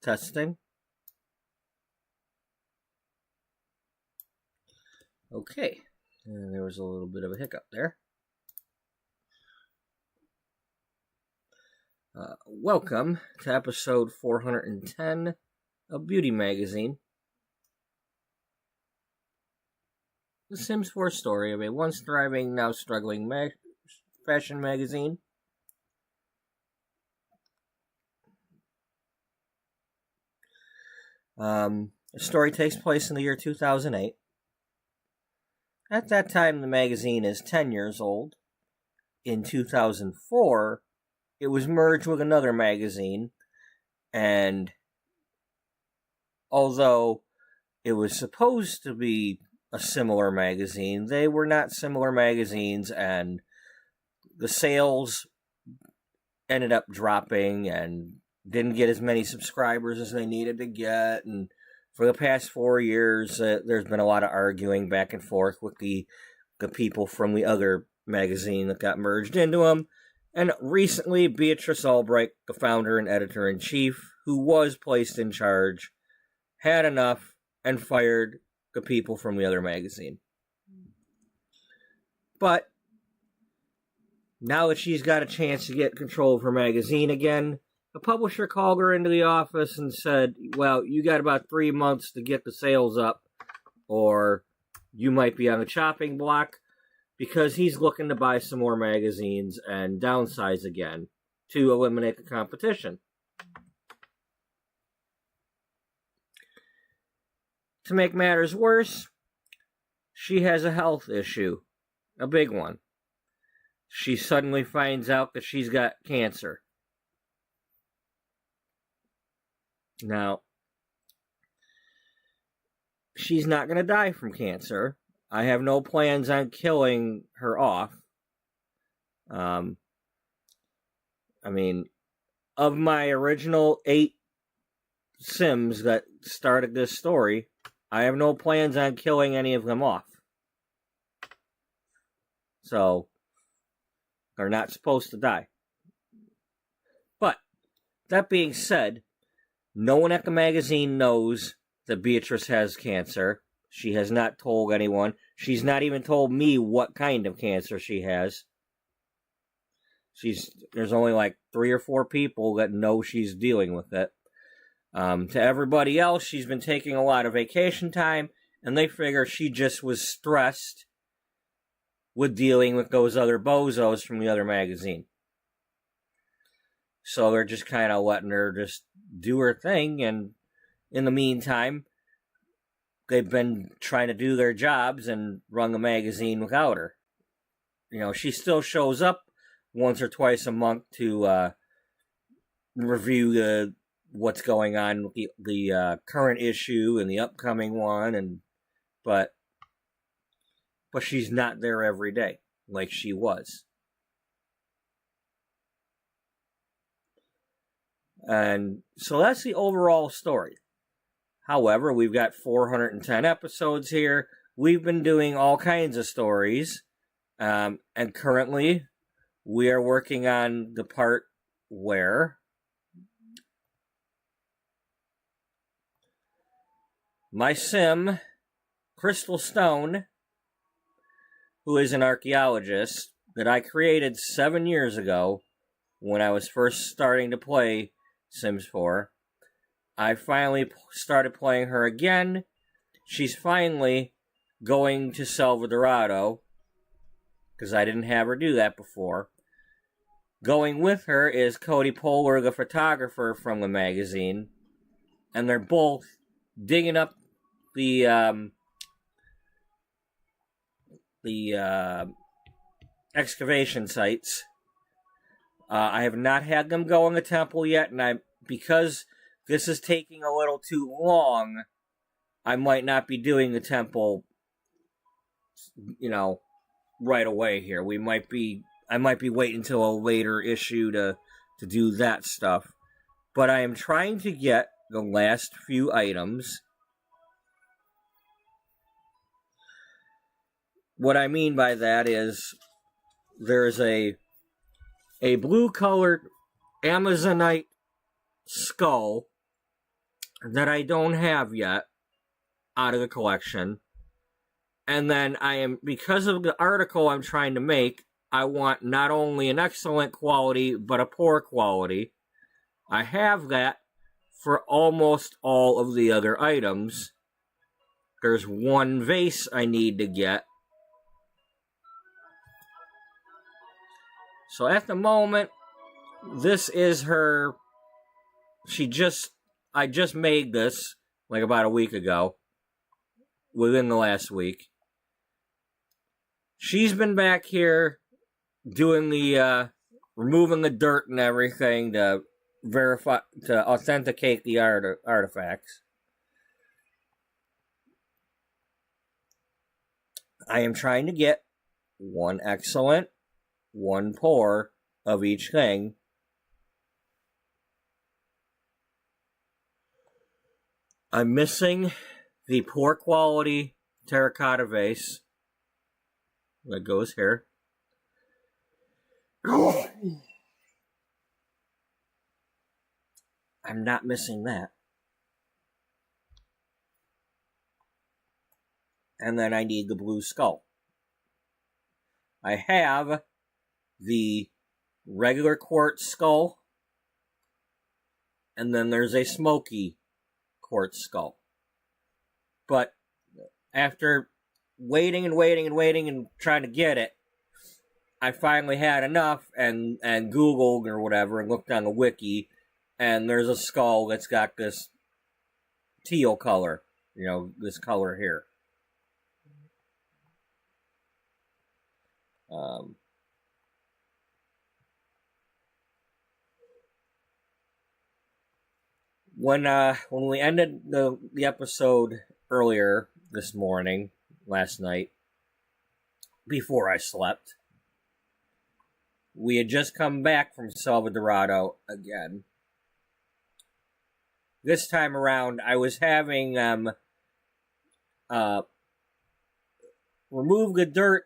Testing. Okay. And there was a little bit of a hiccup there. Welcome to episode 410 of Beauty Magazine. The Sims 4 story of a once thriving, now struggling fashion magazine. The story takes place in the year 2008. At that time, the magazine is 10 years old. In 2004, it was merged with another magazine, and although it was supposed to be a similar magazine, they were not similar magazines, and the sales ended up dropping and didn't get as many subscribers as they needed to get. And for the past 4 years, there's been a lot of arguing back and forth with the people from the other magazine that got merged into them. And recently, Beatrice Ullbright, the founder and editor-in-chief, who was placed in charge, had enough and fired the people from the other magazine. But now that she's got a chance to get control of her magazine again, the publisher called her into the office and said, well, you got about 3 months to get the sales up, or you might be on the chopping block, because he's looking to buy some more magazines and downsize again to eliminate the competition. To make matters worse, she has a health issue, a big one. She suddenly finds out that she's got cancer. Now, she's not going to die from cancer. I have no plans on killing her off. I mean, of my original 8 Sims that started this story, I have no plans on killing any of them off. So, they're not supposed to die. But, that being said, no one at the magazine knows that Beatrice has cancer. She has not told anyone. She's not even told me what kind of cancer she has. There's only like 3 or 4 people that know she's dealing with it. To everybody else, she's been taking a lot of vacation time, and they figure she just was stressed with dealing with those other bozos from the other magazine. So they're just kind of letting her just do her thing, and in the meantime, they've been trying to do their jobs and run the magazine without her. You know, she still shows up once or twice a month to review what's going on with the current issue and the upcoming one, but she's not there every day like she was. And so that's the overall story. However, we've got 410 episodes here. We've been doing all kinds of stories. And currently, we are working on the part where my Sim, Crystal Stone, who is an archaeologist that I created 7 years ago when I was first starting to play Sims 4, I finally started playing her again. She's finally going to Salvadorado, because I didn't have her do that before. Going with her is Cody Poehler, the photographer from the magazine, and they're both digging up the excavation sites. I have not had them go in the temple yet, and because this is taking a little too long, I might not be doing the temple, right away here. I might be waiting until a later issue to do that stuff. But I am trying to get the last few items. What I mean by that is there's a blue-colored Amazonite skull that I don't have yet out of the collection. And then because of the article I'm trying to make, I want not only an excellent quality, but a poor quality. I have that for almost all of the other items. There's one vase I need to get. So at the moment, this is her. I just made this like about a week ago, within the last week. She's been back here doing the removing the dirt and everything to authenticate the artifacts. I am trying to get one excellent, one poor of each thing. I'm missing the poor quality terracotta vase that goes here. I'm not missing that. And then I need the blue skull. I have the regular quartz skull, and then there's a smoky quartz skull. But after waiting and trying to get it, I finally had enough and Googled or whatever and looked on the wiki, and there's a skull that's got this teal color, this color here. When we ended the episode earlier this morning, last night, before I slept, we had just come back from Salvadorado again. This time around, I was having remove the dirt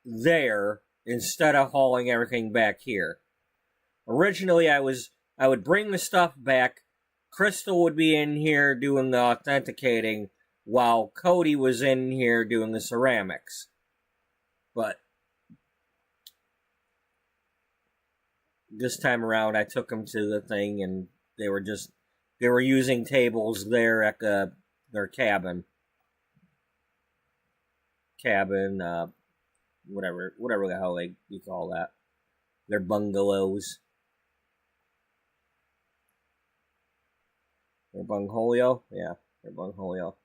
there instead of hauling everything back here. Originally, I would bring the stuff back. Crystal would be in here doing the authenticating while Cody was in here doing the ceramics. But this time around, I took them to the thing, and they were using tables there at their cabin, whatever the hell you call that, their bungalows. Their bungholio? Yeah, their bungholio.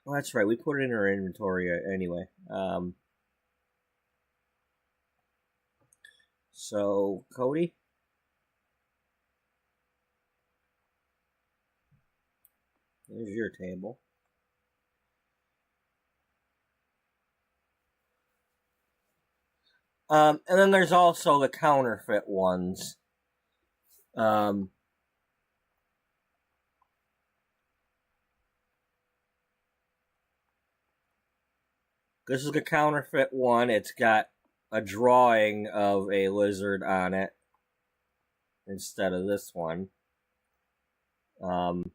Well, that's right, we put it in our inventory anyway. So, Cody? There's your table. And then there's also the counterfeit ones. This is the counterfeit one. It's got a drawing of a lizard on it instead of this one. And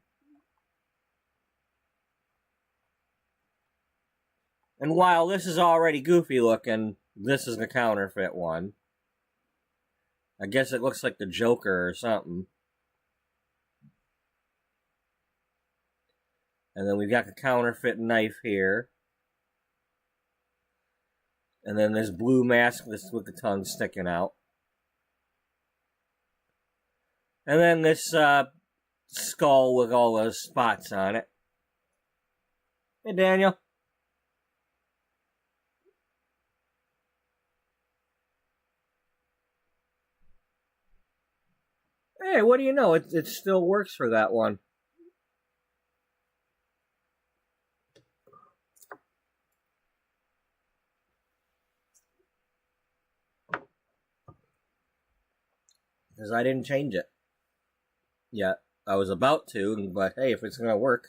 while this is already goofy looking, this is the counterfeit one. I guess it looks like the Joker or something. And then we've got the counterfeit knife here. And then this blue mask with the tongue sticking out. And then this skull with all those spots on it. Hey, Daniel. Hey, what do you know? It still works for that one. Because I didn't change it yet. I was about to, but hey, if it's going to work.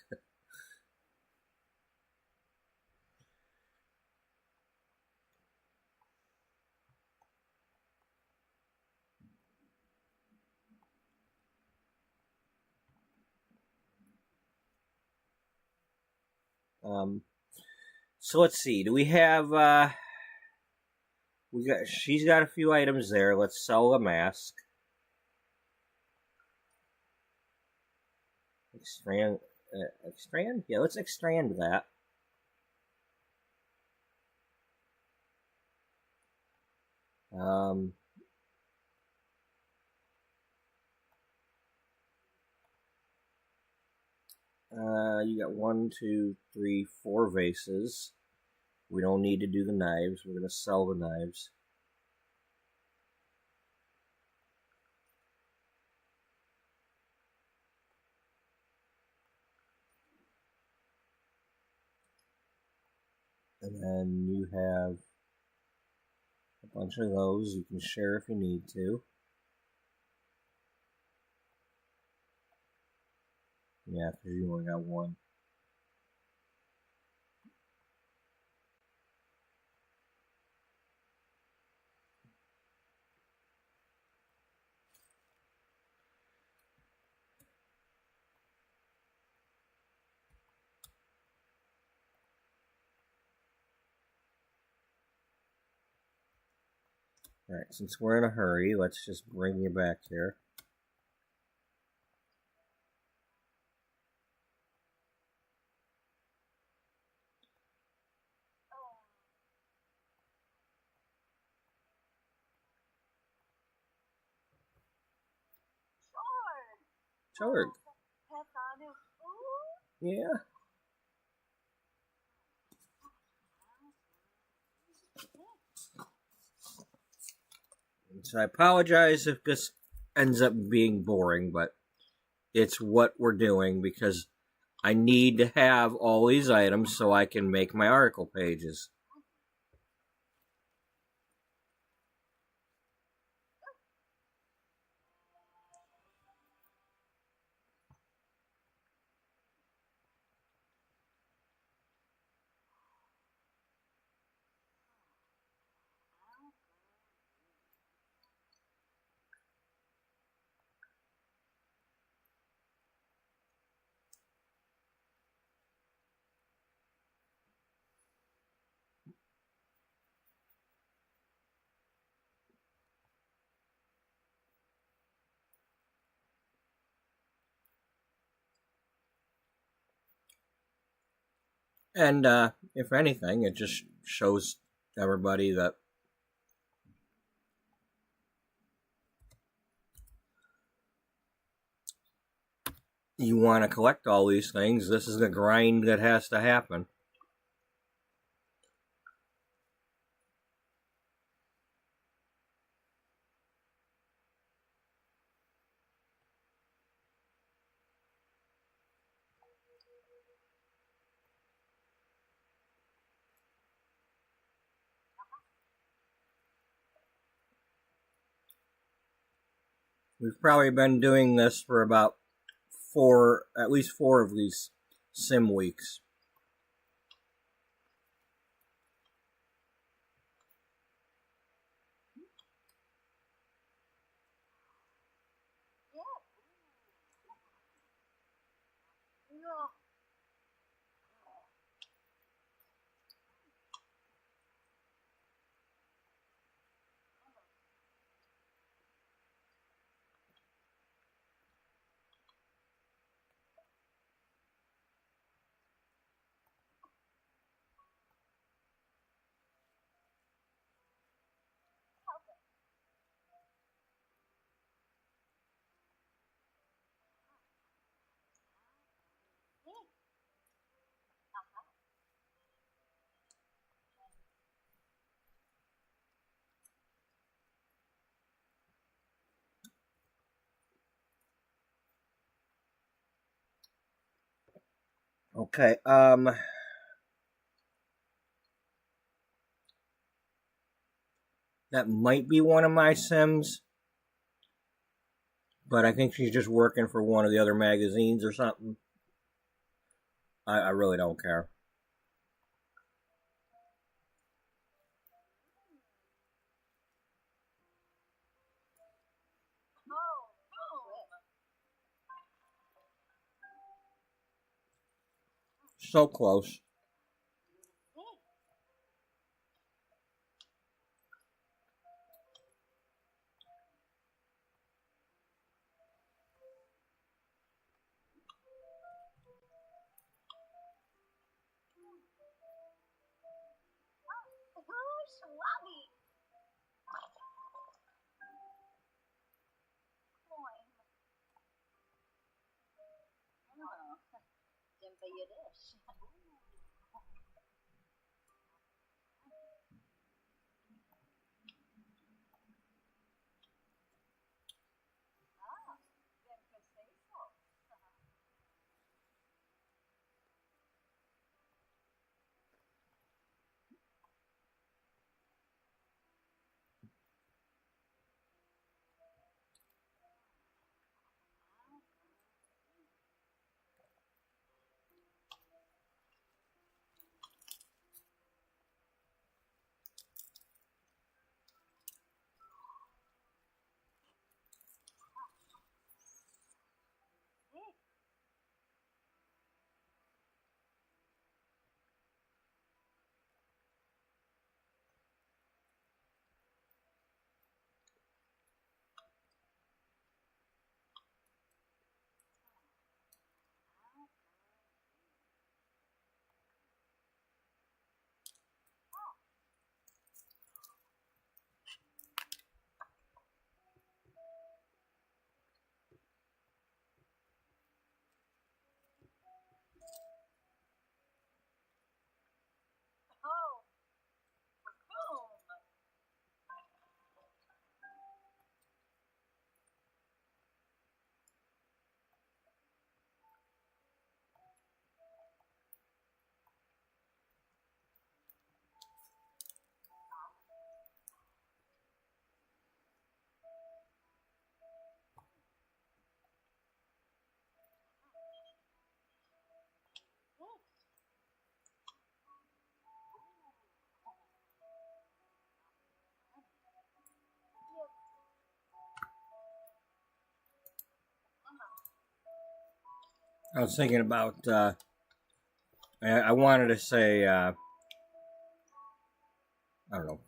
So let's see. Do we have? She's got a few items there. Let's sell the mask. Extrand. Extrand? Yeah, let's extrand that. You got 1, 2, 3, 4 vases. We don't need to do the knives. We're going to sell the knives. And then you have a bunch of those. You can share if you need to. Yeah, because you only got one. Alright, since we're in a hurry, let's just bring you back here. Sure. Yeah. So I apologize if this ends up being boring, but it's what we're doing because I need to have all these items so I can make my article pages. And if anything, it just shows everybody that you want to collect all these things. This is the grind that has to happen. We've probably been doing this for about at least four of these sim weeks. Okay, that might be one of my Sims, but I think she's just working for one of the other magazines or something. I really don't care. So close. I was thinking about, I wanted to say, I don't know,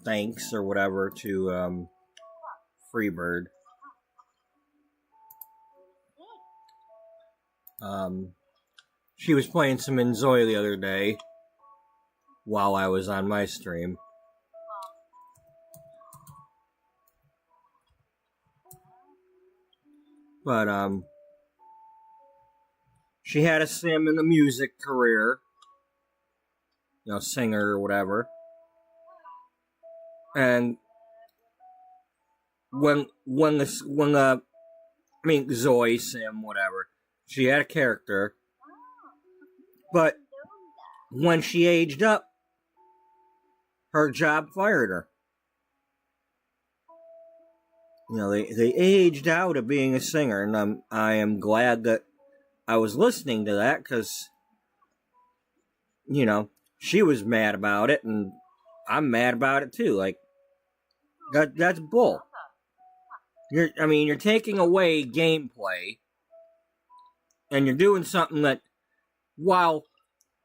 thanks or whatever to Freebird. She was playing some Enzoi the other day while I was on my stream. But, she had a sim in the music career, you know, singer or whatever. And when Zoe sim, whatever, she had a character. But when she aged up, her job fired her. You know, they aged out of being a singer, and I am glad that I was listening to that, because, you know, she was mad about it, and I'm mad about it too. Like, that's bull. You're taking away gameplay, and you're doing something that, while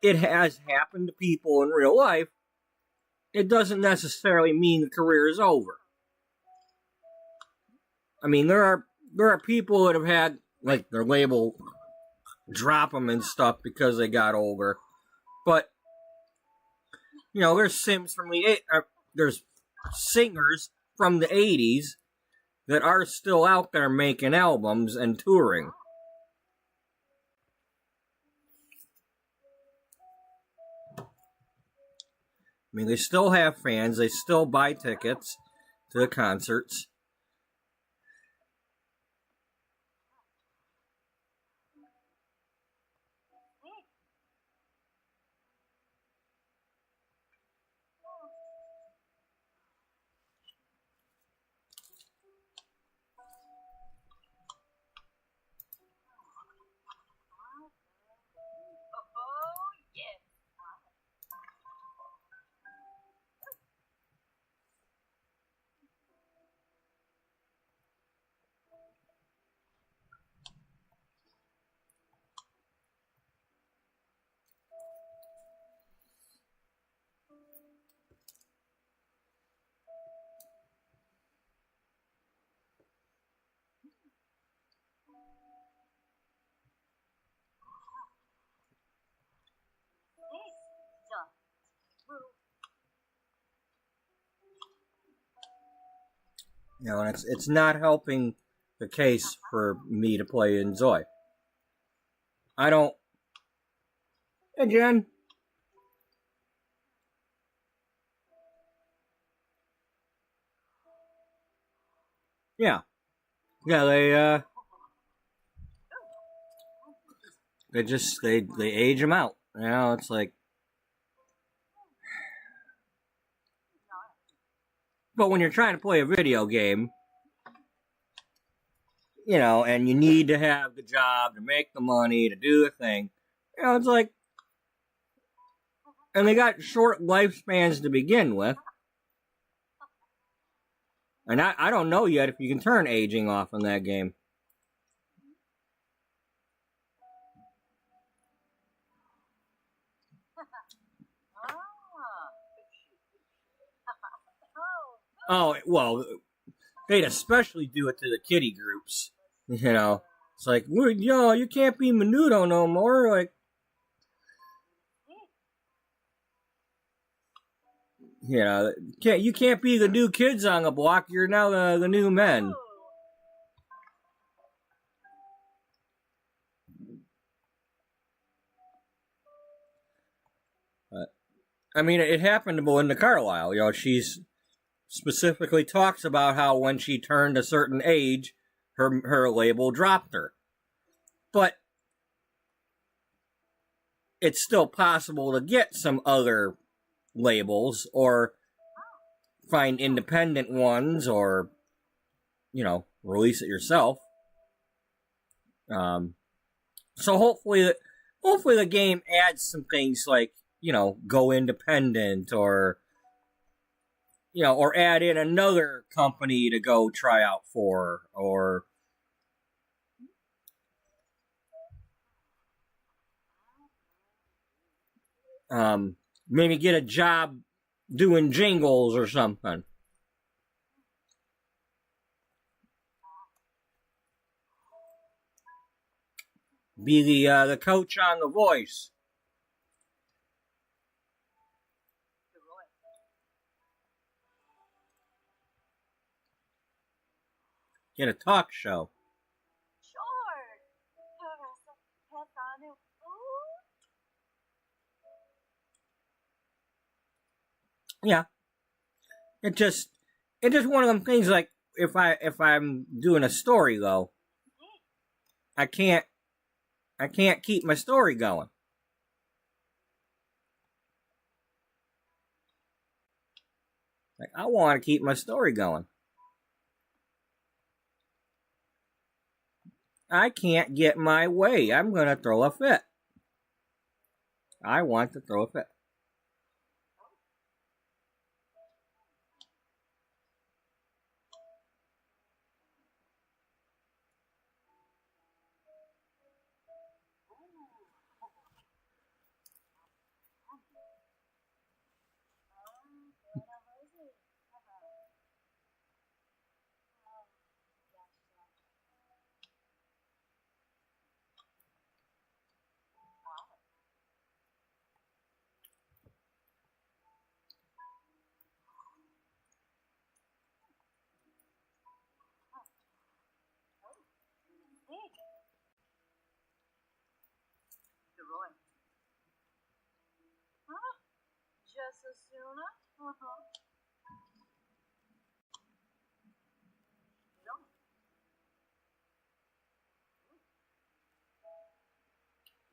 it has happened to people in real life, it doesn't necessarily mean the career is over. I mean, there are people that have had, like, their label drop them and stuff because they got older. But, you know, there's there's singers from the 80s that are still out there making albums and touring. I mean, they still have fans. They still buy tickets to the concerts. You know, and it's not helping the case for me to play Enzoi. I don't Hey, Jen. Yeah. Yeah, they age them out. You know, it's like, but when you're trying to play a video game, you know, and you need to have the job to make the money to do the thing, you know, it's like, and they got short lifespans to begin with. And I don't know yet if you can turn aging off in that game. Oh, well, they'd especially do it to the kiddie groups. You know, it's like, yo, you can't be Menudo no more. Like, you know, you can't be the new kids on the block. You're now the new men. I mean, it happened to Belinda Carlisle. You know, she's specifically talks about how when she turned a certain age, her label dropped her. But it's still possible to get some other labels or find independent ones or, you know, release it yourself. So hopefully the game adds some things like, you know, go independent or, you know, or add in another company to go try out for, or maybe get a job doing jingles or something. Be the coach on The Voice. Get a talk show. Yeah. It just one of them things like if I'm doing a story though, I can't keep my story going. Like I want to keep my story going. I can't get my way. I'm gonna throw a fit. I want to throw a fit.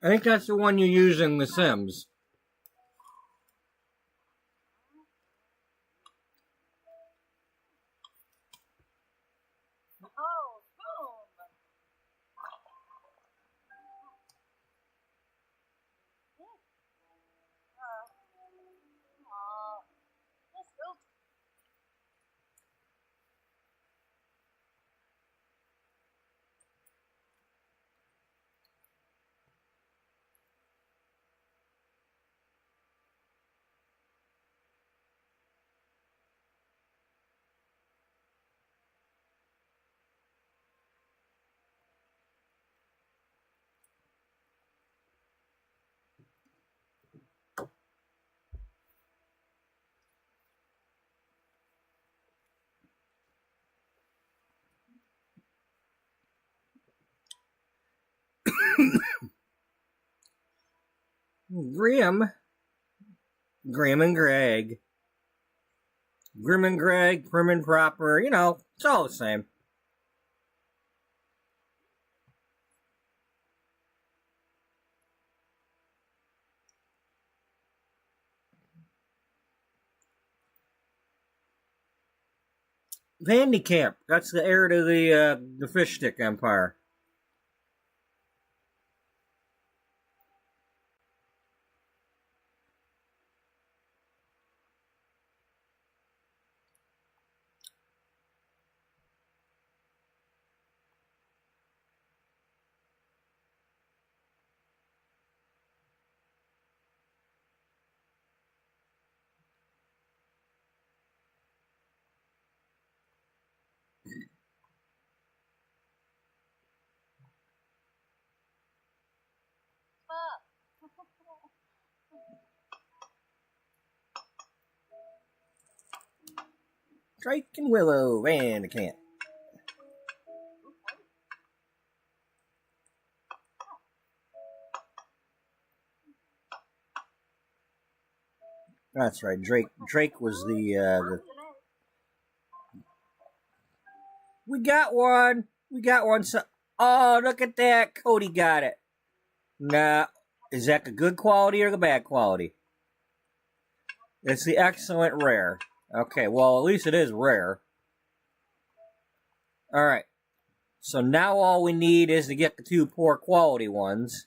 I think that's the one you use in The Sims. Grim. Grim and Greg. Grim and Greg, prim and proper, you know, it's all the same. Vandy Camp, that's the heir to the fish stick empire. Drake and Willow, Vandy Camp. That's right. Drake was the. We got one. We got one. So, oh, look at that. Cody got it. Nah, is that the good quality or the bad quality? It's the excellent rare. Okay, well, at least it is rare. Alright. So now all we need is to get the two poor quality ones.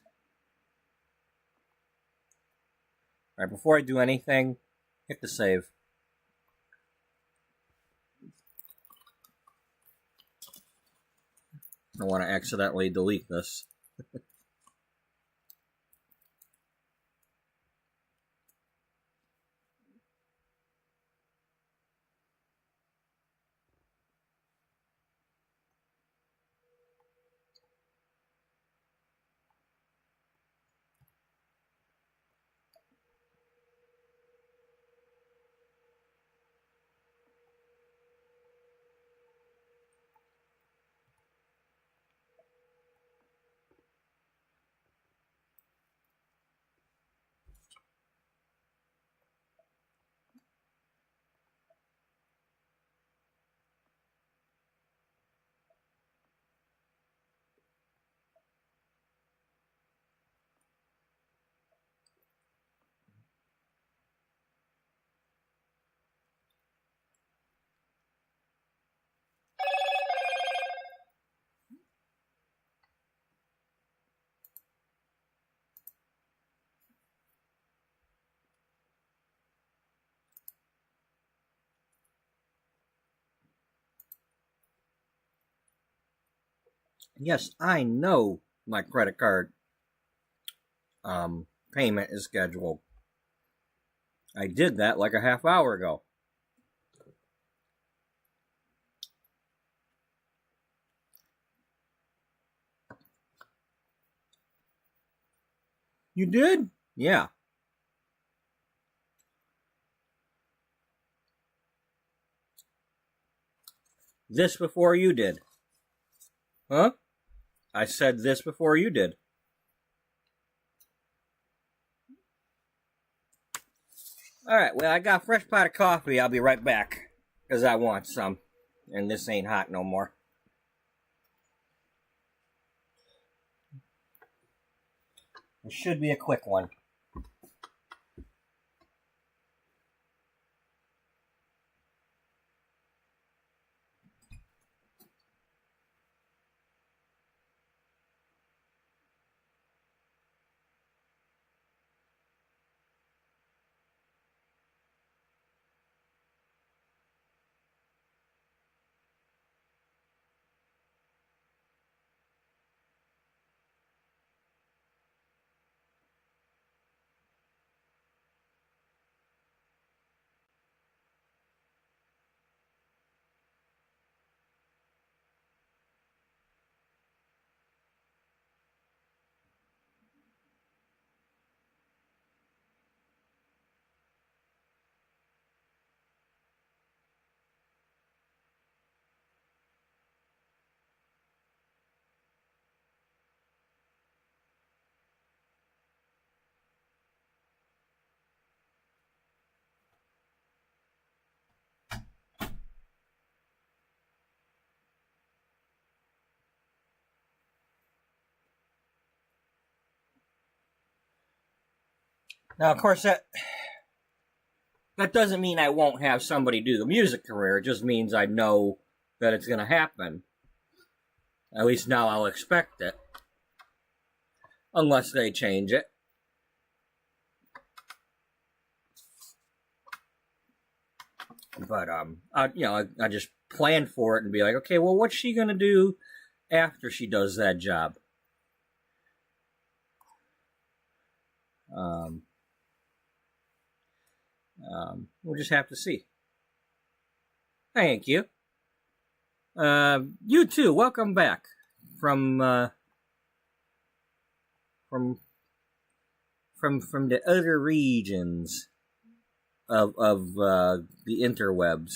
Alright, before I do anything, hit the save. I want to accidentally delete this. Yes, I know my credit card payment is scheduled. I did that like a half hour ago. You did? Yeah. This before you did. Huh? I said this before you did. Alright, well, I got a fresh pot of coffee. I'll be right back. Because I want some. And this ain't hot no more. It should be a quick one. Now, of course, that doesn't mean I won't have somebody do the music career. It just means I know that it's going to happen. At least now I'll expect it. Unless they change it. But, I just plan for it and be like, okay, well, what's she going to do after she does that job? We'll just have to see. Thank you. You too. Welcome back from the other regions of the interwebs.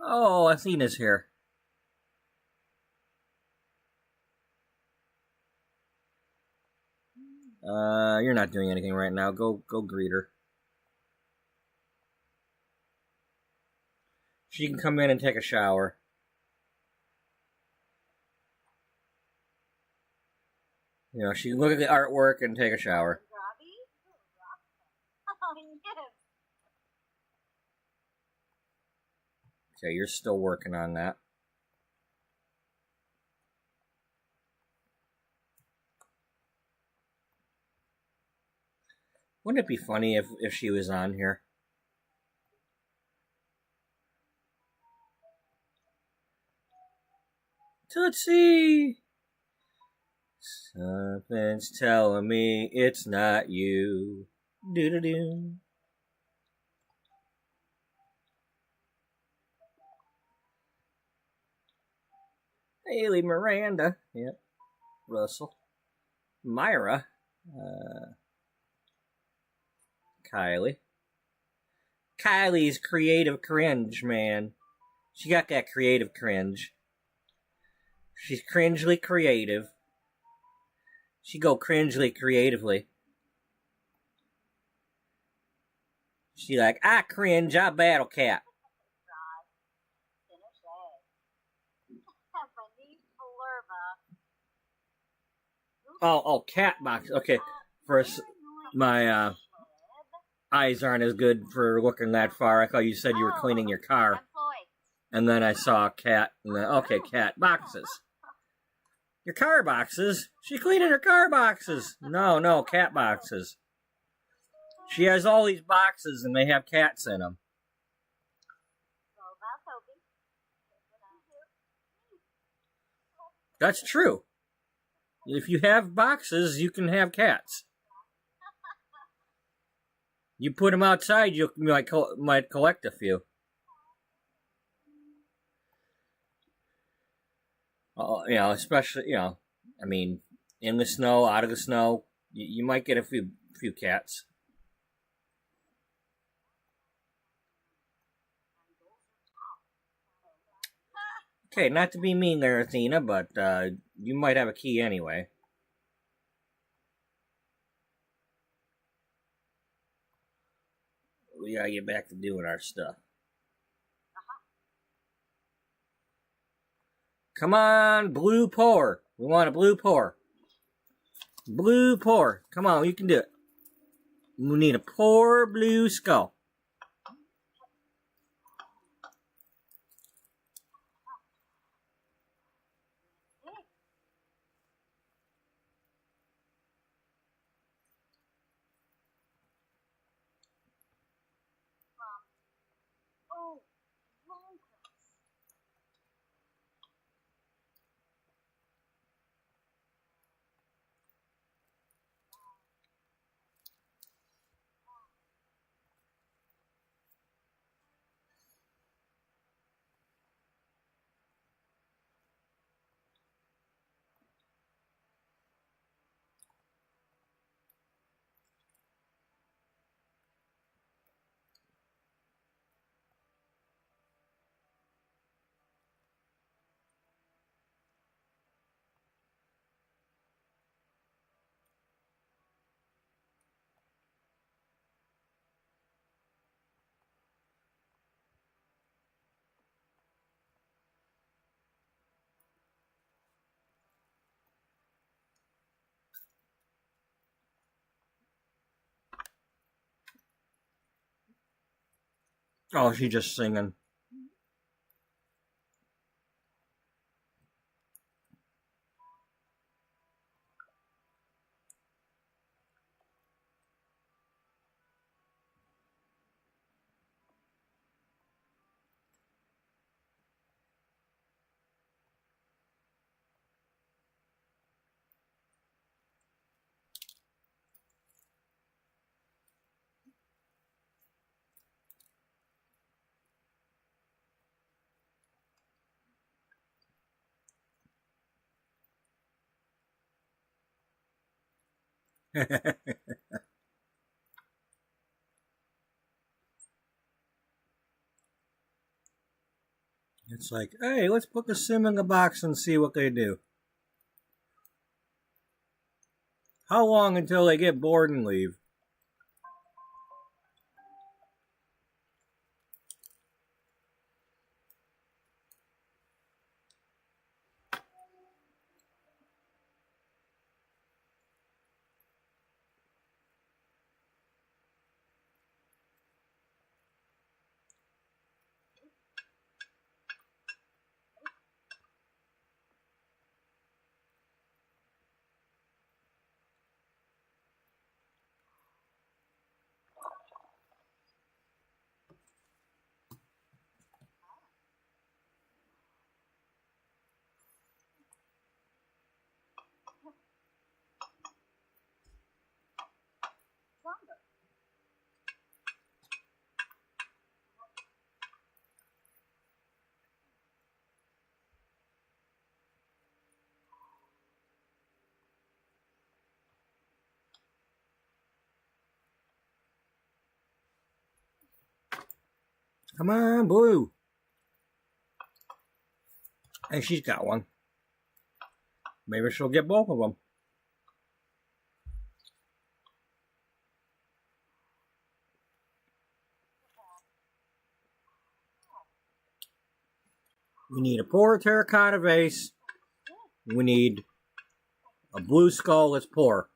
Oh, Athena's here. You're not doing anything right now. Go greet her. She can come in and take a shower. You know, she can look at the artwork and take a shower. Okay, you're still working on that. Wouldn't it be funny if she was on here? Tootsie! Something's telling me it's not you. Doo-doo-doo. Haley Miranda. Yep. Russell. Myra. Kylie. Kylie's creative cringe, man. She got that creative cringe. She's cringely creative. She go cringely creatively. She like, I cringe, I battle cat. Oh, cat box. Okay, first, my eyes aren't as good for looking that far. I thought you said you were cleaning your car. And then I saw cat, and then, okay, cat boxes. Your car boxes? She cleaning her car boxes. No, cat boxes. She has all these boxes, and they have cats in them. That's true. If you have boxes, you can have cats. You put them outside, you might collect a few. Especially, I mean, in the snow, out of the snow, you might get a few cats. Okay, not to be mean there, Athena, but you might have a key anyway. We gotta get back to doing our stuff. Come on, blue pour. We want a blue pour. Blue pour. Come on, you can do it. We need a poor blue skull. Oh, she's just singing. It's like, hey, let's put the sim in the box and see what they do. How long until they get bored and leave? Come on, Blue. And she's got one. Maybe she'll get both of them. We need a poor terracotta vase. We need a blue skull that's poor.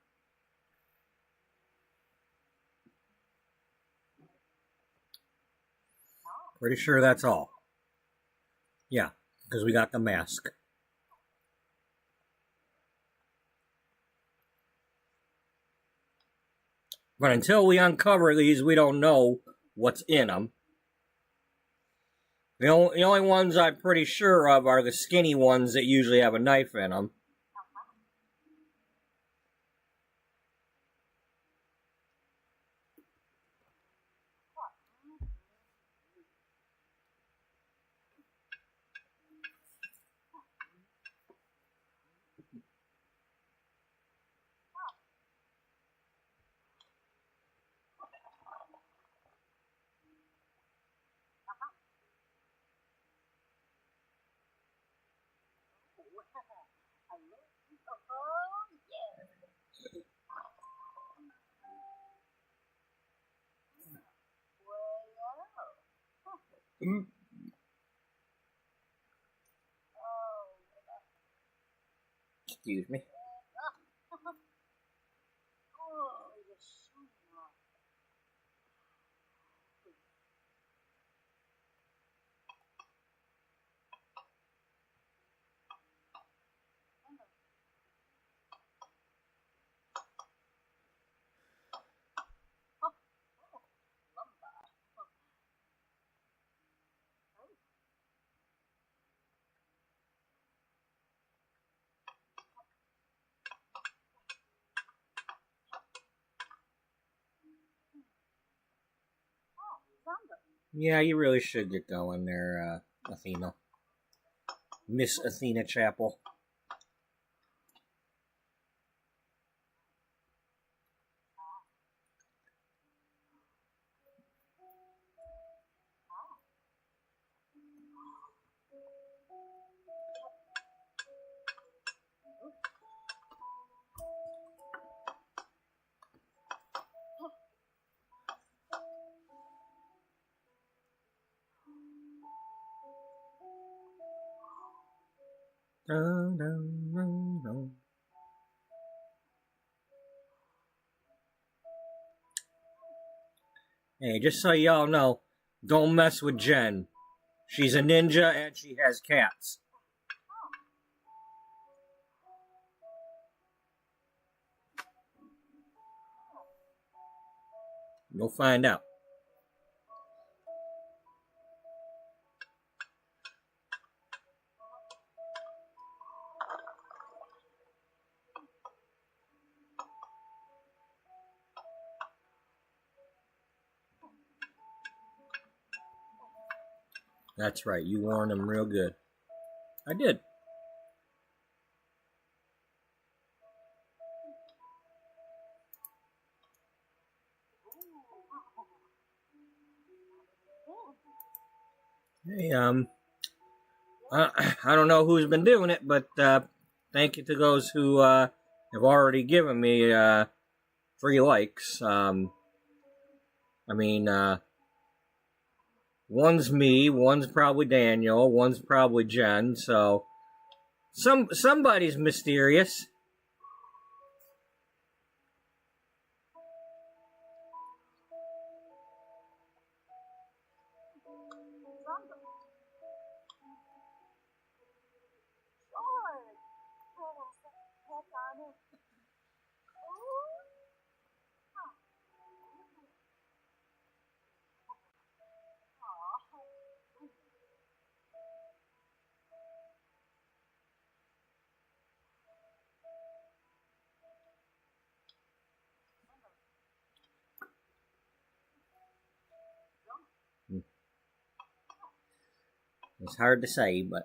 Pretty sure that's all. Yeah, because we got the mask. But until we uncover these, we don't know what's in them. The only ones I'm pretty sure of are the skinny ones that usually have a knife in them. Excuse me. Yeah, you really should get going there, Athena. Miss Athena Chapel. Dun, dun, dun, dun. Hey, just so y'all know, Don't mess with Jen. She's a ninja and she has cats. You'll find out. That's right. You warned him real good. I did. Hey, I don't know who's been doing it, but thank you to those who have already given me 3 likes. I mean, one's me, one's probably Daniel, one's probably Jen. So somebody's mysterious. It's hard to say, but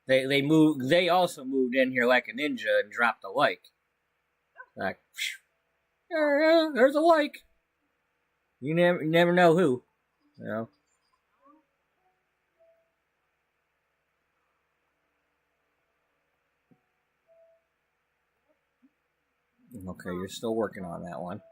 they also moved in here like a ninja and dropped a like. Like, there's a like. You never know who. You know. Okay, you're still working on that one.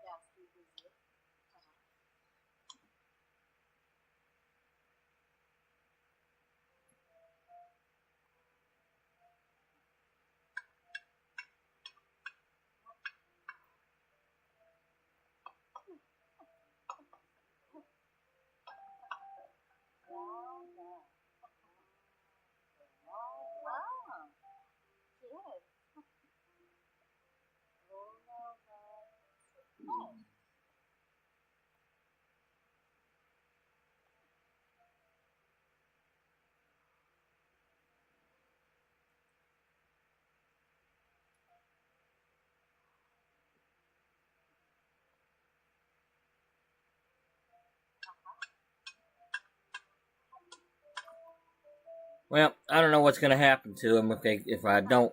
Well, I don't know what's going to happen to him if I don't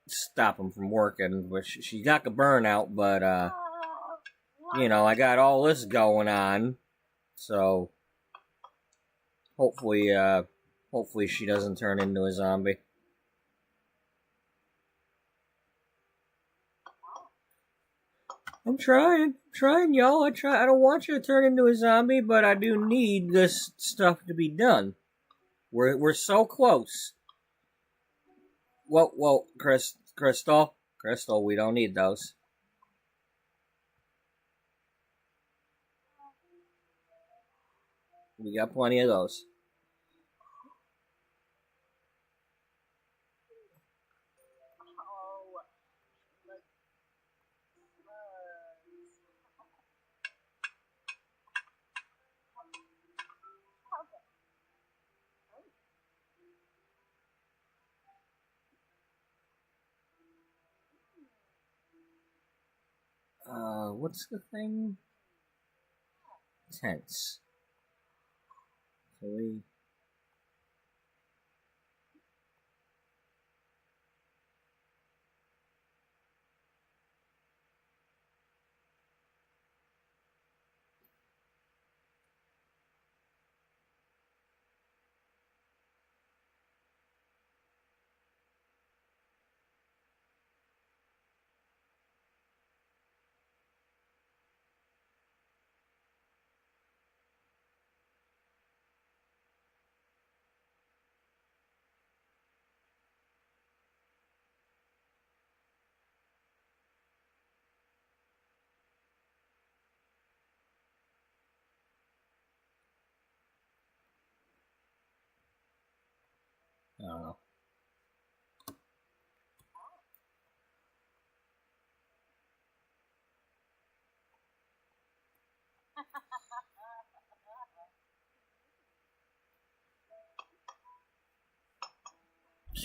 stop him from working. But she got the burnout, but you know, I got all this going on, so hopefully she doesn't turn into a zombie. I'm trying, y'all. I don't want you to turn into a zombie, but I do need this stuff to be done. We're so close. Well, Crystal, we don't need those. We got plenty of those. What's the thing? Tense. So we...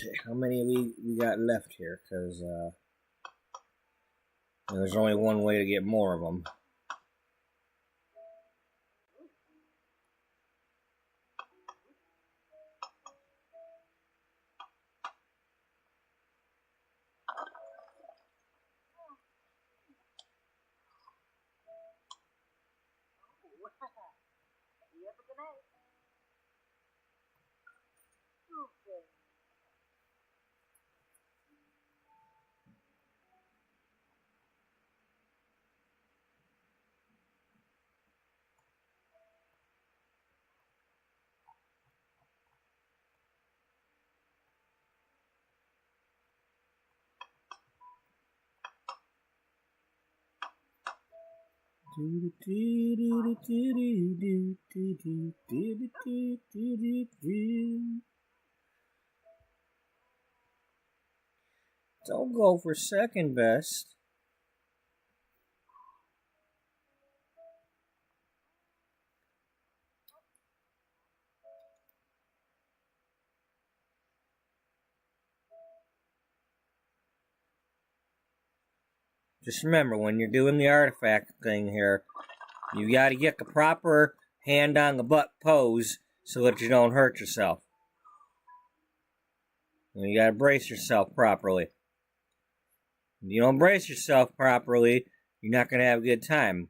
Okay, how many we got left here? Because there's only one way to get more of them. Don't go for second best. Just remember, when you're doing the artifact thing here, you got to get the proper hand on the butt pose so that you don't hurt yourself. And you got to brace yourself properly. If you don't brace yourself properly, you're not going to have a good time.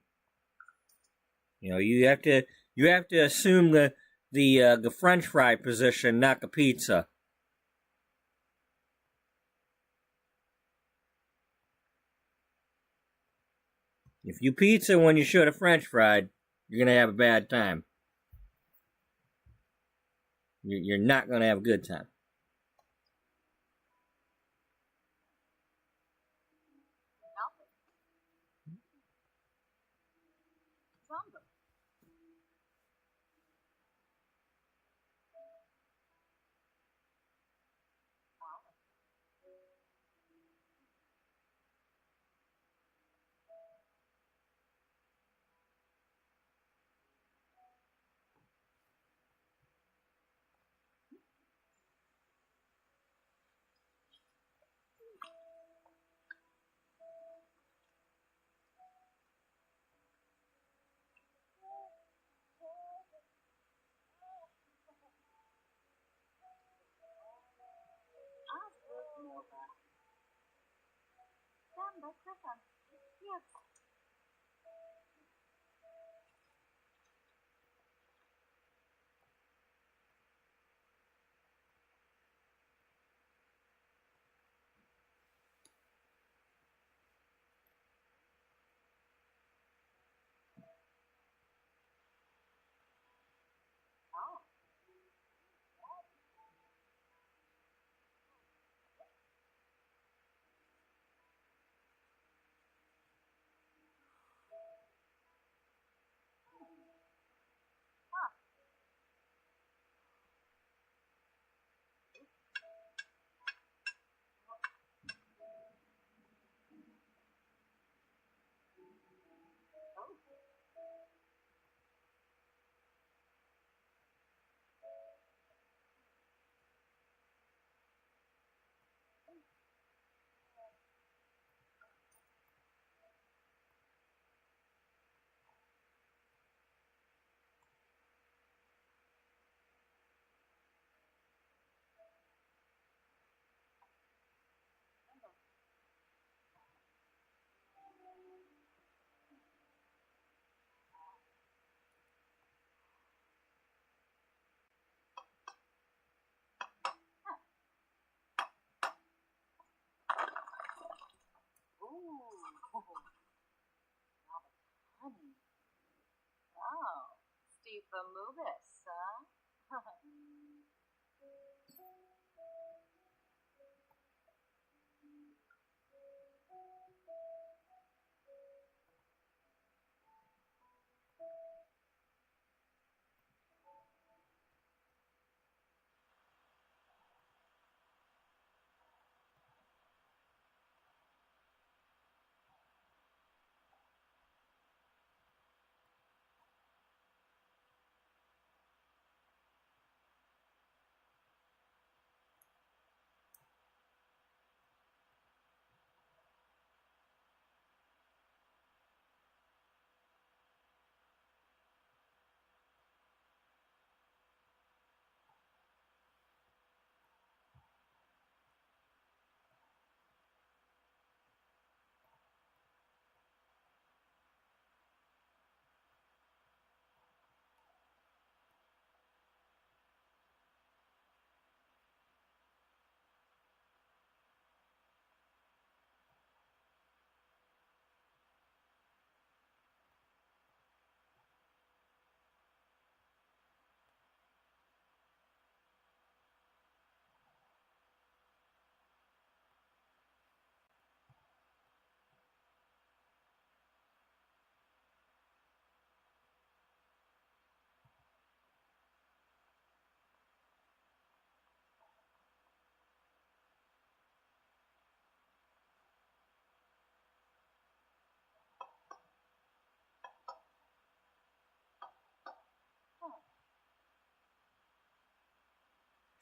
You know, you have to assume the French fry position, not the pizza. If you pizza when you should have French fried, you're going to have a bad time. You're not going to have a good time.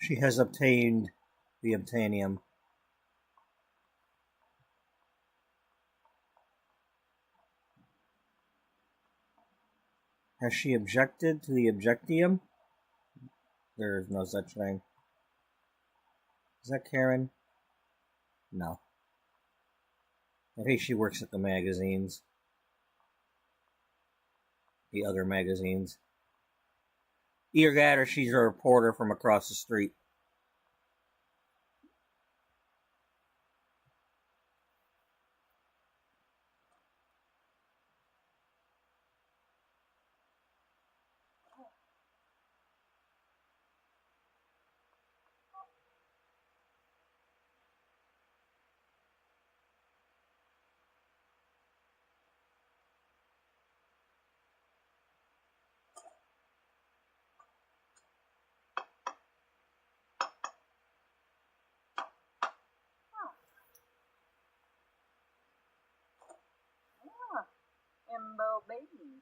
She has obtained the obtainium. Has she objected to the objectium? There is no such thing. Is that Karen? No. I think she works at the magazines. The other magazines. Either that or she's a reporter from across the street.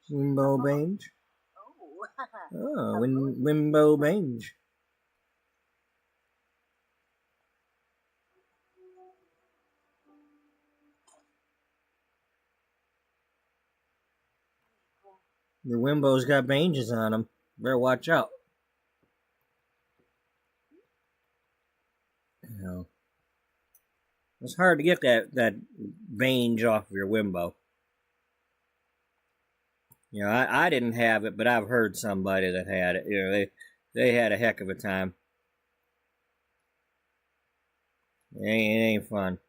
Wimbo Bange. Oh, Wimbo Bange. Your Wimbo's got banges on them. Better watch out. You know, it's hard to get that bange off of your Wimbo. You know, I didn't have it, but I've heard somebody that had it. You know, they had a heck of a time. It ain't fun.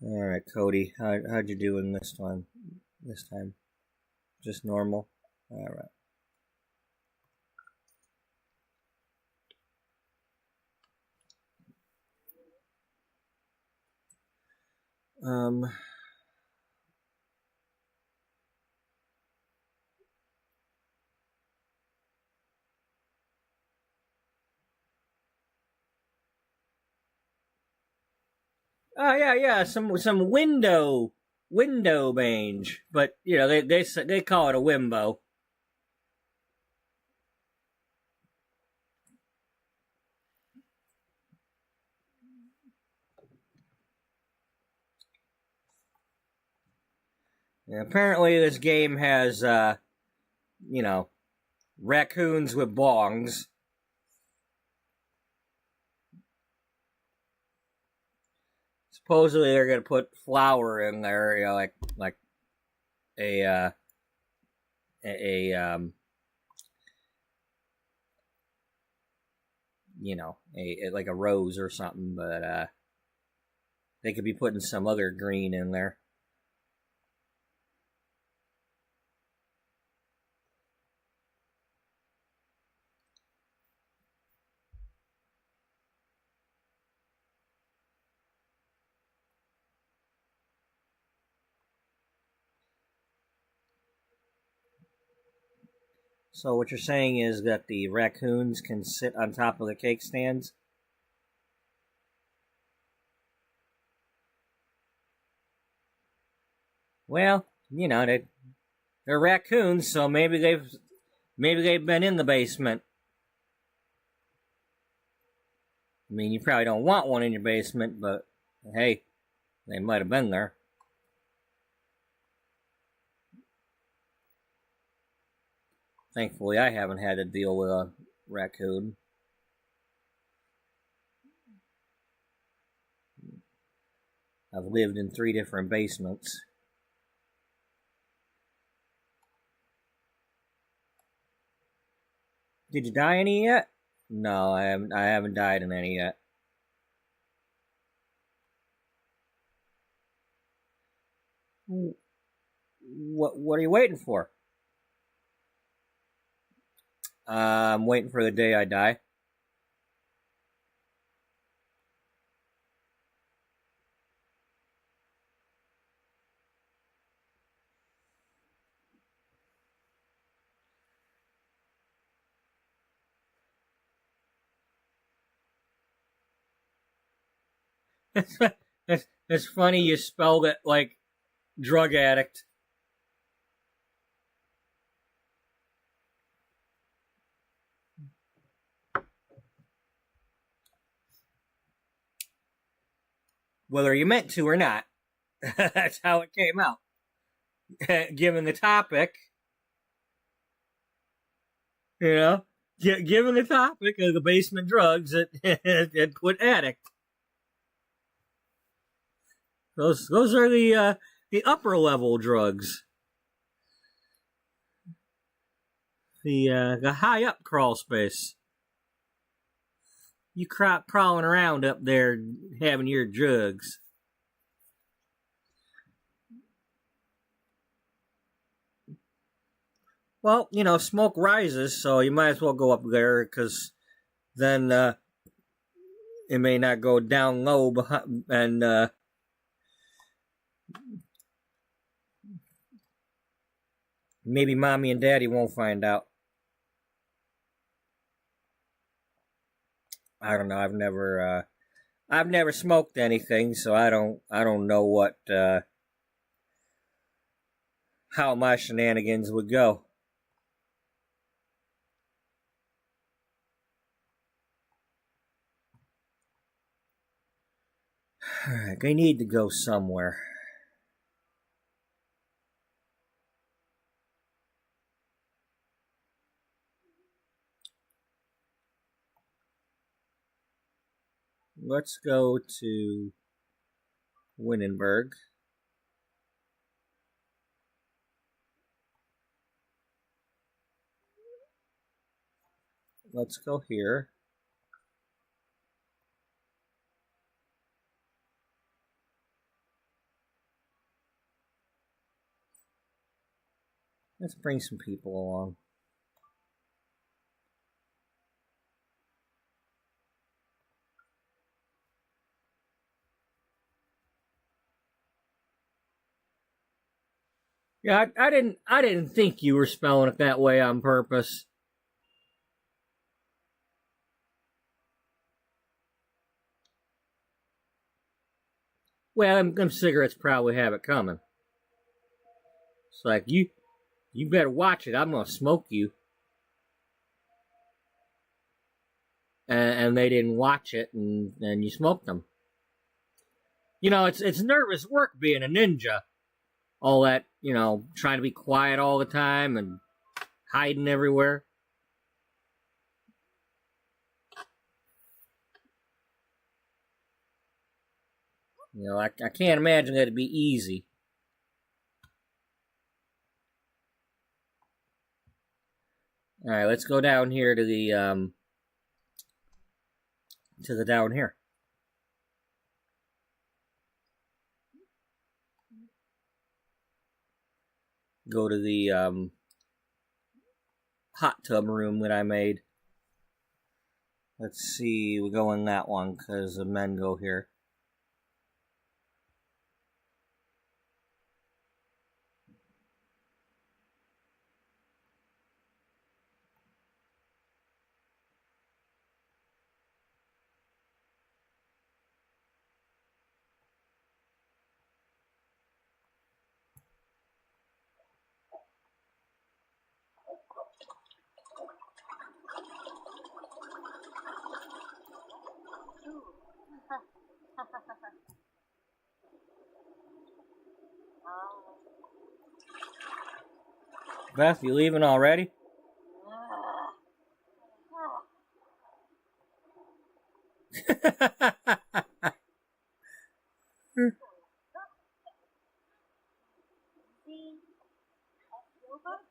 All right, Cody, how'd you do in this one? This time, just normal. All right. Oh yeah, some window bange, but you know they call it a Wimbo. Yeah, apparently, this game has you know, raccoons with bongs. Supposedly, they're gonna put flour in there, you know, like a you know, like a rose or something, but they could be putting some other green in there. So what you're saying is that the raccoons can sit on top of the cake stands? Well, you know, they're raccoons, so maybe they've been in the basement. I mean, you probably don't want one in your basement, but hey, they might have been there. Thankfully, I haven't had to deal with a raccoon. I've lived in 3 different basements. Did you die any yet? No, I haven't died in any yet. What are you waiting for? I'm waiting for the day I die. It's funny you spelled it like drug addict. whether you meant to or not. That's how it came out. Given the topic, given the topic of the basement drugs, it put addict. Those are the upper level drugs. The high up crawl space. You crawling around up there having your drugs. Well, smoke rises, so you might as well go up there, because then it may not go down low and maybe mommy and daddy won't find out. I don't know. I've never smoked anything, so I don't know what how my shenanigans would go. Alright, I need to go somewhere. Let's go to Windenburg. Let's go here. Let's bring some people along. Yeah, I didn't think you were spelling it that way on purpose. Well, them cigarettes probably have it coming. It's like, you better watch it. I'm gonna smoke you. And they didn't watch it, and you smoked them. It's nervous work being a ninja. All that, trying to be quiet all the time and hiding everywhere. I can't imagine that it'd be easy. All right, let's go down here to the down here. Go to the hot tub room that I made. Let's see, we'll go in that one because the men go here. Beth, you leaving already?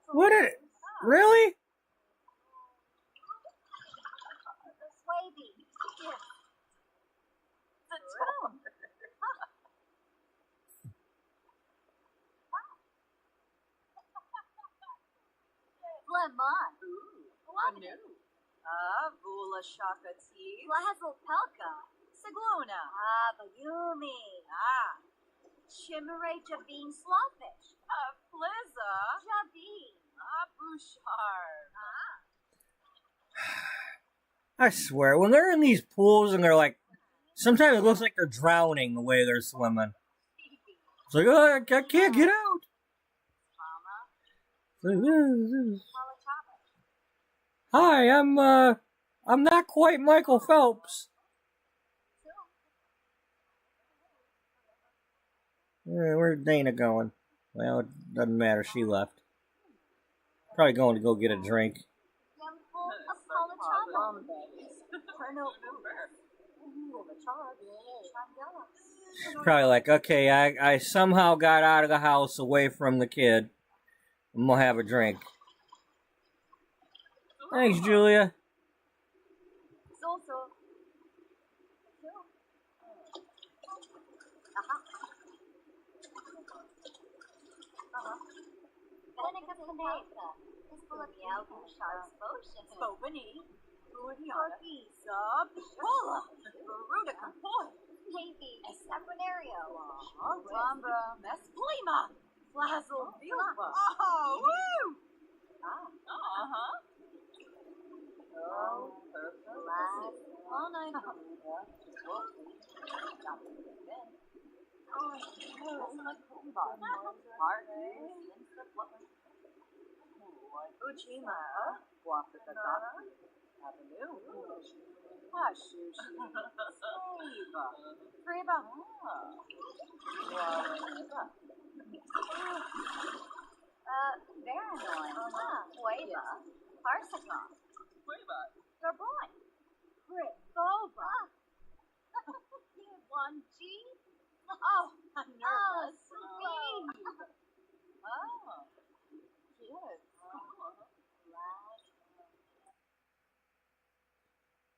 What? Really? Lemon. Vula Shakati. Lahazel Pelka. Sigluna. Bayumi. Chimere Javine Slawfish. Flizza. Javine. Bouchard. I swear, when they're in these pools and they're like, sometimes it looks like they're drowning the way they're swimming. It's like, oh, I can't get out. Hi, I'm not quite Michael Phelps. Where's Dana going? Well, it doesn't matter. She left. Probably going to go get a drink. She's probably like, okay, I somehow got out of the house away from the kid. I'm gonna have a drink. Thanks, Julia.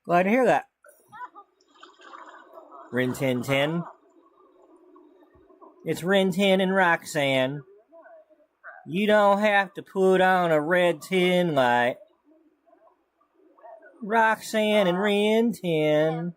Glad to hear that. Rin Tin Tin. It's Rin Tin and Roxanne. You don't have to put on a red tin light. Roxanne and Rin Tin.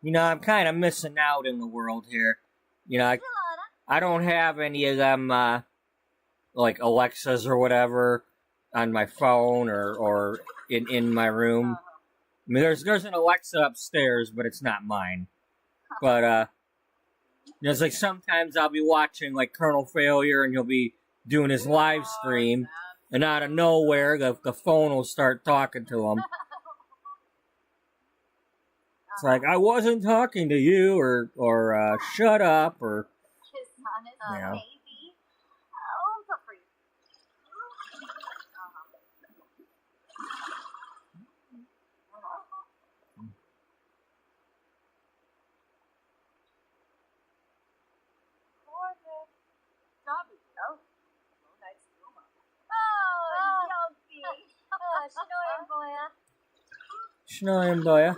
You know, I'm kind of missing out in the world here. You know, I don't have any of them, like Alexas or whatever, on my phone or in my room. I mean, there's an Alexa upstairs, but it's not mine. But, it's like sometimes I'll be watching, like, Colonel Failure, and he'll be doing his live stream, and out of nowhere, the phone will start talking to him. It's like, I wasn't talking to you, or shut up, or, you know. Shnoim boya.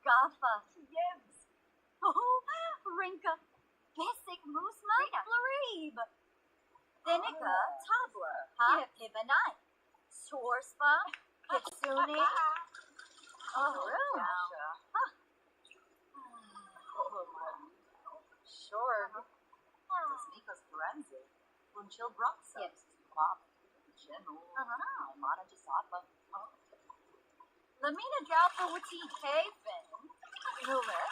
Gafa. Yibs. Oh, Rinka. Basic Musma. Florib. Denica. Tabla. Pivanai. Sorspa. Kitsune. Sure. Sneakers Forense. Unchil Broxa. Yes. Pop. General. Mana Jasapa. Lamina Jalpa Witty Haven. Numer.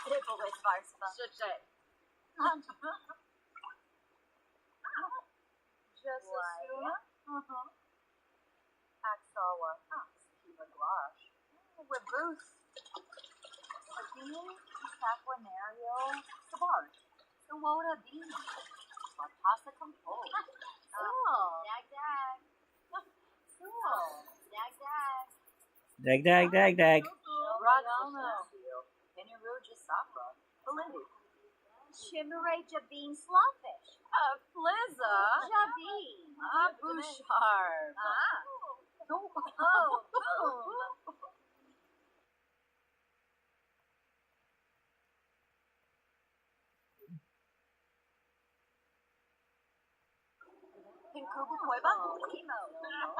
Ripple Varspa. Suche. Just Axawa. Kiva Glash. With Bruce. Sabine. Saquinario. Sabar. Sawota Bean. Pasta Compose. Dag dag. Dag dag. Dag, dag, dag, dag. Ragana. Penaruja Sapa. Belinda. Chimere Jabin Slawfish. Flizza. Jabin. Bouchard. Oh, boom. 啊，这个 Sharp. 这个 Oh, boom. 这个 Oh, boom.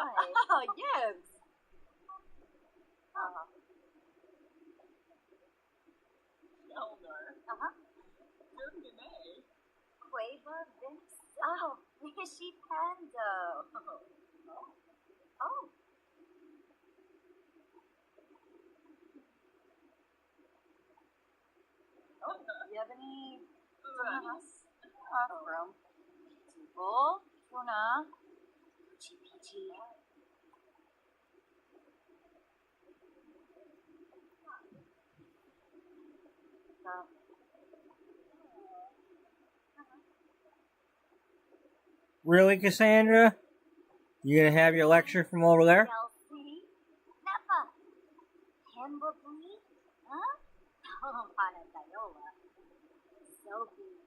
Oh, yes. Quava Vince. Oh, Fishy Pando. Oh. You have any tunas? From Tuple, tuna, peachy peachy. Really, Cassandra? You gonna have your lecture from over there? Chelsea, Napa, Pemberley, huh? Oh, Panatayola, Soapy,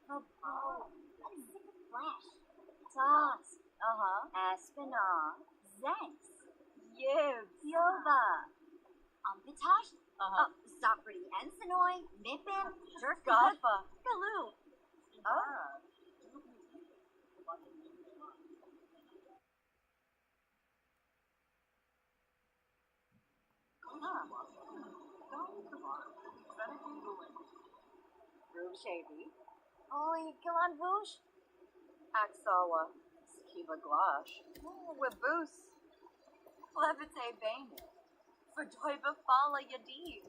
Cabal, Pacific Flash, Toss, Aspinall, Zenks, Yibs, Yova, Umpitash, Socrates, Ensignoy, Mippin, Jerkoffa, Galoo. Oh. Rushady. Oi, Gilan Vush. Axawa. Skiva Glash. Wibus. Levite Bane. Verdoiba Fala Yadid.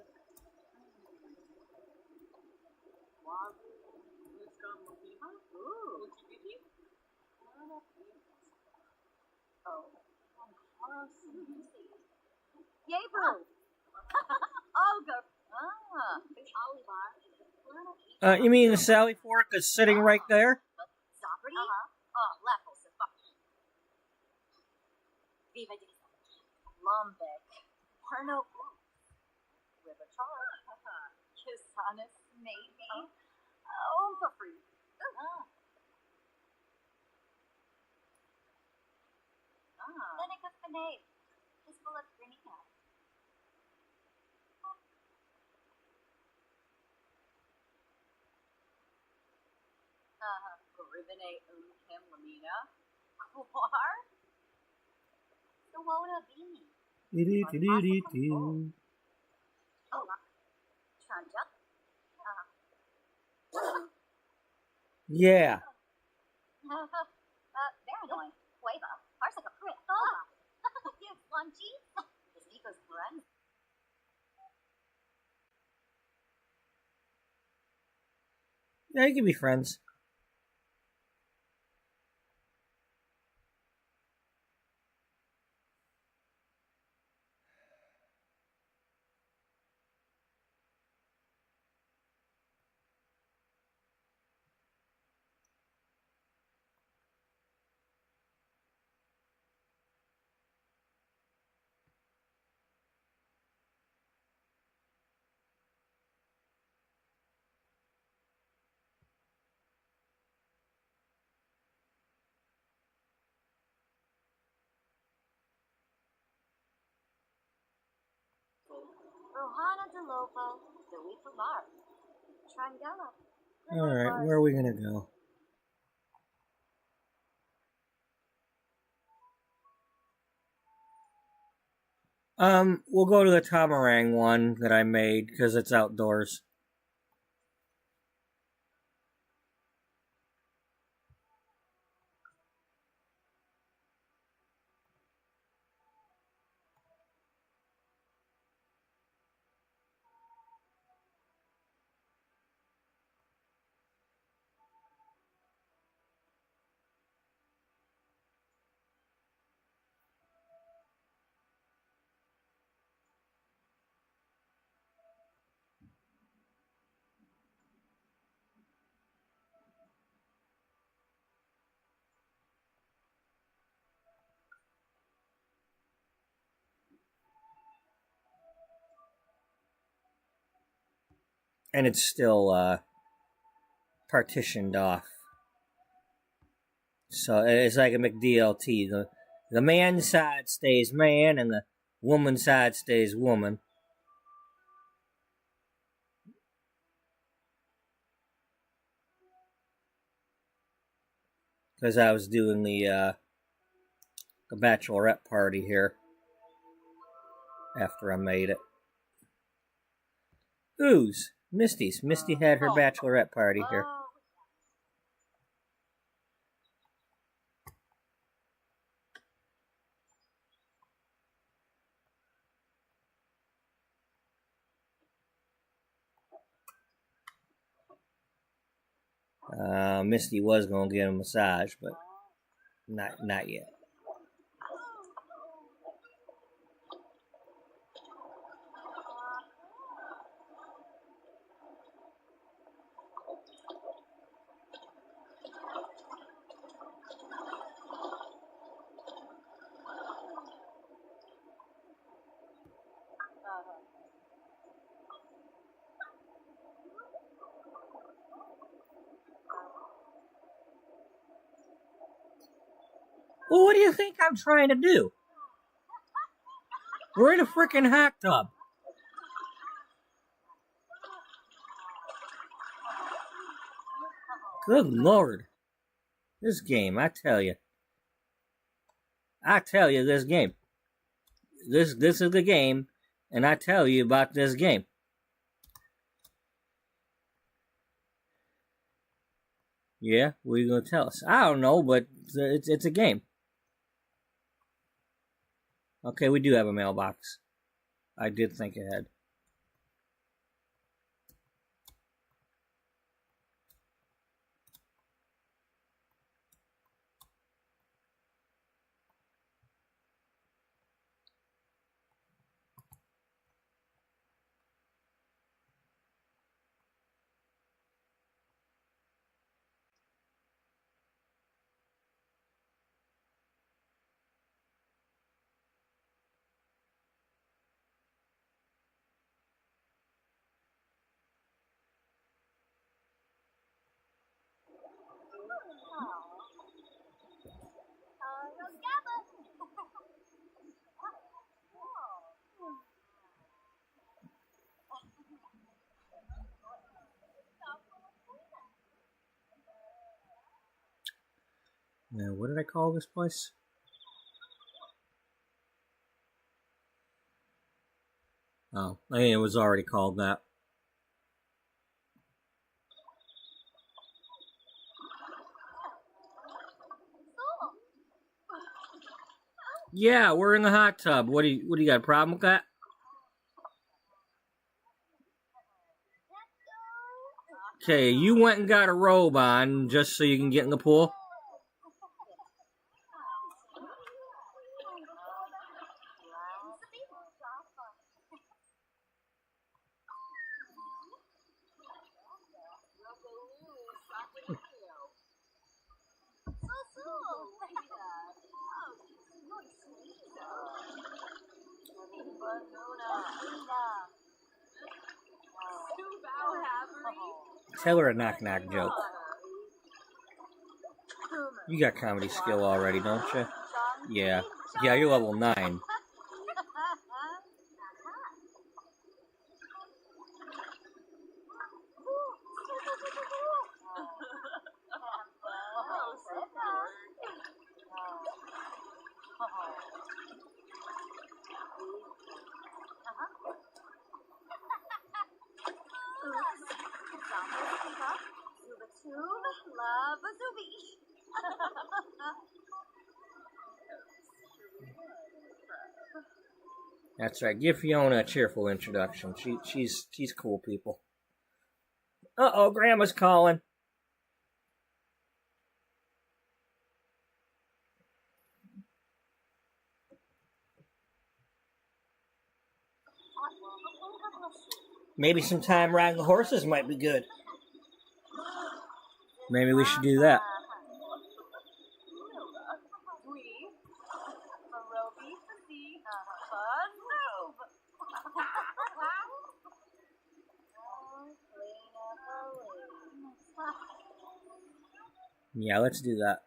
Ooh. Oh. Yebu. Ogre. You mean the Sally Fork is sitting right there? Socrates? Oh, Leffels. Viva Disa. Lumbeck. Porno. River Charge. Kisanis, maybe. Oompa Fruit. Seneca Finade. Fistful of Grinica. Goribine Kim Lamina. Quar? Sawona Beanie. Oh, Tranja. Yeah. Veranoy. Quava. Arsica Prit. Boba. Yes, Lunchy. Is Nico's friend. Yeah, you can be friends. Rohana DeLopa. Delipa Bar. Trangella. Alright, where are we gonna go? We'll go to the Tamarang one that I made, because it's outdoors. And it's still, partitioned off. So it's like a McDLT. The man side stays man, and the woman side stays woman. Because I was doing the a bachelorette party here after I made it. Whose? Misty's. Misty had her bachelorette party here. Misty was going to get a massage, but not yet. Well, what do you think I'm trying to do? We're in a freaking hot tub. Good Lord. This game, I tell you. This game. This is the game, and I tell you about this game. Yeah, what are you going to tell us? I don't know, but it's a game. Okay, we do have a mailbox. I did think ahead. Now, what did I call this place? Oh, I mean, it was already called that. Yeah, we're in the hot tub. What do you got a problem with that? Okay, you went and got a robe on just so you can get in the pool? Tell her a knock-knock joke. You got comedy skill already, don't you? Yeah. Yeah, you're level 9. That's right. Give Fiona a cheerful introduction. She's cool, people. Uh-oh, Grandma's calling. Maybe some time riding the horses might be good. Maybe we should do that. Yeah, let's do that.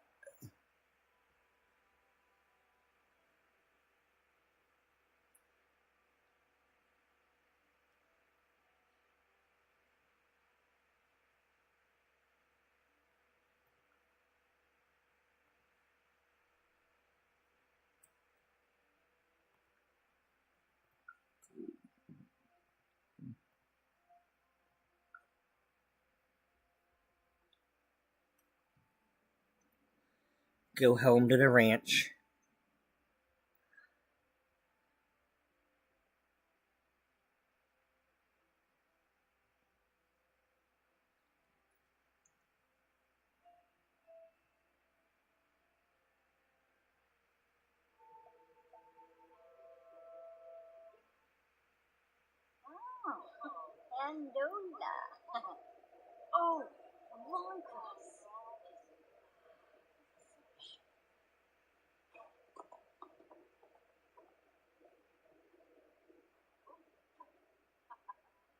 go home to the ranch. And Lola. Oh, long cross.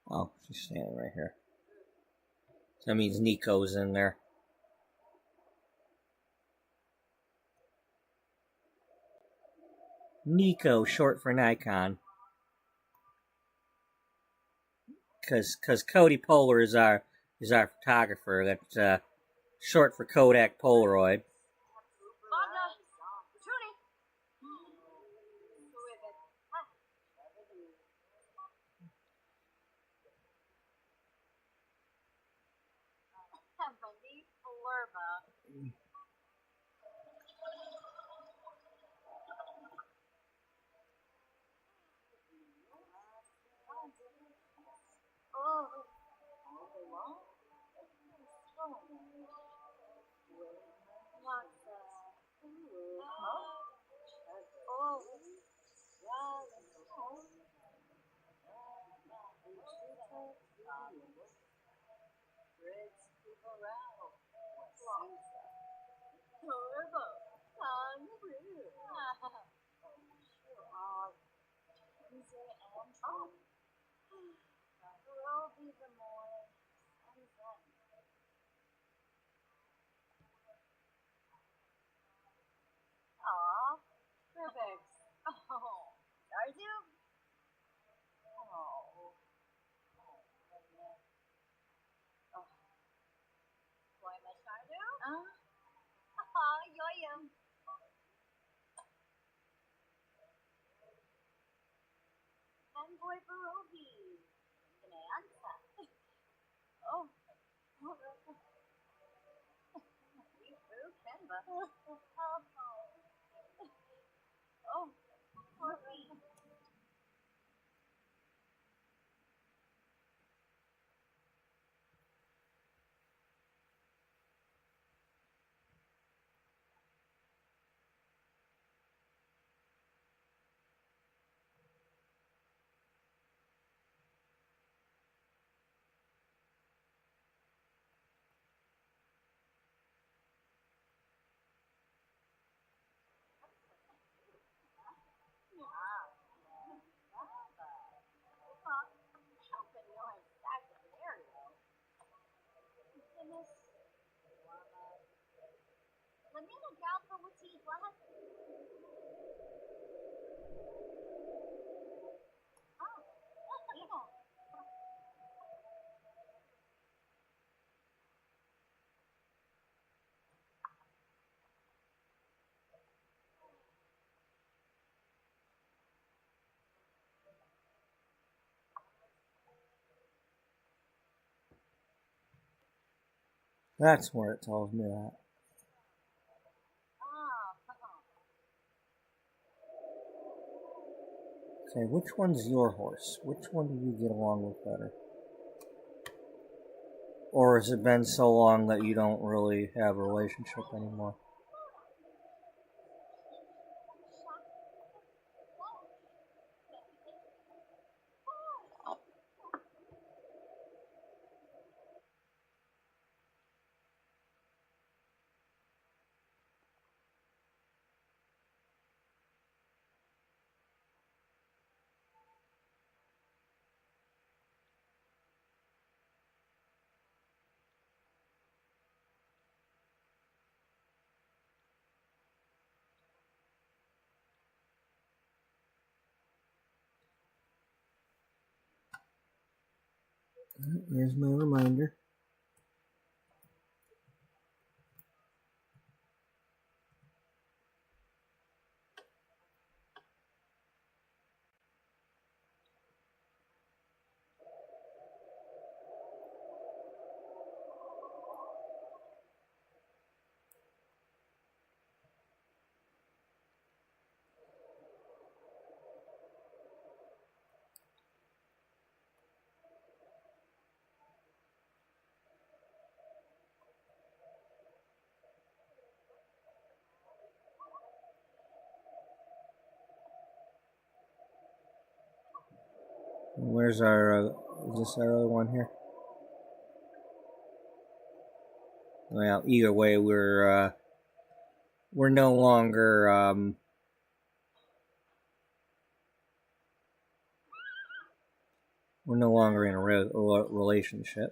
Oh, she's standing right here. That means Nico's in there. Nico, short for Nikon. Because Cody Polar is our photographer. That's short for Kodak Polaroid. That's where it tells me that. Okay, which one's your horse? Which one do you get along with better? Or has it been so long that you don't really have a relationship anymore? Here's my reminder. Where's our, is this our other one here? Well, either way, we're no longer, we're no longer in a relationship.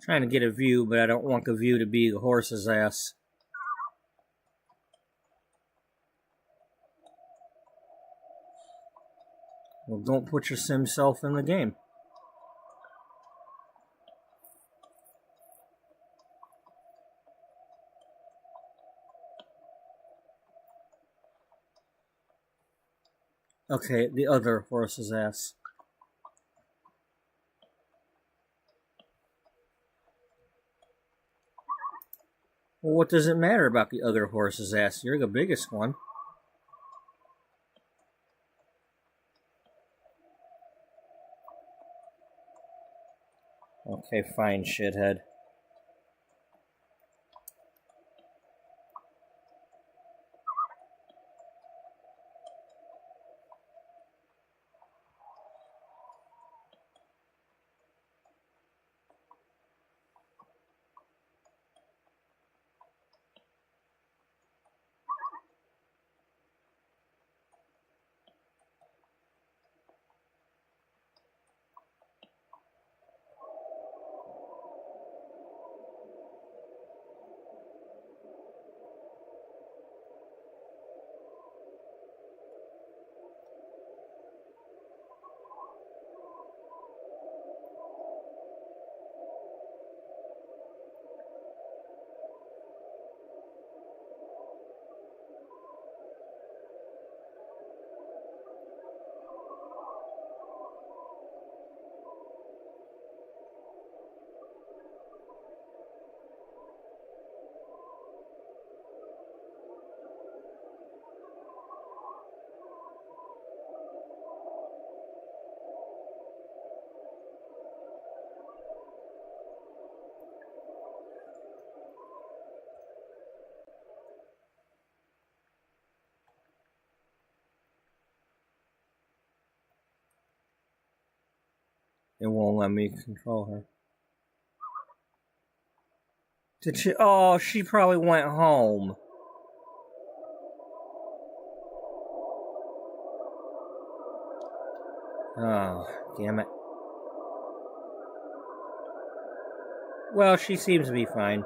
Trying to get a view, but I don't want the view to be the horse's ass. Well, don't put your sim self in the game. Okay, the other horse's ass. Well, what does it matter about the other horse's ass? You're the biggest one. Okay, fine, shithead. It won't let me control her. Did she? Oh, she probably went home. Oh, damn it. Well, she seems to be fine.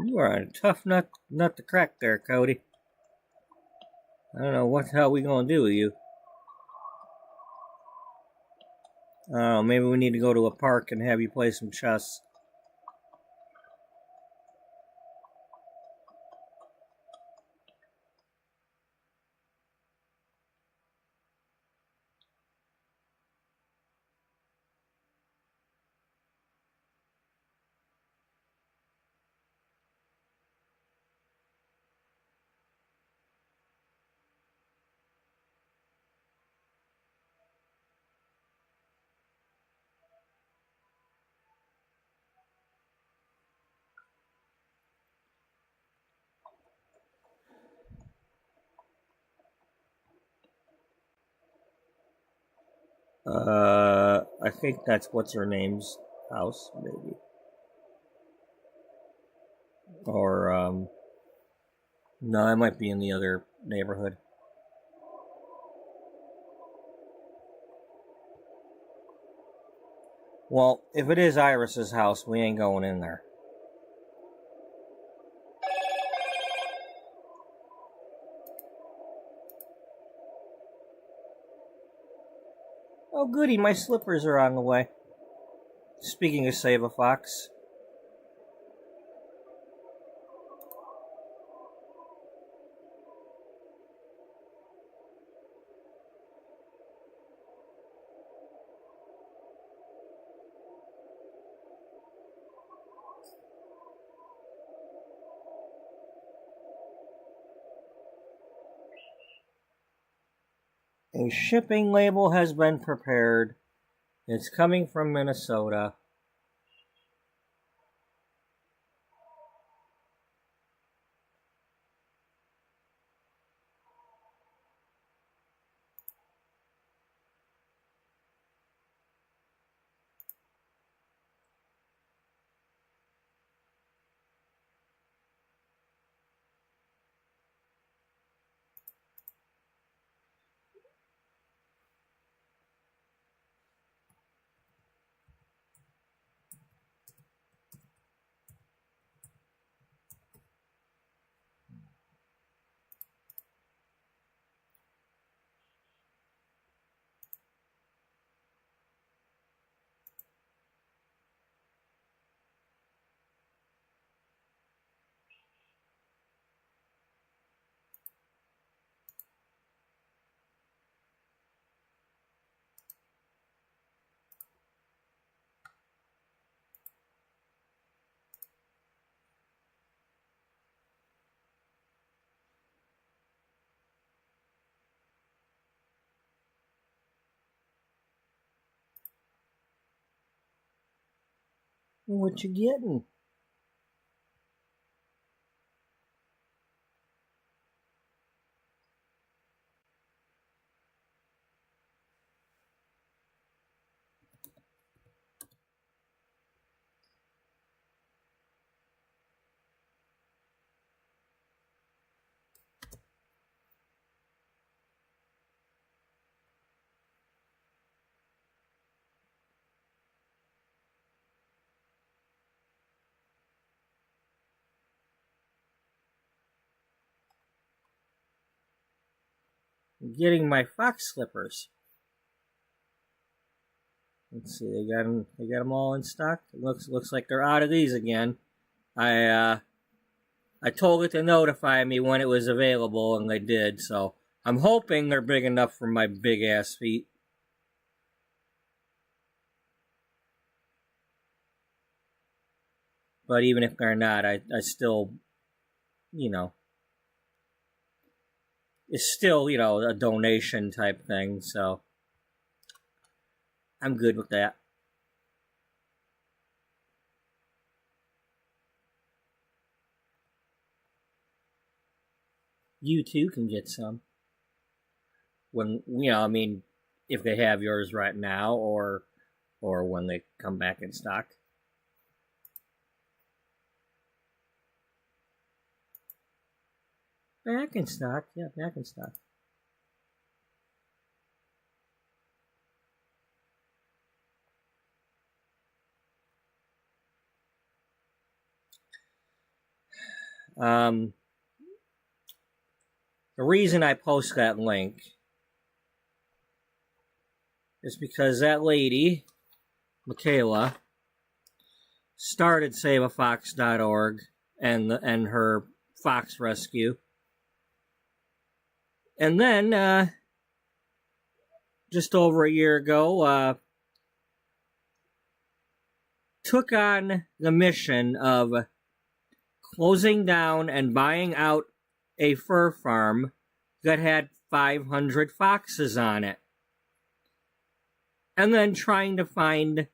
You are a tough nut to crack there, Cody. I don't know what the hell we gonna do with you. I don't know, maybe we need to go to a park and have you play some chess. I think that's what's her name's house, maybe. Or, no, it might be in the other neighborhood. Well, if it is Iris's house, we ain't going in there. Oh, goody, my slippers are on the way. Speaking of Save a Fox. A shipping label has been prepared. It's coming from Minnesota. What you getting? I'm getting my fox slippers. Let's see, they got them all in stock. It looks like they're out of these again. I told it to notify me when it was available, and they did. So I'm hoping they're big enough for my big ass feet. But even if they're not, I still, it's still, a donation type thing. So I'm good with that. You too can get some. When, if they have yours right now or when they come back in stock. Back in stock, yeah, back in stock. The reason I post that link is because that lady, Michaela, started SaveAFox.org and her fox rescue. And then, just over a year ago, took on the mission of closing down and buying out a fur farm that had 500 foxes on it. And then trying to find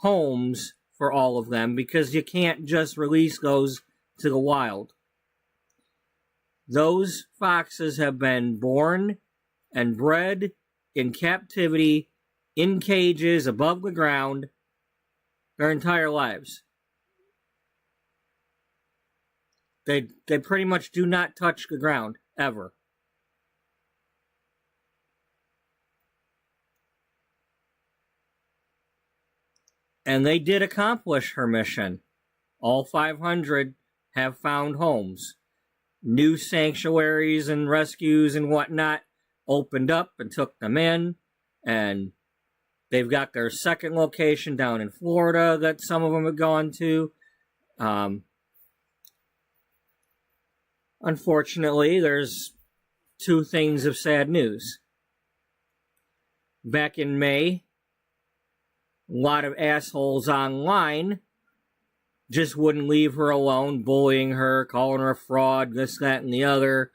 homes for all of them, because you can't just release those to the wild. Those foxes have been born and bred in captivity in cages above the ground their entire lives. They pretty much do not touch the ground, ever. And they did accomplish her mission. All 500 have found homes. New sanctuaries and rescues and whatnot opened up and took them in. And they've got their second location down in Florida that some of them have gone to. Unfortunately, there's two things of sad news. Back in May, a lot of assholes online just wouldn't leave her alone, bullying her, calling her a fraud, this, that, and the other.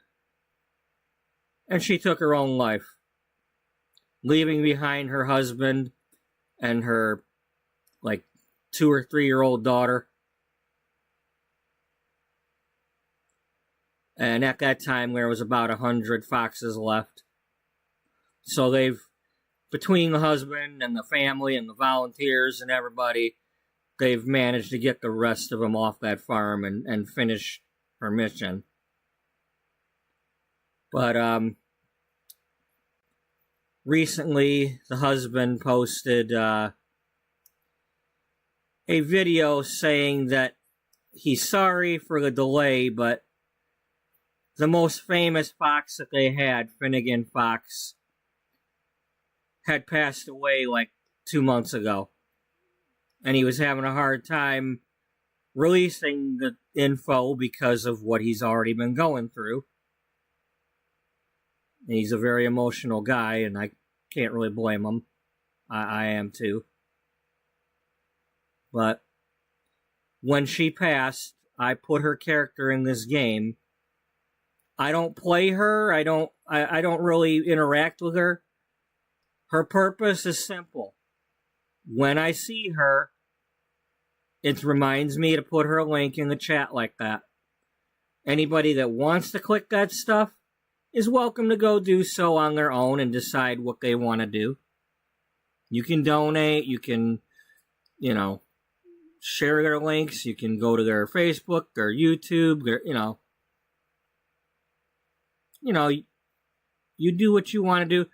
And she took her own life, leaving behind her husband and her, 2 or 3-year-old daughter. And at that time, there was about 100 foxes left. So between the husband and the family and the volunteers and everybody, they've managed to get the rest of them off that farm and finish her mission. But recently, the husband posted a video saying that he's sorry for the delay, but the most famous fox that they had, Finnegan Fox, had passed away 2 months ago. And he was having a hard time releasing the info because of what he's already been going through. And he's a very emotional guy, and I can't really blame him. I am too. But when she passed, I put her character in this game. I don't play her. I don't really interact with her. Her purpose is simple. When I see her, it reminds me to put her link in the chat like that. Anybody that wants to click that stuff is welcome to go do so on their own and decide what they want to do. You can donate. You can, share their links. You can go to their Facebook, their YouTube, you do what you want to do,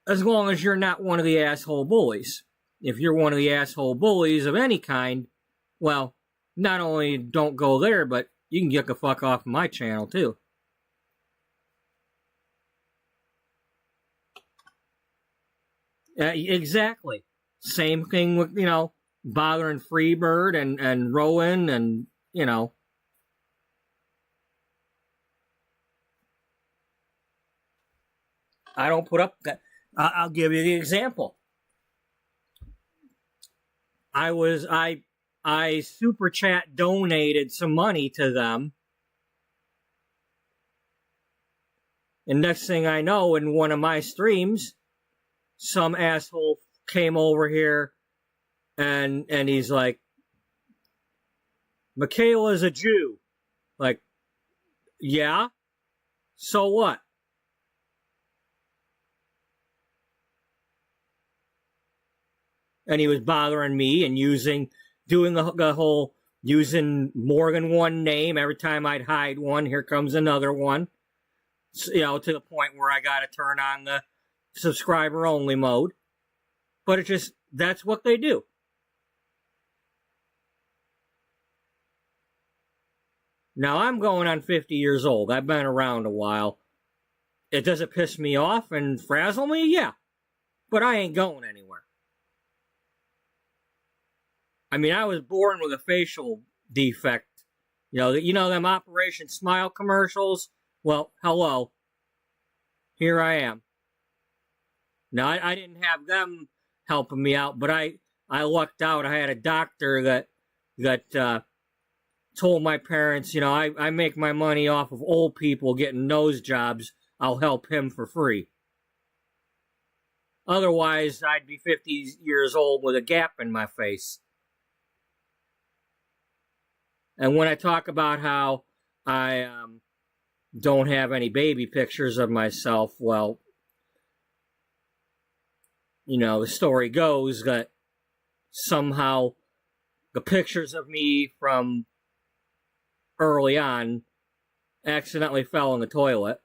as long as you're not one of the asshole bullies. If you're one of the asshole bullies of any kind, well, not only don't go there, but you can get the fuck off my channel too. Exactly. Same thing with, bothering Freebird and Rowan and, I don't put up that. I'll give you the example. I super chat donated some money to them. And next thing I know, in one of my streams, some asshole came over here and he's like, Michaela's a Jew. Yeah? So what? And he was bothering me and doing the whole, using more than one name. Every time I'd hide one, here comes another one. So, to the point where I got to turn on the subscriber only mode. But that's what they do. Now, I'm going on 50 years old. I've been around a while. Does it piss me off and frazzle me? Yeah. But I ain't going anywhere. I mean, I was born with a facial defect. Them Operation Smile commercials? Well, hello. Here I am. Now, I didn't have them helping me out, but I lucked out. I had a doctor that told my parents, I make my money off of old people getting nose jobs. I'll help him for free. Otherwise, I'd be 50 years old with a gap in my face. And when I talk about how I don't have any baby pictures of myself, well, the story goes that somehow the pictures of me from early on accidentally fell in the toilet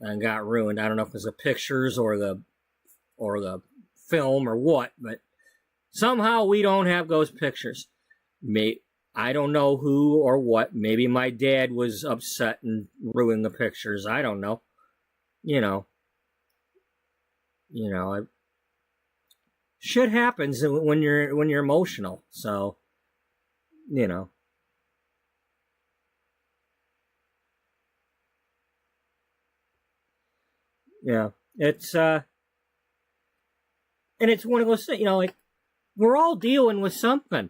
and got ruined. I don't know if it was the pictures or the film or what, but somehow we don't have those pictures. I don't know who or what. Maybe my dad was upset and ruined the pictures. I don't know. Shit happens when you're emotional. So, yeah, it's and it's one of those things. Like we're all dealing with something.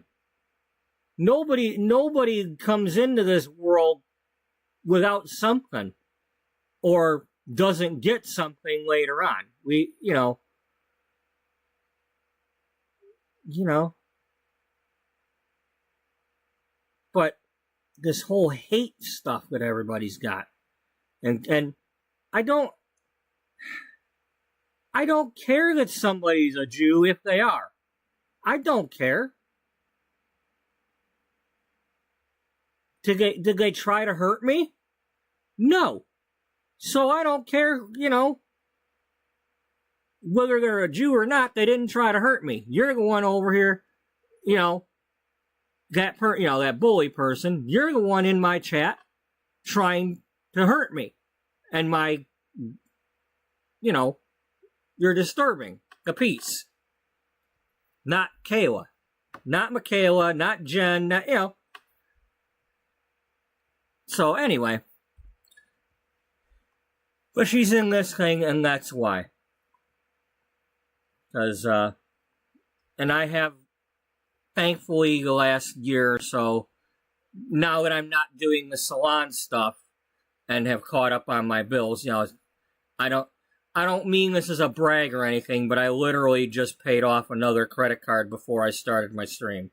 Nobody comes into this world without something, or doesn't get something later on. But this whole hate stuff that everybody's got, and I don't care that somebody's a Jew if they are. I don't care. Did they try to hurt me? No. So I don't care, whether they're a Jew or not, they didn't try to hurt me. You're the one over here, that bully person, you're the one in my chat trying to hurt me. And you're disturbing the peace. Not Kayla. Not Michaela, not Jen, not. So anyway, but she's in this thing, and that's why. Because, and I have, thankfully, the last year or so, now that I'm not doing the salon stuff and have caught up on my bills, I don't mean this as a brag or anything, but I literally just paid off another credit card before I started my stream.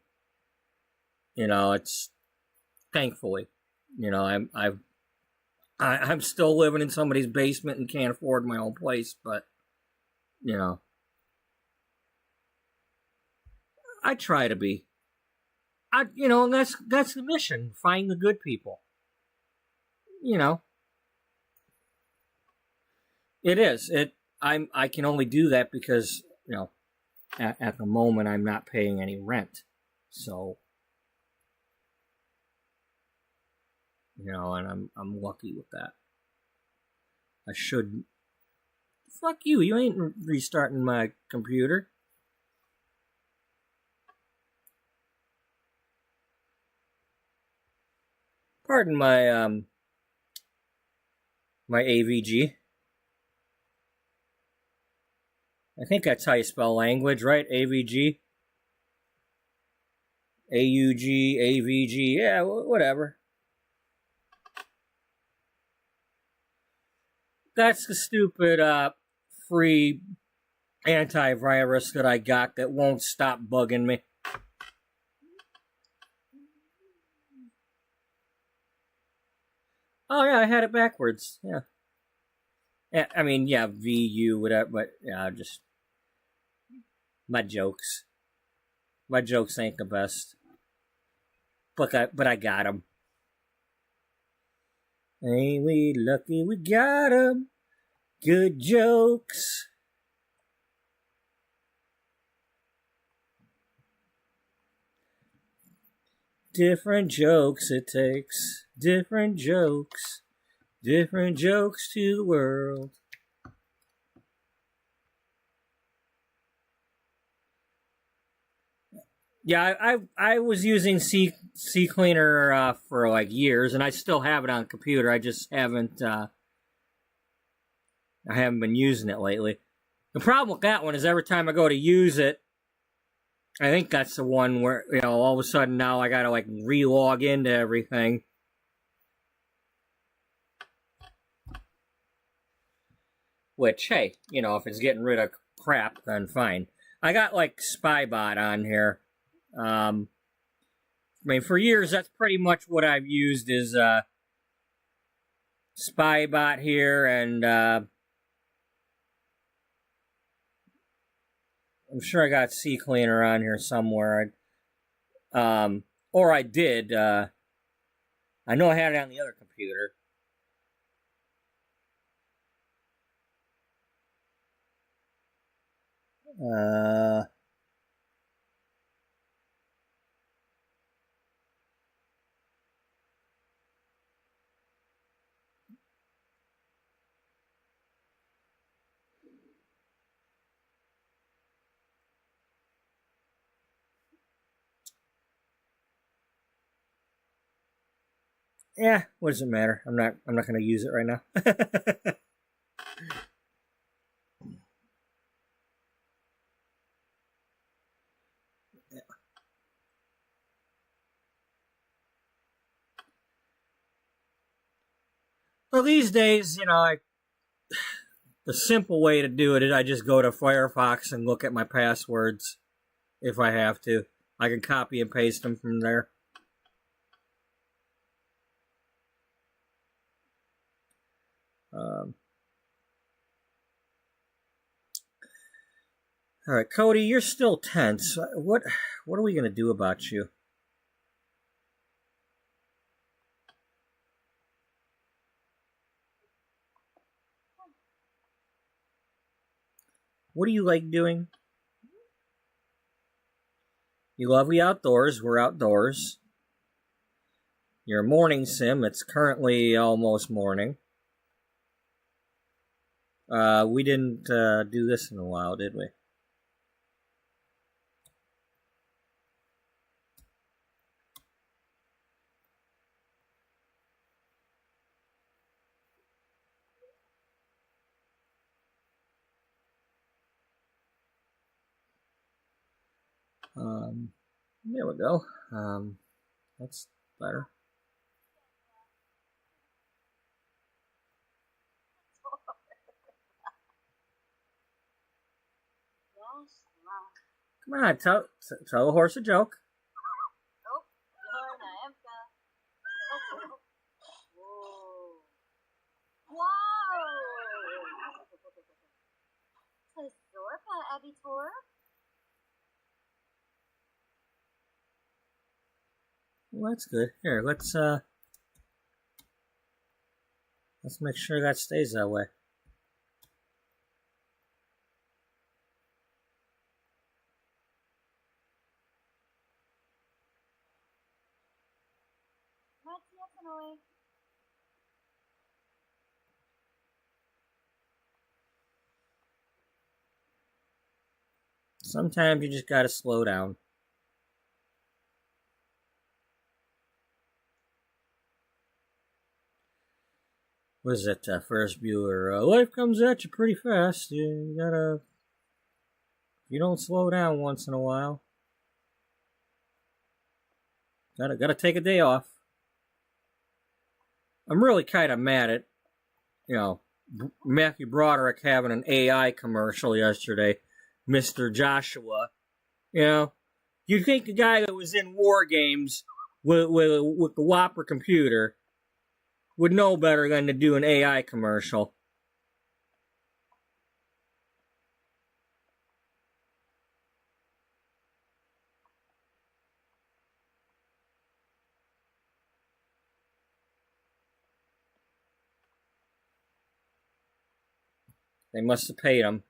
It's thankfully. I'm still living in somebody's basement and can't afford my own place, but I try to be. And that's the mission. Find the good people. It is. I can only do that because at the moment I'm not paying any rent, so. And I'm lucky with that. I should. Fuck you! You ain't restarting my computer. Pardon my my AVG. I think that's how you spell language, right? AVG. AUG, AVG. Yeah, whatever. That's the stupid free antivirus that I got that won't stop bugging me. Oh yeah, I had it backwards. Yeah. I mean, yeah, VU, whatever, but yeah, just my jokes. My jokes ain't the best, but I got them. Ain't we lucky we got 'em? Good jokes. Different jokes it takes. Different jokes. Different jokes to the world. Yeah, I was using C Cleaner for like years, and I still have it on the computer. I just haven't been using it lately. The problem with that one is every time I go to use it, I think that's the one where all of a sudden now I gotta like re-log into everything. Which, hey, if it's getting rid of crap, then fine. I got like Spybot on here. I mean, for years, that's pretty much what I've used is Spybot here and I'm sure I got C Cleaner on here somewhere. Or I did. I know I had it on the other computer. Yeah, what does it matter? I'm not going to use it right now. Well, these days, the simple way to do it is I just go to Firefox and look at my passwords if I have to. I can copy and paste them from there. All right, Cody, you're still tense. What are we going to do about you? What do you like doing? You love the outdoors. We're outdoors. You're a morning sim. It's currently almost morning. We didn't do this in a while, did we? There we go. That's better. Come on, tell a horse a joke. Well, that's good. Here, let's make sure that stays that way. Sometimes you just gotta slow down. What is it, Ferris Bueller? Life comes at you pretty fast. You gotta... You don't slow down once in a while. Gotta take a day off. I'm really kind of mad at, Matthew Broderick having an AI commercial yesterday. Mr. Joshua. You'd think the guy that was in War Games with the Whopper computer would know better than to do an AI commercial. They must have paid him.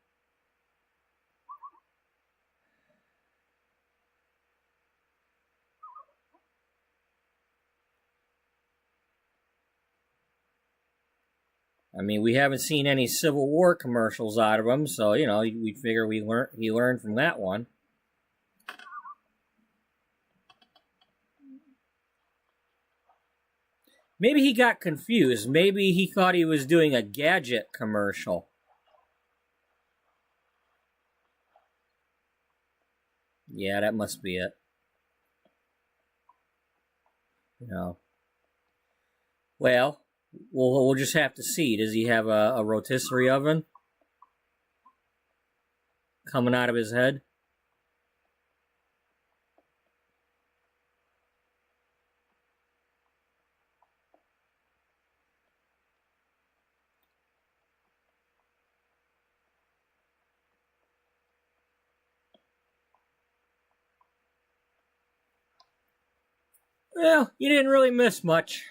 I mean, we haven't seen any Civil War commercials out of him, so, we figure he learned from that one. Maybe he got confused. Maybe he thought he was doing a gadget commercial. Yeah, that must be it. Well, we'll just have to see. Does he have a rotisserie oven coming out of his head? Well, you didn't really miss much.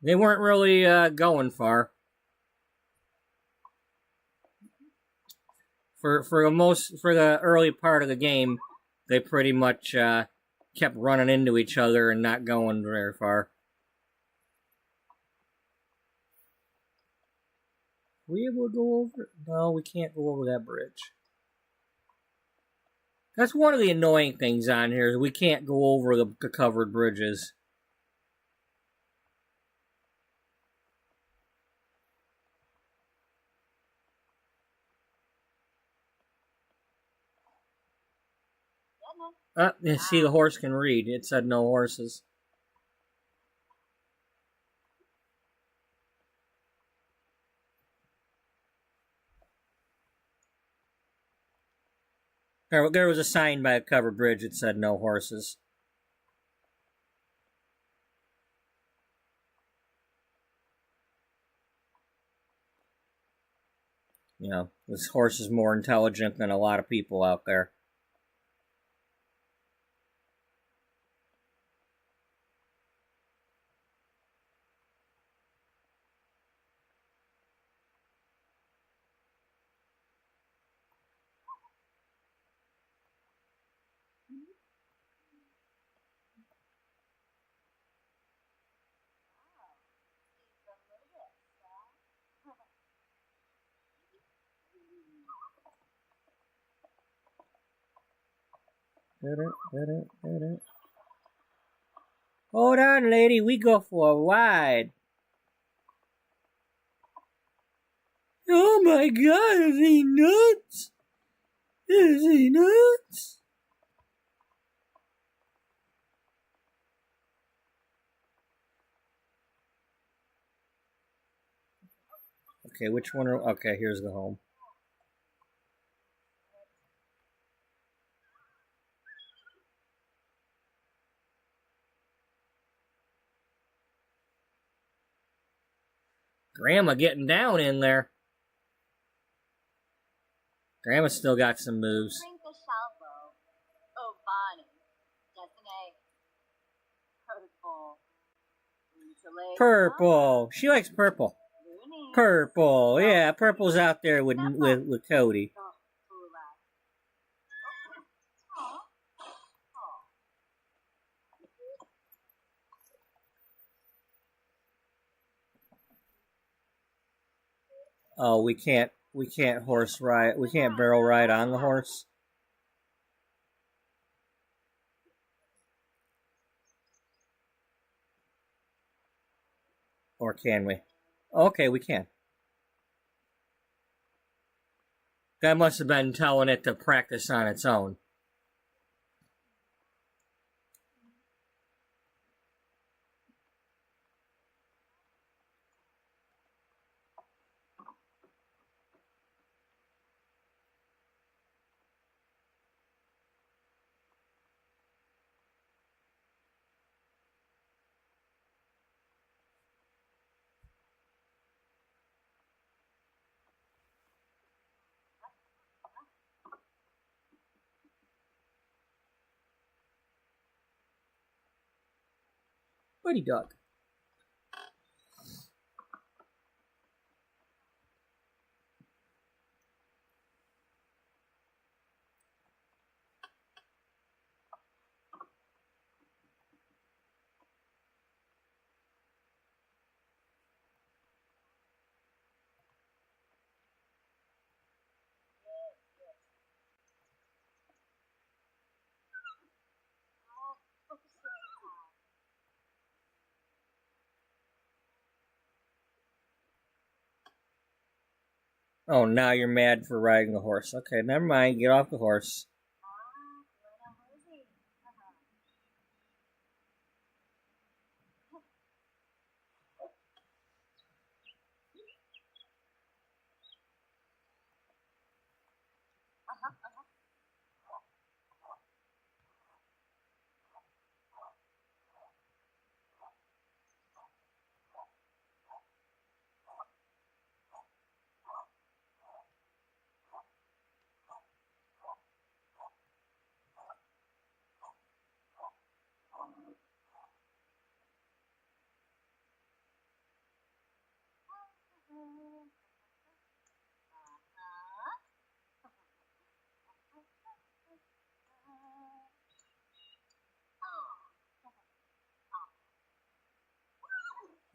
They weren't really going far. For the early part of the game, they pretty much kept running into each other and not going very far. We able to go over? No, we can't go over that bridge. That's one of the annoying things on here, is we can't go over the covered bridges. You see, the horse can read. It said no horses. There was a sign by a covered bridge that said no horses. You know, this horse is more intelligent than a lot of people out there. Hold on, lady. We go for a ride. Oh my God! Is he nuts? Is he nuts? Okay, which one are... Okay, here's the home. Grandma getting down in there. Grandma's still got some moves. Purple. She likes purple. Purple. Yeah, purple's out there with Cody. Oh, we can't horse ride. We can't barrel ride on the horse. Or can we? Okay, we can. That must have been telling it to practice on its own. Buddy dog. Oh, now you're mad for riding the horse. Okay, never mind. Get off the horse.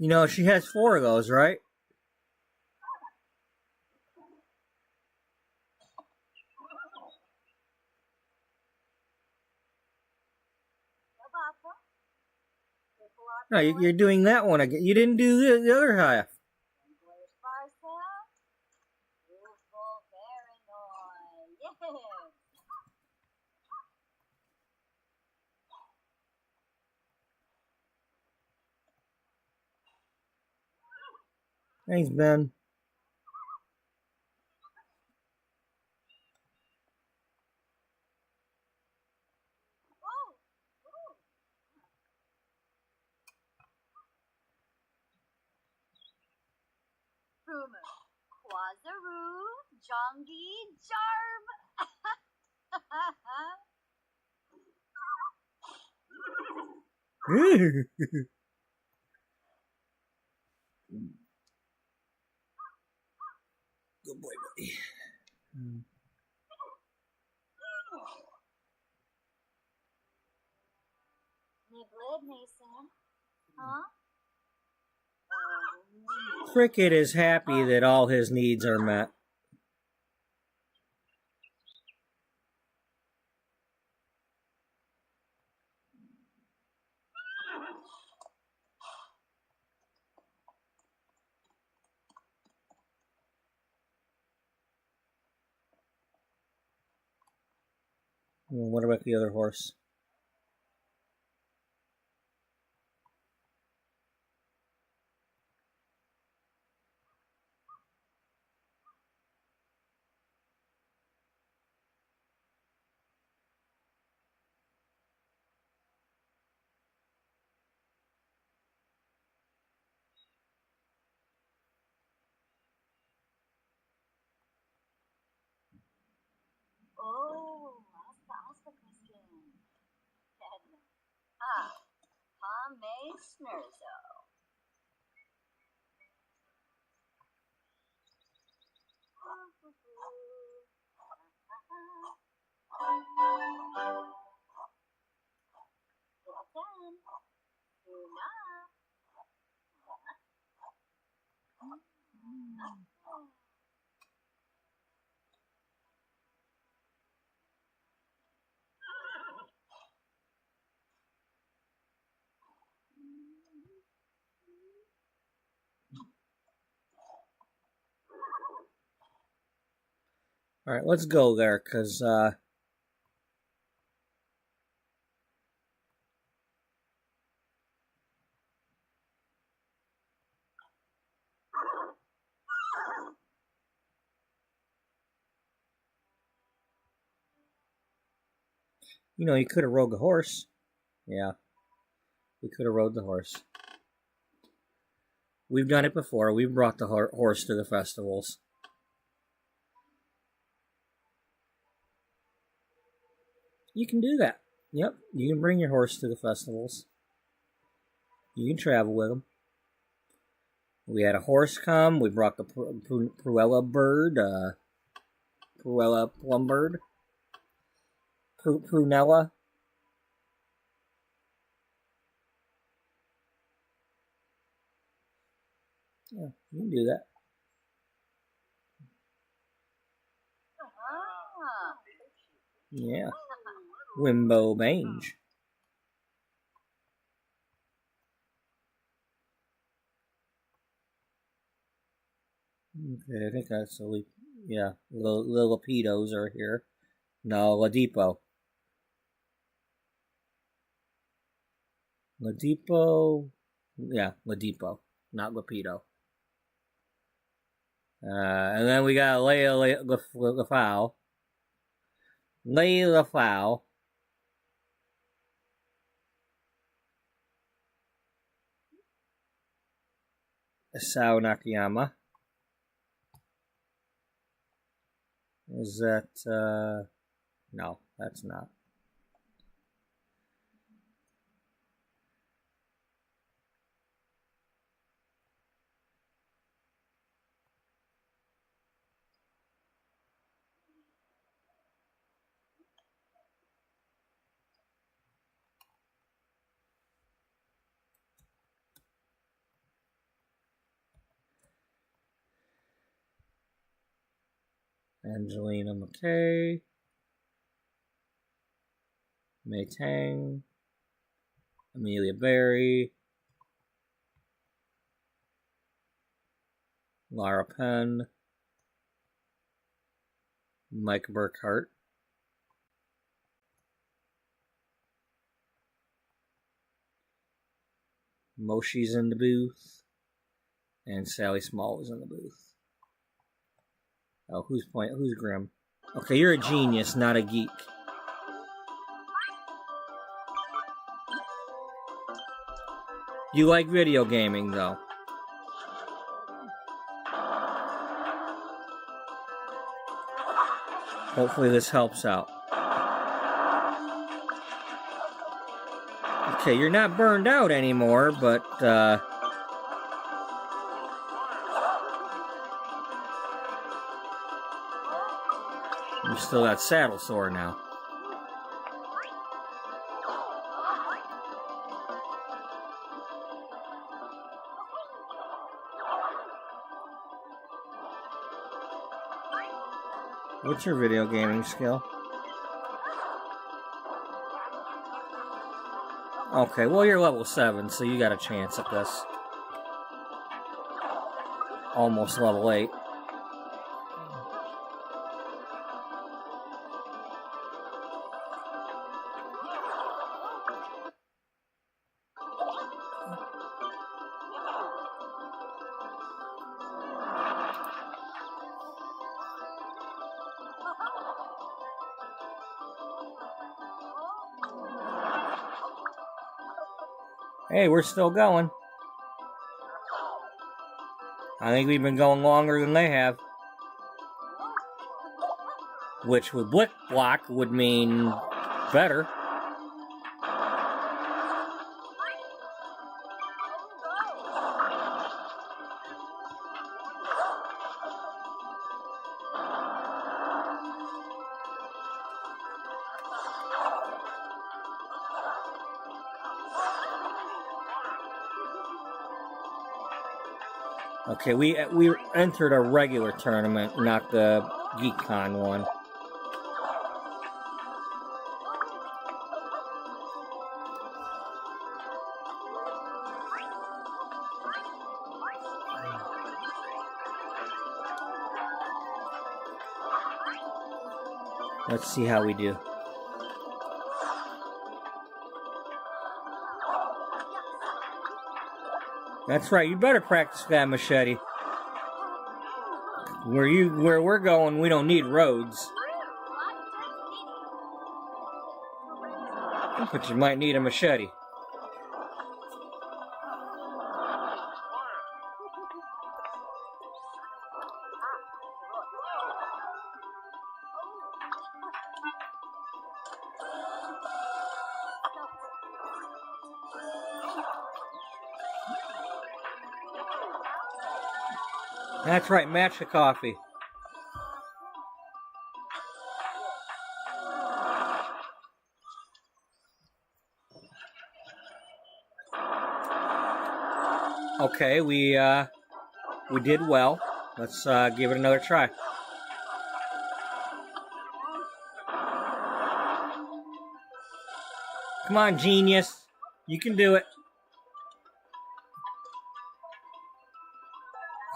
You know, she has 4 of those, right? No, you're doing that one again. You didn't do the other half. Thanks, Ben. Quazaru, Jongi, Jarb. Good boy, buddy. Niblid, Mason. Huh? Cricket is happy that all his needs are met. Well, what about the other horse? Oh, aska Christian. Pame Snurzo. All right, let's go there, because you know, you could have rode the horse. Yeah, we could have rode the horse. We've done it before. We've brought the horse to the festivals. You can do that. Yep, you can bring your horse to the festivals. You can travel with him. We had a horse come. We brought the Pruella bird, Pruella plumbird, Prunella. Yeah, you can do that. Yeah. Wimbo Mange. Okay, I think that's yeah. Little pedos are here. No, Ladipo. Ladipo. Yeah, Ladipo, not Lapido. And then we got Leia Lafau. Leia Lafau. Sao Nakayama. Is that, no, that's not. Angelina McKay. May Tang. Amelia Berry. Lara Penn. Mike Burkhart. Moshi's in the booth. And Sally Small is in the booth. Oh, who's Grim? Okay, you're a genius, not a geek. You like video gaming, though. Hopefully this helps out. Okay, you're not burned out anymore, but, you still got saddle sore now. What's your video gaming skill? Okay, well you're level 7, so you got a chance at this. Almost level 8. Hey, we're still going. I think we've been going longer than they have. Which with Blick Block would mean better. Okay, we entered a regular tournament, not the GeekCon one. Let's see how we do. That's right, you better practice that machete. Where we're going, we don't need roads. But you might need a machete. That's right, match the coffee. Okay, we did well. Let's give it another try. Come on, genius. You can do it.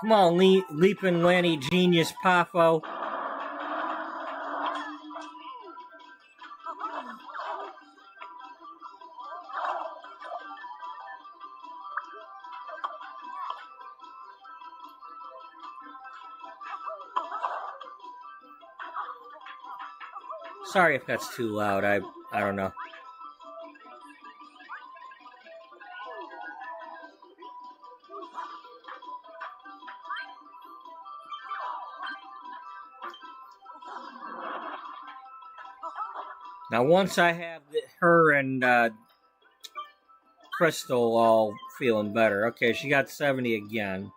Come on, Leapin' Lenny, Genius Pafo. Sorry if that's too loud. I don't know. Now, once I have her and Crystal all feeling better. Okay, she got 70 again.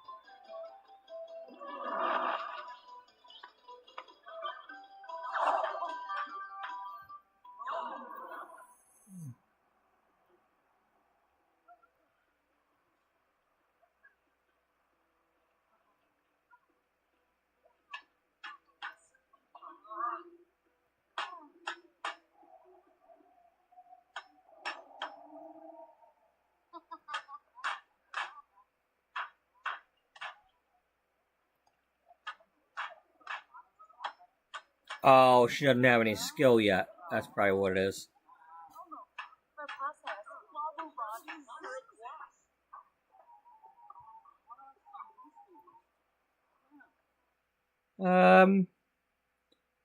Oh, she doesn't have any skill yet. That's probably what it is. For process.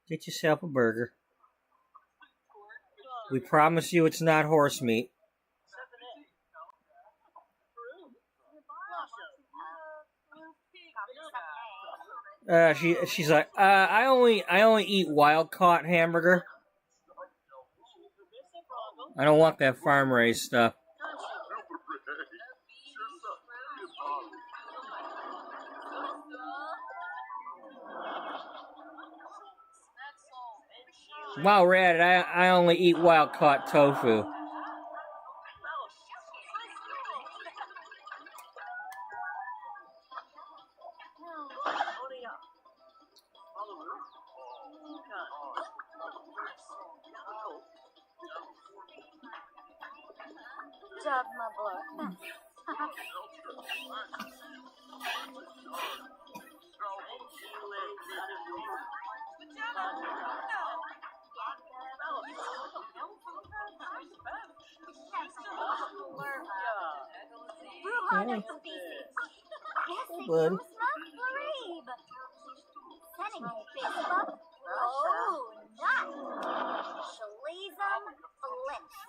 Get yourself a burger. We promise you it's not horse meat. She's like, I only eat wild caught hamburger. I don't want that farm raised stuff. Wow, Red, I only eat wild caught tofu. Job, my boy. Hey. Hey, bud.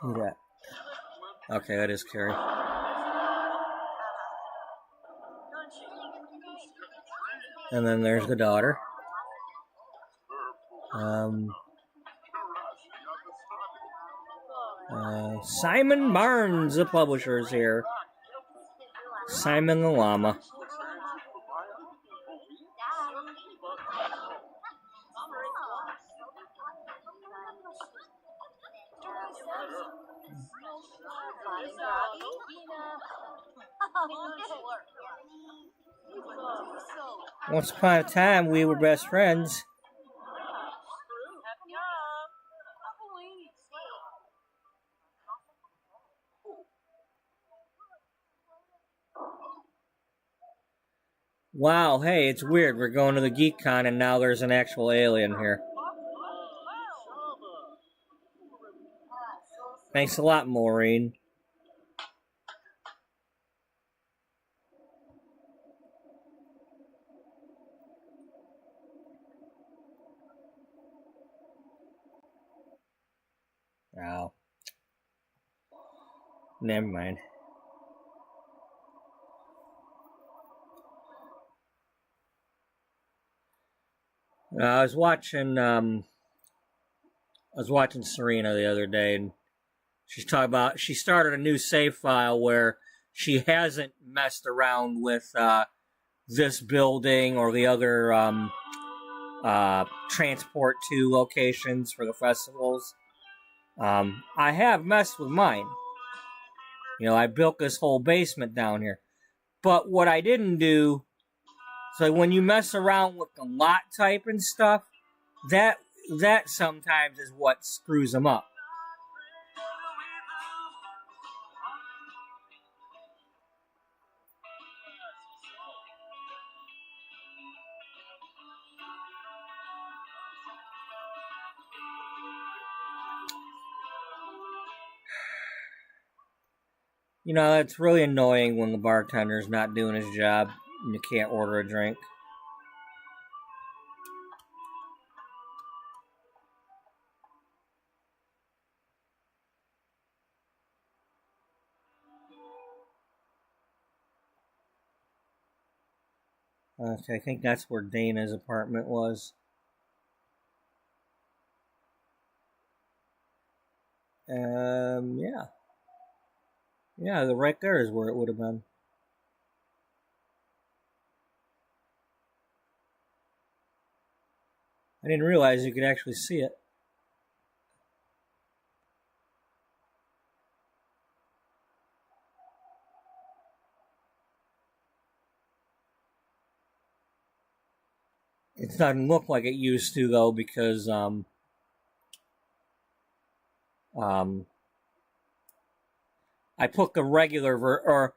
Look at that. Okay, that is Carrie. And then there's the daughter. Simon Barnes, the publisher, is here. Simon the Llama. Once upon a time, we were best friends. Wow, hey, it's weird. We're going to the GeekCon and now there's an actual alien here. Thanks a lot, Maureen. Oh. Never mind. I was watching Serena the other day, and she's talking about she started a new save file where she hasn't messed around with this building or the other transport to locations for the festivals. I have messed with mine. You know, I built this whole basement down here. But what I didn't do, so when you mess around with the lot type and stuff, that sometimes is what screws them up. You know, it's really annoying when the bartender's not doing his job and you can't order a drink. Okay, I think that's where Dana's apartment was. Yeah. Yeah, right there is where it would have been. I didn't realize you could actually see it. It doesn't look like it used to, though, because I put the regular or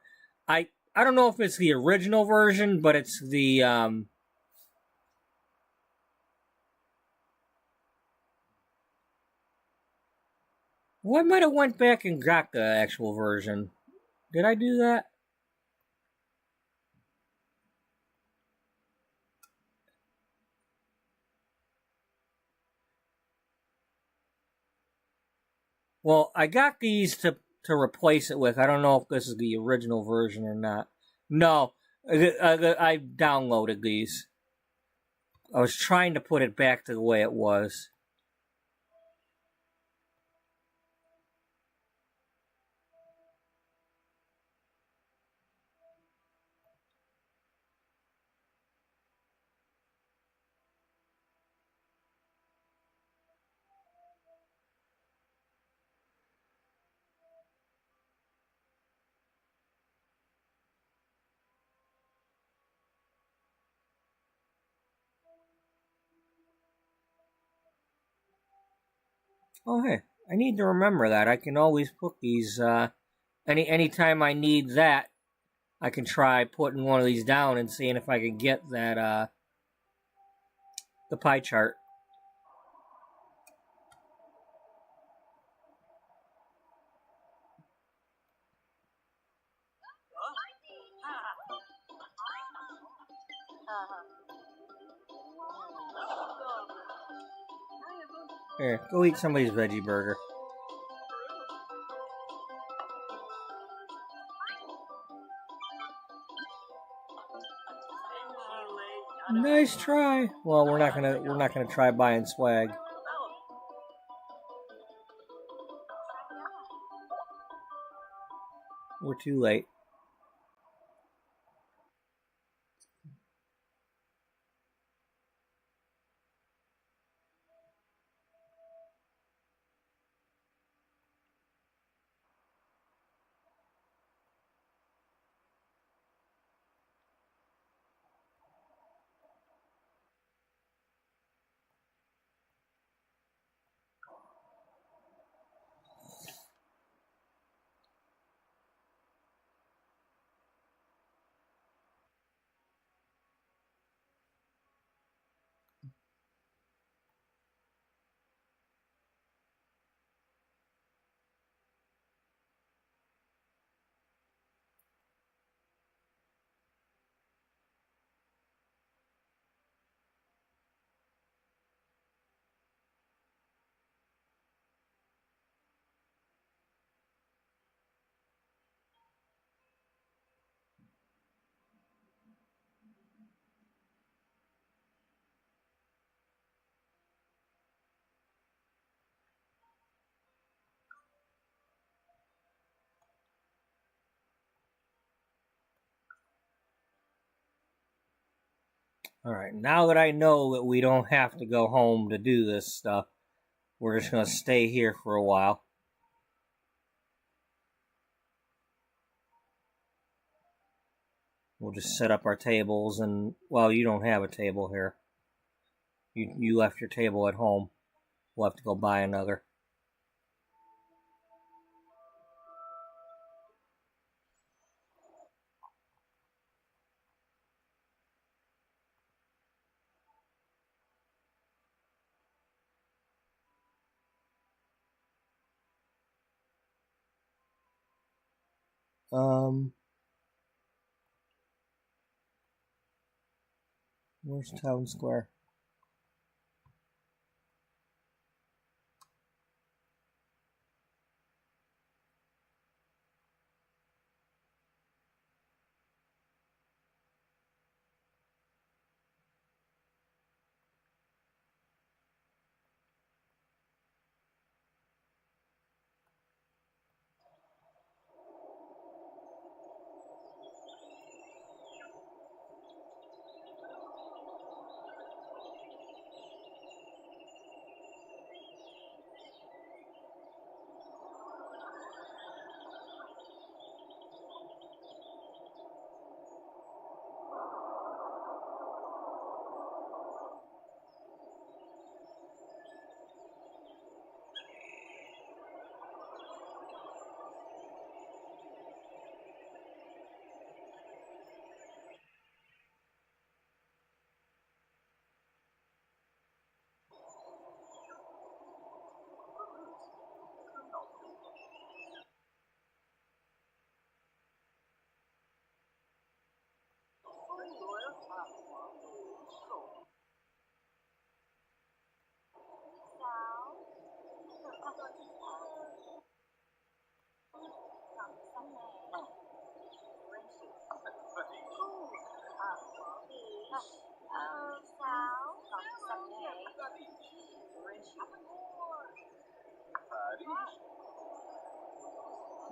I don't know if it's the original version, but it's the Well, I might have went back and got the actual version. Did I do that? Well, I got these to replace it with. I don't know if this is the original version or not. No, I downloaded these. I was trying to put it back to the way it was. Oh, hey, I need to remember that. I can always put these. Anytime I need that, I can try putting one of these down and seeing if I can get that the pie chart. Here, go eat somebody's veggie burger. Nice try. Well, we're not gonna try buying swag. We're too late. Alright, now that I know that we don't have to go home to do this stuff, we're just gonna stay here for a while. We'll just set up our tables and, well, you don't have a table here. You left your table at home. We'll have to go buy another. Where's Town Square?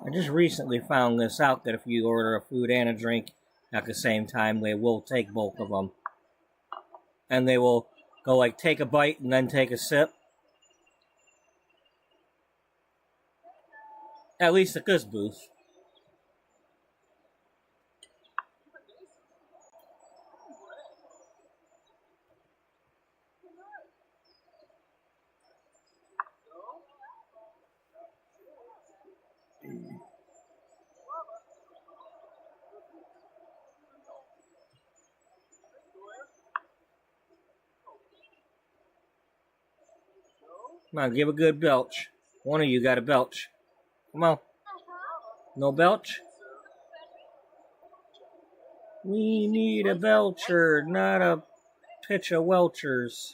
I just recently found this out, that if you order a food and a drink at the same time, they will take both of them. And they will go like take a bite and then take a sip. At least at this booth. Come on, give a good belch. One of you got a belch. Come on. No belch? We need a belcher, not a pitch of welchers.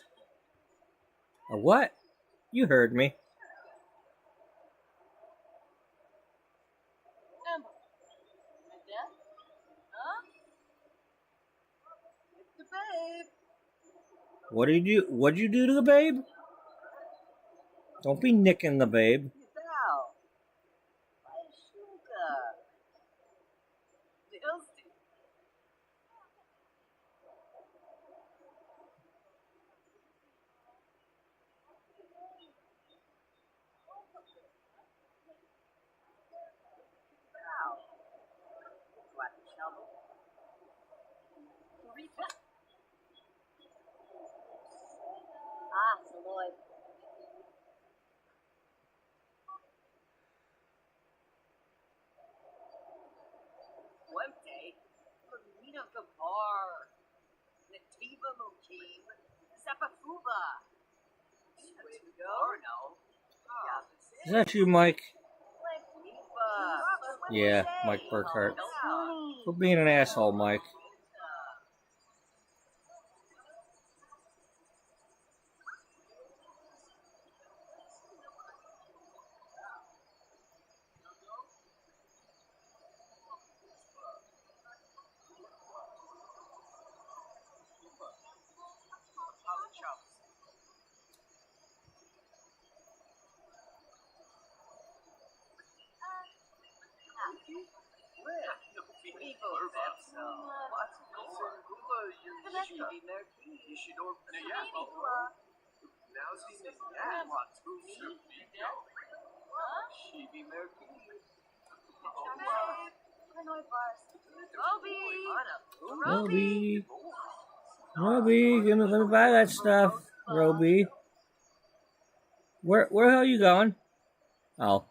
A what? You heard me. What'd you do to the babe? Don't be nicking the babe. Lloyd. One day, Lamina Gavar, Nativa Mukim, Zapafuba. Is that you, Mike? Yeah, Mike Burkhart. For being an asshole, Mike. Roby, let me buy that stuff, Roby. Where the hell are you going? Oh.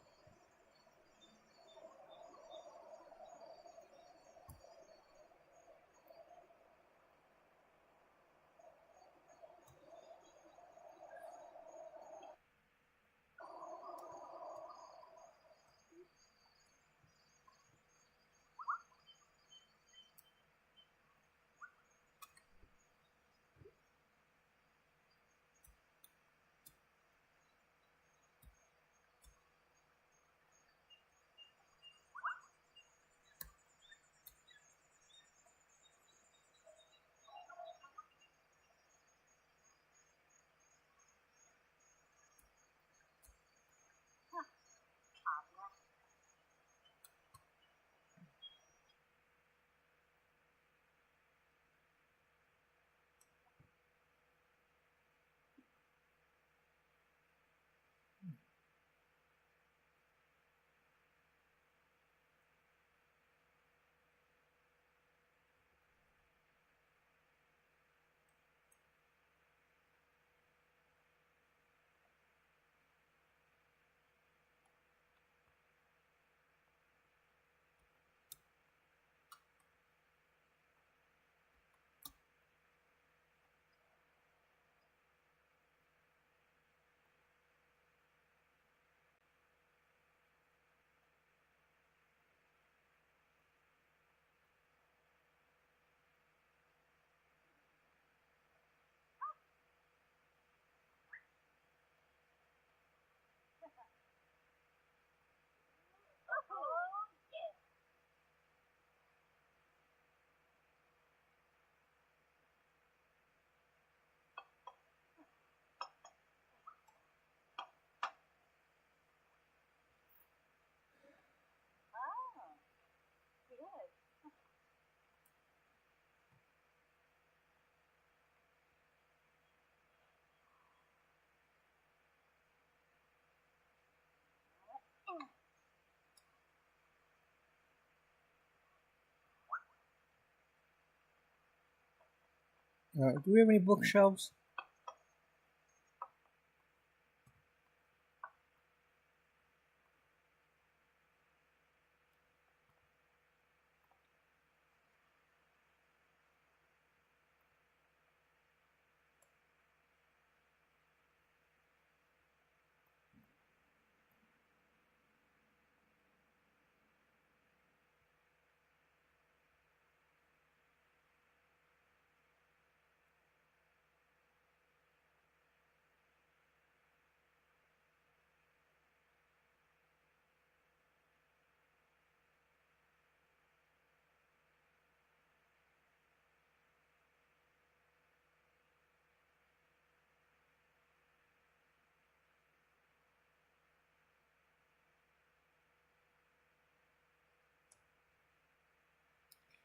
Do we have any bookshelves?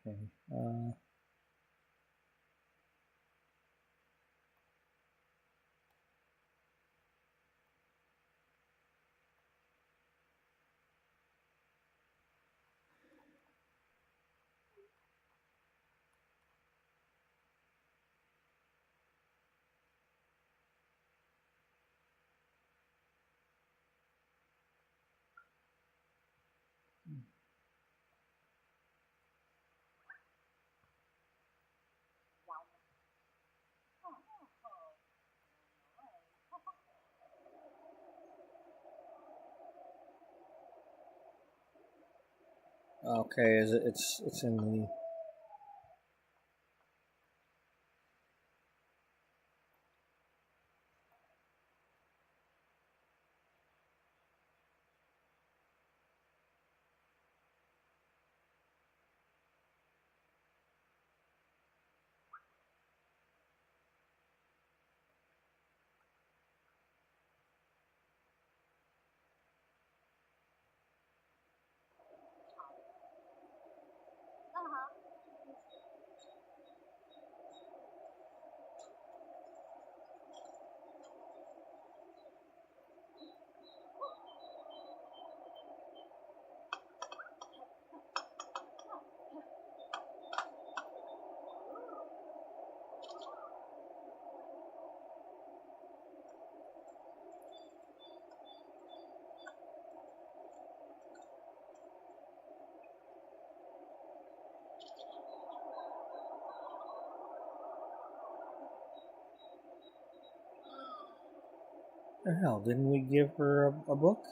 Okay. Okay, it's in the... The hell, didn't we give her a book?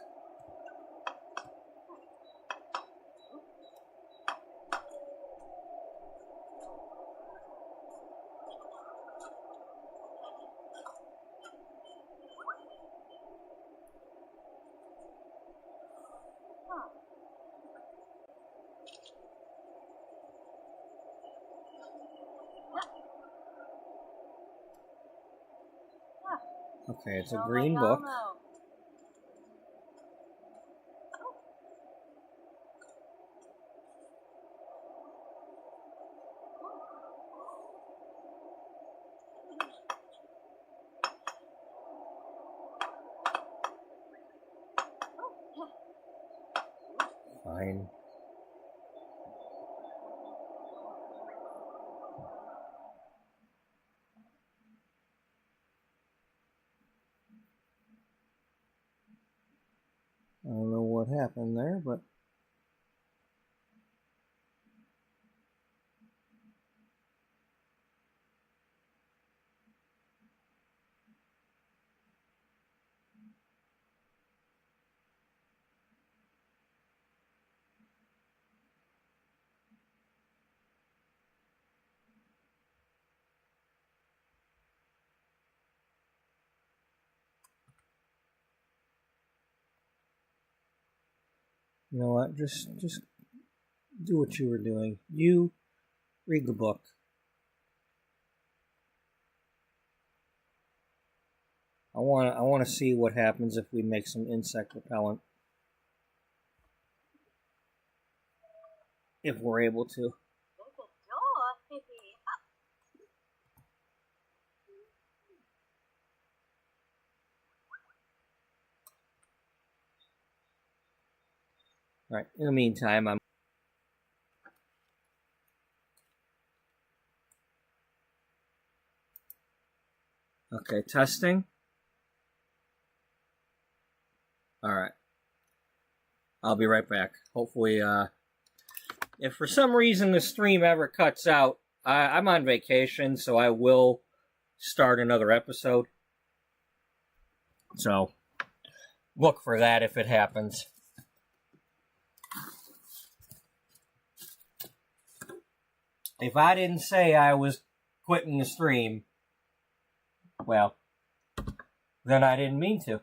Okay, it's a green book. Fine. I don't know what happened there, but... You know what? Just do what you were doing. You read the book. I want to see what happens if we make some insect repellent. If we're able to. All right. In the meantime, I'm... Okay, testing. Alright. I'll be right back. Hopefully, if for some reason the stream ever cuts out, I'm on vacation, so I will start another episode. So, look for that if it happens. If I didn't say I was quitting the stream, well, then I didn't mean to.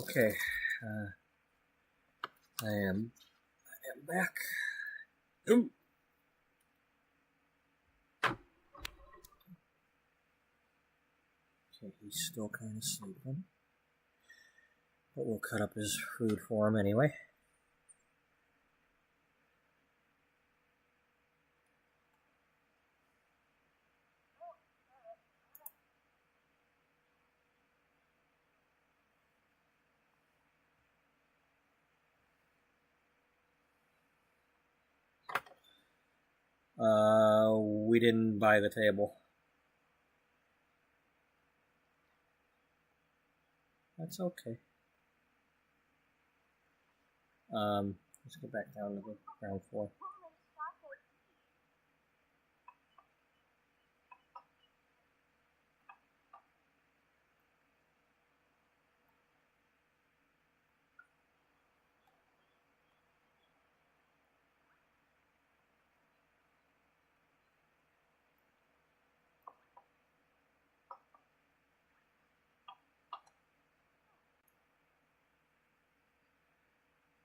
Okay, I am back. Ooh. Okay, he's still kind of sleeping. But we'll cut up his food for him anyway. We didn't buy the table. That's okay. Let's go back down to the ground floor.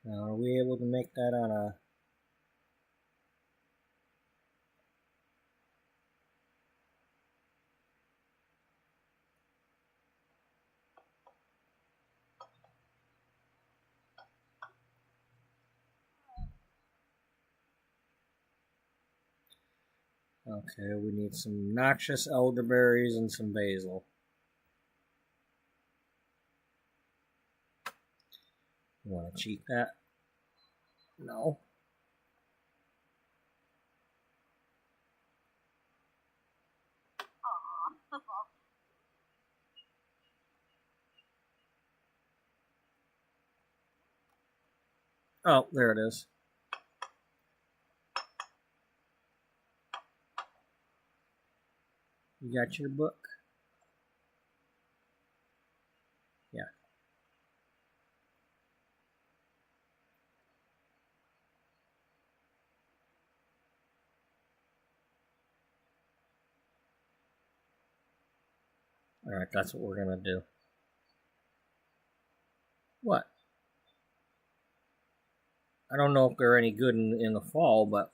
Now, are we able to make that on a... Okay, we need some noxious elderberries and some basil. You want to cheat that? No. Oh, there it is. You got your book? Yeah. Alright, that's what we're going to do. What? I don't know if they're any good in the fall, but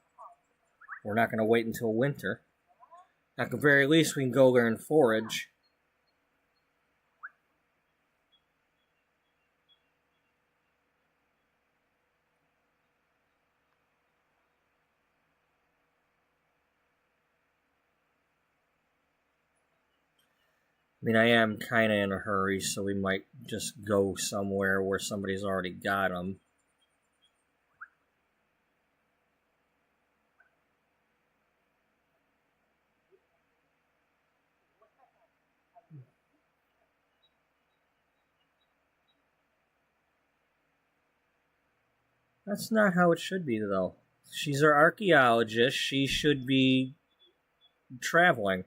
we're not going to wait until winter. At the very least, we can go there and forage. I mean, I am kind of in a hurry, so we might just go somewhere where somebody's already got them. That's not how it should be, though. She's our archaeologist. She should be traveling.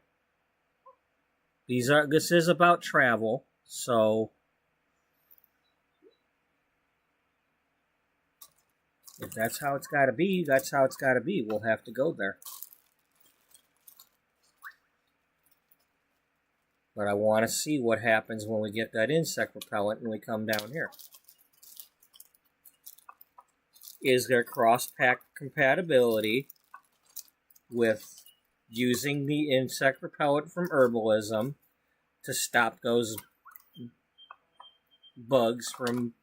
This is about travel, so if that's how it's got to be, that's how it's got to be. We'll have to go there. But I want to see what happens when we get that insect repellent and we come down here. Is there cross-pack compatibility with using the insect repellent from herbalism to stop those bugs from...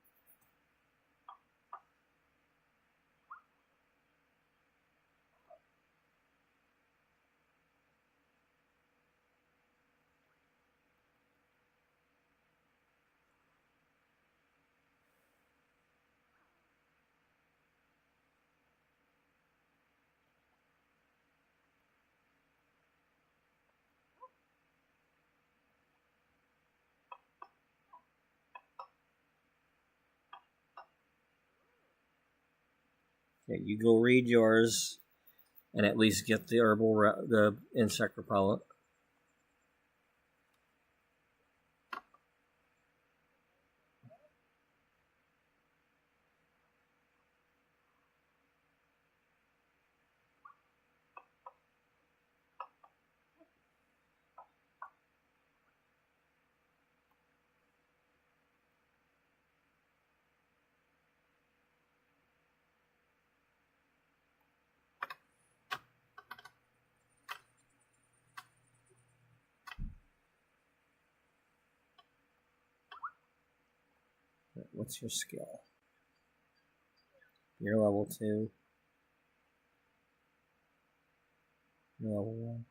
Yeah, you go read yours and at least get the the insect repellent. What's your skill? You're level 2. You're level 1.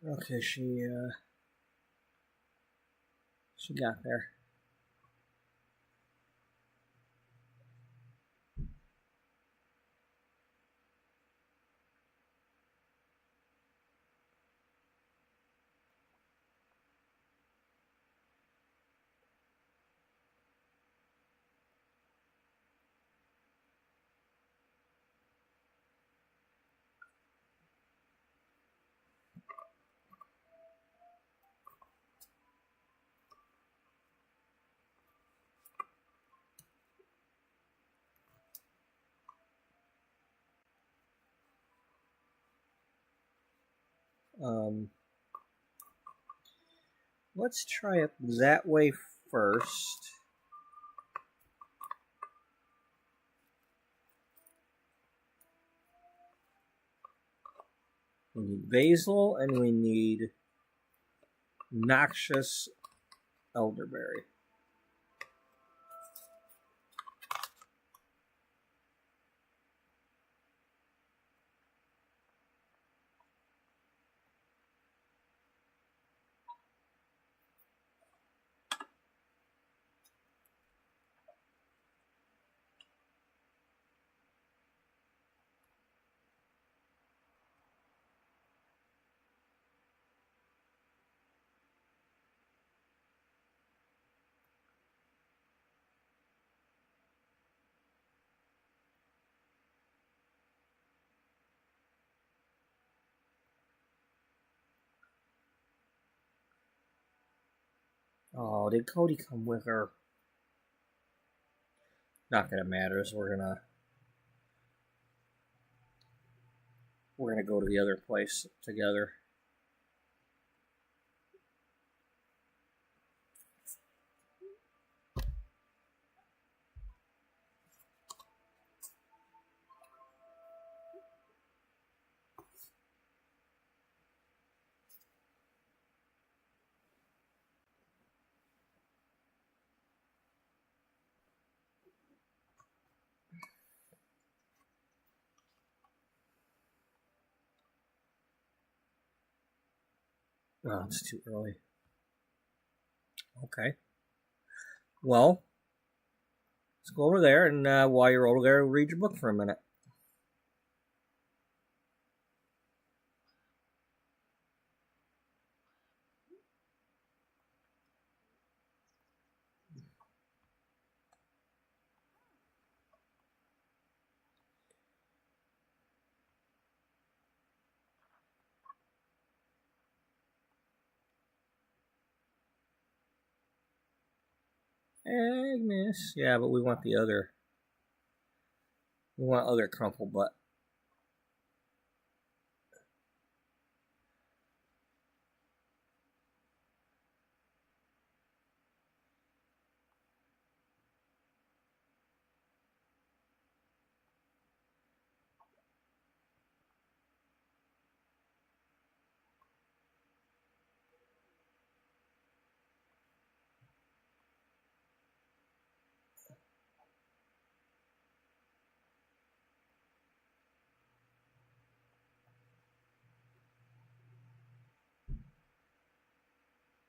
Okay, she got there. Let's try it that way first. We need basil and we need noxious elderberry. Oh, did Cody come with her? Not that it matters. We're gonna go to the other place together. Oh, it's too early. Okay. Well, let's go over there, and while you're over there, read your book for a minute. Agnes. Yeah, but we want the other. We want other crumple butt.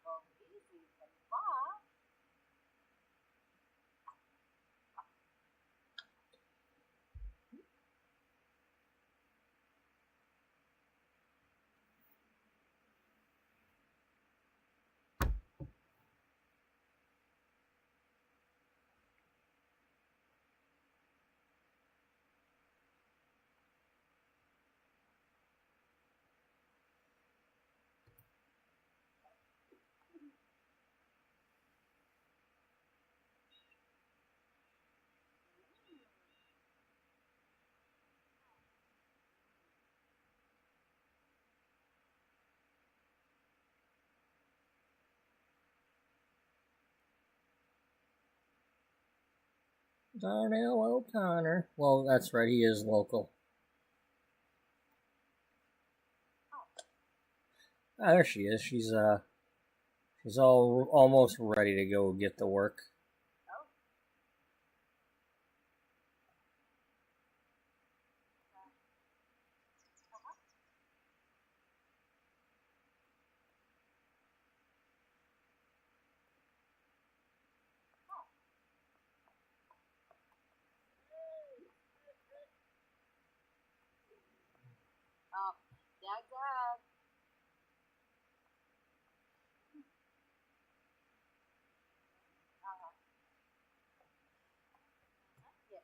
Well, easy and far. Darnell O'Connor. Well, that's right. He is local. Ah, there she is. She's all almost ready to go get to work. Oh, Dad. Yes. Yes.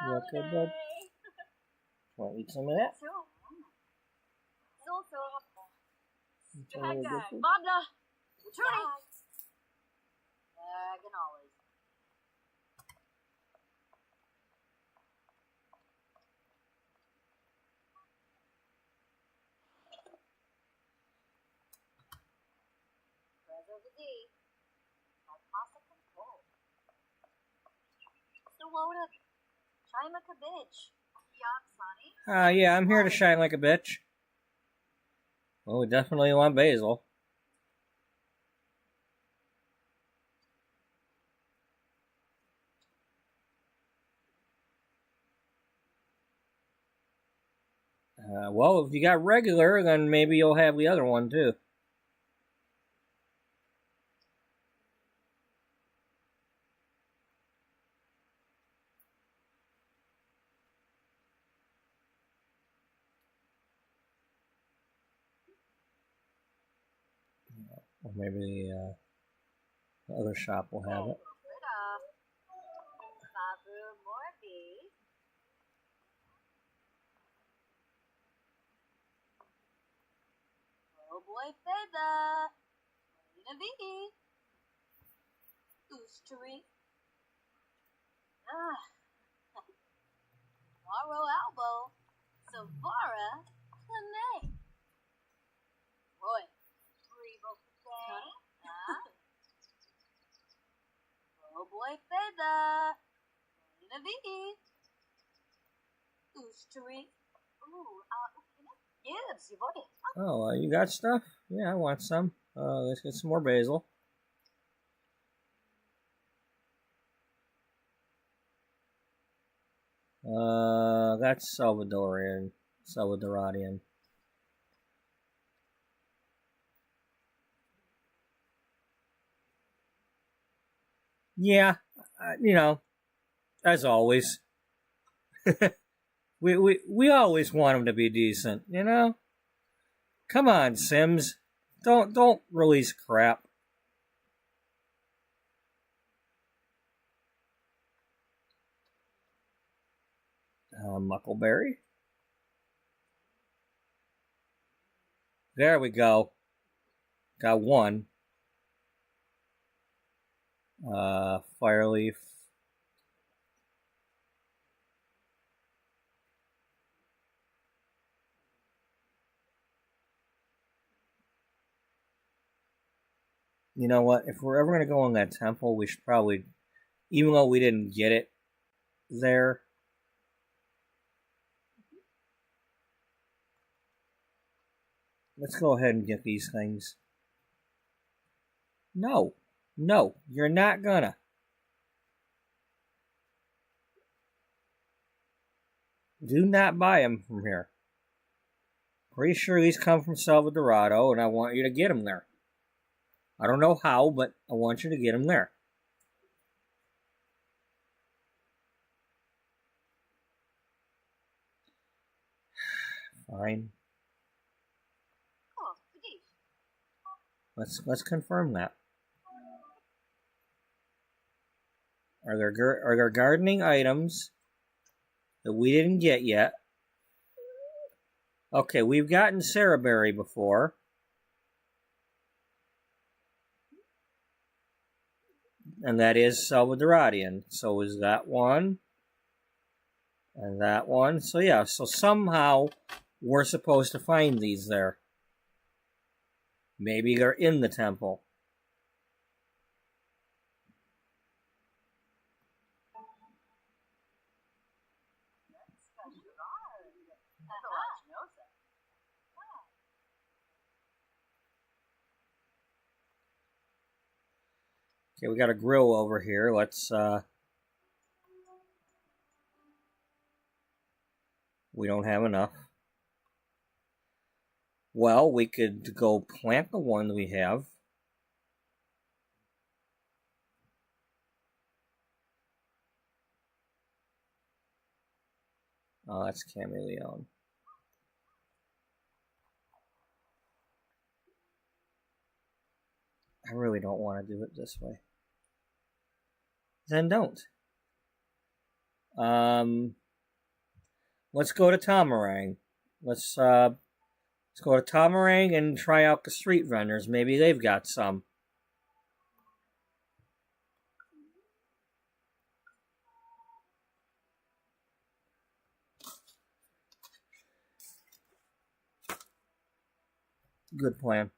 You okay, bud? Want to eat some of that? So. Some of the good food? Bobna. Trudy. Can always. Prezo the D. Alpasa control. So Loda. Chima Cabbage. Yup, Sonny. Yeah, I'm here to shine like a bitch. Well, we definitely want basil. Well, if you got regular, then maybe you'll have the other one too. Or maybe the other shop will have it. Babu Morbi. Oh boy, Feda. Marina Vicky. Ustri. Maro Albo. Savara. Clane. Roy. Rebo Oh boy, Feda. Marina Vicky. Ustri. Gibbs, you bought it. Oh, you got stuff? Yeah, I want some. Let's get some more basil. That's Salvadorian. Yeah, you know, as always. we always want them to be decent, you know? Come on, Sims. Don't release crap. Muckleberry. There we go. Got one. Fireleaf. You know what? If we're ever going to go in that temple, we should probably, even though we didn't get it there, let's go ahead and get these things. No, you're not gonna. Do not buy them from here. Pretty sure these come from Salvadorado, and I want you to get them there. I don't know how, but I want you to get them there. Fine. Let's confirm that. Are there gardening items that we didn't get yet? Okay, we've gotten Sarahberry before. And that is Salvadoradian. So is that one. And that one. So yeah, so somehow we're supposed to find these there. Maybe they're in the temple. Okay, we got a grill over here. Let's, we don't have enough. Well, we could go plant the one we have. Oh, that's Chameleon. I really don't want to do it this way. Then don't. Let's go to Tamarang. Let's go to Tamarang and try out the street vendors. Maybe they've got some. Good plan.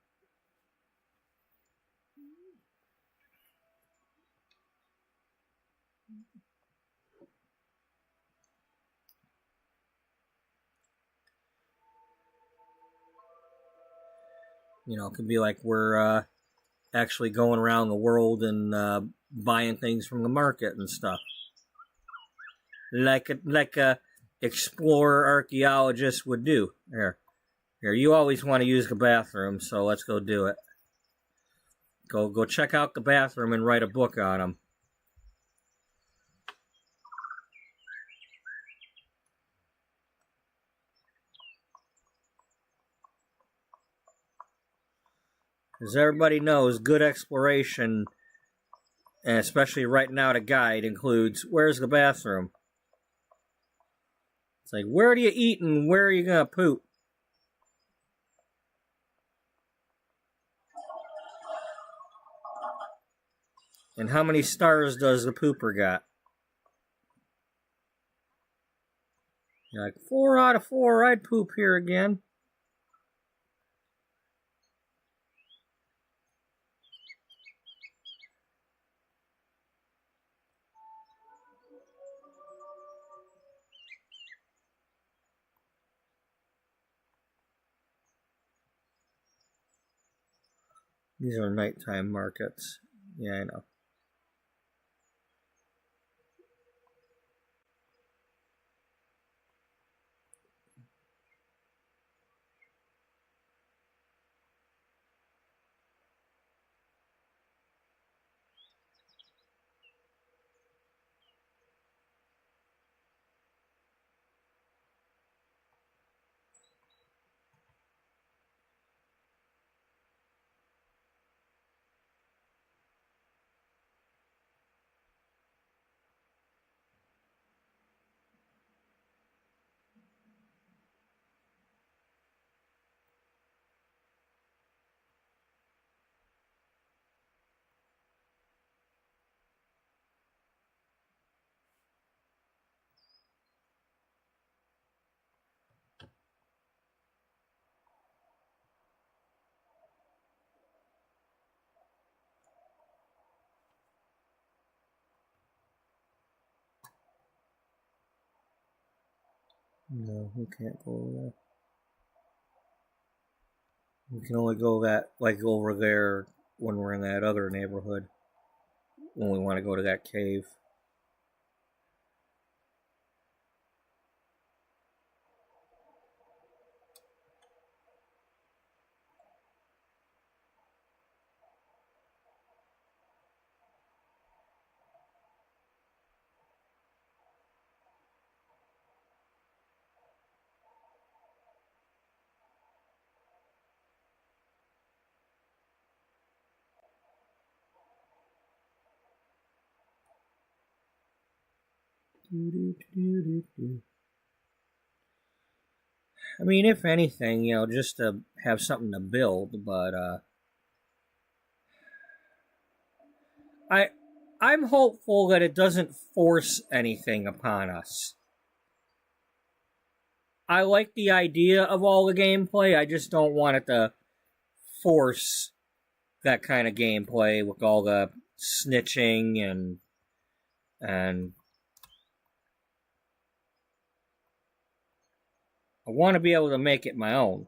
You know, it could be like we're actually going around the world and buying things from the market and stuff. Like a explorer archaeologist would do. Here, you always want to use the bathroom, so let's go do it. Go check out the bathroom and write a book on them. As everybody knows, good exploration, and especially writing out a guide, includes where's the bathroom? It's like, where do you eat and where are you going to poop? And how many stars does the pooper got? You're like, 4 out of 4, I'd poop here again. These are nighttime markets. Yeah, I know. No, we can't go over there. We can only go that, like, over there when we're in that other neighborhood. When we want to go to that cave. I mean, if anything, you know, just to have something to build, but I'm hopeful that it doesn't force anything upon us. I like the idea of all the gameplay, I just don't want it to force that kind of gameplay with all the snitching and I want to be able to make it my own.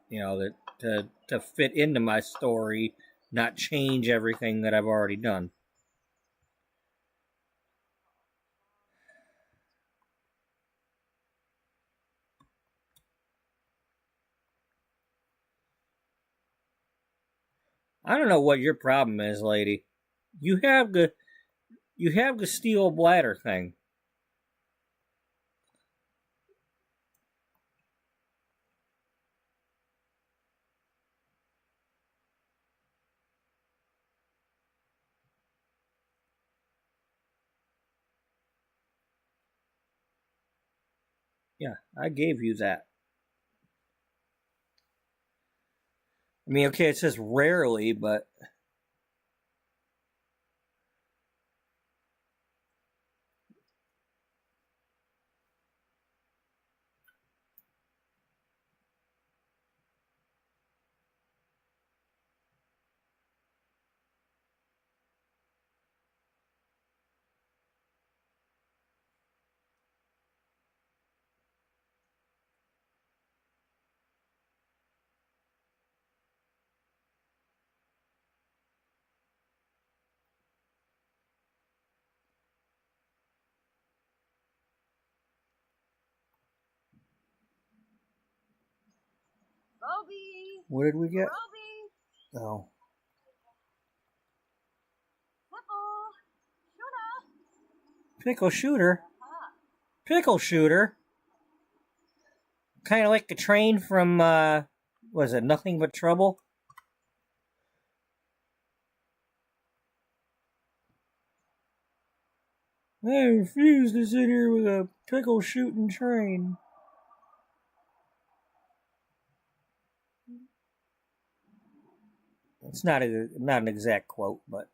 You know, to fit into my story, not change everything that I've already done. I don't know what your problem is, lady. You have the steel bladder thing. Yeah, I gave you that. I mean, okay, it says rarely, but Bobby! what did we get? Bobby! Oh. Pickle! Shuna! Pickle shooter? Ah. Pickle shooter? Kind of like the train from, was it Nothing But Trouble? I refuse to sit here with a pickle shooting train. It's not an exact quote, but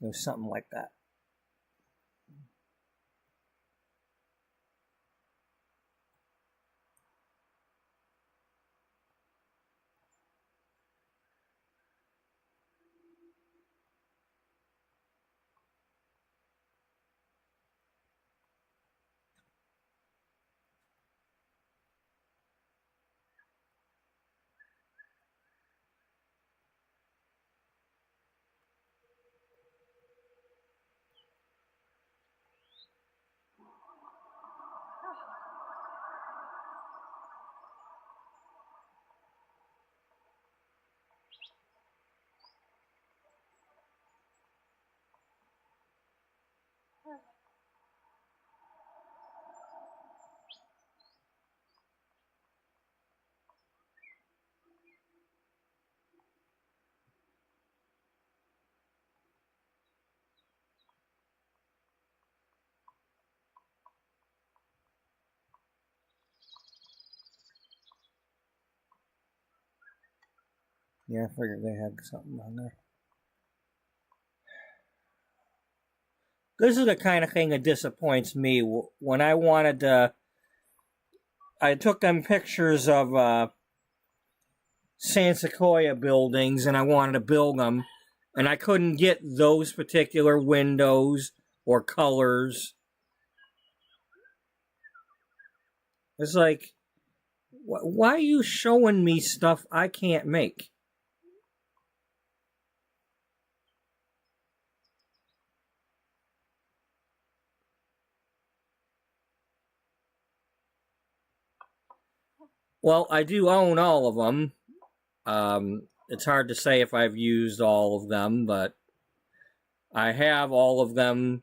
it was something like that. Yeah, I figured they had something on there. This is the kind of thing that disappoints me. When I wanted to, I took them pictures of San Sequoia buildings and I wanted to build them, and I couldn't get those particular windows or colors. It's like, why are you showing me stuff I can't make? Well, I do own all of them. It's hard to say if I've used all of them, but I have all of them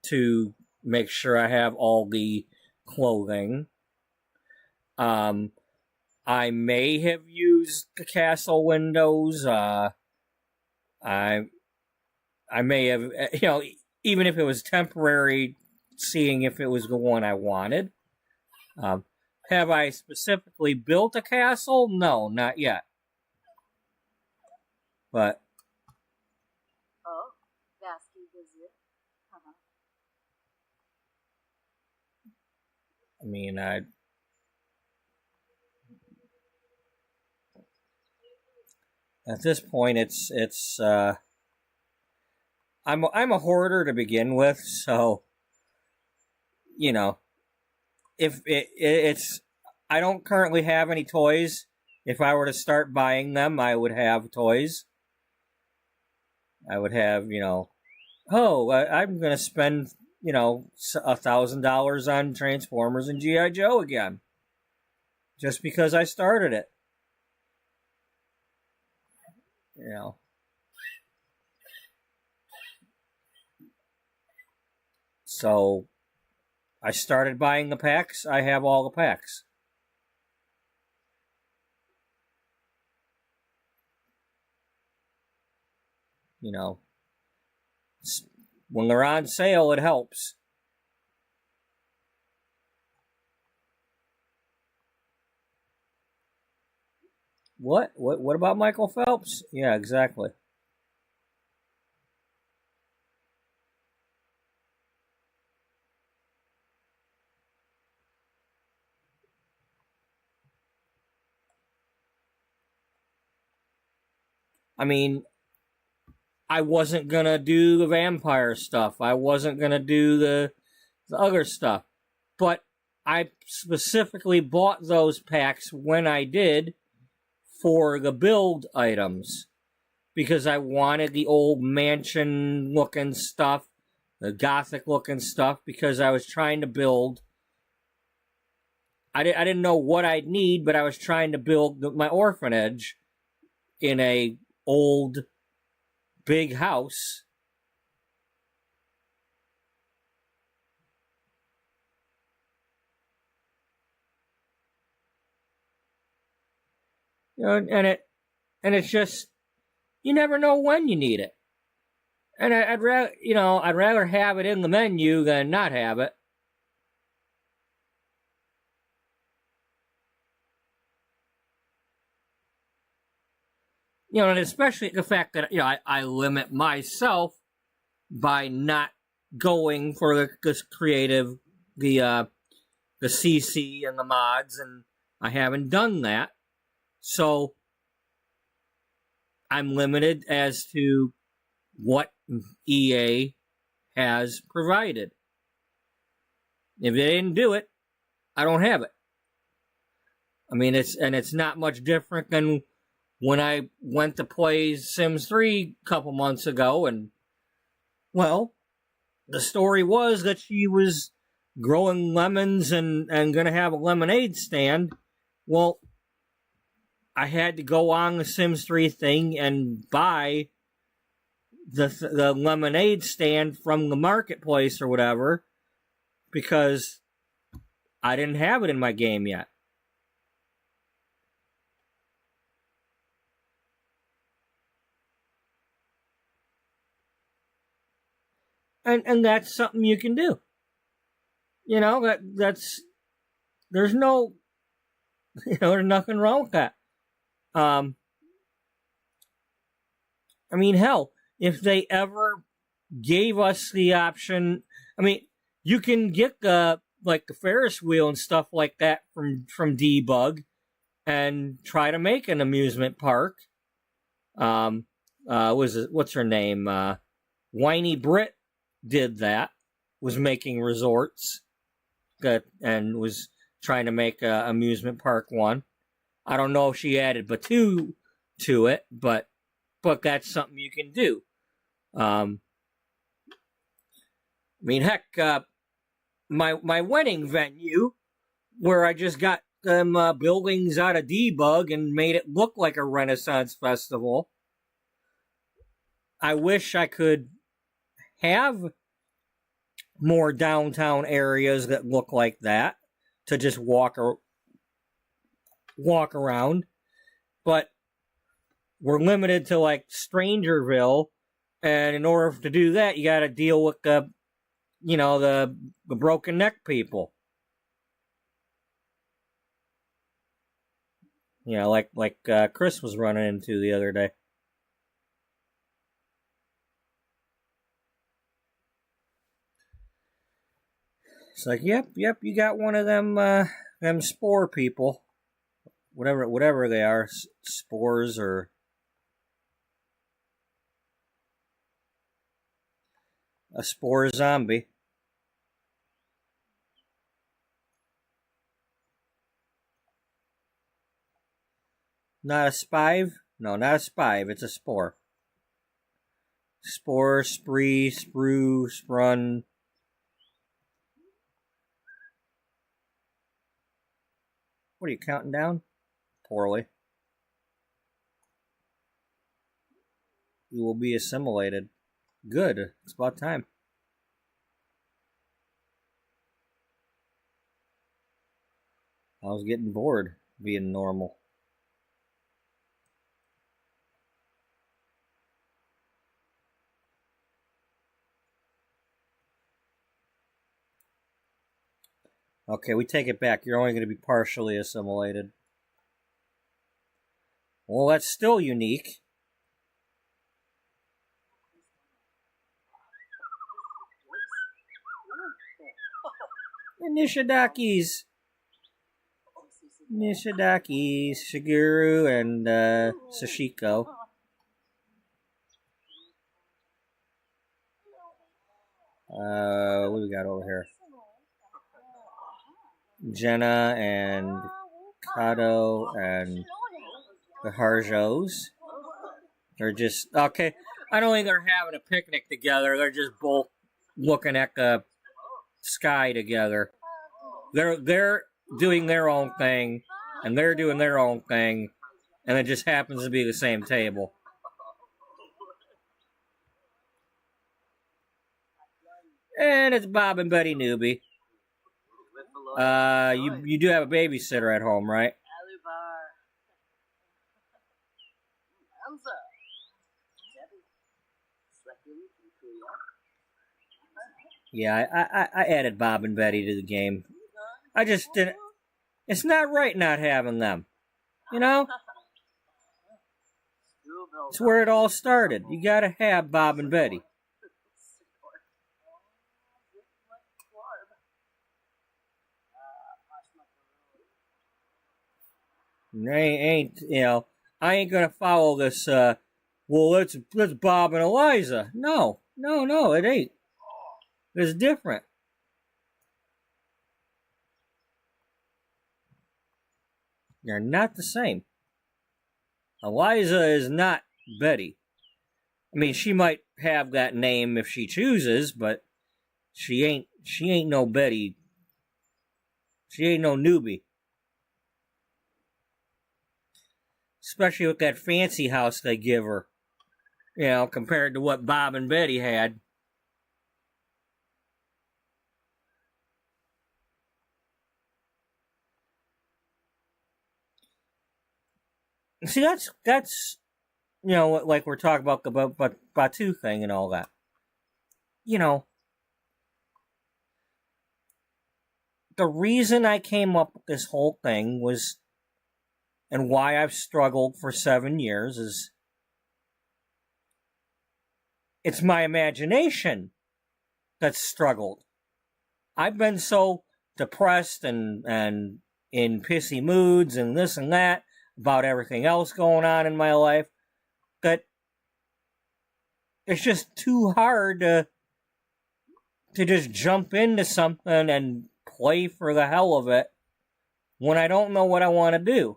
to make sure I have all the clothing. I may have used the castle windows. I may have, even if it was temporary, seeing if it was the one I wanted. Have I specifically built a castle? No, not yet. But Oh, Vasky visit. I mean, at this point, I'm a hoarder to begin with, so if it's I don't currently have any toys. If I were to start buying them, I would have toys. I would have, I'm going to spend, $1,000 on Transformers and G.I. Joe again. Just because I started it. So, I started buying the packs. I have all the packs. When they're on sale, it helps. What? What about Michael Phelps? Yeah, exactly. I mean, I wasn't gonna do the vampire stuff. I wasn't gonna do the other stuff. But I specifically bought those packs when I did for the build items. Because I wanted the old mansion looking stuff, the gothic looking stuff, because I was trying to build. I didn't know what I'd need, but I was trying to build my orphanage in a old big house. And it's just, you never know when you need it. And I'd rather, I'd rather have it in the menu than not have it. And especially the fact that, I limit myself by not going for this creative, the CC and the mods, and I haven't done that. So I'm limited as to what EA has provided. If they didn't do it, I don't have it. I mean, it's not much different than when I went to play Sims 3 a couple months ago, and, well, the story was that she was growing lemons and going to have a lemonade stand. Well, I had to go on the Sims 3 thing and buy the lemonade stand from the marketplace or whatever, because I didn't have it in my game yet. And that's something you can do. That's there's no, there's nothing wrong with that. I mean, hell, if they ever gave us the option, I mean, you can get the Ferris wheel and stuff like that from Debug and try to make an amusement park. What's her name? Whiny Brit did that, was making resorts and was trying to make a amusement park one. I don't know if she added Batu to it, but that's something you can do. I mean, heck, my wedding venue, where I just got them buildings out of Debug and made it look like a Renaissance festival. I wish I could have more downtown areas that look like that to just walk around, but we're limited to Strangerville, and in order to do that, you got to deal with the broken neck people. Like Chris was running into the other day. It's like, yep, you got one of them spore people, whatever they are, spores or a spore zombie. Not a spive? No, not a spive. It's a spore. Spore, spree, sprue, sprun. What are you counting down? Poorly. You will be assimilated. Good. It's about time. I was getting bored being normal. Okay, we take it back. You're only going to be partially assimilated. Well, that's still unique. The Nishidakis, Shigeru, and Sashiko. What do we got over here? Jenna and Kato and the Harjos. They're just okay. I don't think they're having a picnic together. They're just both looking at the sky together. They're doing their own thing, and they're doing their own thing, and it just happens to be the same table. And it's Bob and Betty Newbie. You do have a babysitter at home, right? Yeah, I added Bob and Betty to the game. I just didn't. It's not right not having them. You know? It's where it all started. You gotta have Bob and Betty. And I ain't gonna follow this, well, let's Bob and Eliza. No, it ain't. It's different. They're not the same. Eliza is not Betty. I mean, she might have that name if she chooses, but she ain't no Betty. She ain't no newbie. Especially with that fancy house they give her. Compared to what Bob and Betty had. See, that's like we're talking about the Batu thing and all that. The reason I came up with this whole thing was, and why I've struggled for 7 years, is it's my imagination that's struggled. I've been so depressed and in pissy moods and this and that about everything else going on in my life that it's just too hard to just jump into something and play for the hell of it when I don't know what I want to do.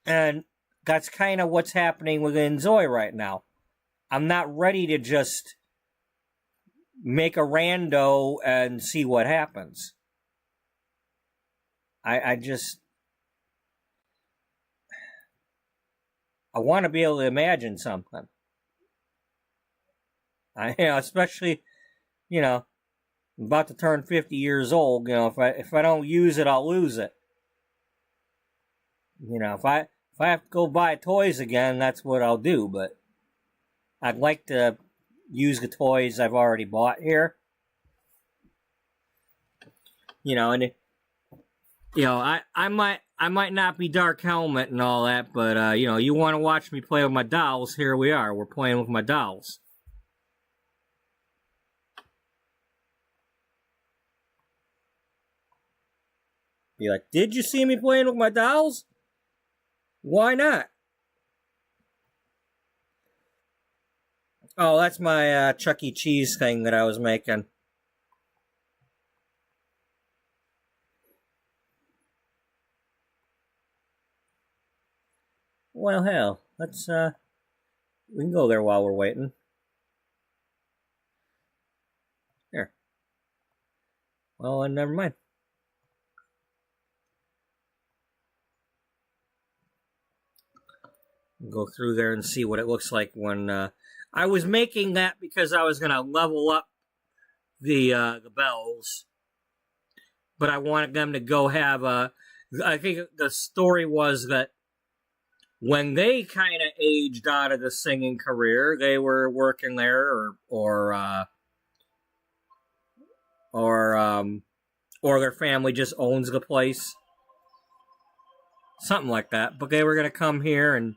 And that's kind of what's happening within Zoe right now. I'm not ready to just make a rando and see what happens. I want to be able to imagine something. Especially, I'm about to turn 50 years old. If I don't use it, I'll lose it. If I have to go buy toys again, that's what I'll do. But I'd like to use the toys I've already bought here. I might not be Dark Helmet and all that, but you want to watch me play with my dolls? Here we are. We're playing with my dolls. Be like, did you see me playing with my dolls? Why not? Oh, that's my Chuck E. Cheese thing that I was making. Well, hell, let's, we can go there while we're waiting. Here. Well, never mind. Go through there and see what it looks like when, I was making that because I was going to level up the bells. But I wanted them to go have I think the story was that when they kind of aged out of the singing career, they were working there or their family just owns the place. Something like that. But they were going to come here and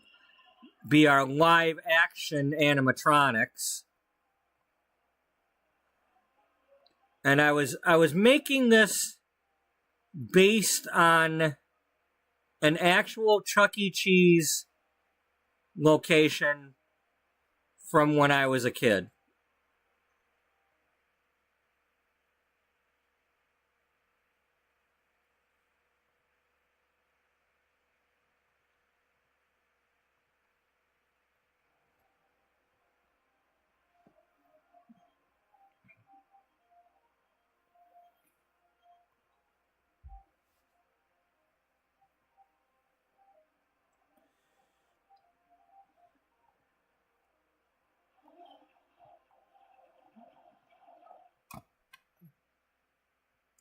be our live action animatronics. And I was making this based on an actual Chuck E. Cheese location from when I was a kid.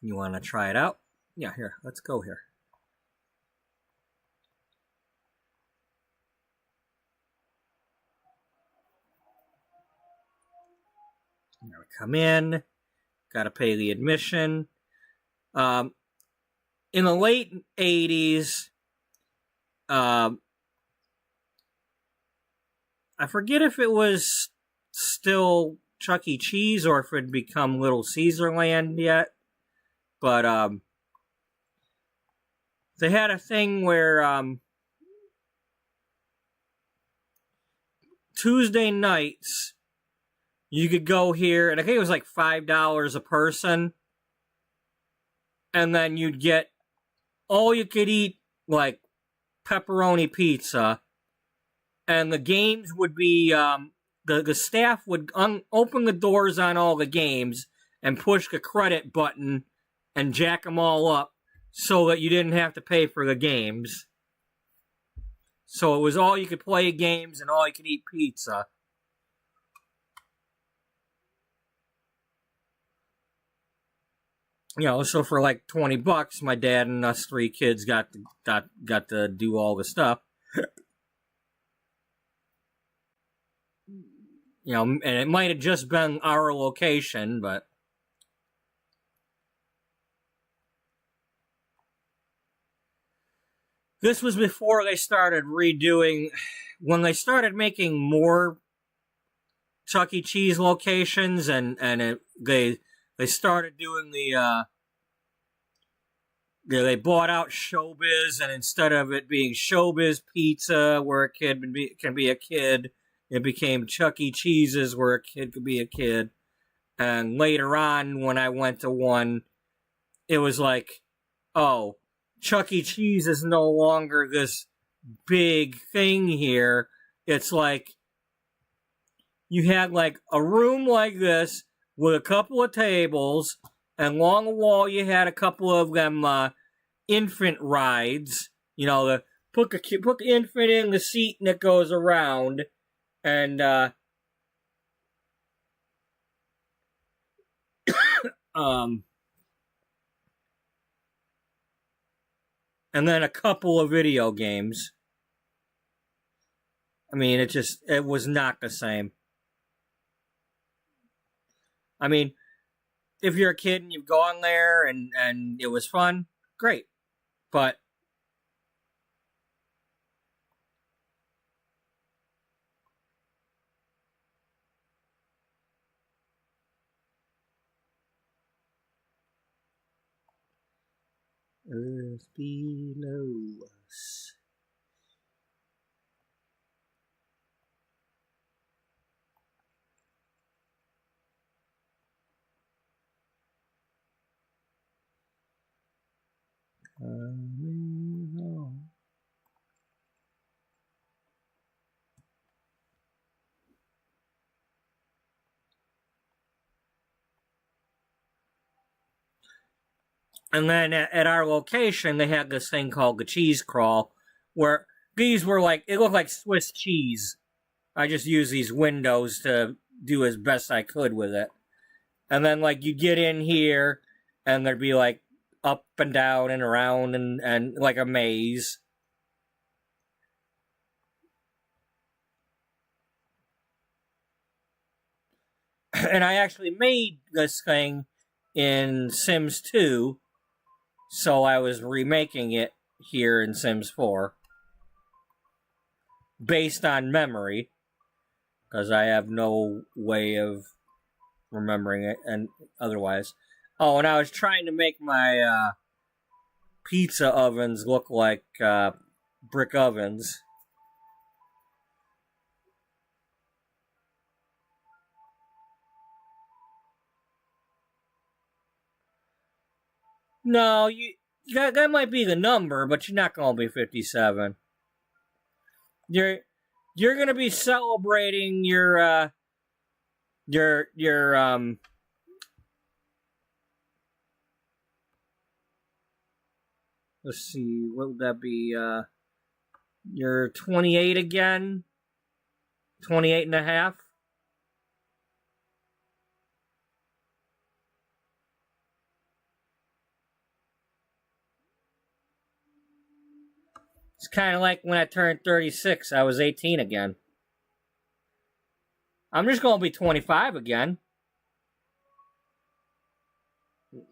You want to try it out? Yeah, here, let's go here. Now we come in. got to pay the admission. In the late 80s, I forget if it was still Chuck E. Cheese or if it had become Little Caesarland yet, but they had a thing where Tuesday nights you could go here, and I think it was like $5 a person, and then you'd get all you could eat, like pepperoni pizza, and the games would be the staff would open the doors on all the games and push the credit button and jack them all up so that you didn't have to pay for the games. So it was all you could play games and all you could eat pizza. You know, so for like $20, my dad and us 3 kids got to do all the stuff. You know, and it might have just been our location, but this was before they started redoing. When they started making more Chuck E. Cheese locations, and they started doing they bought out Showbiz, and instead of it being Showbiz Pizza, where a kid can be a kid, it became Chuck E. Cheese's, where a kid could be a kid. And later on, when I went to one, it was like, oh, Chuck E. Cheese is no longer this big thing here. It's like you had like a room like this with a couple of tables, and along the wall you had a couple of them infant rides. You know, put the infant in the seat and it goes around, and and then a couple of video games. I mean, it was not the same. I mean, if you're a kid and you've gone there and it was fun, great. But Earth below us. Coming home. And then at our location, they had this thing called the cheese crawl, where these were like, it looked like Swiss cheese. I just used these windows to do as best I could with it. And then, like, you get in here, and there'd be, like, up and down and around and like a maze. And I actually made this thing in Sims 2, so I was remaking it here in Sims 4. Based on memory, because I have no way of remembering it and otherwise. Oh, and I was trying to make my pizza ovens look like brick ovens. No, that might be the number, but you're not gonna be 57. You're gonna be celebrating your let's see, what would that be? You're 28 again? 28 and a half? It's kind of like when I turned 36, I was 18 again. I'm just going to be 25 again.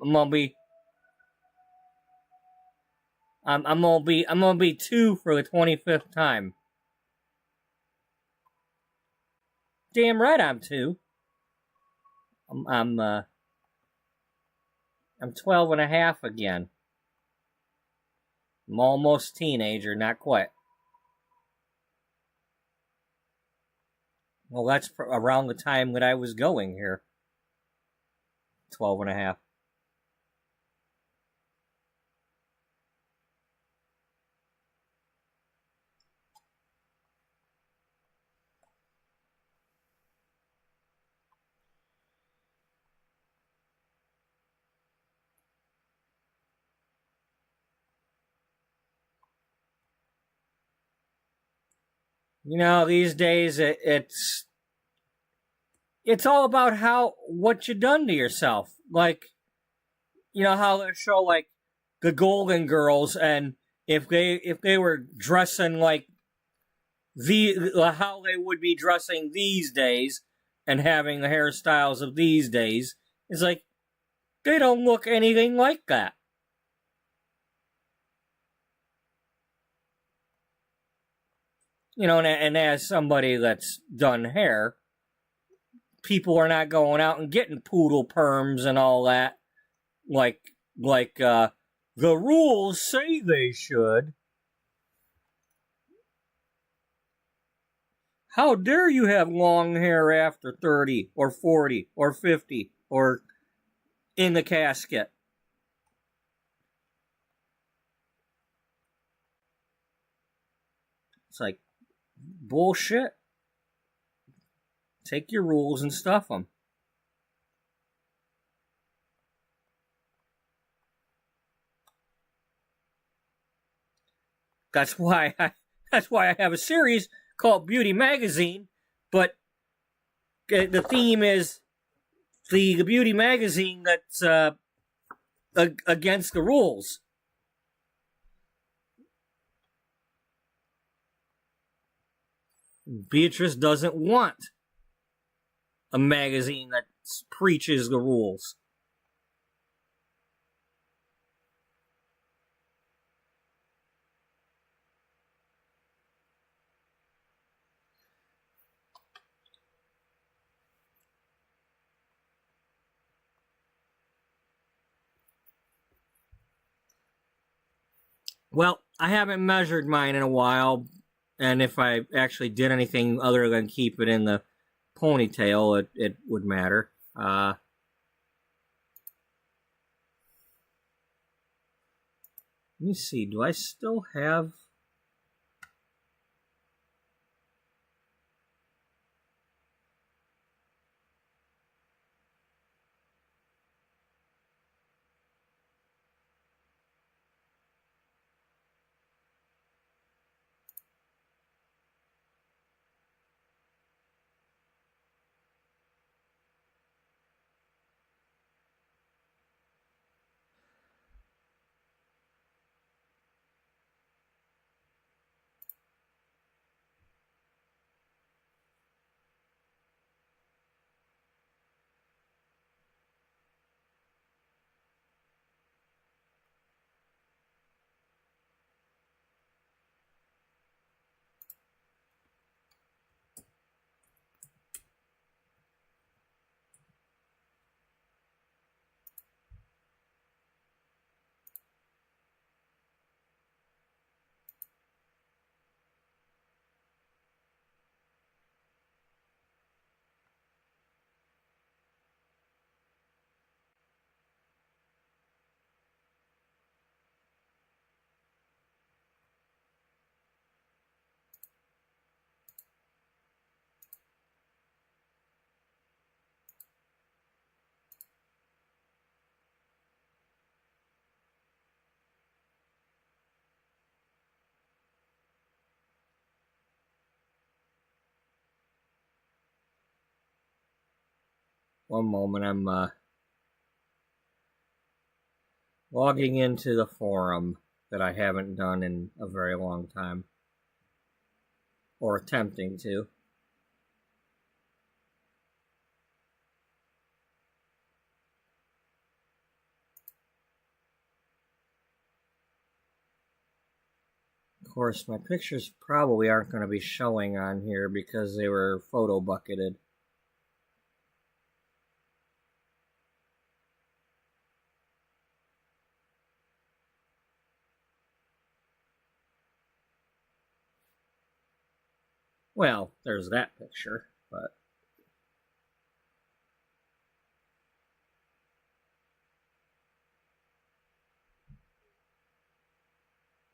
I'm gonna be 2 for the 25th time. Damn right I'm 2. I'm 12 and a half again. I'm almost teenager, not quite. Well, that's around the time that I was going here. 12 and a half. You know, these days it's all about what you done to yourself. Like, you know how they show like the Golden Girls, and if they were dressing like how they would be dressing these days and having the hairstyles of these days, it's like they don't look anything like that. You know, and as somebody that's done hair, people are not going out and getting poodle perms and all that like the rules say they should. How dare you have long hair after 30 or 40 or 50 or in the casket? It's like bullshit. Take your rules and stuff them. That's why I have a series called Beauty Magazine, but the theme is the beauty magazine that's against the rules. Beatrice doesn't want a magazine that preaches the rules. Well, I haven't measured mine in a while, and if I actually did anything other than keep it in the ponytail, it would matter. Let me see, do I still have... One moment, I'm logging into the forum that I haven't done in a very long time. Or attempting to. course, my pictures probably aren't going to be showing on here because they were photo bucketed. Well, there's that picture, but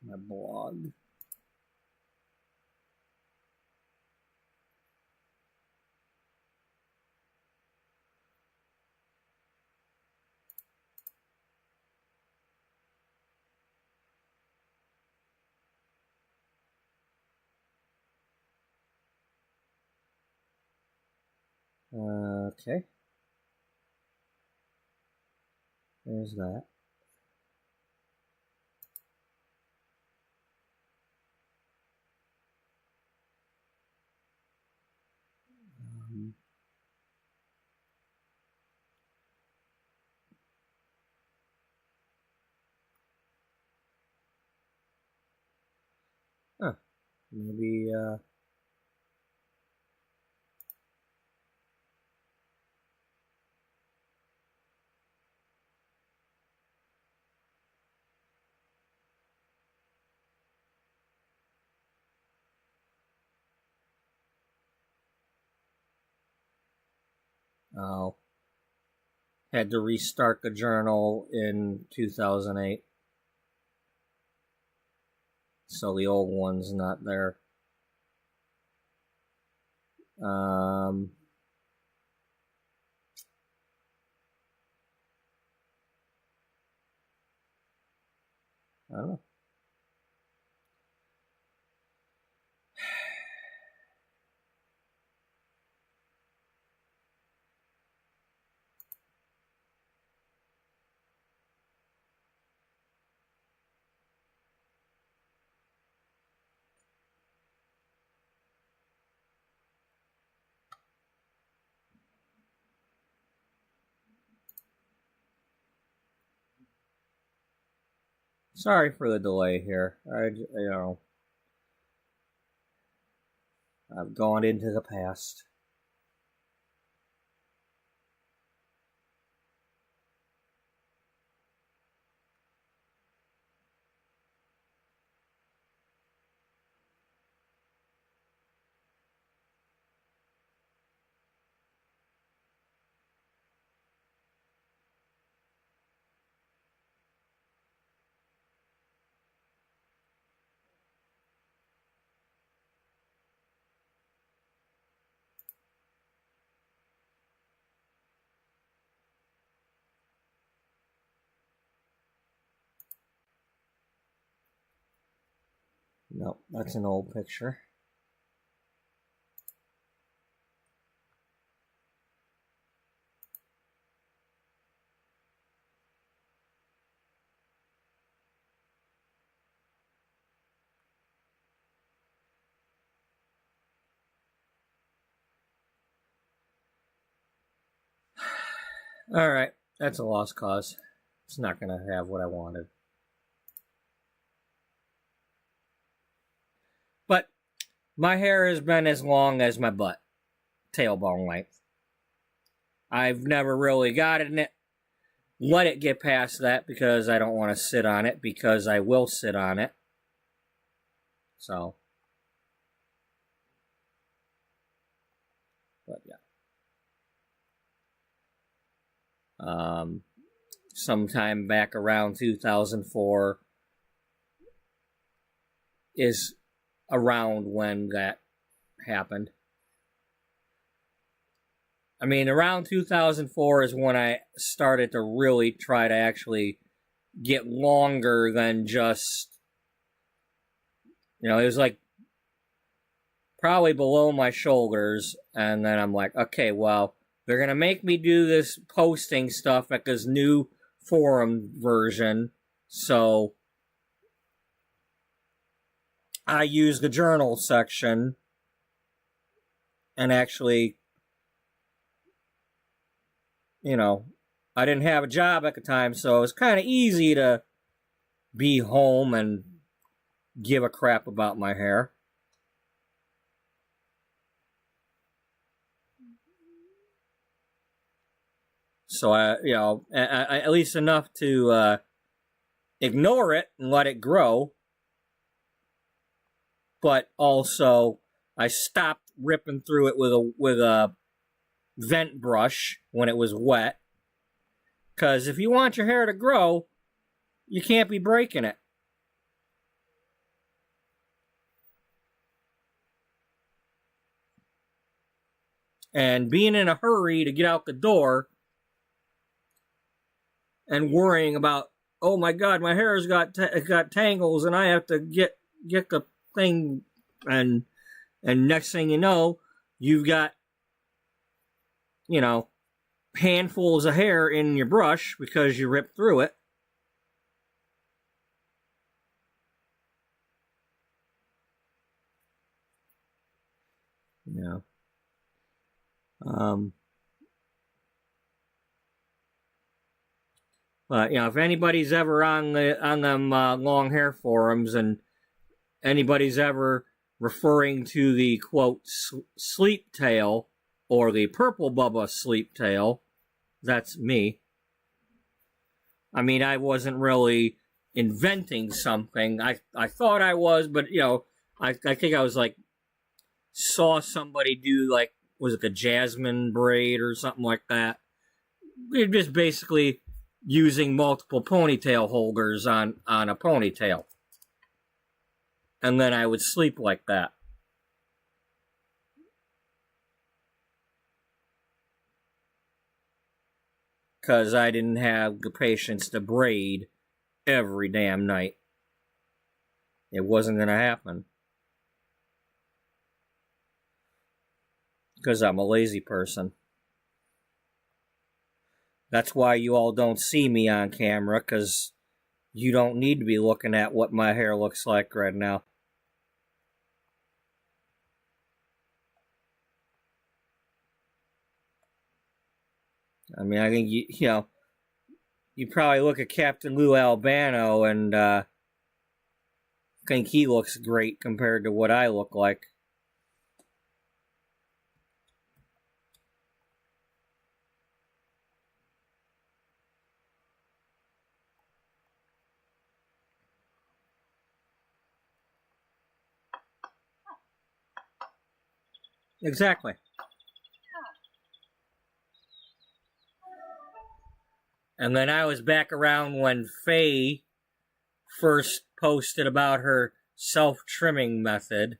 my blog. Okay. There's that. Huh. Maybe, oh. Had to restart the journal in 2008. So the old one's not there. I don't know. Sorry for the delay here. I've gone into the past. Nope, that's an old picture. Alright, that's a lost cause. It's not going to have what I wanted. But my hair has been as long as my butt. Tailbone length. I've never really gotten it. Let it get past that because I don't want to sit on it because I will sit on it. So. But yeah. Sometime back around 2004 is around when that happened. I mean, around 2004 is when I started to really try to actually get longer than just, it was like probably below my shoulders. And then I'm like, okay, well, they're going to make me do this posting stuff at this new forum version. So I use the journal section and actually, I didn't have a job at the time, so it was kind of easy to be home and give a crap about my hair. So I at least enough to ignore it and let it grow. But also, I stopped ripping through it with a vent brush when it was wet. Because if you want your hair to grow, you can't be breaking it. And being in a hurry to get out the door and worrying about, oh my God, my hair's got tangles and I have to get the thing, and next thing you know, you've got, handfuls of hair in your brush because you ripped through it. But if anybody's ever on them long hair forums, and anybody's ever referring to the quote sleep tail or the purple bubba sleep tail, that's me. I mean, I wasn't really inventing something. I thought I was, but I think I was saw somebody do was it a jasmine braid or something like that. You're just basically using multiple ponytail holders on a ponytail. And then I would sleep like that. Because I didn't have the patience to braid every damn night. It wasn't going to happen. Because I'm a lazy person. That's why you all don't see me on camera, because you don't need to be looking at what my hair looks like right now. I mean, I think you probably look at Captain Lou Albano and think he looks great compared to what I look like. Exactly. And then I was back around when Faye first posted about her self-trimming method.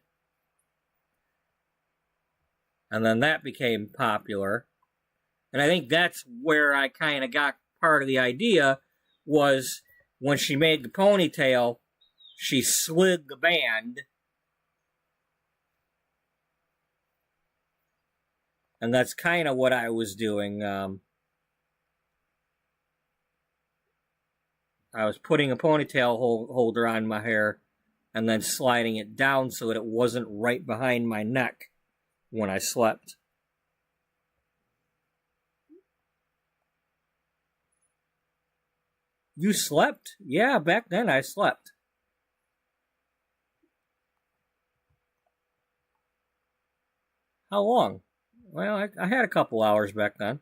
And then that became popular. And I think that's where I kind of got part of the idea, was when she made the ponytail, she slid the band. And that's kind of what I was doing. I was putting a ponytail holder on my hair and then sliding it down so that it wasn't right behind my neck when I slept. You slept? Yeah, back then I slept. How long? Well, I had a couple hours back then.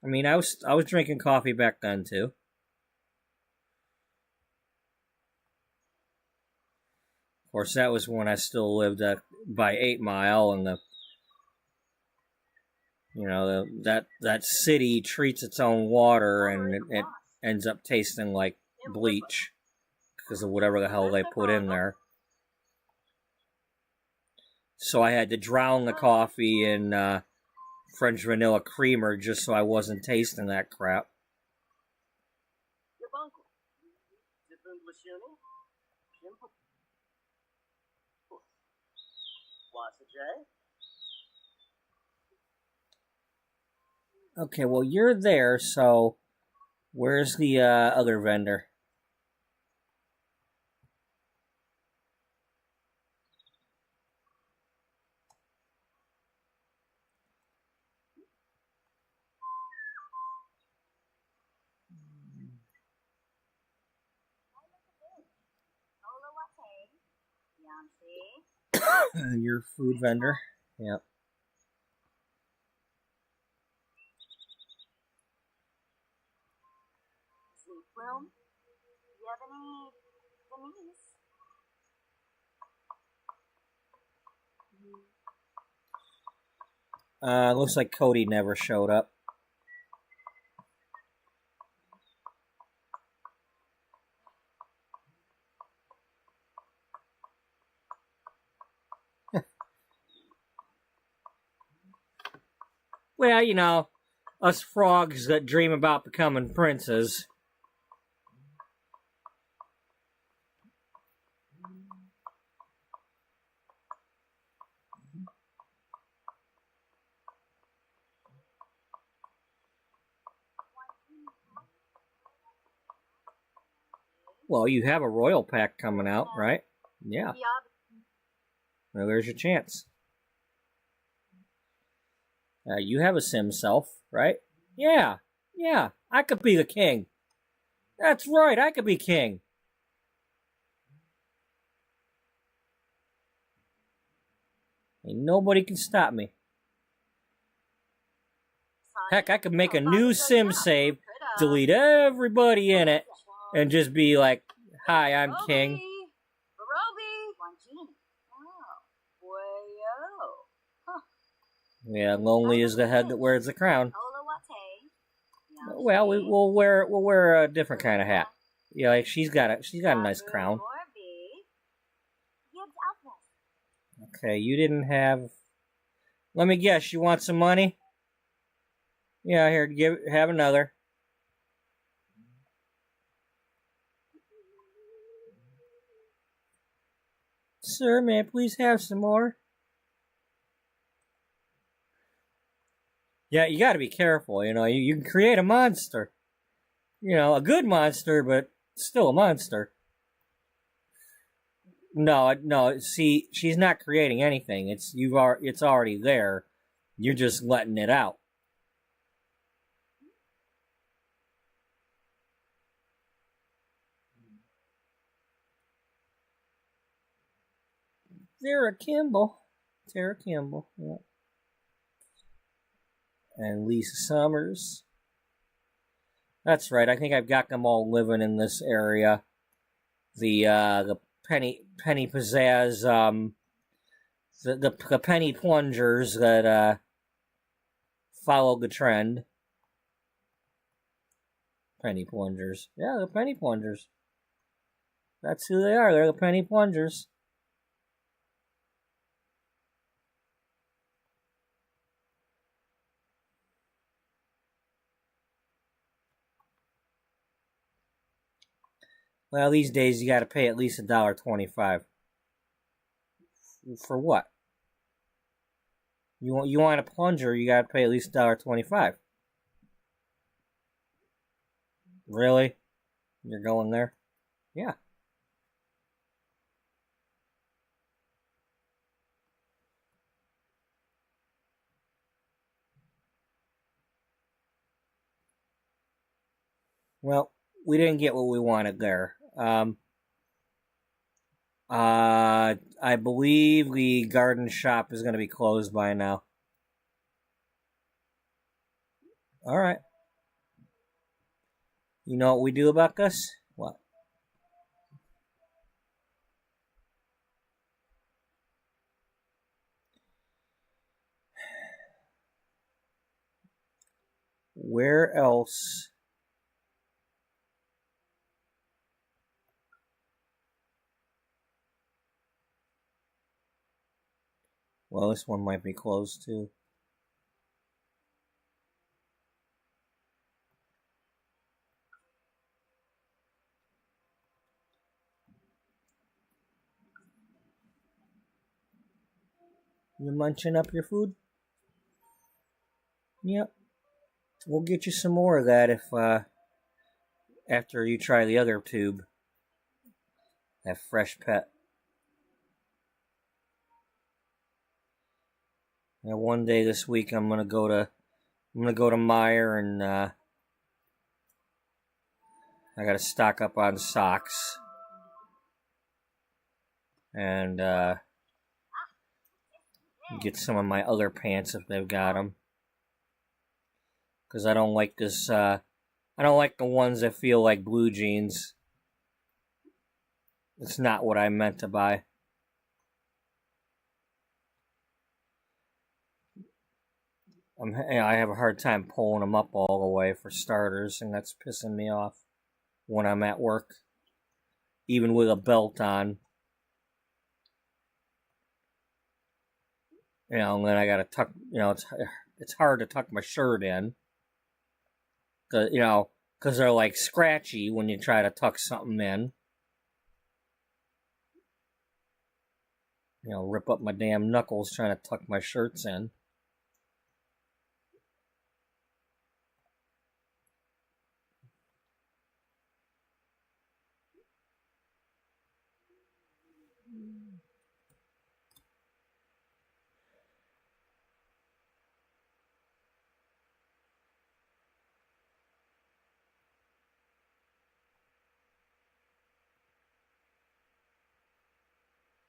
I mean, I was drinking coffee back then too. Of course, that was when I still lived by 8 Mile, and that city treats its own water, and it ends up tasting like bleach because of whatever the hell they put in there. So I had to drown the coffee in French vanilla creamer just so I wasn't tasting that crap. Okay, well, you're there, so where's the other vendor? Fancy. Your food vendor. Yep. Sleep room. You have any Denise? Looks like Cody never showed up. Well, you know, us frogs that dream about becoming princes. Well, you have a royal pack coming out, right? Yeah. Yup. Well, there's your chance. You have a sim self, right? Yeah. Yeah. I could be the king. That's right. I could be king. Ain't nobody can stop me. Heck, I could make a new sim save, delete everybody in it, and just be like, hi, I'm king. Roby. Wanjini. Oh. Wayo. Huh. Yeah, lonely is the head that wears the crown. Olawate. Well, we'll wear a different kind of hat. Yeah, like she's got a nice crown. Okay, you didn't have. Let me guess. You want some money? Yeah, here, have another. Sir, may I please have some more? Yeah, you got to be careful. You know, you can create a monster. You know, a good monster, but still a monster. No. See, she's not creating anything. It's already there. You're just letting it out. Tara Campbell. Yeah. And Lisa Summers. That's right. I think I've got them all living in this area. The penny pizzazz, the penny plungers that followed the trend. Penny plungers. Yeah, the penny plungers. That's who they are. They're the penny plungers. Well, these days you got to pay at least $1.25. For what? You want a plunger? You got to pay at least $1.25. Really? You're going there? Yeah. Well, we didn't get what we wanted there. I believe the garden shop is going to be closed by now. All right. You know what we do about this? What? Where else? Well, this one might be closed too. You munching up your food? Yep. We'll get you some more of that if after you try the other tube. That fresh pet. Now, one day this week, I'm gonna go to Meijer and I gotta stock up on socks. and get some of my other pants if they've got them. Because I don't like this, I don't like the ones that feel like blue jeans. It's not what I meant to buy. I have a hard time pulling them up all the way for starters, and that's pissing me off when I'm at work, even with a belt on. You know, and then I gotta tuck. You know, it's hard to tuck my shirt in, because they're like scratchy when you try to tuck something in. You know, rip up my damn knuckles trying to tuck my shirts in.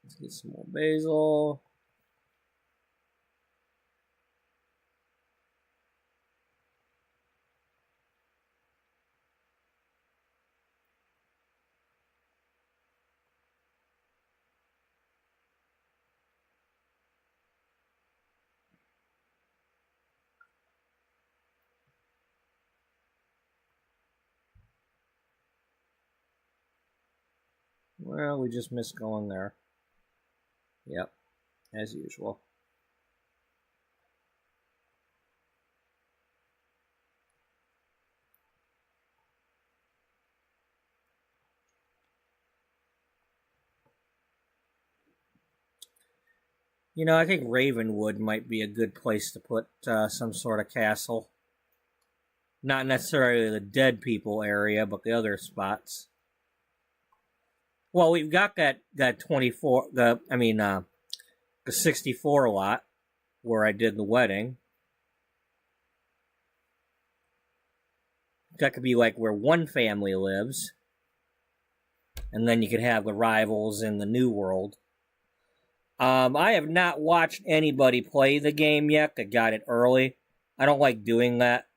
Let's get some more basil. Well, we just missed going there. Yep, as usual. You know, I think Ravenwood might be a good place to put some sort of castle. Not necessarily the dead people area, but the other spots. Well, we've got that 24, the 64 lot where I did the wedding. That could be like where one family lives. And then you could have the rivals in the new world. I have not watched anybody play the game yet that got it early. I don't like doing that.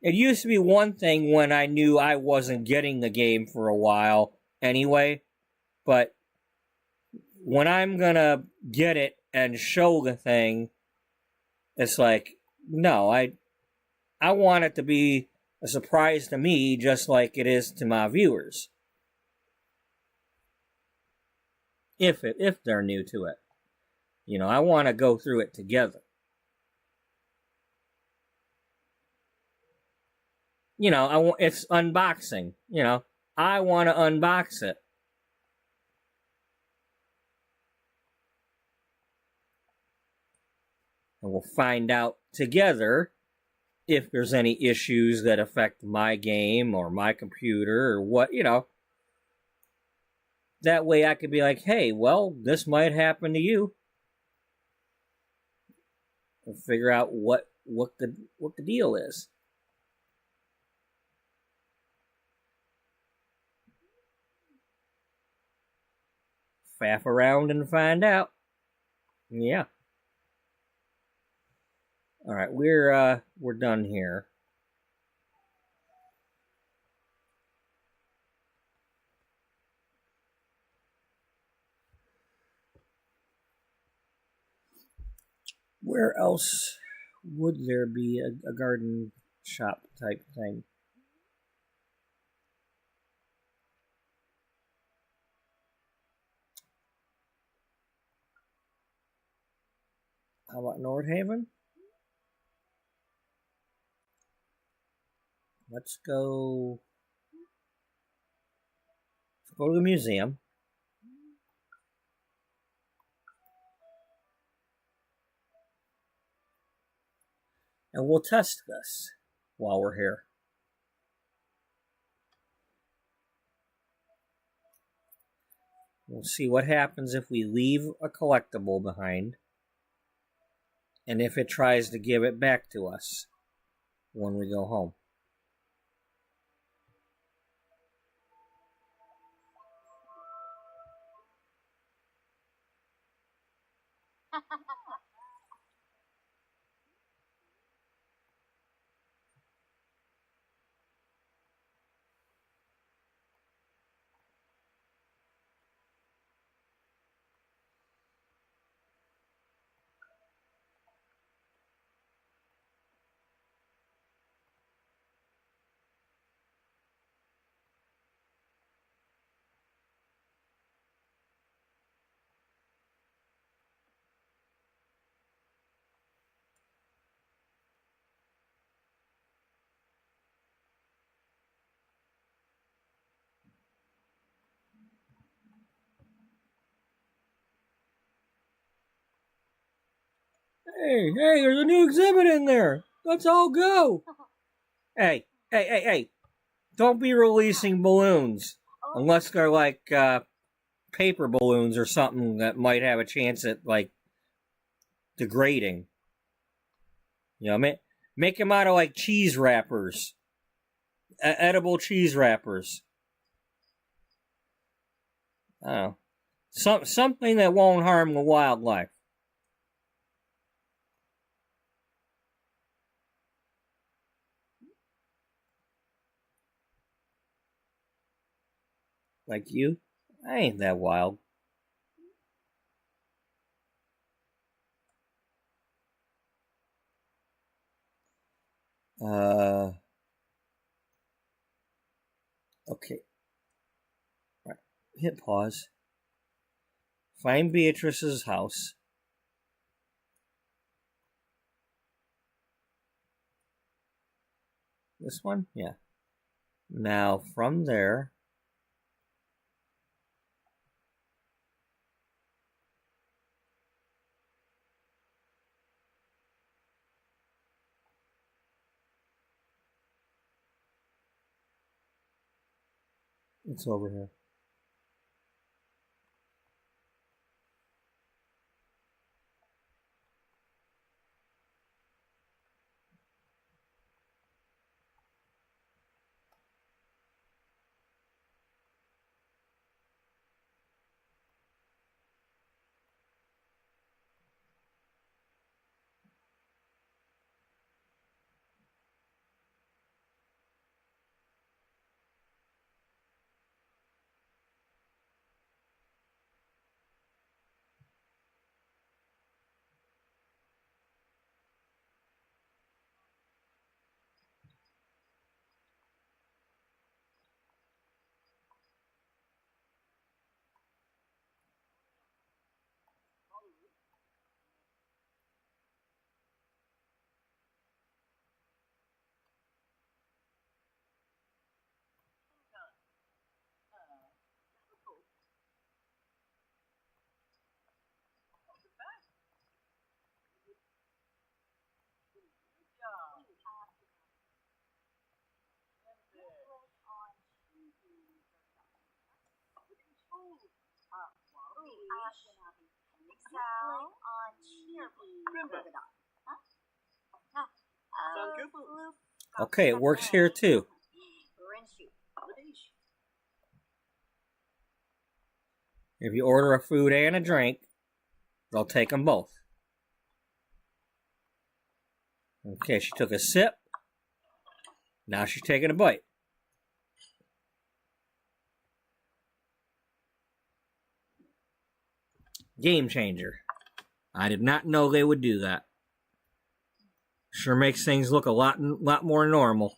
It used to be one thing when I knew I wasn't getting the game for a while anyway, but when I'm gonna get it and show the thing, it's like, no, I want it to be a surprise to me just like it is to my viewers. If they're new to it. You know, I want to go through it together. You know, it's unboxing. You know, I want to unbox it. And we'll find out together if there's any issues that affect my game or my computer or what, you know. That way I could be like, hey, well, this might happen to you. And figure out what the deal is. Faff around and find out. Yeah. All right, we're done here. Where else would there be a garden shop type thing? How about Nordhaven? Let's go to the museum. And we'll test this while we're here. We'll see what happens if we leave a collectible behind. And if it tries to give it back to us when we go home. Hey, there's a new exhibit in there. Let's all go. Hey. Don't be releasing balloons. Unless they're like paper balloons or something that might have a chance at, like, degrading. You know, make them out of, like, cheese wrappers. Edible cheese wrappers. I don't know. Something that won't harm the wildlife. Like you? I ain't that wild. Okay. Right. Hit pause. Find Beatrice's house. This one? Yeah. Now, from there... It's over here. Okay, it works here too. If you order a food and a drink, they'll take them both. Okay, she took a sip. Now she's taking a bite. Game changer. I did not know they would do that. Sure makes things look a lot more normal.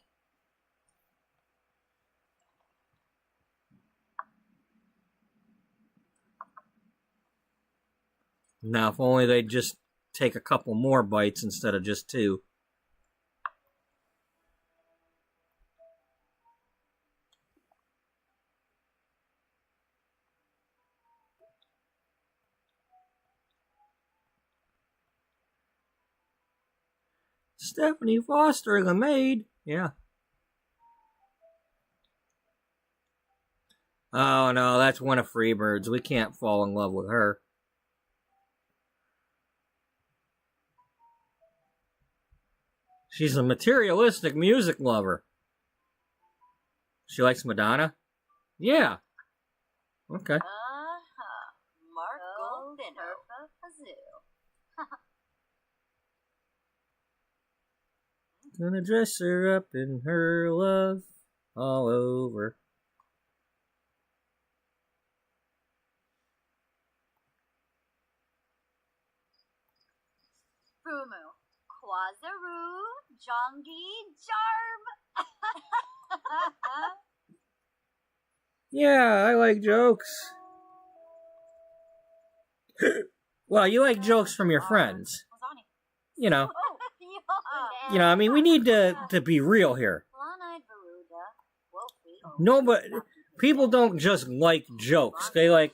Now, if only they'd just take a couple more bites instead of just two. Stephanie Foster, the maid. Yeah. Oh, no, that's one of Freebird's. We can't fall in love with her. She's a materialistic music lover. She likes Madonna? Yeah. Okay. Marco Lino. Gonna dress her up in her love all over. Fumu, Kwazaru, Jongi, Jarb. Yeah, I like jokes. Well, you like jokes from your friends. You know. I mean, we need to be real here. No, but people don't just like jokes. They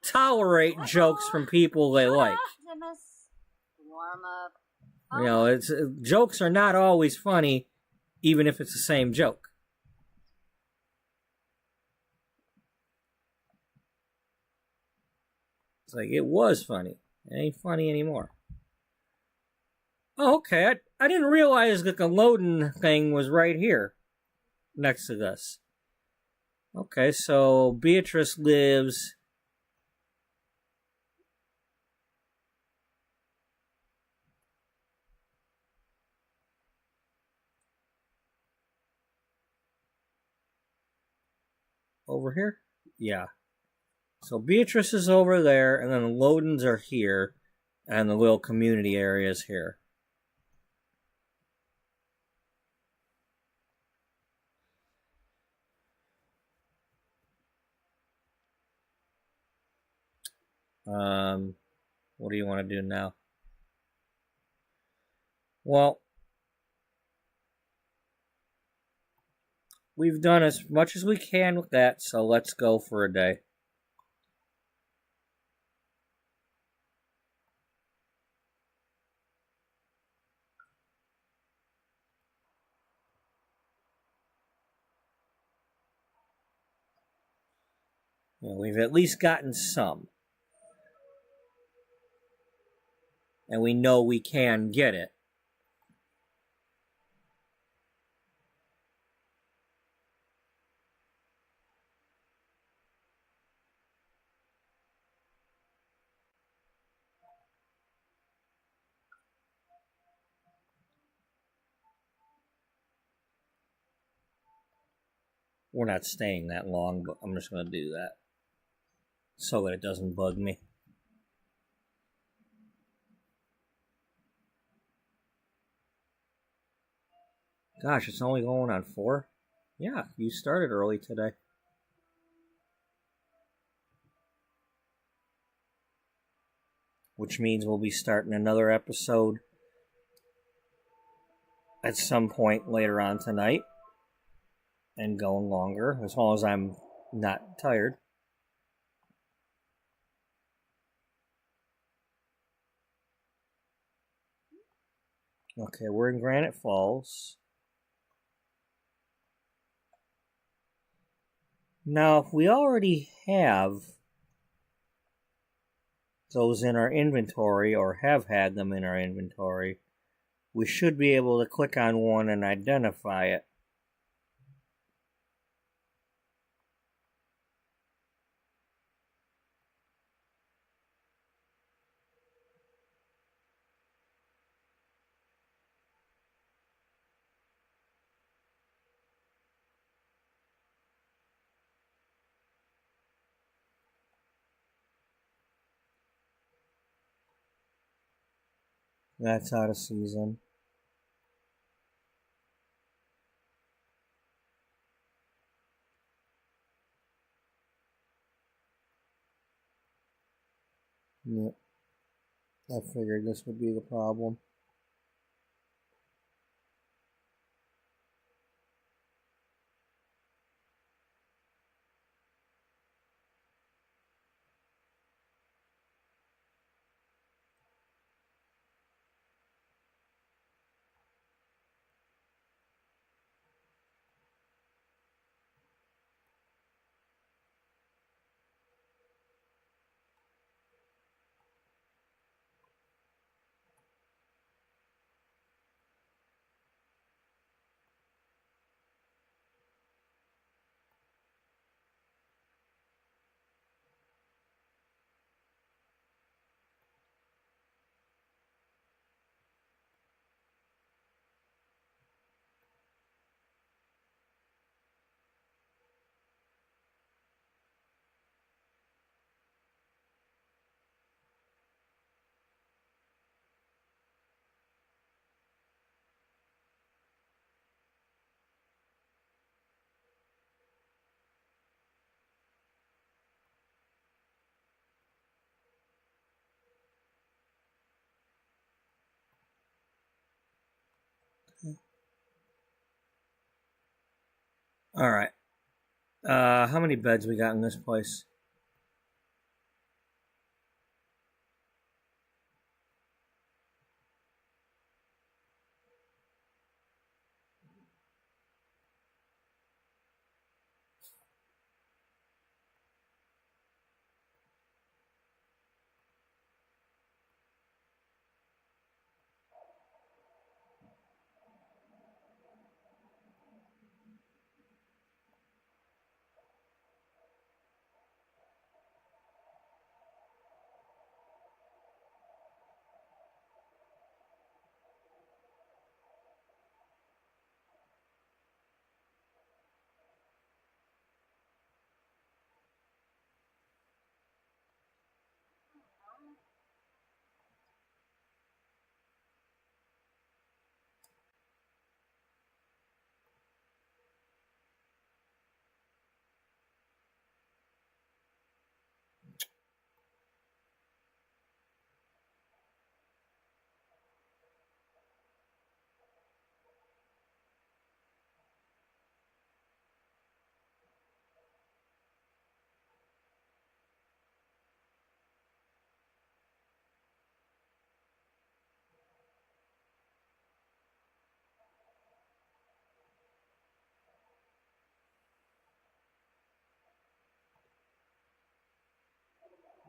tolerate jokes from people they like. It's jokes are not always funny, even if it's the same joke. It's like, it was funny. It ain't funny anymore. Oh, okay. I didn't realize that the loading thing was right here, next to this. Okay, so Beatrice lives... over here? Yeah. So Beatrice is over there, and then the Lodens are here, and the little community area is here. What do you want to do now? Well, we've done as much as we can with that, so let's go for a day. We've at least gotten some. And we know we can get it. We're not staying that long, but I'm just going to do that so that it doesn't bug me. Gosh, it's only going on 4? Yeah, you started early today. Which means we'll be starting another episode at some point later on tonight. And going longer, as long as I'm not tired. Okay, we're in Granite Falls. Now, if we already have those in our inventory, or have had them in our inventory, we should be able to click on one and identify it. That's out of season. Yep. I figured this would be the problem. All right. How many beds we got in this place?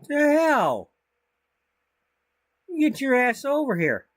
The hell? Get your ass over here.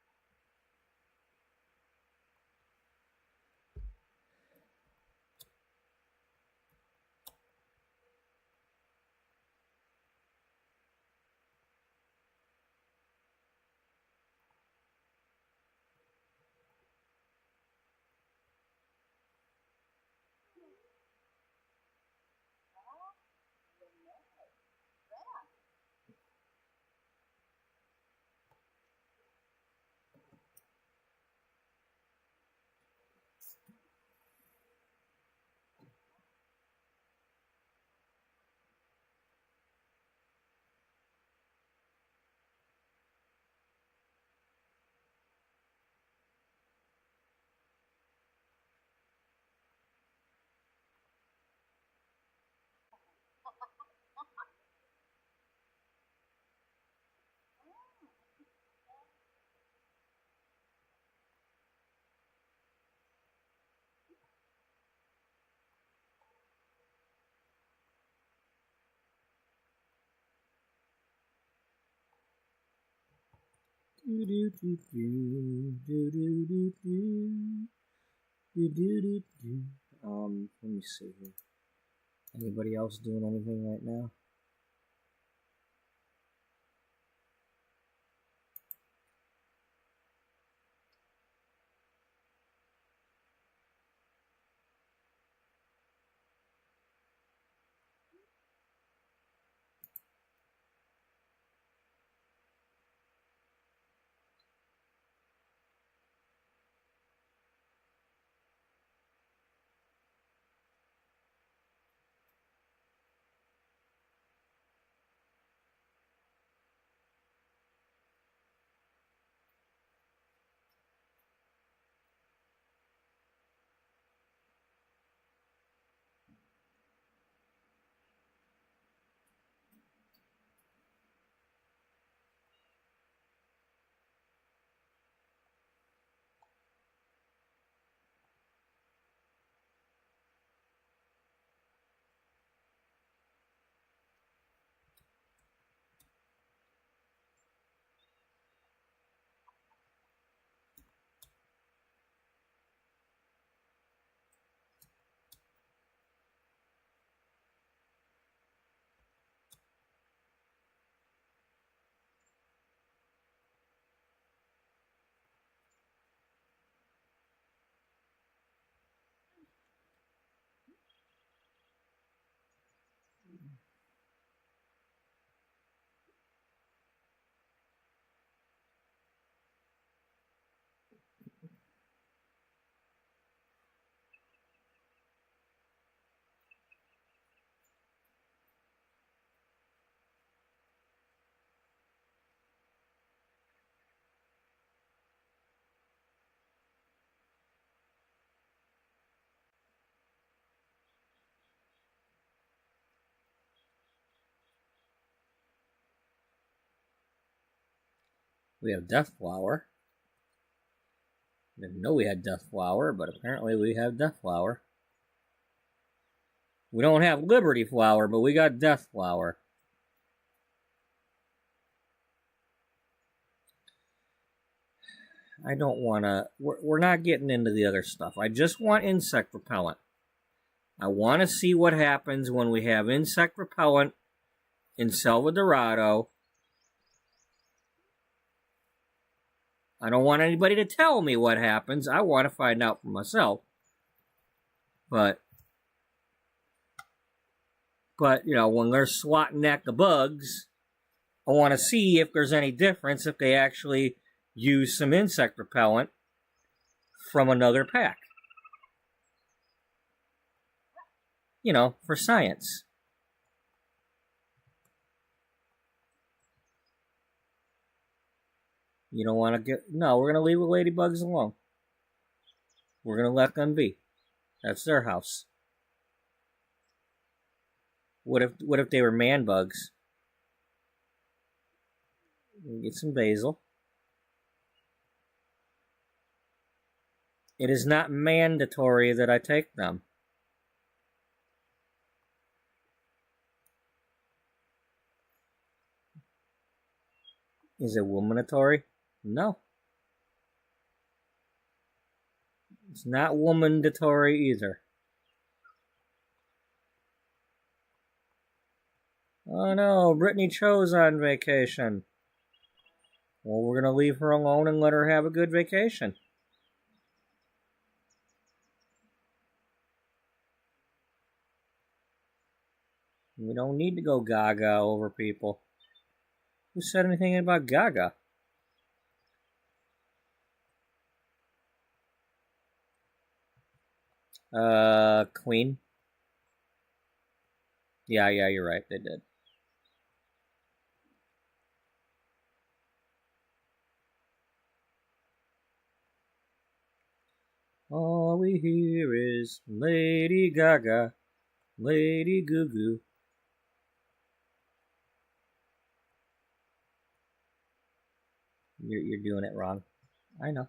Do do do do do do do do do do do. Let me see here. Anybody else doing anything right now? We have Death Flower. Didn't know we had Death Flower, but apparently we have Death Flower. We don't have Liberty Flower, but we got Death Flower. I don't want to... We're not getting into the other stuff. I just want insect repellent. I want to see what happens when we have insect repellent in Selva Dorado. I don't want anybody to tell me what happens. I want to find out for myself. But you know, when they're swatting at the bugs, I want to see if there's any difference if they actually use some insect repellent from another pack. You know, for science. You don't want to get... No, we're going to leave the ladybugs alone. We're going to let them be. That's their house. What if they were man bugs? Get some basil. It is not mandatory that I take them. Is it womanatory? No. It's not womandatory either. Oh no, Brittany Cho's on vacation. Well, we're going to leave her alone and let her have a good vacation. We don't need to go gaga over people. Who said anything about gaga? Queen? Yeah, you're right, they did. All we hear is Lady Gaga, Lady Goo Goo. You're doing it wrong. I know.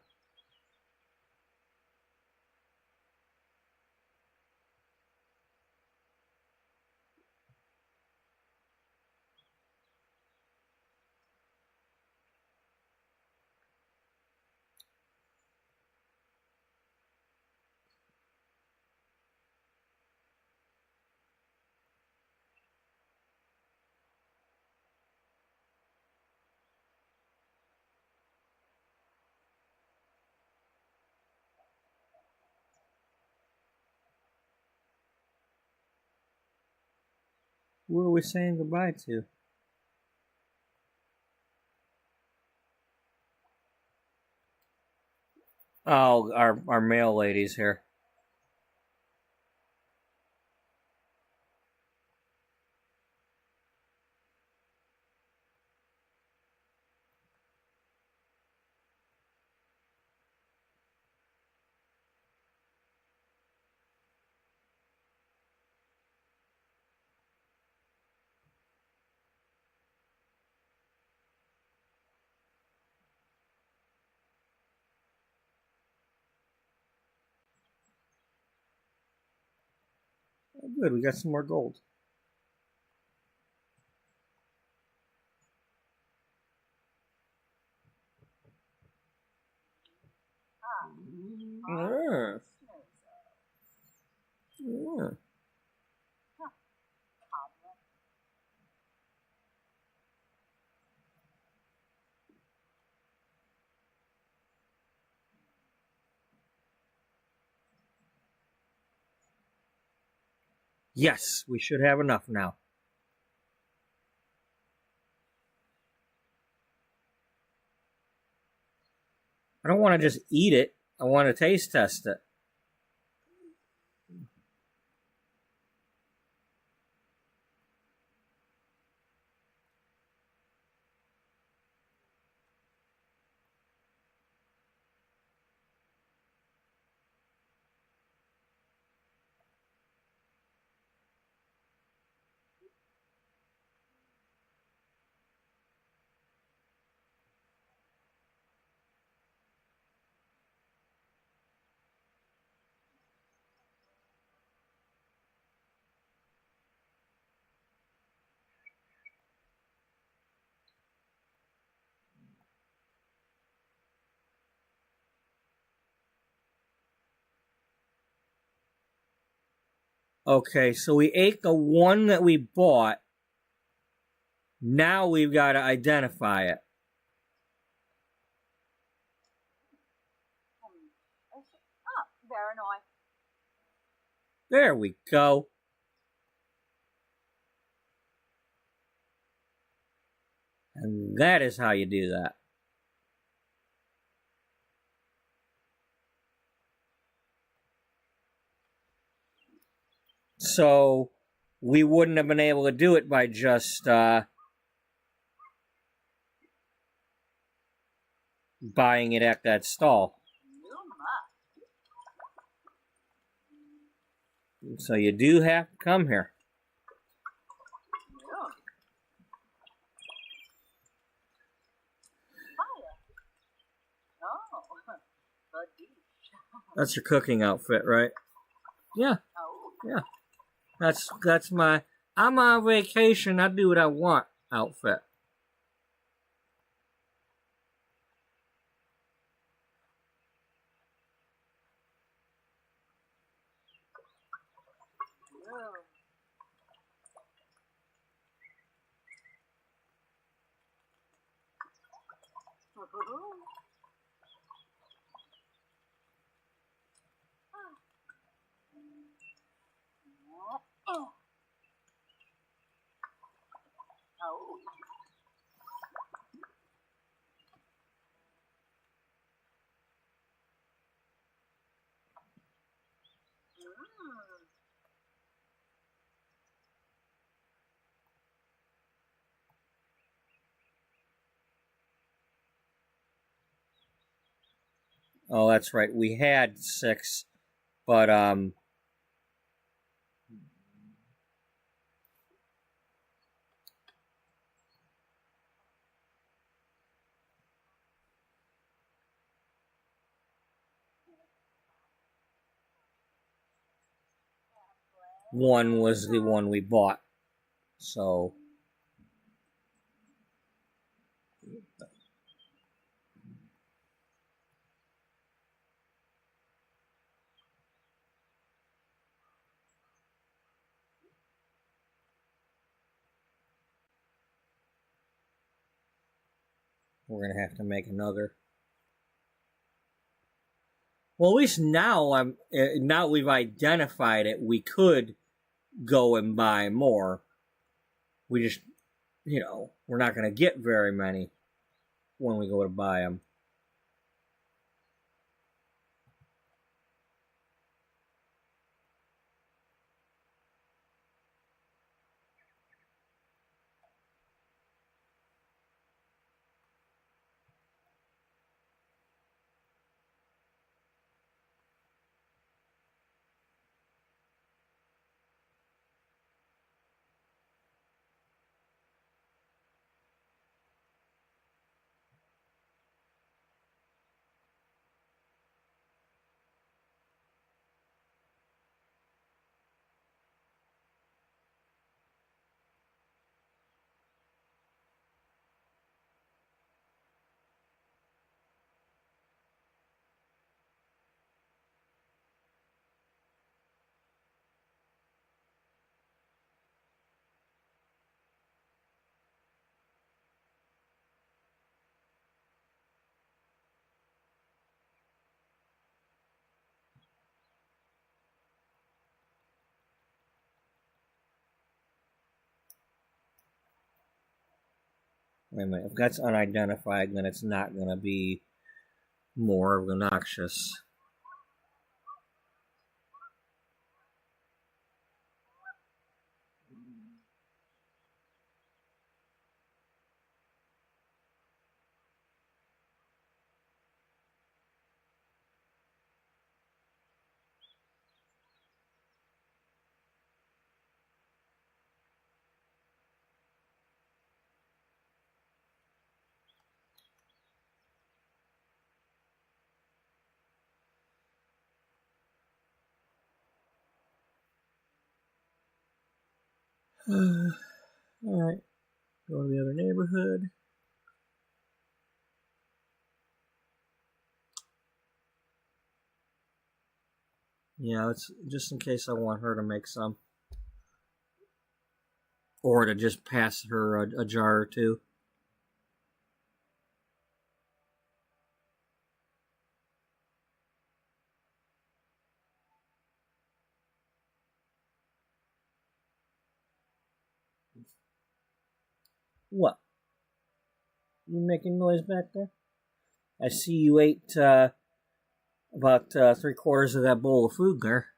Who are we saying goodbye to? Oh, our male ladies here. Oh, good, we got some more gold. Yeah. Yeah. Yes, we should have enough now. I don't want to just eat it. I want to taste test it. Okay, so we ate the one that we bought. Now we've got to identify it. Ah, very nice. There we go. And that is how you do that. So we wouldn't have been able to do it by just buying it at that stall. So you do have to come here. That's your cooking outfit, right? Yeah. Yeah. That's my I'm on vacation, I do what I want outfit. Oh, that's right. We had 6, but one was the one we bought. So we're gonna have to make another. Well, at least now now we've identified it. We could go and buy more. We just, we're not gonna get very many when we go to buy them. Wait a minute. If that's unidentified, then it's not gonna be more obnoxious. Alright. Go to the other neighborhood. Yeah, it's just in case I want her to make some. Or to just pass her a jar or two. What? You making noise back there? I see you ate about 3/4 of that bowl of food there.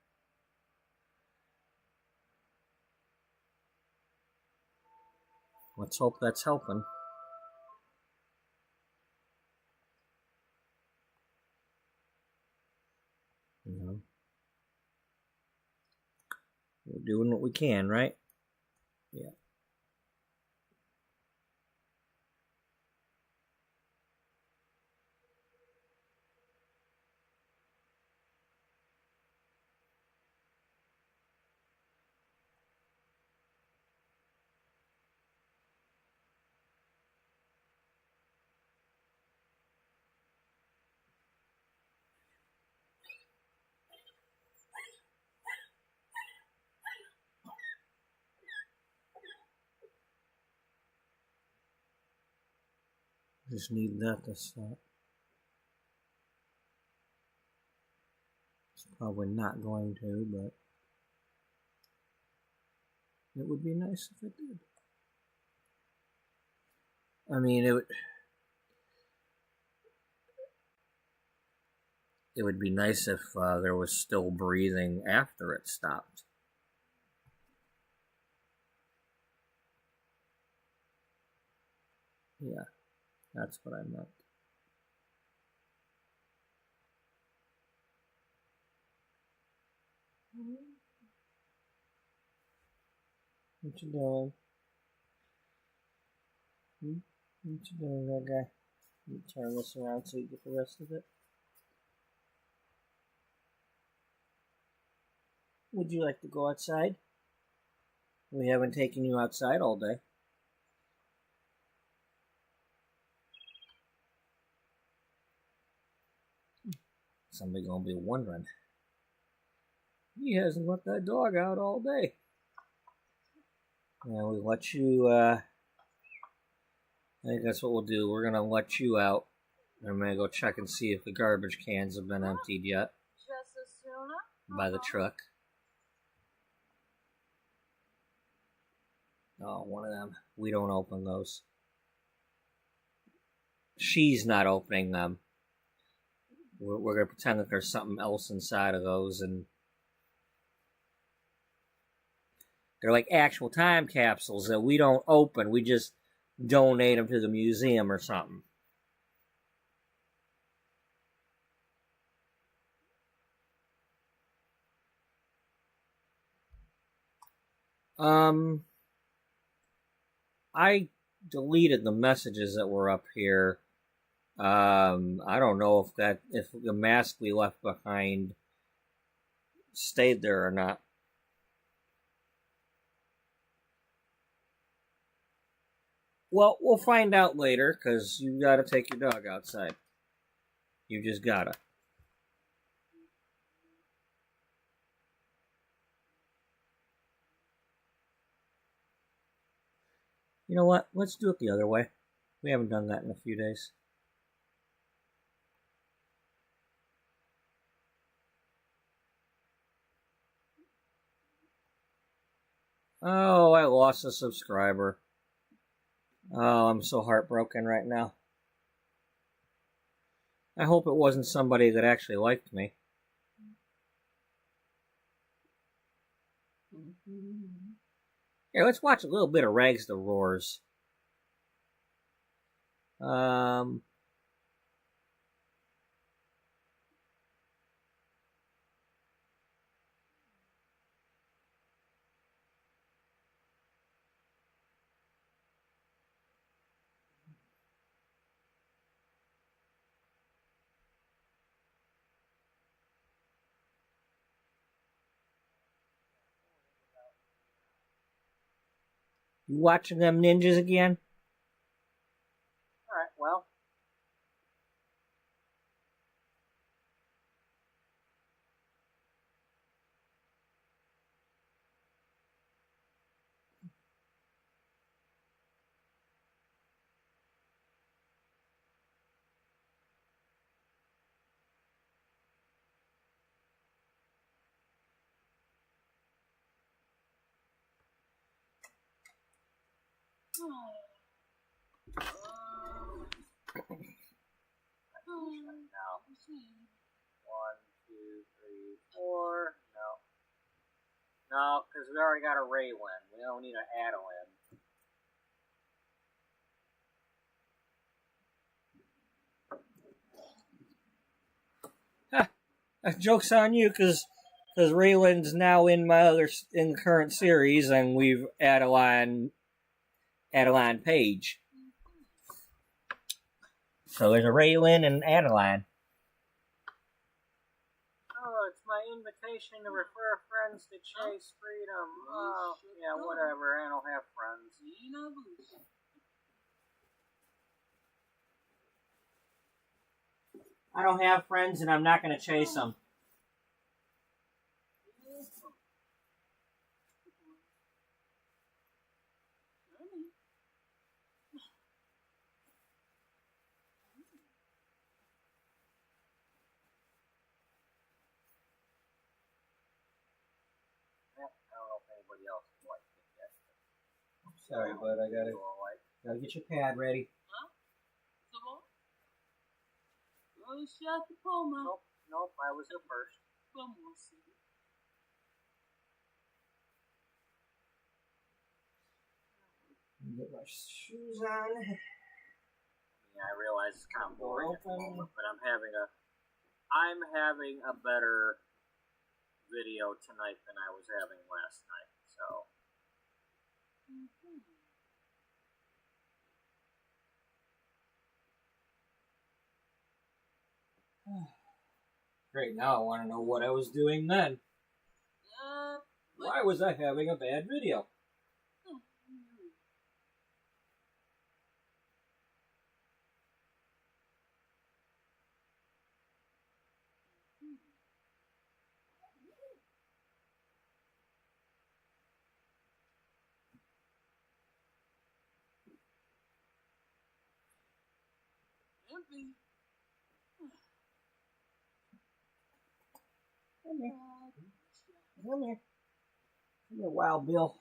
Let's hope that's helping. You know, we're doing what we can, right? Yeah. Just need that to stop. It's probably not going to, but it would be nice if it did. I mean, it would be nice if there was still breathing after it stopped. Yeah, that's what I meant. What you doing? What you doing there, guy? You turn this around so you get the rest of it. Would you like to go outside? We haven't taken you outside all day. Somebody gonna be wondering. He hasn't let that dog out all day. Yeah, we let you, I think that's what we'll do. We're gonna let you out. I'm gonna go check and see if the garbage cans have been emptied yet. By the truck. Oh, one of them. We don't open those. She's not opening them. We're gonna pretend that there's something else inside of those, and they're like actual time capsules that we don't open. We just donate them to the museum or something. I deleted the messages that were up here. I don't know if the mask we left behind stayed there or not. Well, we'll find out later, because you gotta take your dog outside. You just gotta. You know what? Let's do it the other way. We haven't done that in a few days. Oh, I lost a subscriber. Oh, I'm so heartbroken right now. I hope it wasn't somebody that actually liked me. Here, let's watch a little bit of Rags to Roars. You watching them ninjas again? Alright, well. Now, 1, 2, 3, 4. No, because we already got a Raylin. We don't need an Adeline. Joke's on you, because Raylan's now in the current series, and we've Adeline Page. So there's a Raylin and Adeline. Oh, it's my invitation to refer friends to chase freedom. Oh, yeah, whatever. I don't have friends. I don't have friends, and I'm not going to chase them. Else liked it yet. Sorry, bud. I gotta get your pad ready. Nope. I was the first. Get my shoes on. Yeah, I realize it's kind of boring at the moment, but I'm having a better video tonight than I was having last night. So. Great, now I want to know what I was doing then. Why was I having a bad video? Come here. Come here. Come here, Wild Bill.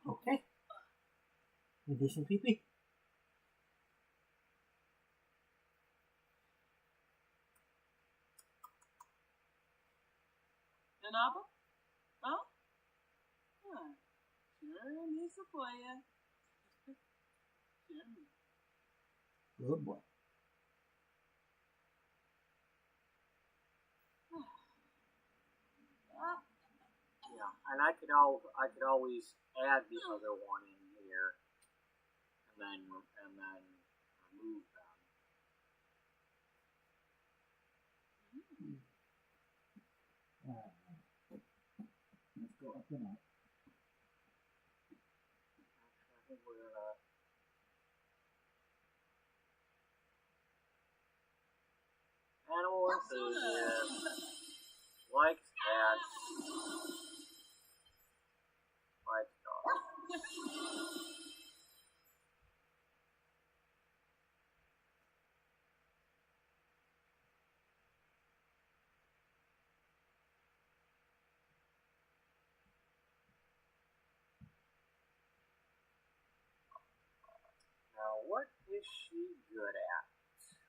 Okay. You do some pee-pee? Janaba? Huh? Sure needs a player. Good boy. Yeah, and I could always add the other one in here, and then remove them. Let's go up and up. I think we're gonna. Animal enthusiast likes cats, likes dogs. Now, what is she good at?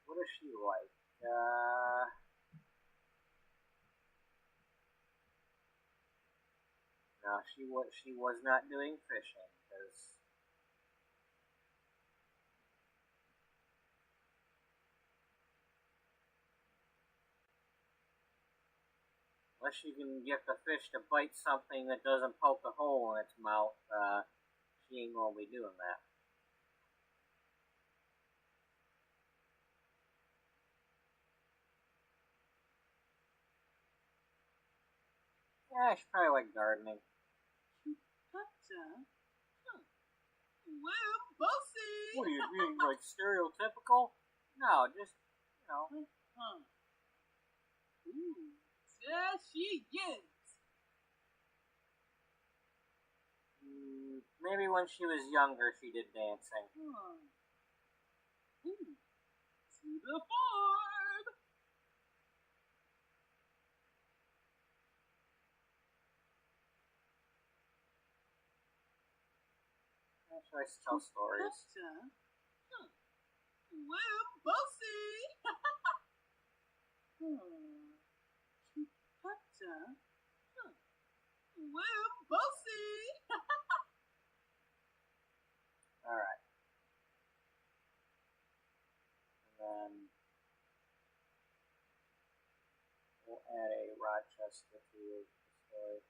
What does she like? No, she was not doing fishing because unless you can get the fish to bite something that doesn't poke a hole in its mouth, she ain't gonna be doing that. Yeah, she probably like gardening. Well, bossy. What are you being like stereotypical? No, just Ooh, there she is. Maybe when she was younger, she did dancing. To the board. She likes to tell stories. Well, bossy. Well, bossy. Alright. And then we'll add a Rochester to the story.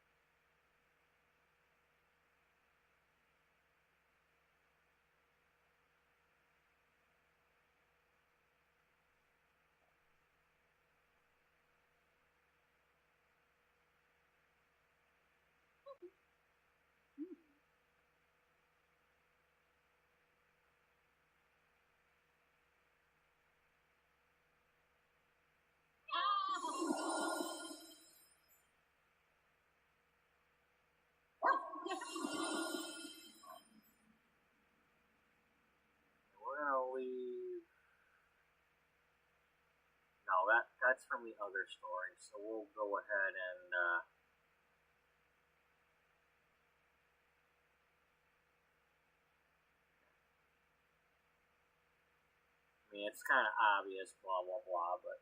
We're gonna leave. No, that's from the other story, so we'll go ahead and I mean, it's kind of obvious, blah blah blah, but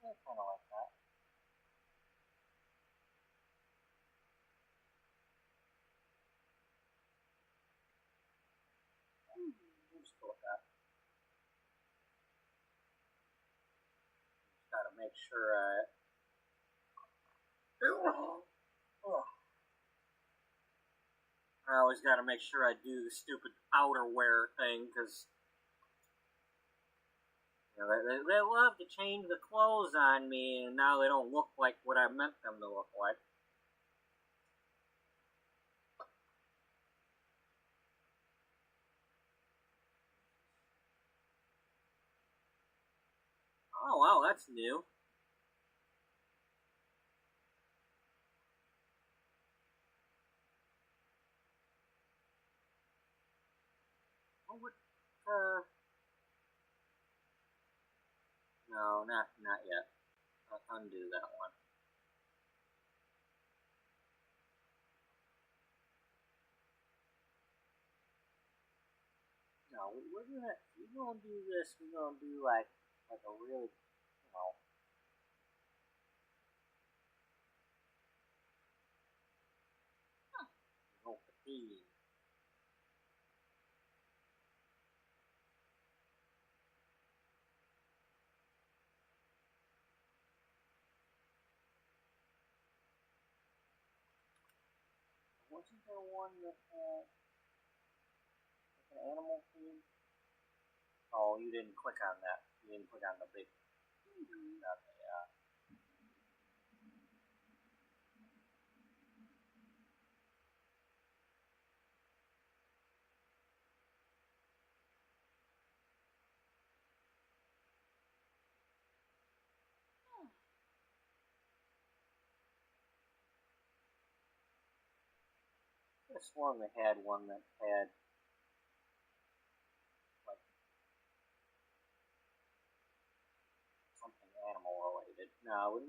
yeah, kind of like that. We'll just go with that. Just gotta make sure I always gotta make sure I do the stupid outerwear thing, because you know, they love to change the clothes on me, and now they don't look like what I meant them to look like. Oh wow, that's new. What would, no, not yet. I'll undo that one. No, we're gonna do this. We're gonna do like a really, you know, no fatigue. Wasn't there one that had like an animal theme? Oh, you didn't click on that. You didn't click on the big. I could have sworn they had one that had like something animal related. No.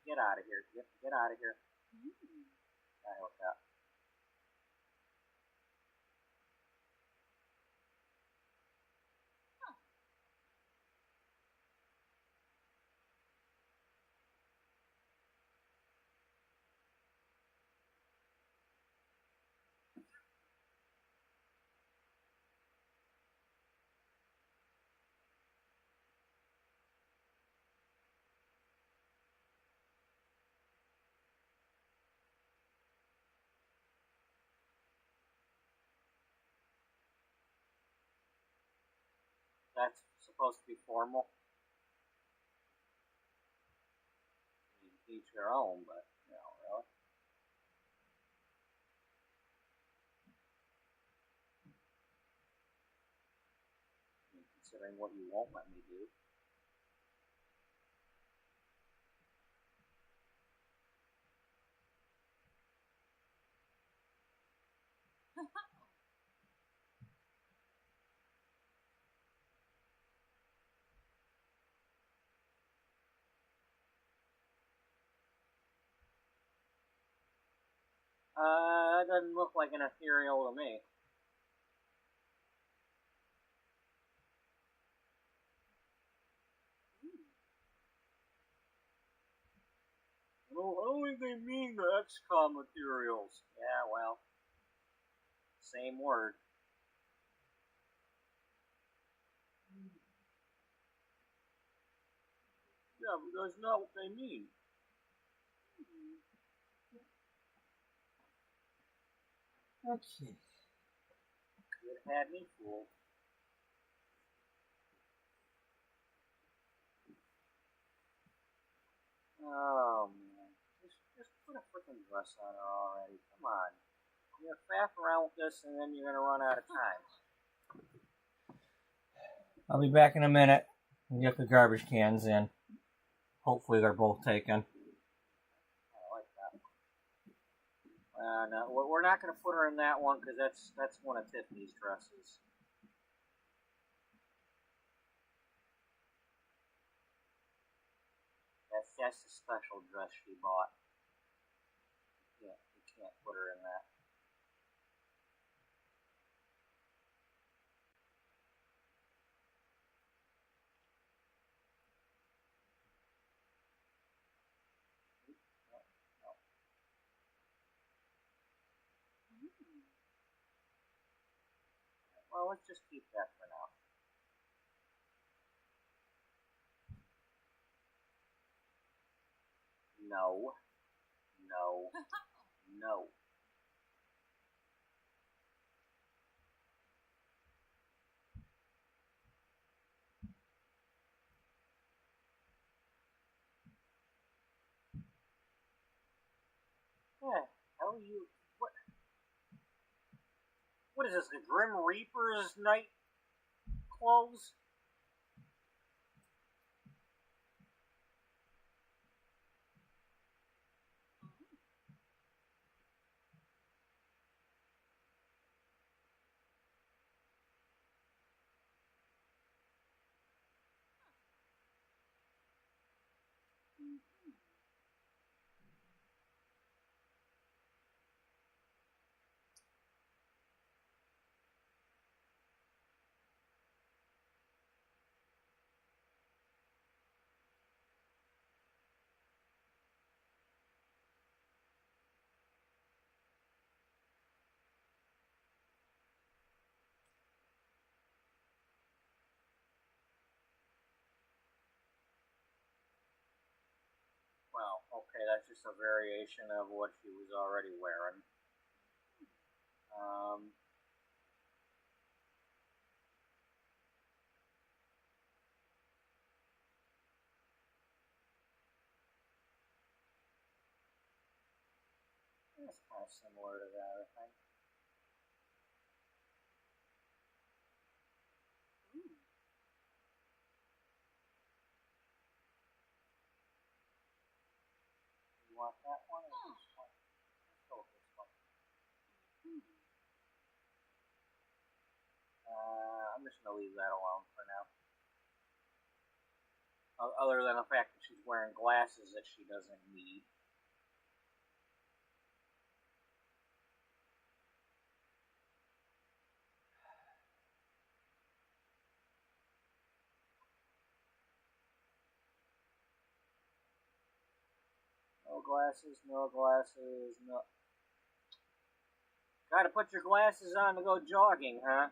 Get out of here. Get out of here. I hooked up. That's supposed to be formal. Each their own, but really. Considering what you won't let me do. That doesn't look like an ethereal to me. Well, I don't think they mean the XCOM materials. Yeah, well, same word. Yeah, but that's not what they mean. Okay. It had me fooled. Oh man, just put a freaking dress on her already. Come on, you're gonna faff around with this, and then you're gonna run out of time. I'll be back in a minute and get the garbage cans in. Hopefully they're both taken. I like that. No, we're not gonna put her in that one because that's one of Tiffany's dresses. That's the special dress she bought. You can't put her in that. No. Well, let's just keep that for now. No. No. No. Yeah, how are you? What is this? The Grim Reaper's night clothes? Well, okay, that's just a variation of what she was already wearing. It's kind of similar to that, I think. You want that one or this one? Let's go with this one. I'm just going to leave that alone for now. Other than the fact that she's wearing glasses that she doesn't need. No glasses, no glasses, no. Gotta put your glasses on to go jogging, huh?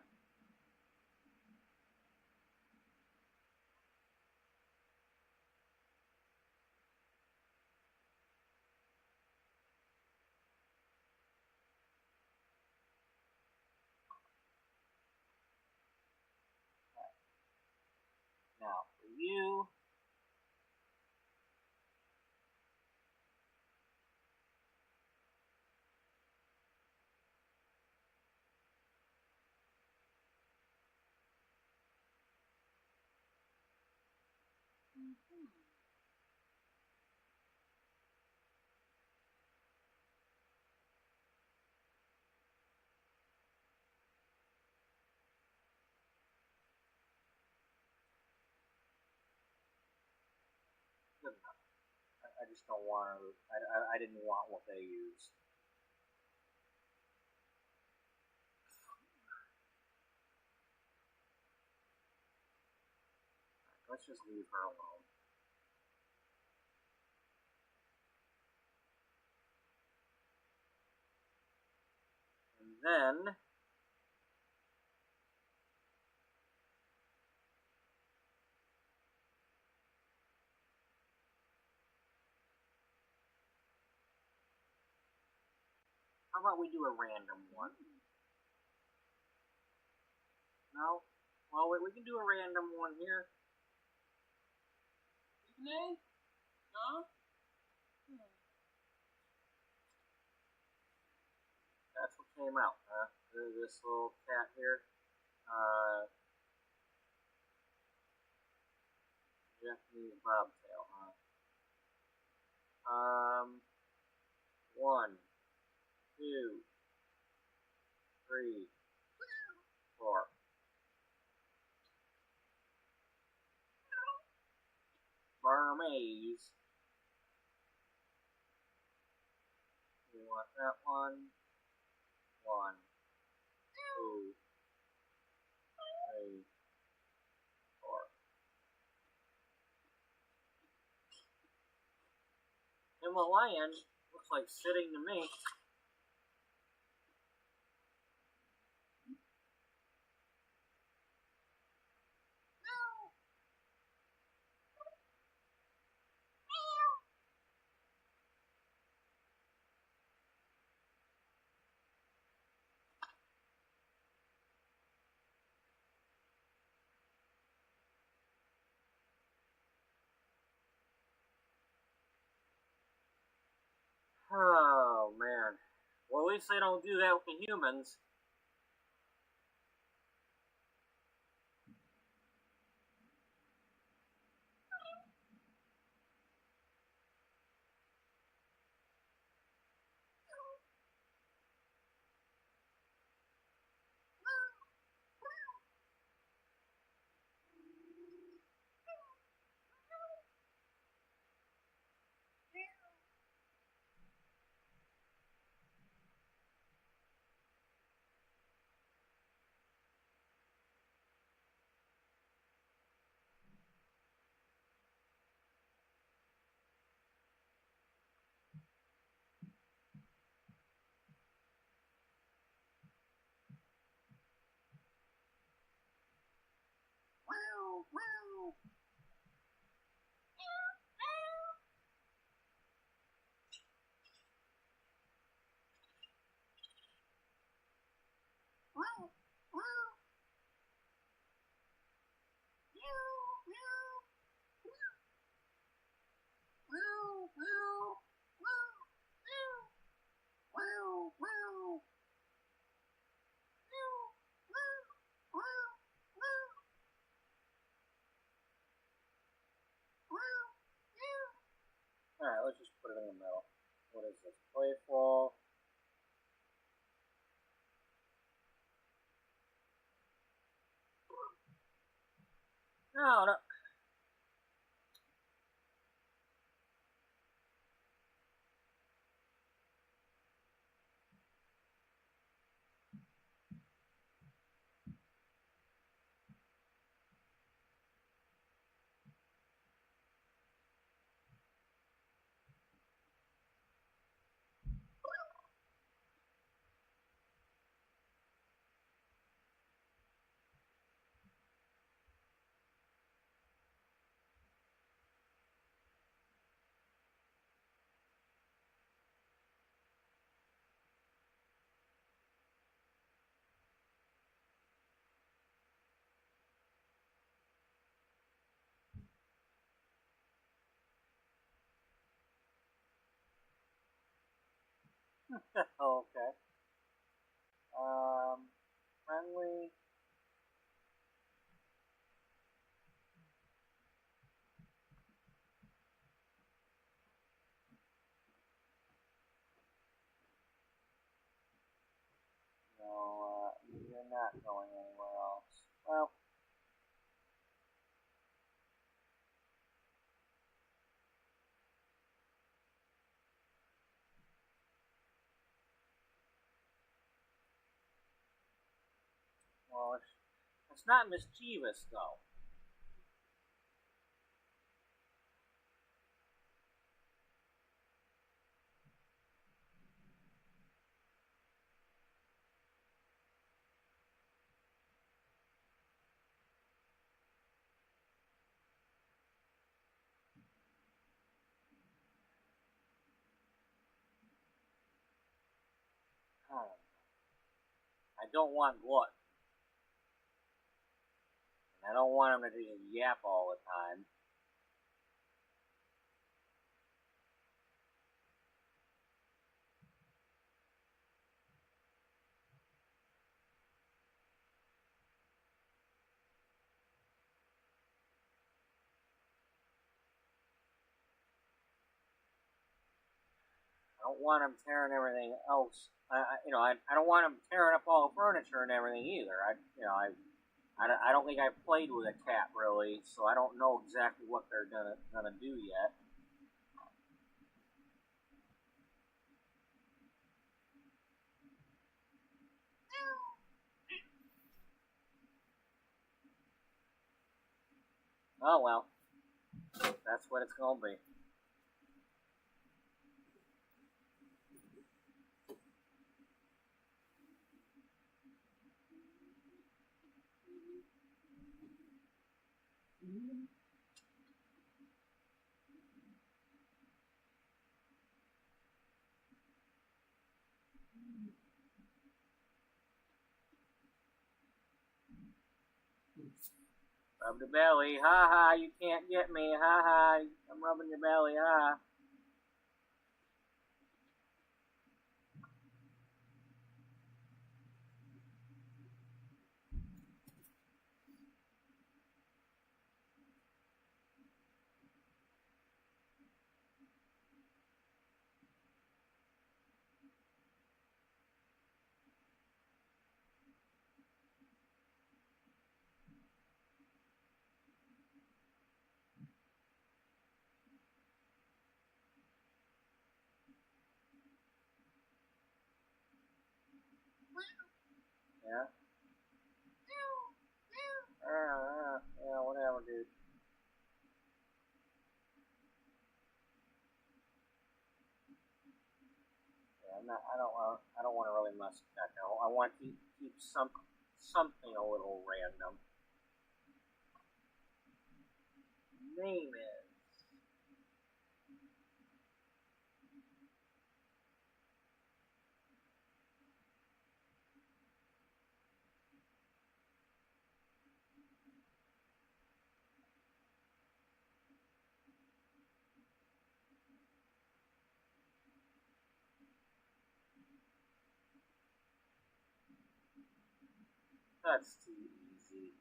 you. Good enough. I just don't want to. I didn't want what they used. Let's just leave her alone. And then how about we do a random one? No? Well, we can do a random one here. Evening? No? That's what came out, huh? This little cat here. Japanese bobtail, huh? 1, 2, 3, 4. Burmese. You want that one? 1, 2, 3, 4. Himalayan looks like sitting to me. Oh, man. Well, at least they don't do that with humans. Alright, let's just put it in the middle. What is this? Playful. No, no. Okay. Friendly. No, you're not going anywhere else. Well, it's not mischievous though. I don't want glut. I don't want him to just yap all the time. I don't want him tearing everything else. I don't want him tearing up all the furniture and everything either. I don't think I've played with a cat really, so I don't know exactly what they're gonna do yet. Oh well, that's what it's gonna be. Rub the belly, ha ha, you can't get me, ha ha, I'm rubbing your belly, ha. Yeah? Yeah, whatever, dude. Yeah, I don't want to really mess with that though. I want to keep something a little random. Name is. That's too easy.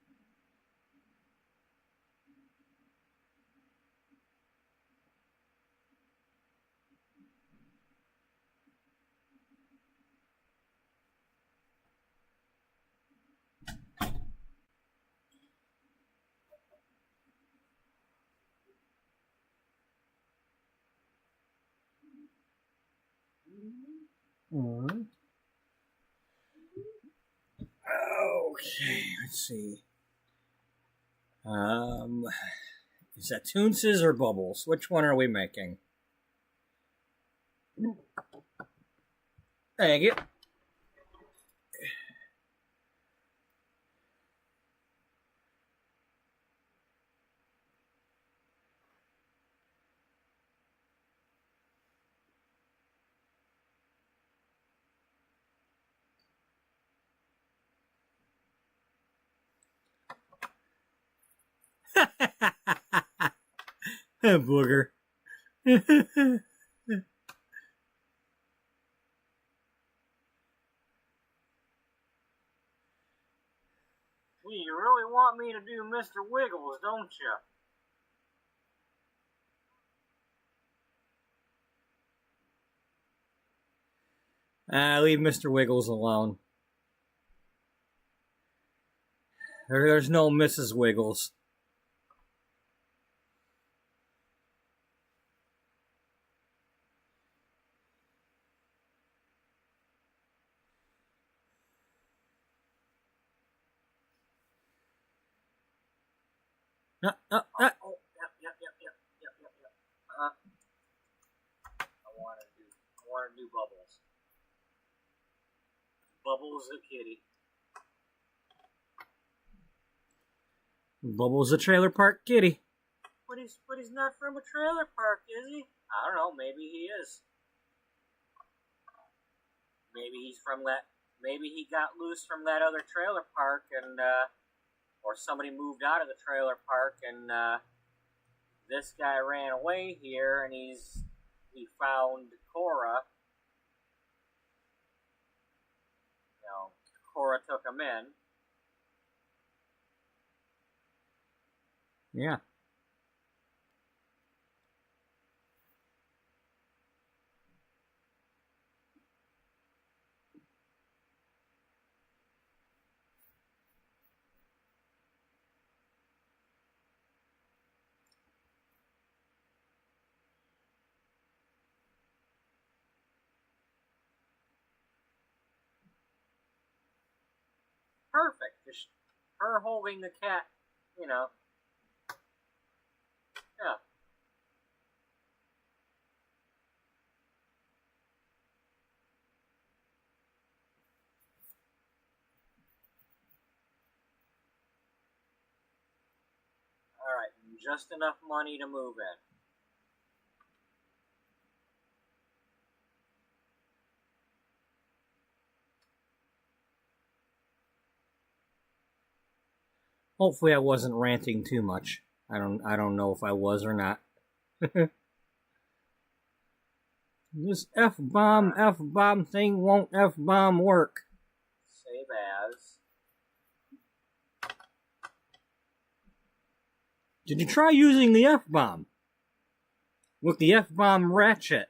Mm-hmm. Okay, let's see. Is that Toonses or Bubbles? Which one are we making? Thank you. A booger. Cindy, you really want me to do Mr. Wiggles, don't you? Leave Mr. Wiggles alone. There's no Mrs. Wiggles. Oh, yep. I want to do Bubbles. Bubbles the kitty. Bubbles the trailer park kitty. But he's not from a trailer park, is he? I don't know. Maybe he is. Maybe he's from that. Maybe he got loose from that other trailer park, and or somebody moved out of the trailer park, and this guy ran away here, and he found Cora. You know, Cora took him in. Yeah. Perfect. Just her holding the cat, you know. Yeah. Alright, just enough money to move in. Hopefully I wasn't ranting too much. I don't know if I was or not. This F-bomb thing won't F-bomb work. Save as. Did you try using the F-bomb? With the F-bomb ratchet?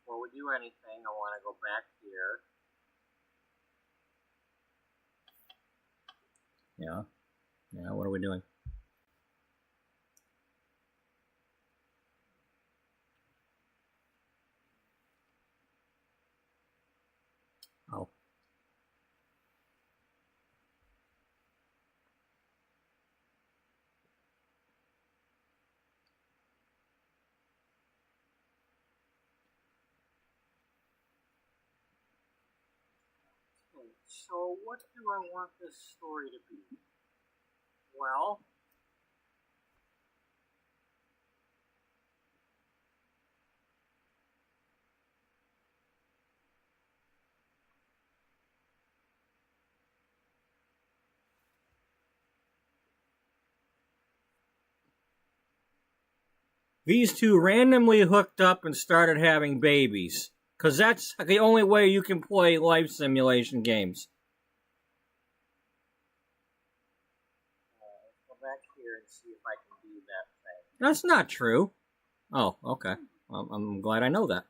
Before we do anything, I want to go back here. Yeah, what are we doing? Oh. Okay, so what do I want this story to be? Well, These two randomly hooked up and started having babies. Because that's the only way you can play life simulation games. let's go back here and see if I can do that thing. That's not true. Oh, okay. I'm glad I know that.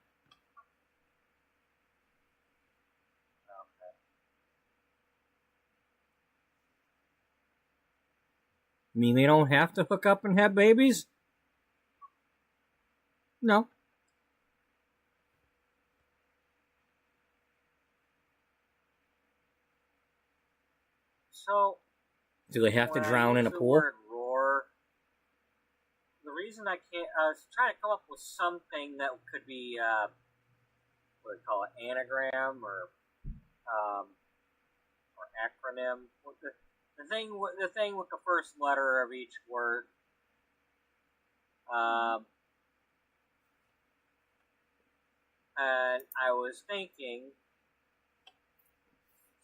Okay. You mean they don't have to hook up and have babies? No. So, Do they have to when I drown in a use the pool? word roar, the reason I can't, I was trying to come up with something that could be, what do you call it, anagram or acronym. The thing with the first letter of each word. And I was thinking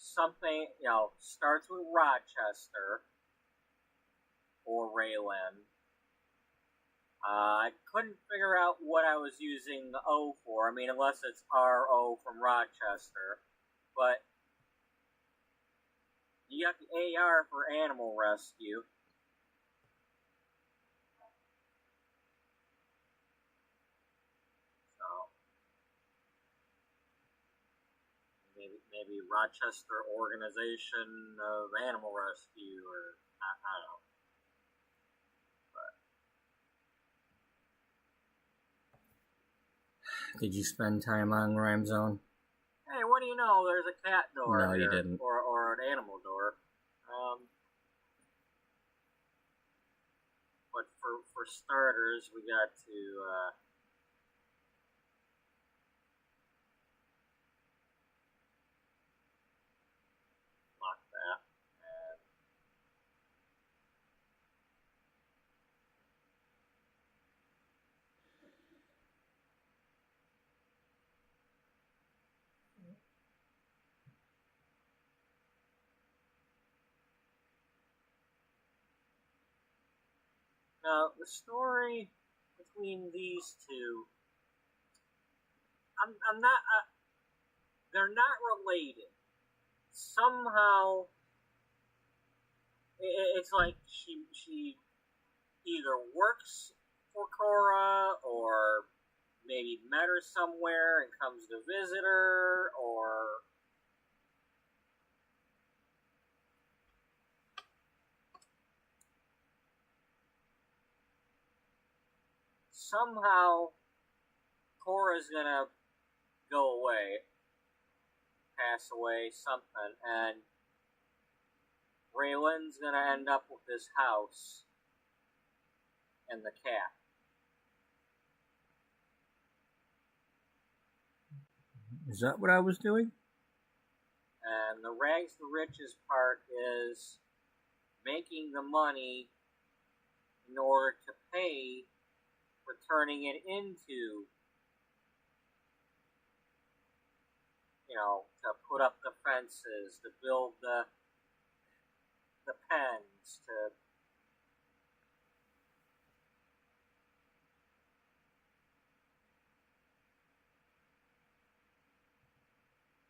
something, starts with Rochester or Raylan. I couldn't figure out what I was using the O for. I mean, unless it's RO from Rochester. But you got the AR for Animal Rescue. So, maybe Rochester Organization of Animal Rescue, or I don't know. Did you spend time on Rhyme Zone? Hey, what do you know? There's a cat door. No, here, you didn't. Or an animal door. But for starters, we got to lock that. Now, the story between these two, I'm not, they're not related. Somehow, it's like she either works for Cora, or maybe met her somewhere and comes to visit her, or somehow Cora's gonna go away, pass away, something, and Raylan's gonna end up with this house and the cat. Is that what I was doing? And the rags to riches part is making the money in order to pay for turning it into, to put up the fences, to build the pens, to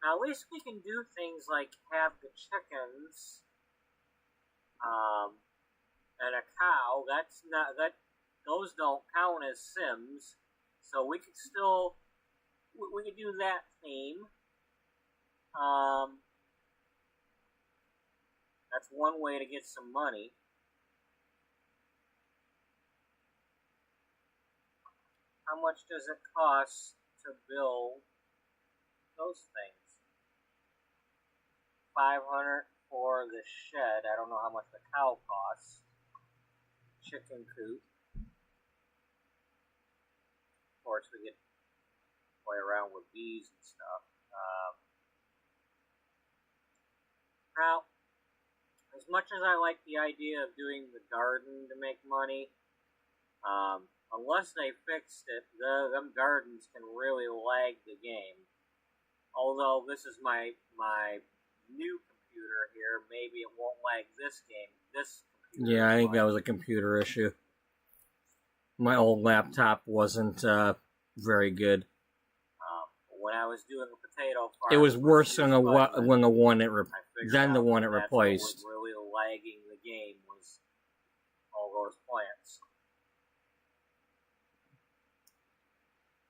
now, at least we can do things like have the chickens, and a cow. That's not that; those don't count as Sims. So we could still we could do that theme. That's one way to get some money. How much does it cost to build those things? 500 for the shed. I don't know how much the cow costs. Chicken coop. Of course, we get to play around with bees and stuff. Now, as much as I like the idea of doing the garden to make money, unless they fixed it, them gardens can really lag the game. Although this is my new computer here, maybe it won't lag this game. This computer. Yeah, I think that was a computer issue. My old laptop wasn't very good. When I was doing the potato farm, It was worse than the one it than the one it replaced. What was really lagging the game was all those plants.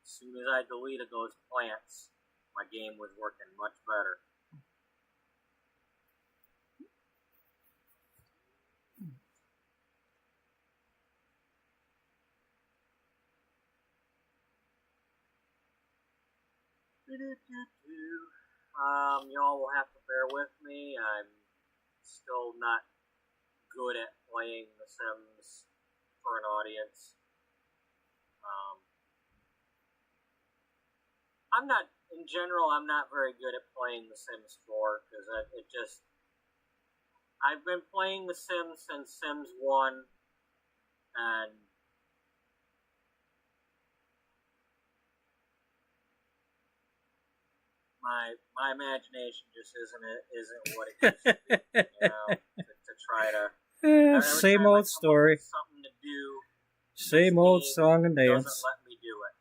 As soon as I deleted those plants, my game was working much better. Y'all will have to bear with me. I'm still not good at playing The Sims for an audience. I'm not very good at playing The Sims 4, because I've been playing The Sims since Sims 1, and my imagination just isn't what it used to be. You know, to try to every Same time I old come up story. with something to do, Same old song and doesn't dance. let me do it,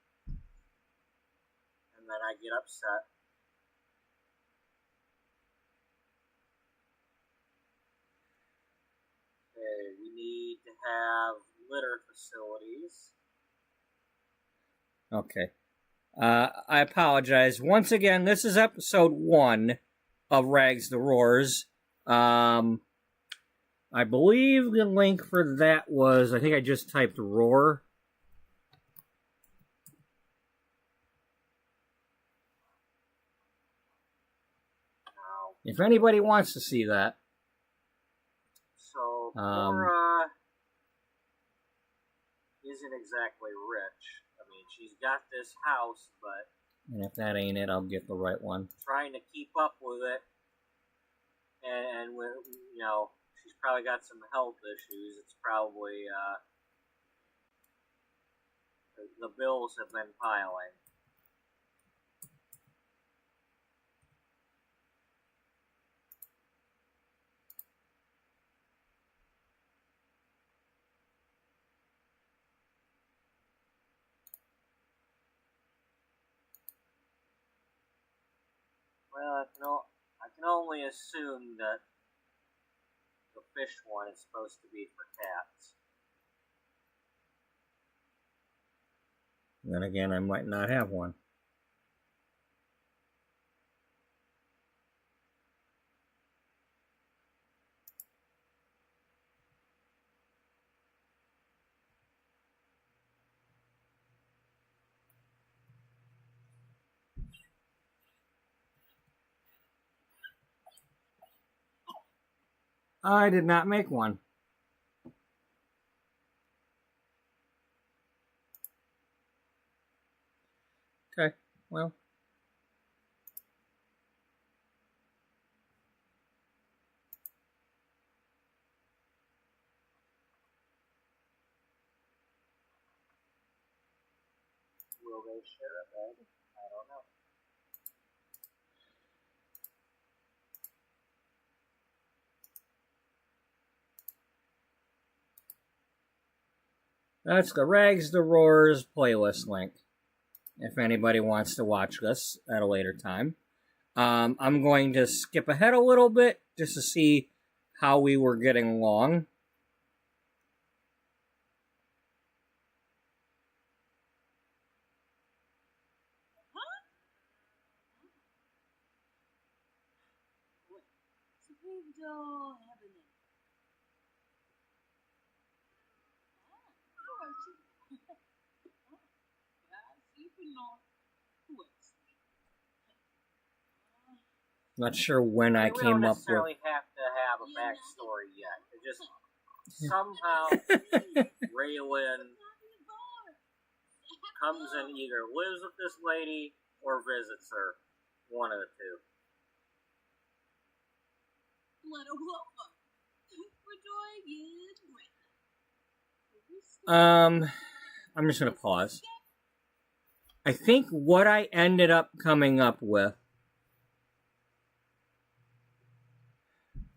and then I get upset. Okay, we need to have litter facilities. Okay. I apologize. Once again, this is episode 1 of Rags to Roars. I believe the link for that was, I think I just typed Roar. Now, If anybody wants to see that. so Cora isn't exactly rich. I mean, she's got this house, but And if that ain't it, I'll get the right one. trying to keep up with it, and with, you know, she's probably got some health issues. It's probably the bills have been piling. Well, I can only assume that the fish one is supposed to be for cats. Then again, I might not have one. I did not make one. Okay, well. Will they share a bed? I don't know. That's the Rags to Roars playlist link. If anybody wants to watch this at a later time. I'm going to skip ahead a little bit just to see how we were getting along. Not sure when I We came don't up with. necessarily have to have a backstory yet. It just somehow Raylan comes and either lives with this lady or visits her. One of the two. I'm just gonna pause. I think what I ended up coming up with.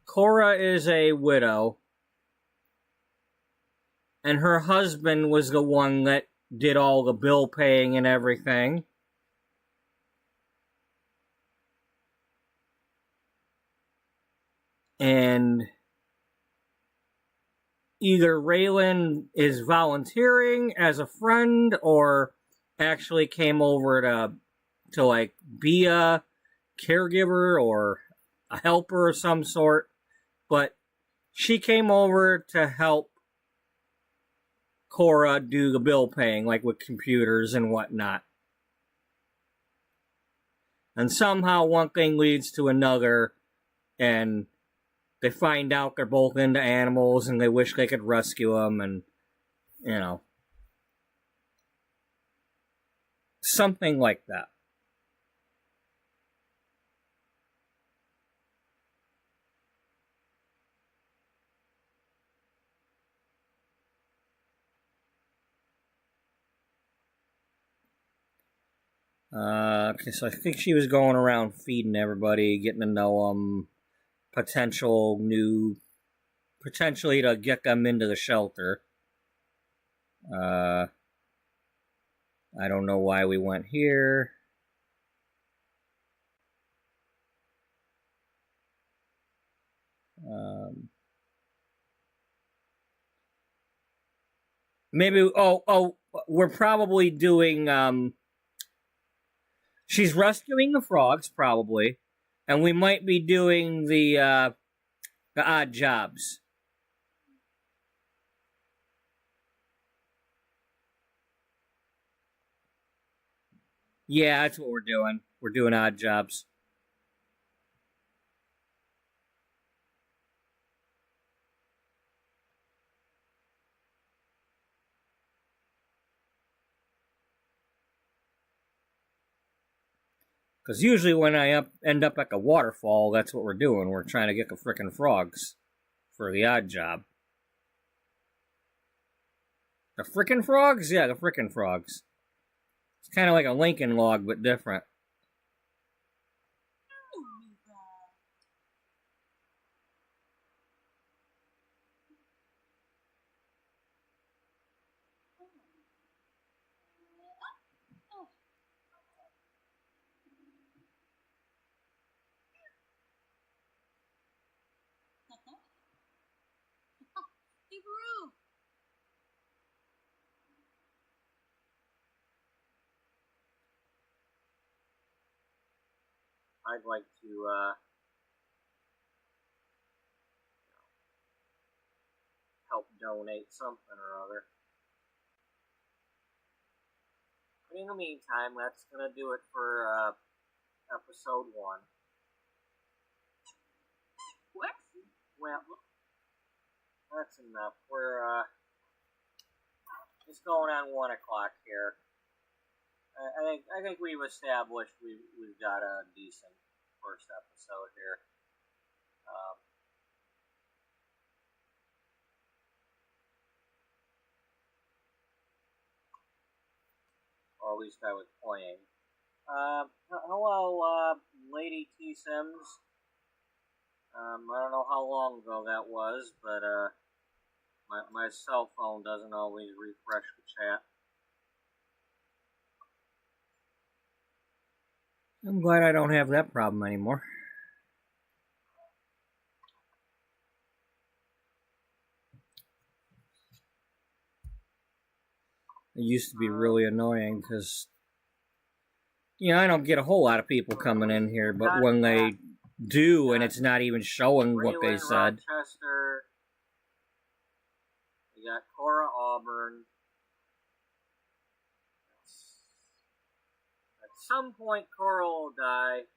Cora is a widow, and her husband was the one that did all the bill paying and everything. And either Raylan is volunteering as a friend or actually came over to like be a caregiver or a helper of some sort. But she came over to help Cora do the bill paying, like with computers and whatnot. And somehow one thing leads to another, and they find out they're both into animals and they wish they could rescue them, and, you know, something like that. Okay, so I think she was going around feeding everybody, getting to know them, potentially to get them into the shelter. I don't know why we went here. Maybe, we're probably doing, she's rescuing the frogs, probably, and we might be doing the odd jobs. Yeah, that's what we're doing. We're doing odd jobs. Because usually when I end up at a waterfall, that's what we're doing. We're trying to get the frickin' frogs for the odd job. The frickin' frogs? Yeah, the frickin' frogs. It's kind of like a Lincoln log, but different. Subaru! I'd like to help donate something or other. But in the meantime, that's gonna do it for episode 1. What? Well, that's enough. We're it's going on 1 o'clock here. I think we've established we've got a decent first episode here. Or at least I was playing. Hello, Lady T Sims. I don't know how long ago that was, but my cell phone doesn't always refresh the chat. I'm glad I don't have that problem anymore. It used to be really annoying because, I don't get a whole lot of people coming in here, but when they do and it's not even showing what they said. Rochester. We got Cora Auburn. At some point, Cora will die.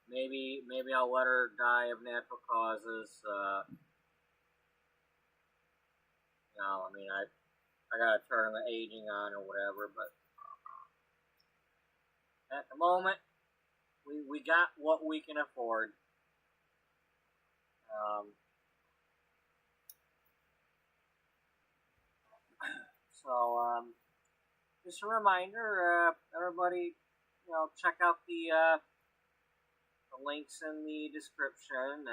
Maybe I'll let her die of natural causes. I gotta turn the aging on or whatever, but at the moment, we got what we can afford. Just a reminder, everybody, check out the links in the description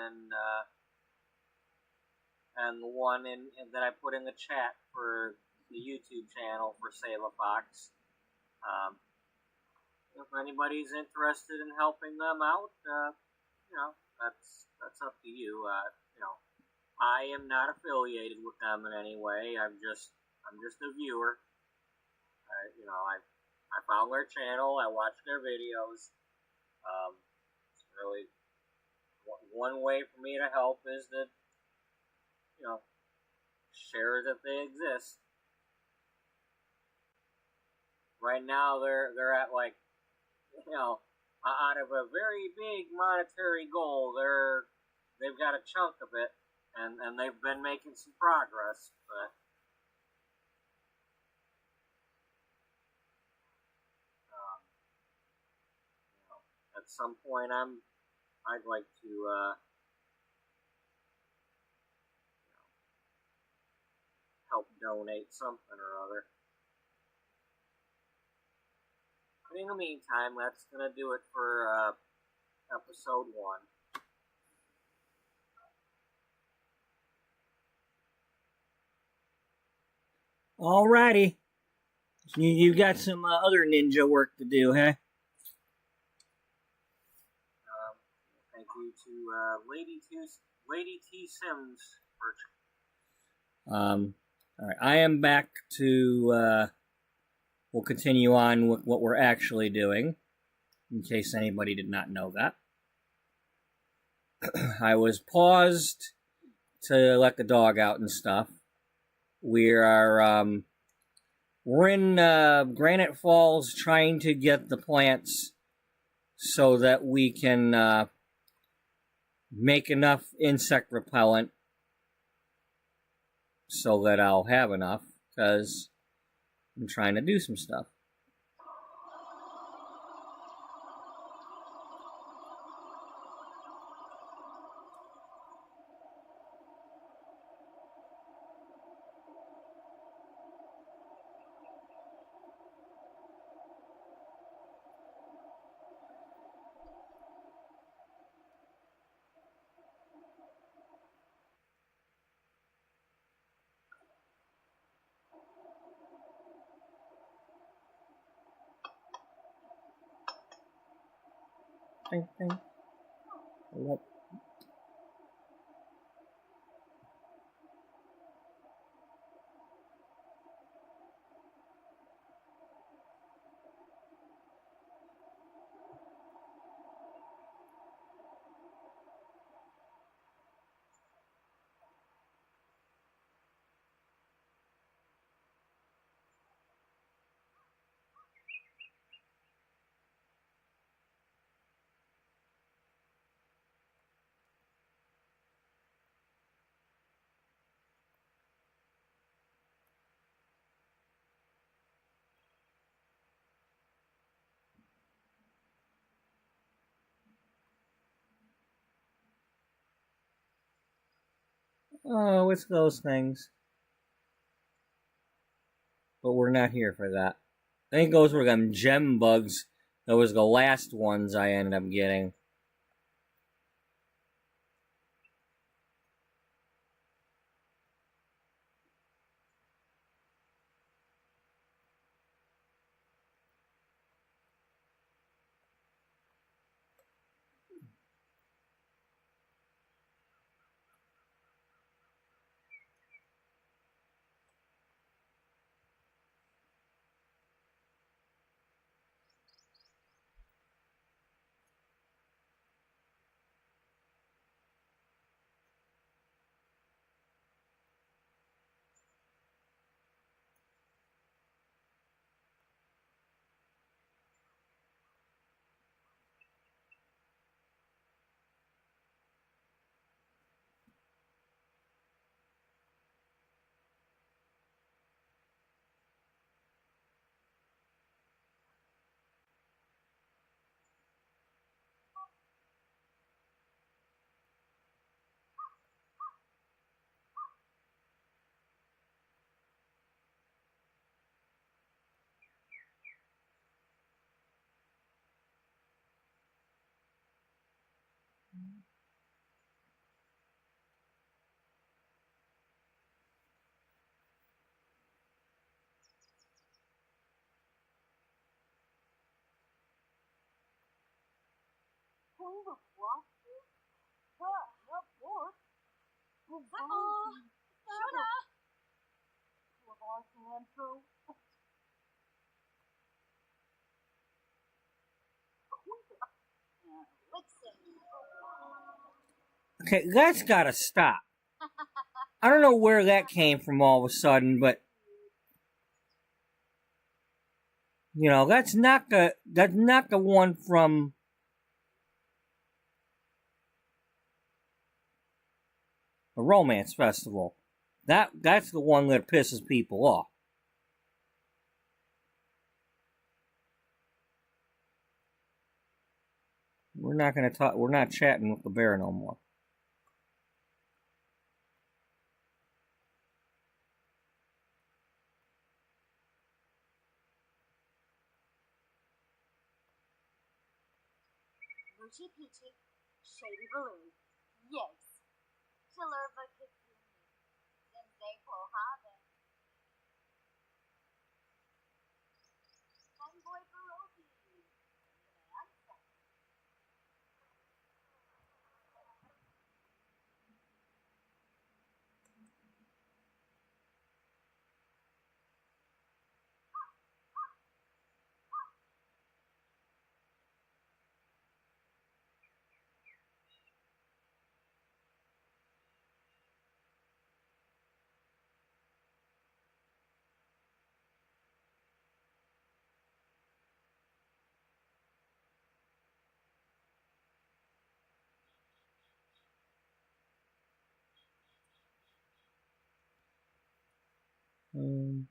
and the one that I put in the chat for the YouTube channel for Save a Fox. If anybody's interested in helping them out, that's up to you. I am not affiliated with them in any way. I'm just a viewer. I found their channel. I watched their videos. It's really one way for me to help is to, share that they exist. Right now, they're at out of a very big monetary goal, they've got a chunk of it, and they've been making some progress, but at some point I'd like to help donate something or other. But in the meantime, that's going to do it for episode 1. Alrighty. You got some other ninja work to do, huh? Thank you to Lady T Sims for. Alright, I am back to, we'll continue on with what we're actually doing, in case anybody did not know that. I was paused to let the dog out and stuff. We're in Granite Falls trying to get the plants so that we can make enough insect repellent so that I'll have enough, because I'm trying to do some stuff. Ding, ding. Yep. Oh, it's those things. But we're not here for that. I think those were them gem bugs. That was the last ones I ended up getting. Okay, that's gotta stop. I don't know where that came from all of a sudden, but you know, that's not the one from the Romance Festival. That's the one that pisses people off. We're not gonna talk. We're not chatting with the bear no more. Gucci Peachy, Shady Balloon, yes, Chillerva Kitsumi, Sensei Pohave, Fanboy Pierogi, Bonanza. Um,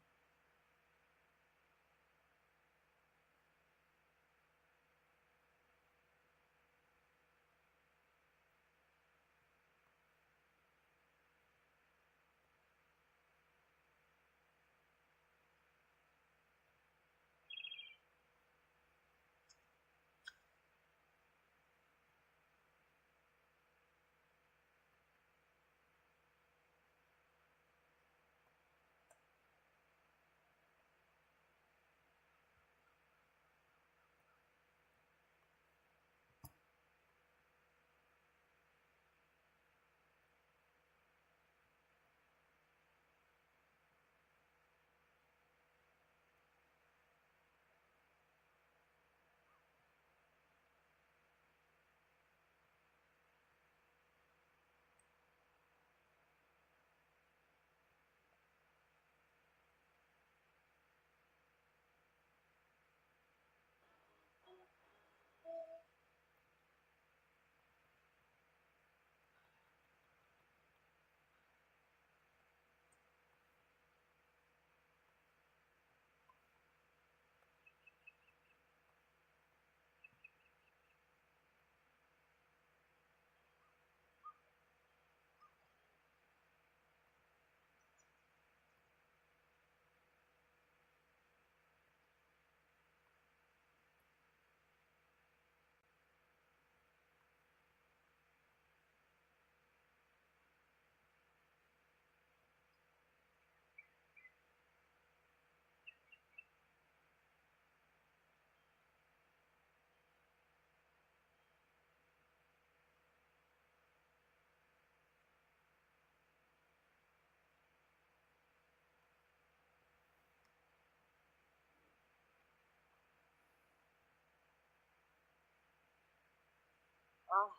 Oh,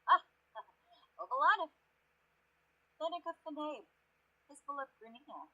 ah, Ovalana, Seneca Fanabe, Fistful of Grenina.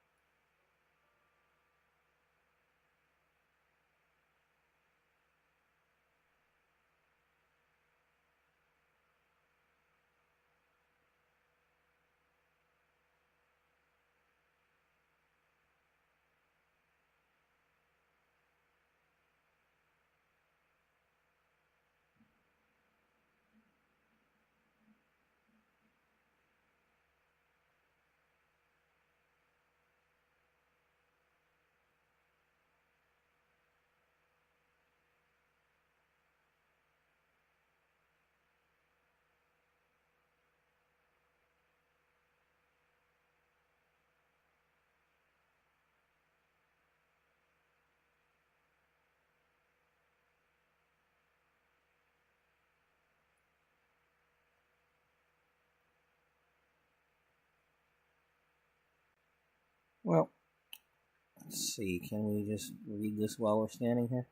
well, let's see. Can we just read this while we're standing here?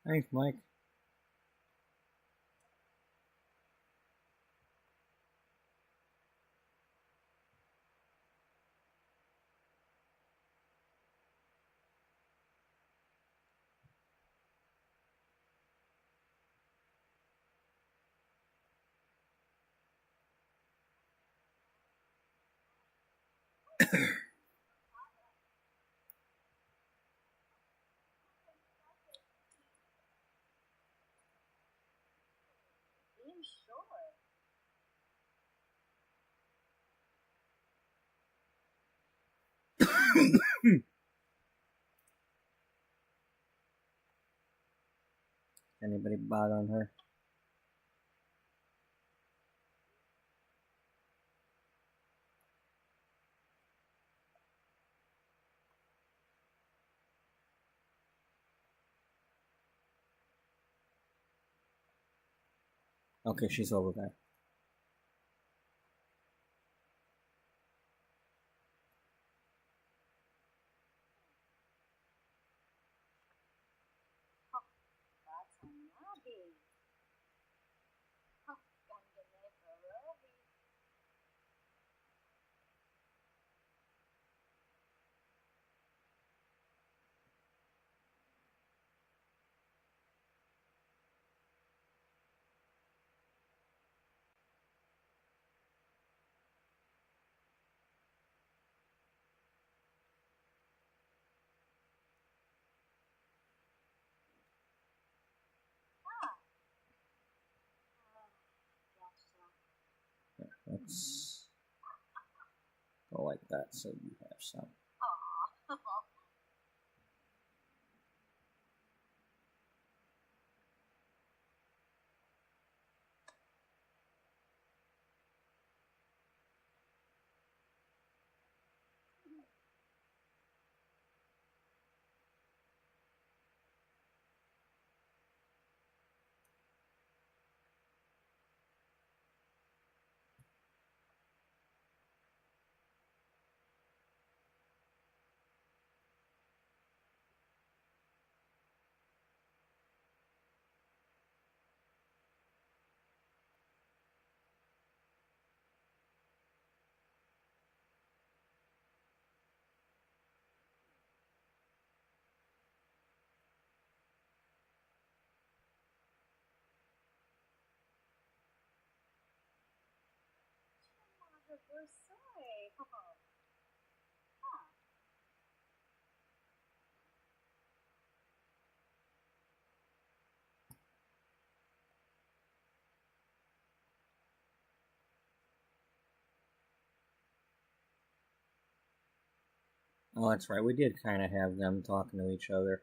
Thanks, Mike. Being sure. Anybody bother on her? Okay, she's over there. That's a nugget. Gandane for Roby. Gotcha. Let's go like that so you have some. Aw. Versailles. Huh. Oh, that's right. We did kind of have them talking to each other.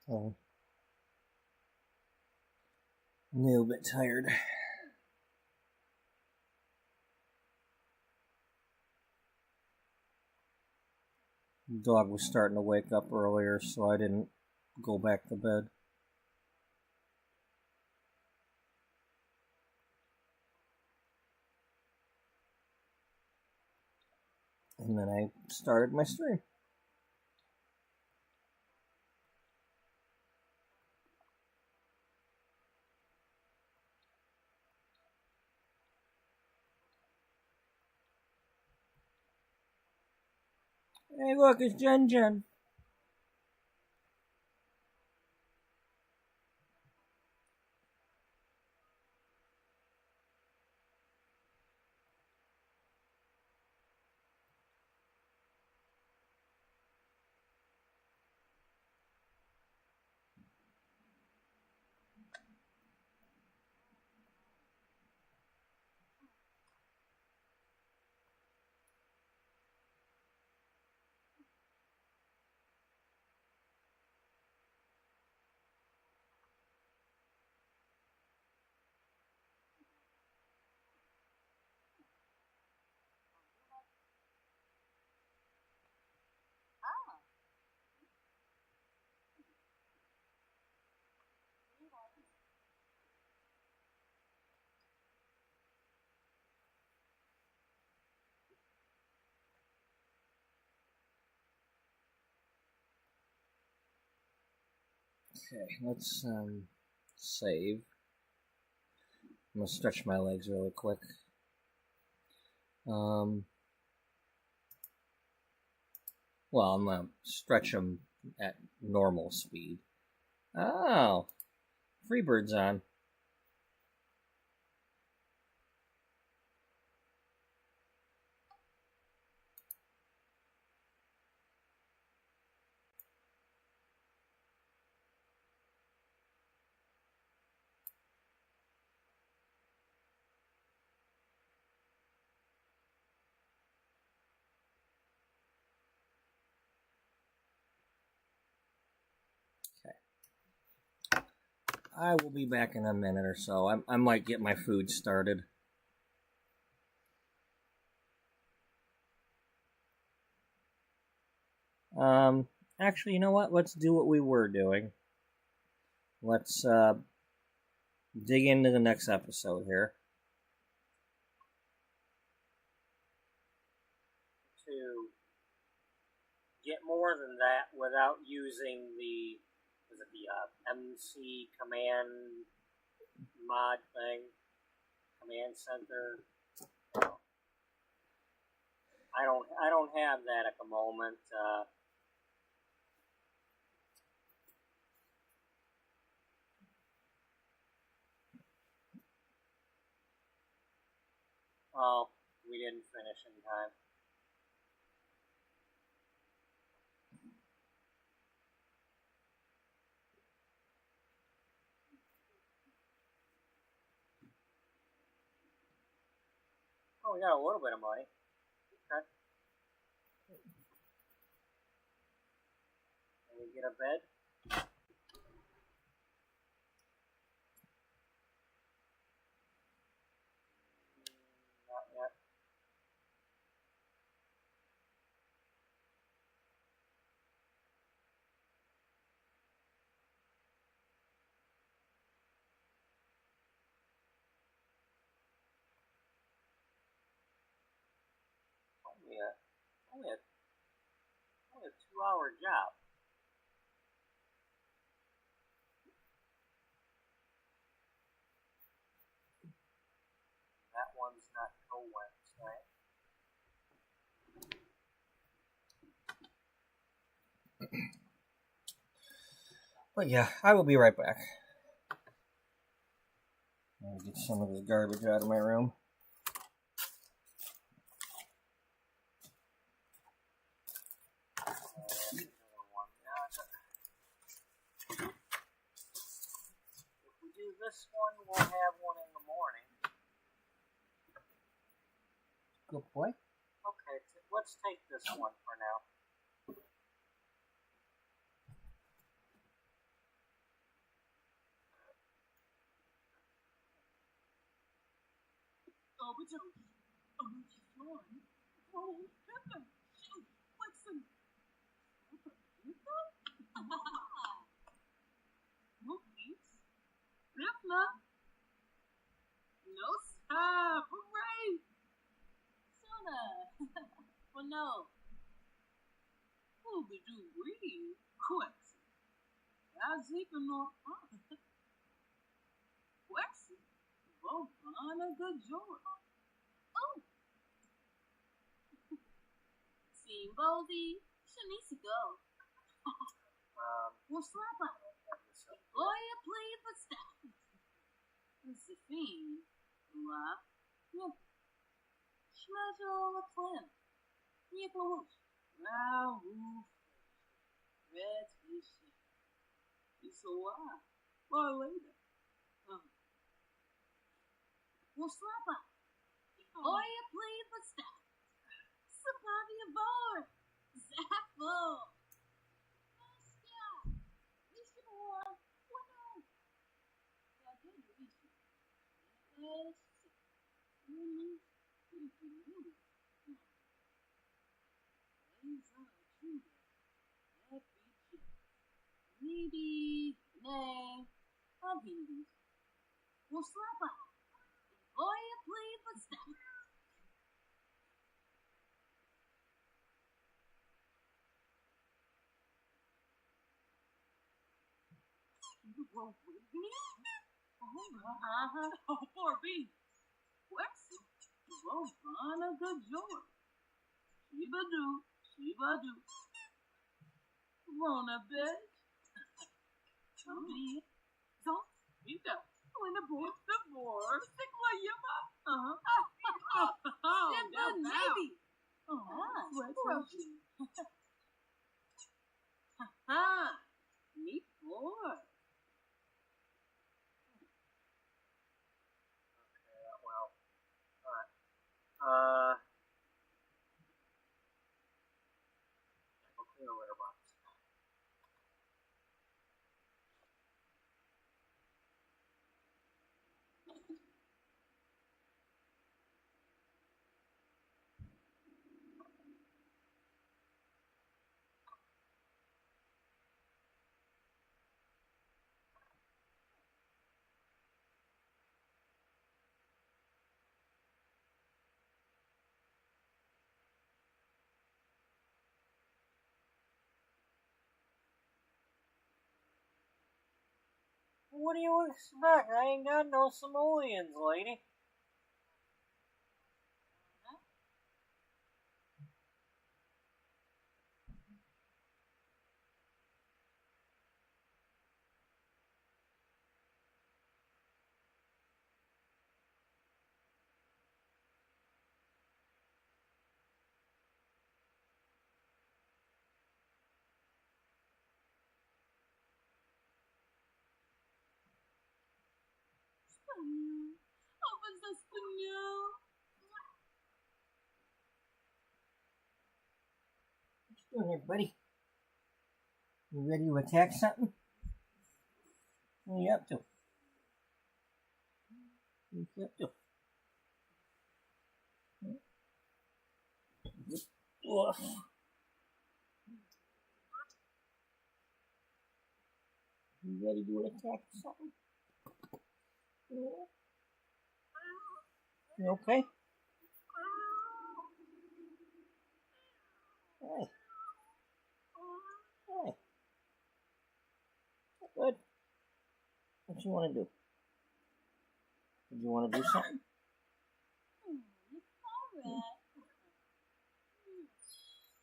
So, I'm a little bit tired. The dog was starting to wake up earlier, so I didn't go back to bed. And then I started my stream. Hey, look, it's Jen Jen. Okay, let's save. I'm gonna stretch my legs really quick. Well, I'm gonna stretch them at normal speed. Oh, Freebird's on. I will be back in a minute or so. I might get my food started. Actually, you know what? Let's do what we were doing. Let's dig into the next episode here. To get more than that without using the MC command mod thing, command center. I don't have that at the moment. Oh, we didn't finish in time. Oh, we got a little bit of money. Okay. Can we get a bed? Not yet. Only a 2-hour job. That one's not till Wednesday. But yeah, I will be right back. I'll get some of this garbage out of my room. If we do this one, we'll have one in the morning. Good boy. Okay, let's take this one for now. which one? Oh, Pippa. Shoot, what's some? Cookies? Pippa? No stop. Hooray! Sona. Well, no. Who did you read? Quest. How's he gonna Quest? Well, on a good job. Oh. Seeing Baldy, she needs to go. We'll slap on it. Boy, you play for stuff. Josephine, la, yeah. Schmedel, plan. Nie pomóż. Wow, red fish. It's a while. Well, later. We'll slap on. Boy, you play for stuff. Somebody aboard. Zappo. Maybe, nay, I'll be these. We'll slap up. Boy, you play for stuff. Well, with me? Oh, poor beast. What's well, on a good job. Shiba-do. Wanna bet? Me. So, you go. When the board. Stick like you up. Yeah, good, maybe. Me poor. Well, alright. Go clean the litter box. What do you expect? I ain't got no simoleons, lady. Open the spinel. What you doing here, buddy? You ready to attack something? What are you up to? What are you up to? Oof. You ready to attack something? Yeah. You okay? Hey. Hey. Good. What you want to do? Did you want to do something? Alright.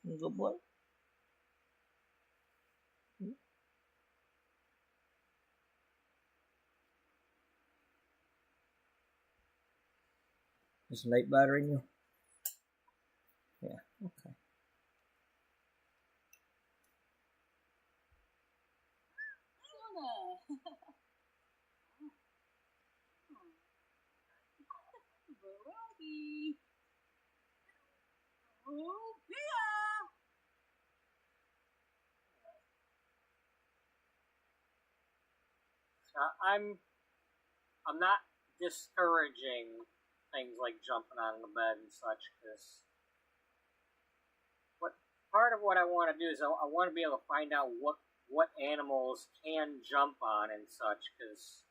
You good boy? Is the light bothering you? Yeah, okay. Oh, yeah. I'm not discouraging things like jumping on the bed and such, because part of what I want to do is I want to be able to find out what animals can jump on and such, because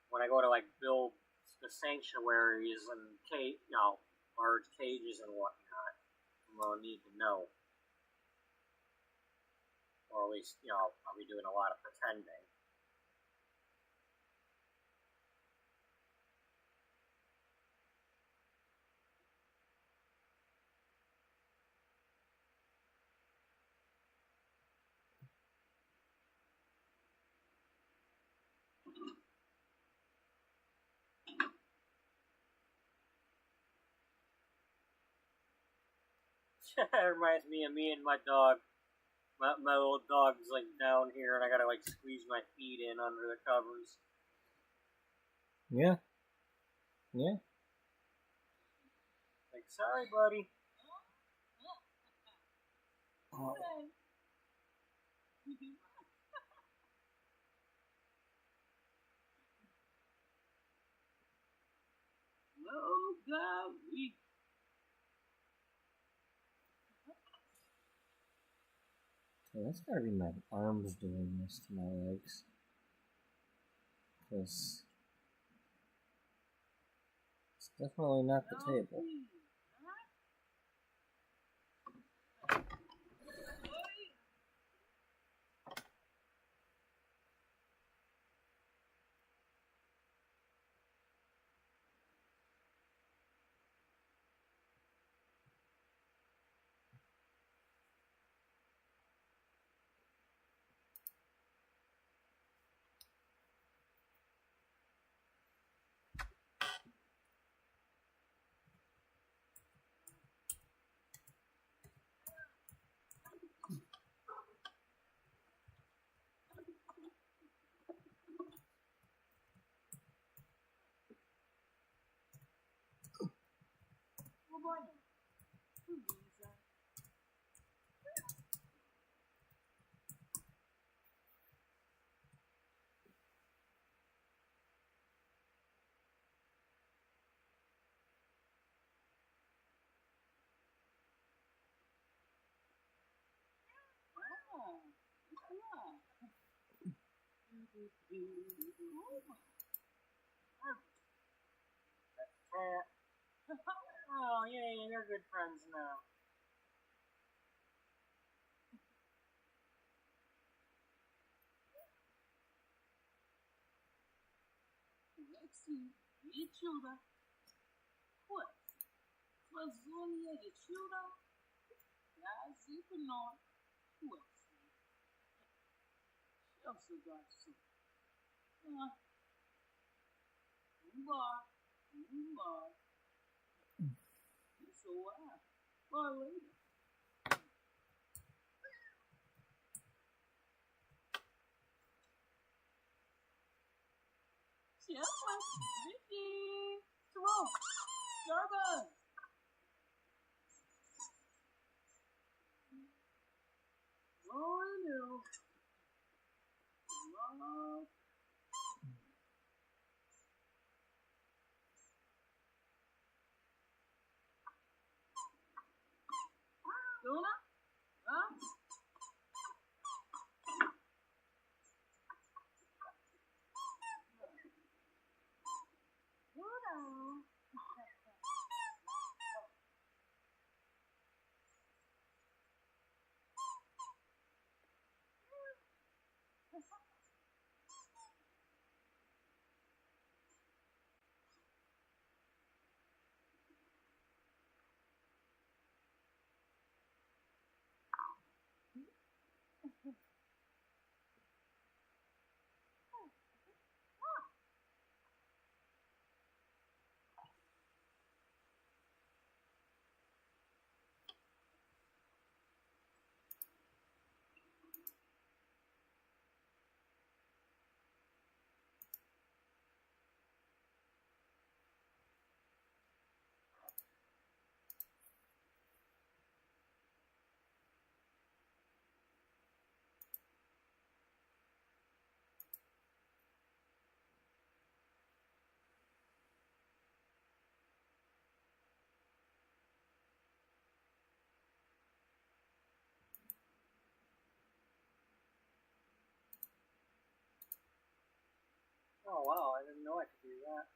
when I go to like build the sanctuaries and large cages and whatnot, I'm gonna need to know, or at least I'll be doing a lot of pretending. It reminds me of me and my dog. My little dog's like down here, and I gotta like squeeze my feet in under the covers. Yeah. Yeah. Like, sorry, buddy. Oh. Oh, golly. Yeah, that's gotta be my arms doing this to my legs. Because it's definitely not the table. Good morning. Lisa. Oh, yeah, they're good friends now. Lexi, you children. What? Mazonia, you children? Yeah, see, you know. What? She also got some. Bar. So, bar later. Vicky! Jerome! Jarvis! Oh, no. Dona? Huh? Dona? could do that.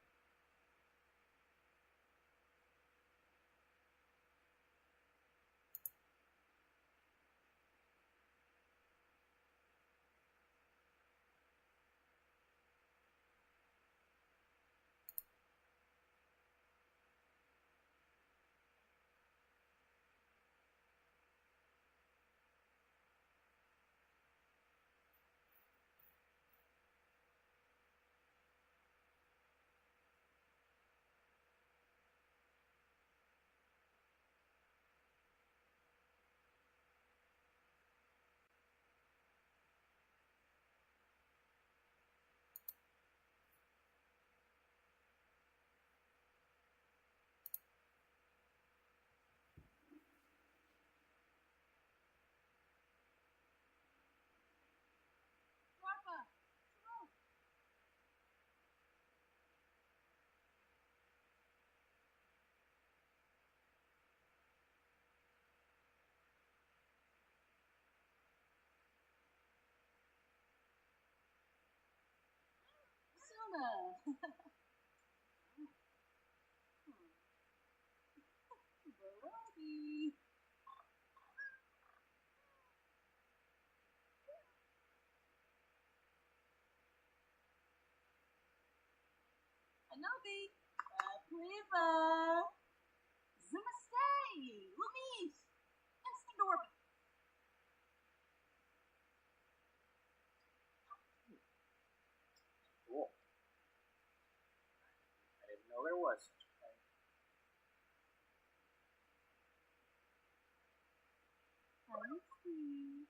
Papa, no. Sona. Brody. Anobi. Priva. Zimastay. Lumis. Instant orbit. Cool. I didn't know there was such a thing. I see.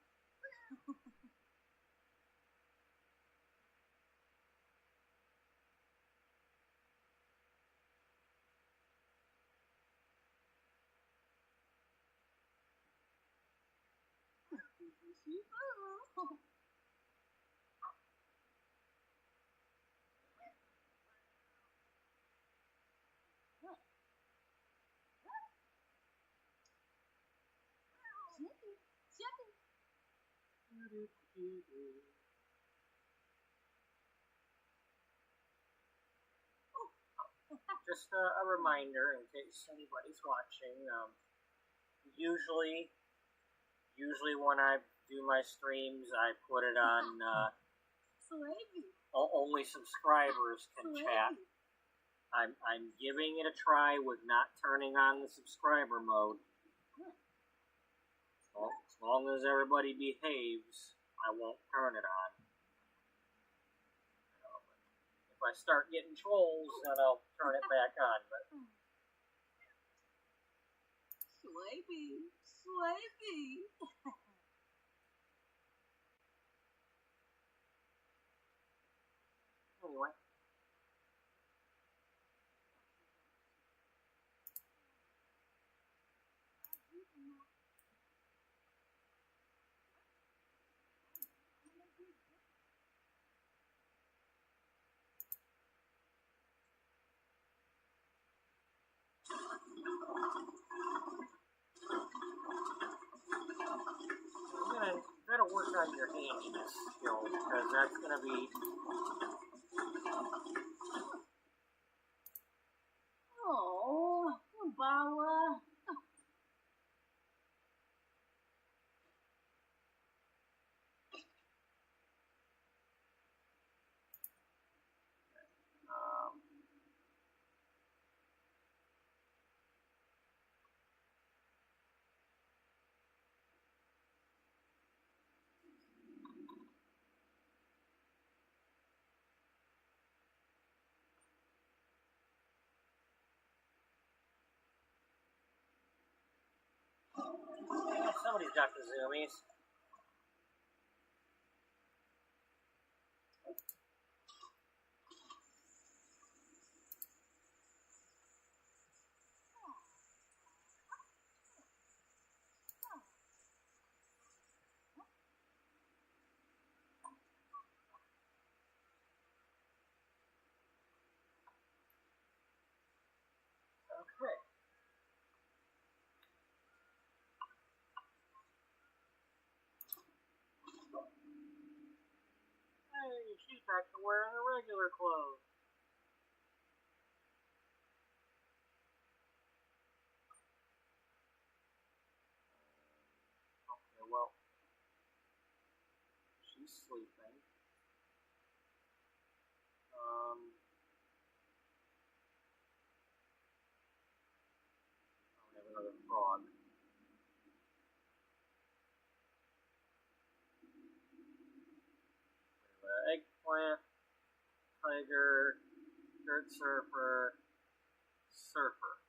Just a reminder in case anybody's watching. Usually when I do my streams, I put it on only subscribers can chat. I'm giving it a try with not turning on the subscriber mode. As long as everybody behaves, I won't turn it on. If I start getting trolls, then I'll turn it back on. But Swipey. Swipey. anyway. You gotta work on your handiness skill because that's gonna be Oh, Bawa. somebody's got the zoomies. Okay. Hey, she's back to wearing her regular clothes. She's sleeping. I have another frog. Eggplant, tiger, dirt surfer, surfer.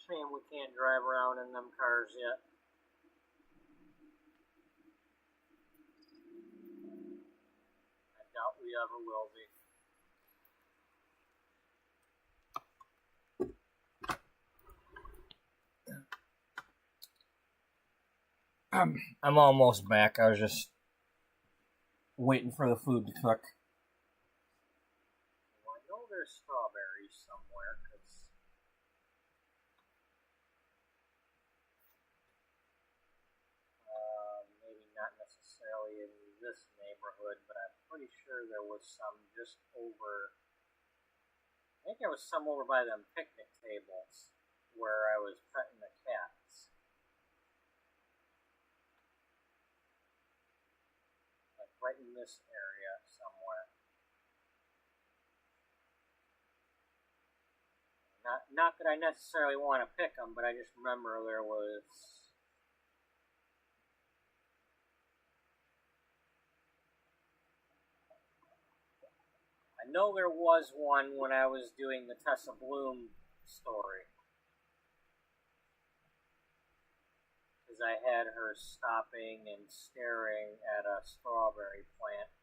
Shame we can't drive around in them cars yet. I doubt we ever will be. I'm almost back. I was just waiting for the food to cook. Well, I know there's strawberries somewhere, because maybe not necessarily in this neighborhood, but I'm pretty sure there was some just over. I think there was some over by them picnic tables where I was petting the cats. Like right in this area somewhere. Not that I necessarily want to pick them, but I just remember there was. I know there was one when I was doing the Tessa Bloom story. Because I had her stopping and staring at a strawberry plant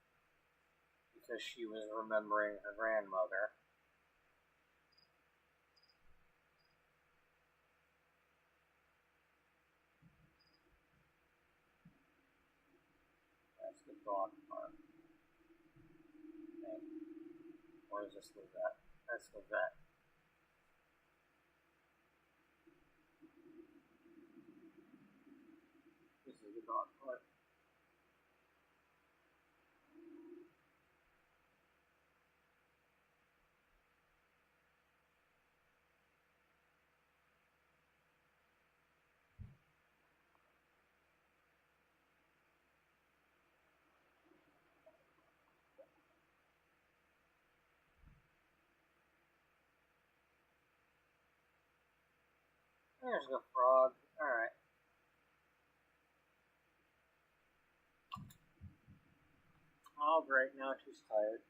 because she was remembering her grandmother. That's the dog park. Okay. Or is this the vet? That's the vet. This is the dog park. There's the frog. Alright. Oh, great. Now she's tired.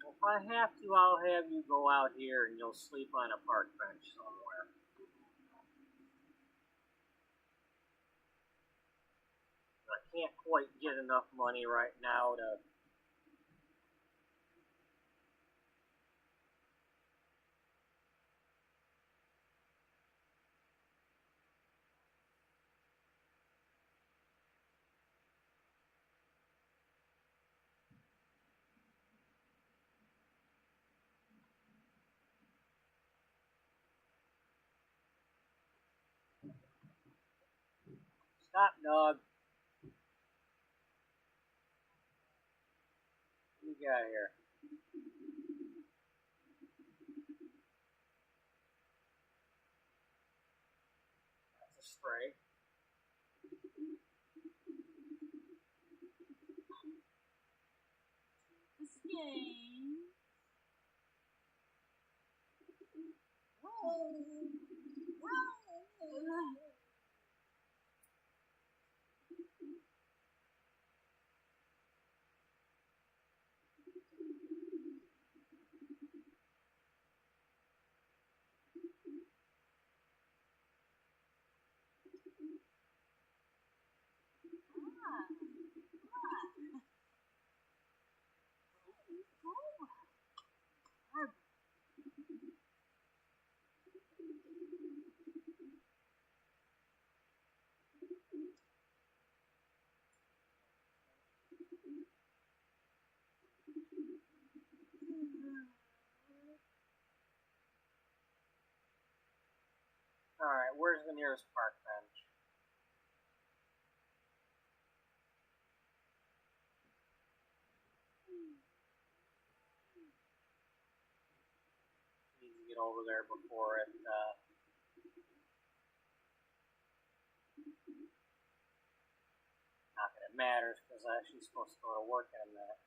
Well, if I have to, I'll have you go out here and you'll sleep on a park bench somewhere. I can't quite get enough money right now to. Stop, dog. What you got here? That's a stray. This game. where's the nearest park bench? Need to get over there before it, not that it matters, because she's supposed to go to work in a minute.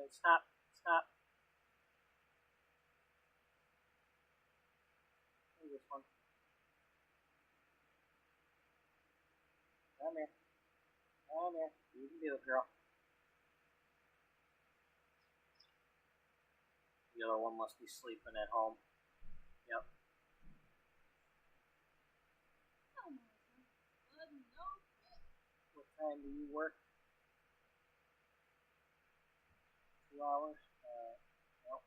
Stop. This one. Come here. You can do it, girl. The other one must be sleeping at home. Yep. What time do you work? 2 hours? Nope.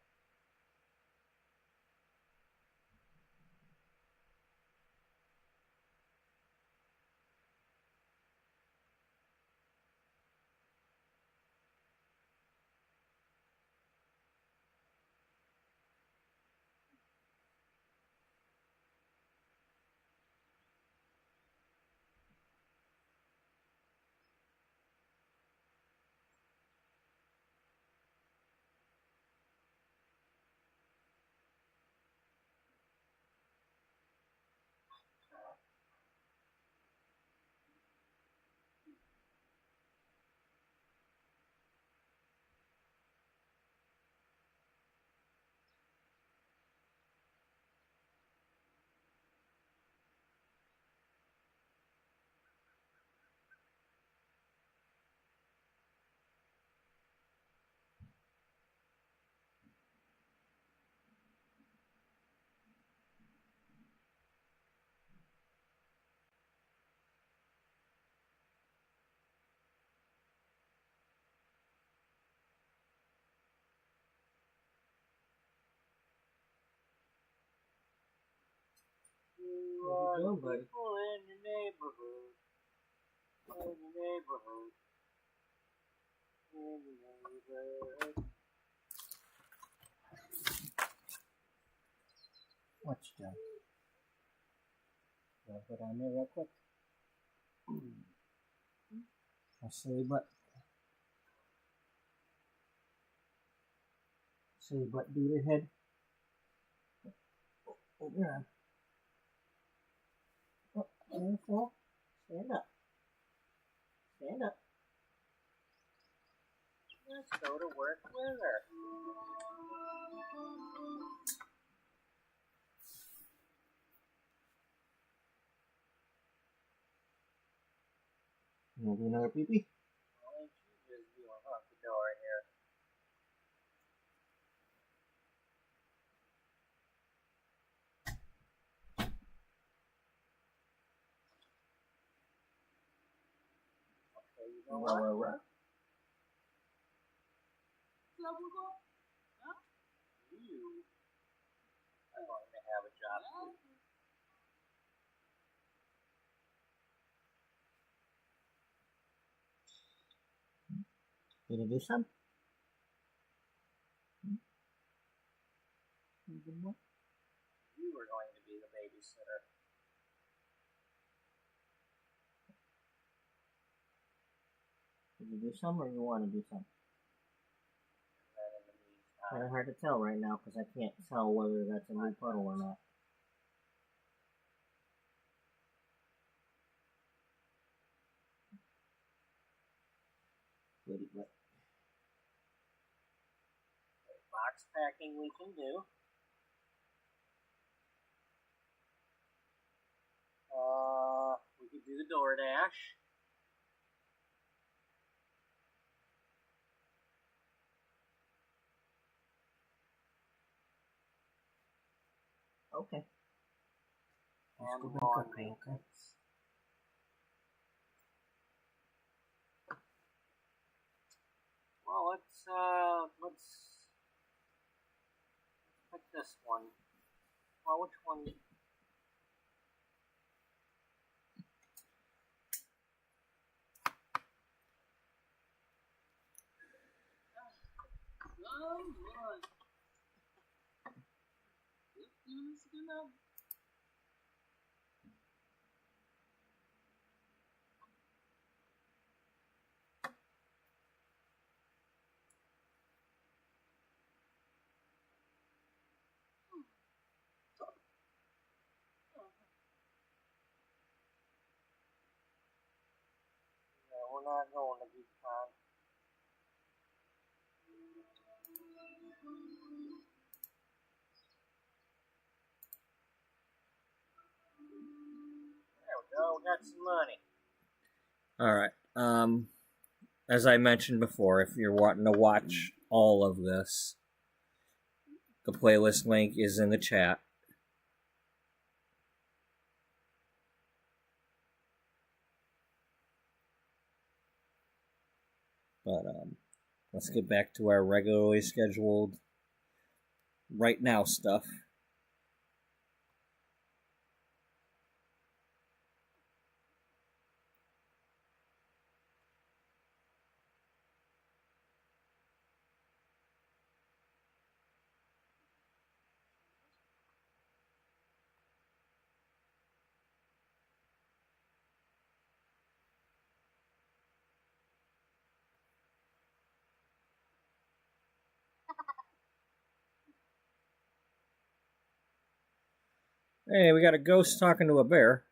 What are you doing, buddy? People in your neighborhood. What you doing? I'll put on there real quick. I'll say but. Say but beater head. Oh, yeah. Oh, careful. Stand up. Stand up. Let's go to work with her. You want to do another pee-pee? Why don't you just do a hunky door here? Okay, you know what? Right. You are going to have a job too. Did you do some? You are going to be the babysitter. Did you do some or you want to do some? And in the meantime, Kind of hard to tell right now because I can't tell whether that's a new puddle or not. But box packing we can do. We could do the DoorDash. okay. And Let's go lawn back up, maintenance. okay? Well, let's pick this one. Well, which one? We're not going to GeekCon. There we go. We got some money. Alright. As I mentioned before, if you're wanting to watch all of this, the playlist link is in the chat. But let's get back to our regularly scheduled right now stuff. Hey, we got a ghost talking to a bear.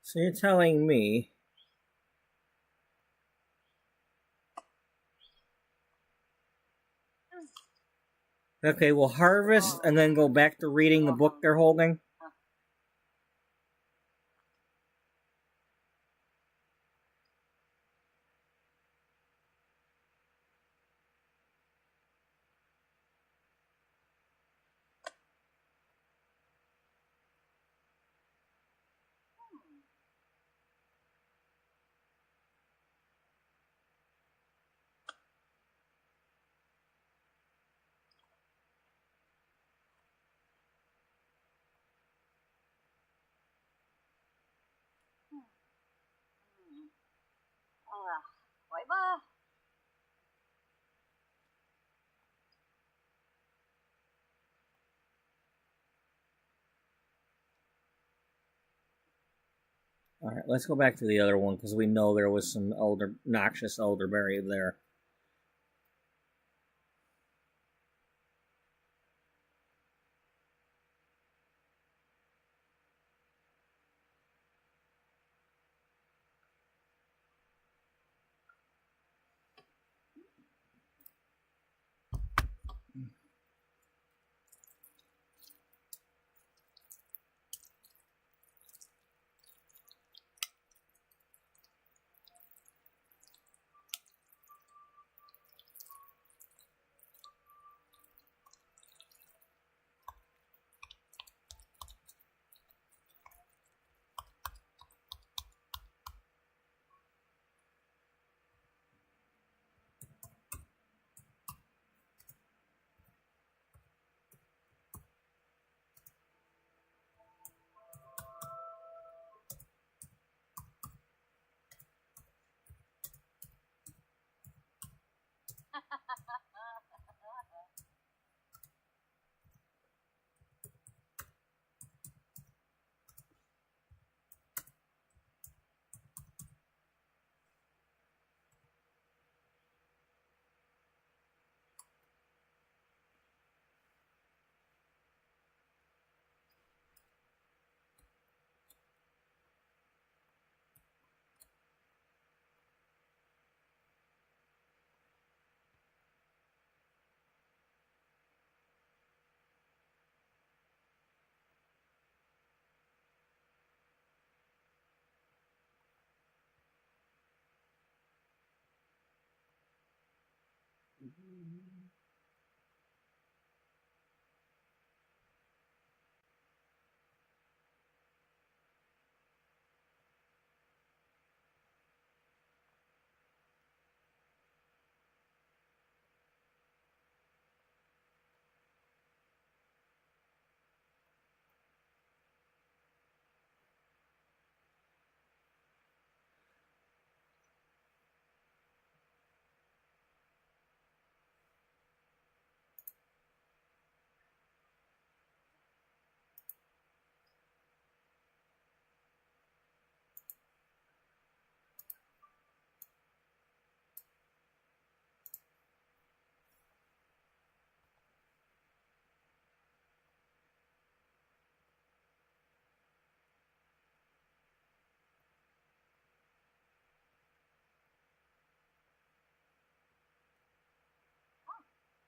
So you're telling me okay, we'll harvest and then go back to reading the book they're holding? Vậy ba. All right, let's go back to the other one because we know there was some noxious elderberry there.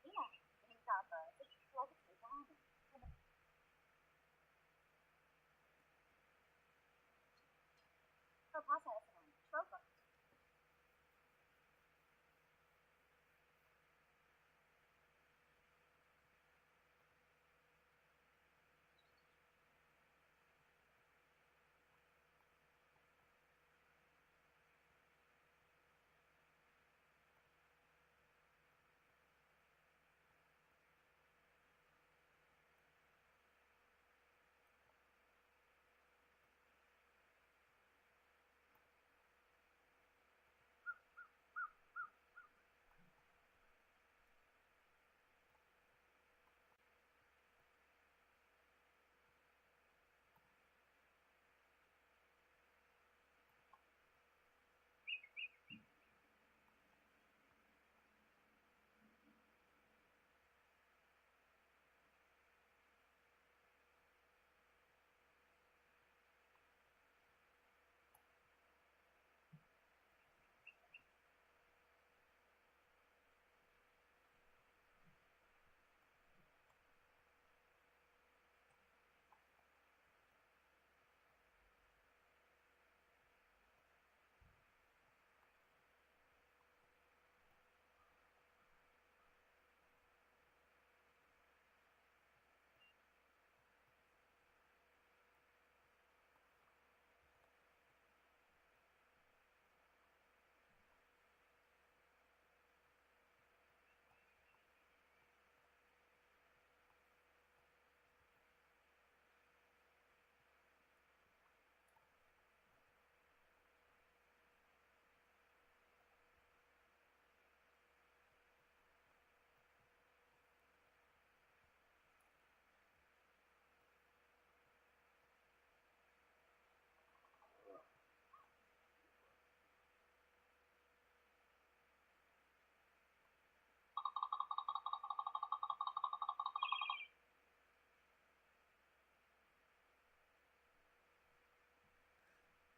Ý là hiện tại cái flow cái thời gian này. Cái process này, stroke.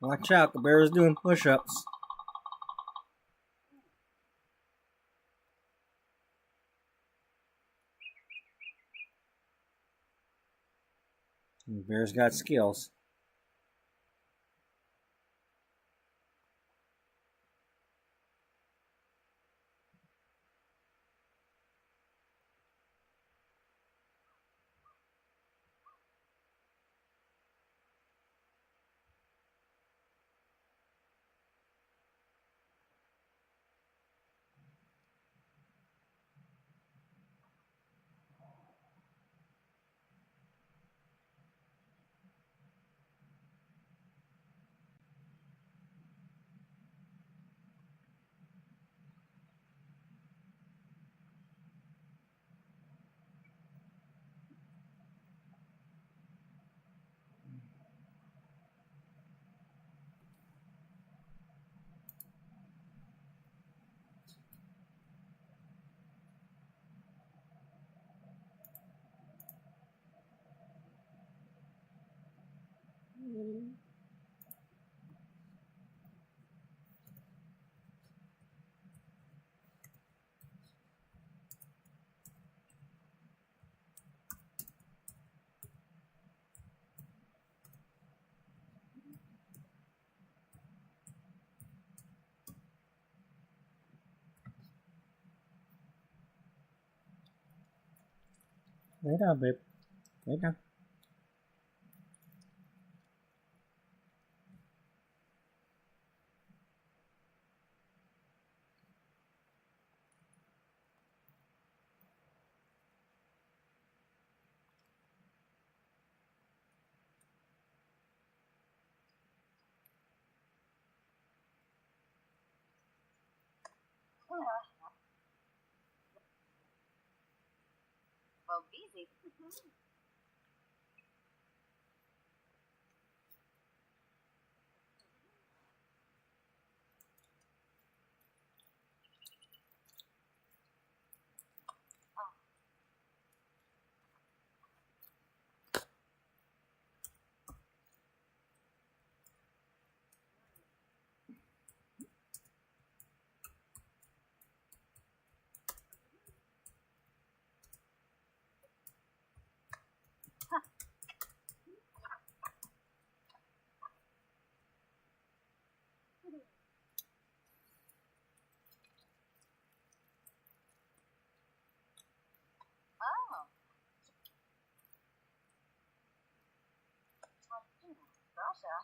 Watch out, the bear's doing push-ups. The bear's got skills. Lay down, babe. Lay down. Well, easy. Oh. Russia.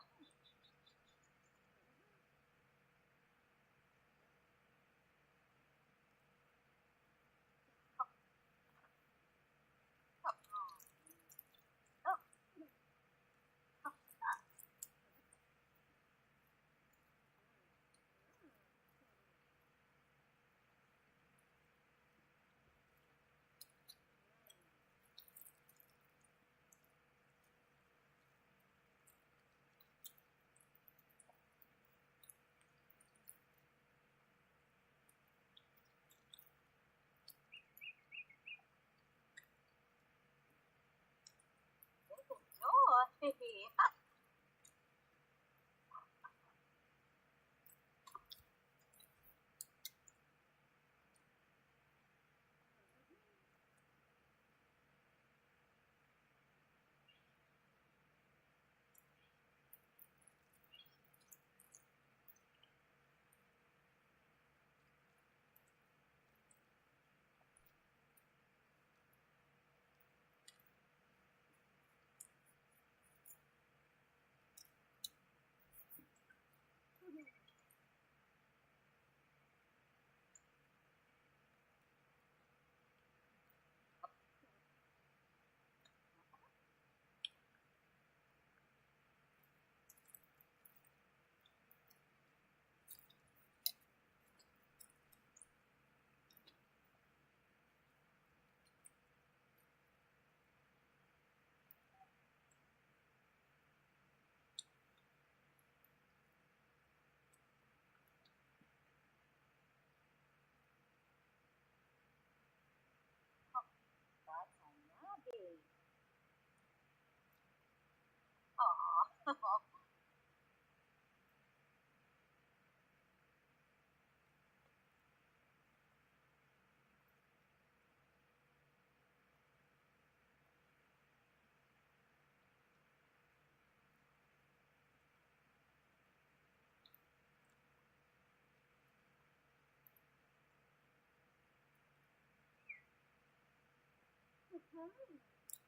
Joy.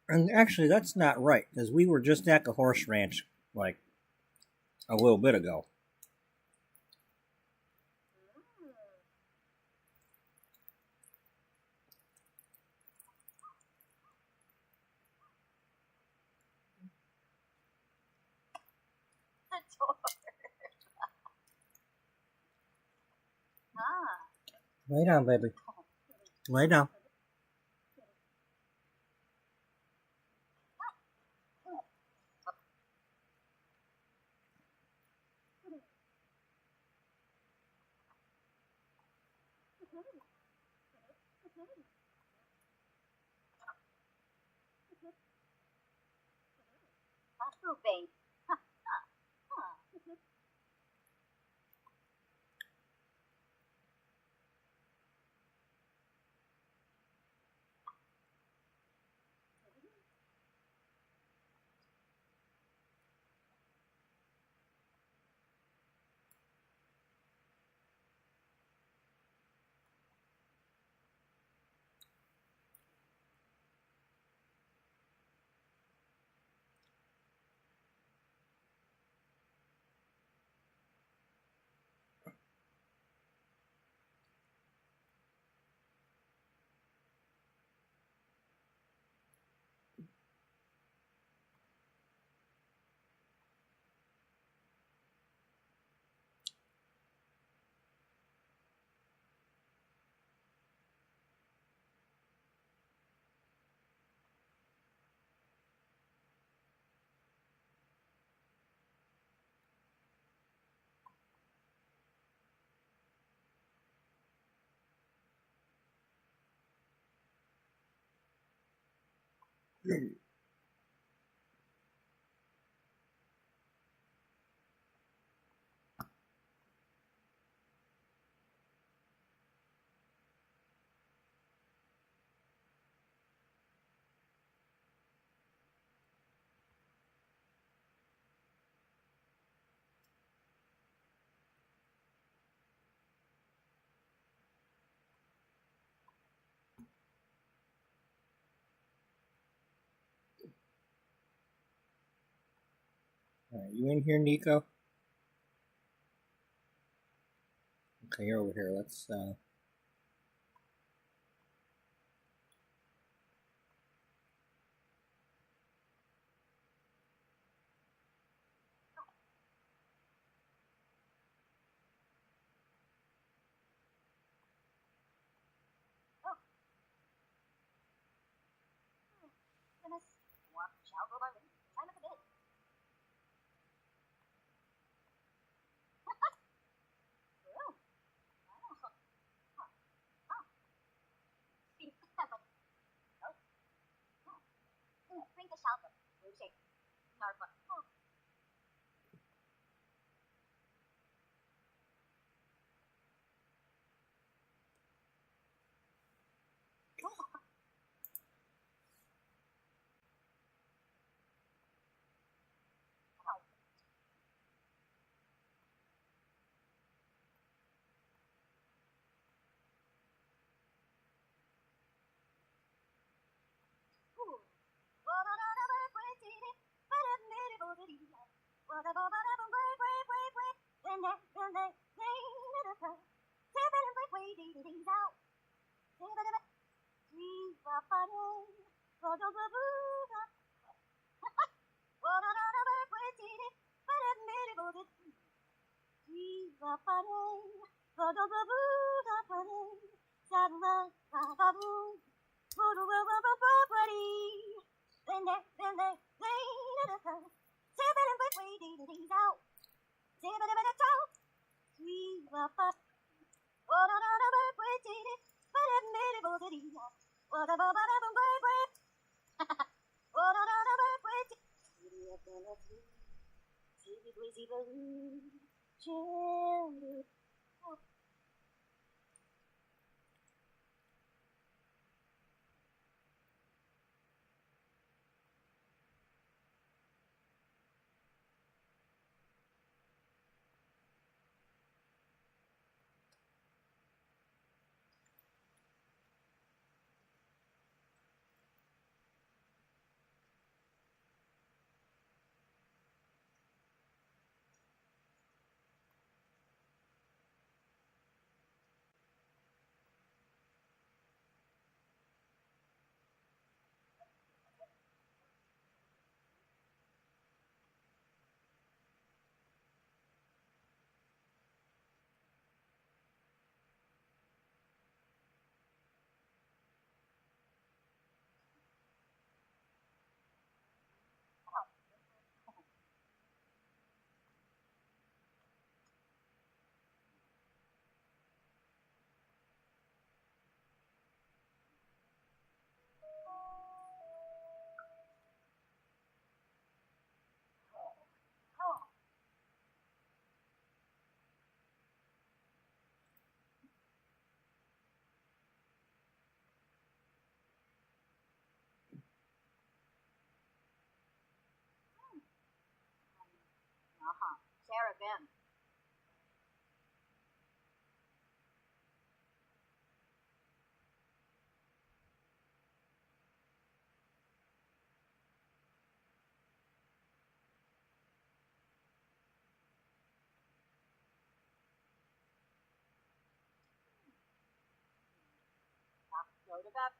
And actually, that's not right, because we were just at the horse ranch, like, a little bit ago. The door. Ah. Lay down, baby. Lay down. Moving. Alright, you in here, Nico? Okay, you're over here. Let's, Goodness. Walk shall go by wind. Time of the bid. Ooh. Wow. Huh. Huh. Speak. Oh. Oh. Bring the shelter. Blue shake. Narva. Oh. Cherubim. Go to bed.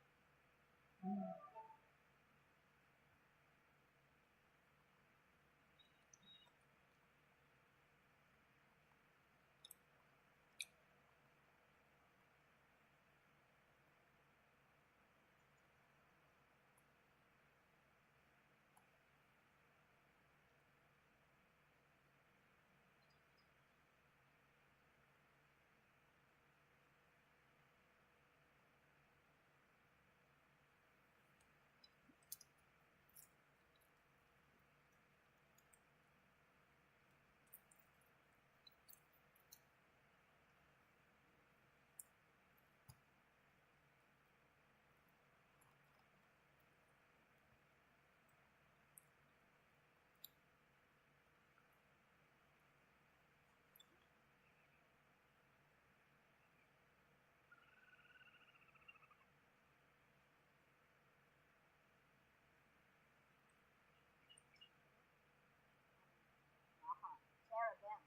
Cherubim.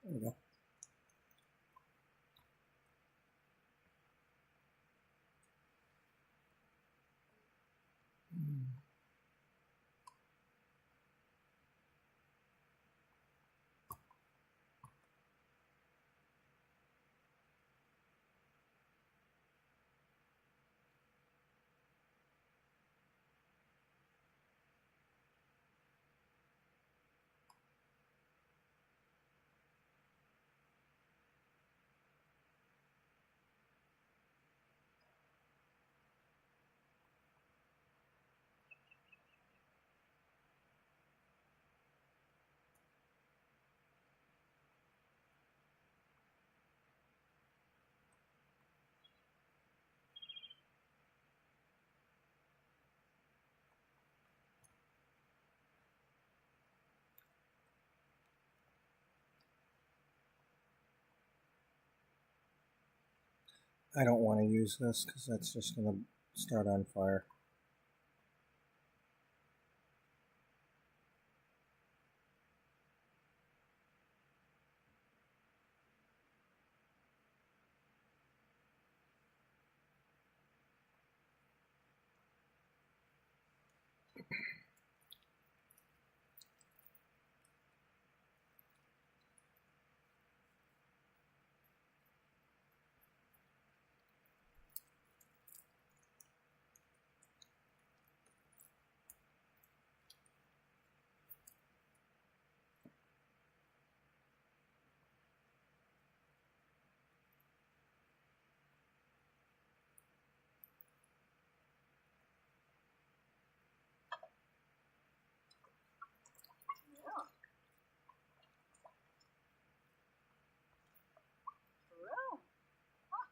There we go. I don't want to use this because that's just going to start on fire. Room. Huh.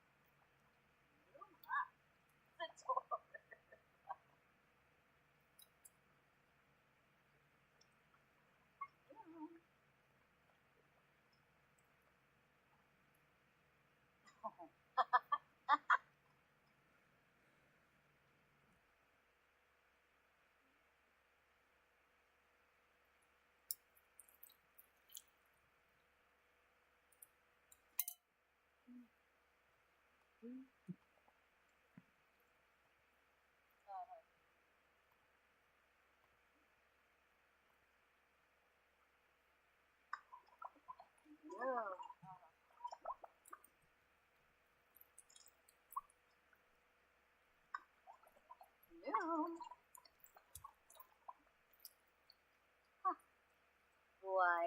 Room up. The door. Room. Room. Huh. Why?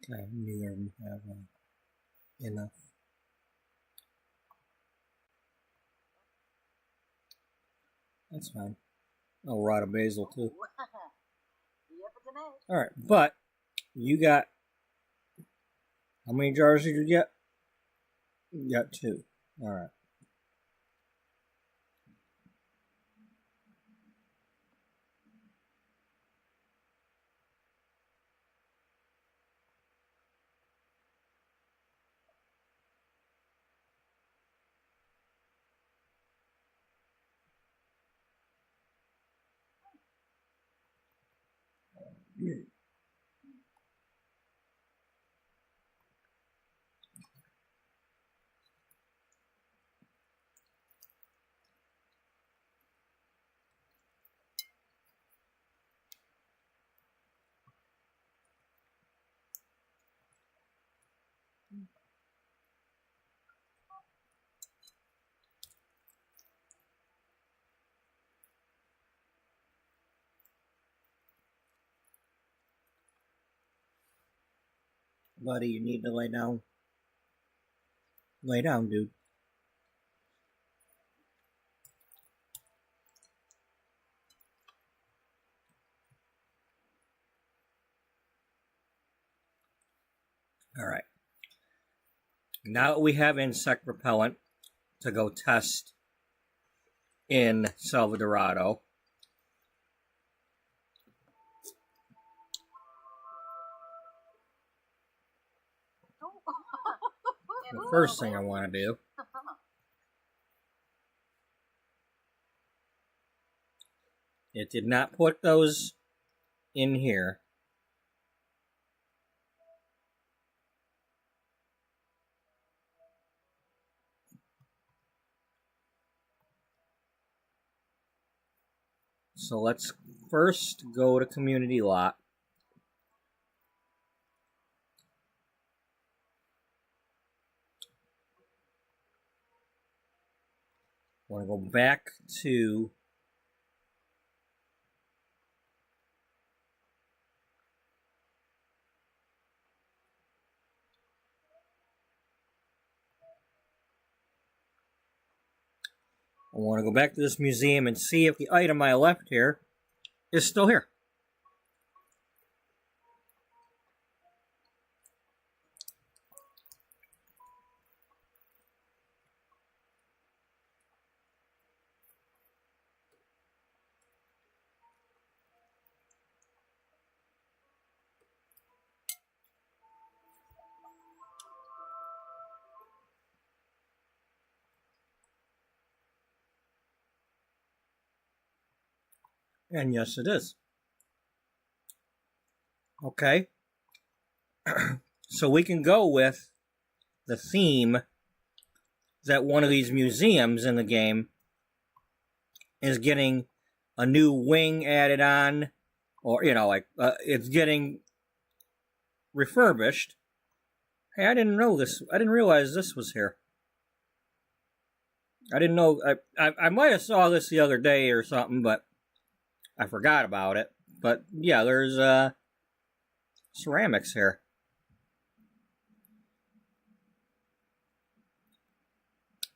Okay, neither of them have enough. That's fine. Oh, rod of basil too. Alright, but you got, how many jars did you get? You got 2. Alright. Buddy, you need to lay down. Lay down, dude. Alright. Now that we have insect repellent to go test in Salvadorado, the first thing I want to do it did not put those in here. So let's first go to community lot. I want to go back to this museum and see if the item I left here is still here. And yes, it is. Okay. So we can go with the theme that one of these museums in the game is getting a new wing added on, or, you know, like, it's getting refurbished. Hey, I didn't know this. I didn't realize this was here. I didn't know. I might have saw this the other day or something, but I forgot about it. But yeah, there's ceramics here.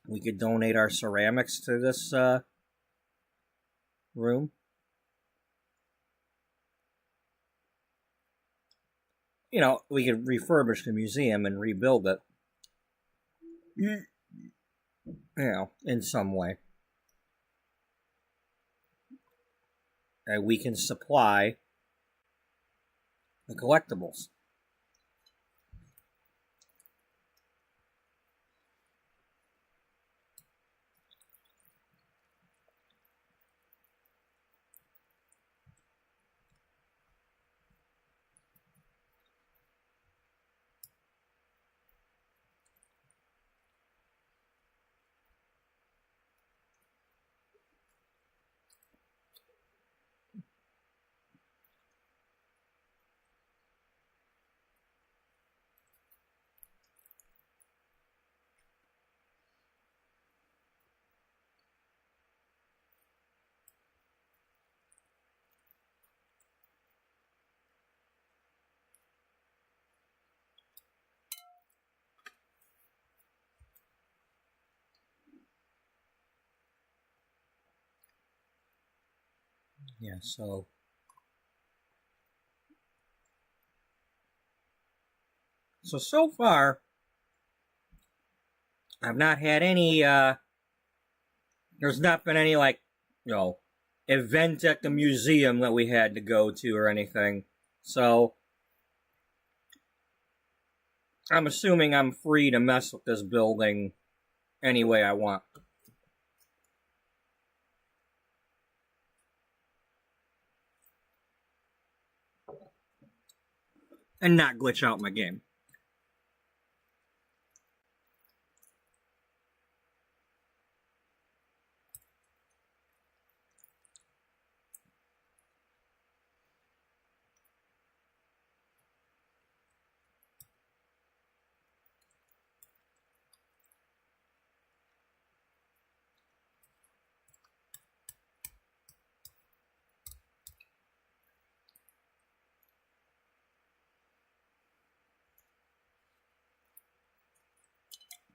We could donate our ceramics to this room. You know, we could refurbish the museum and rebuild it. You know, in some way. And we can supply the collectibles. Yeah, so far I've not had any there's not been any, like, event at the museum that we had to go to or anything. So I'm assuming I'm free to mess with this building any way I want. And not glitch out my game.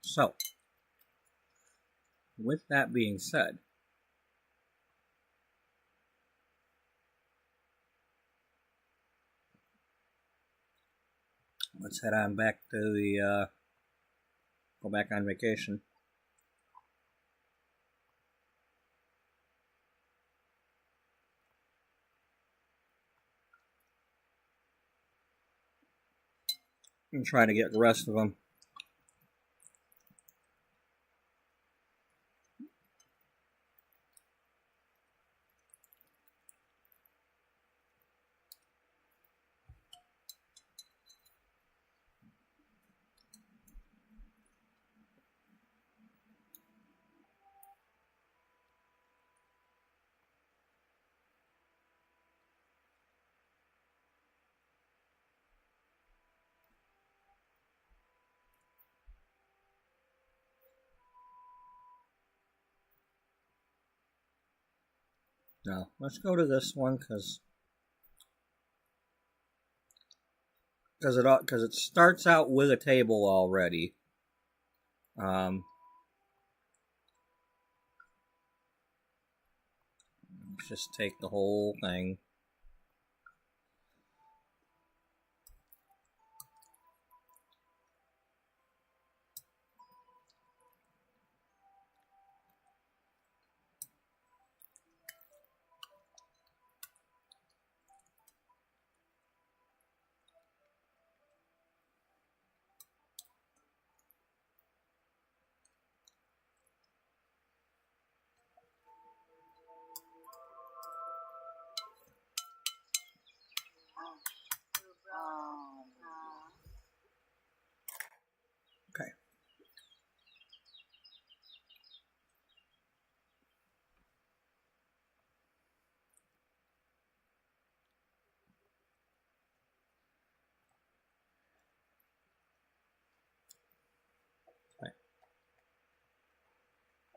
So, with that being said, let's head on back to the, go back on vacation. And try to get the rest of them. Now, let's go to this one because it starts out with a table already. Let's just take the whole thing. Okay.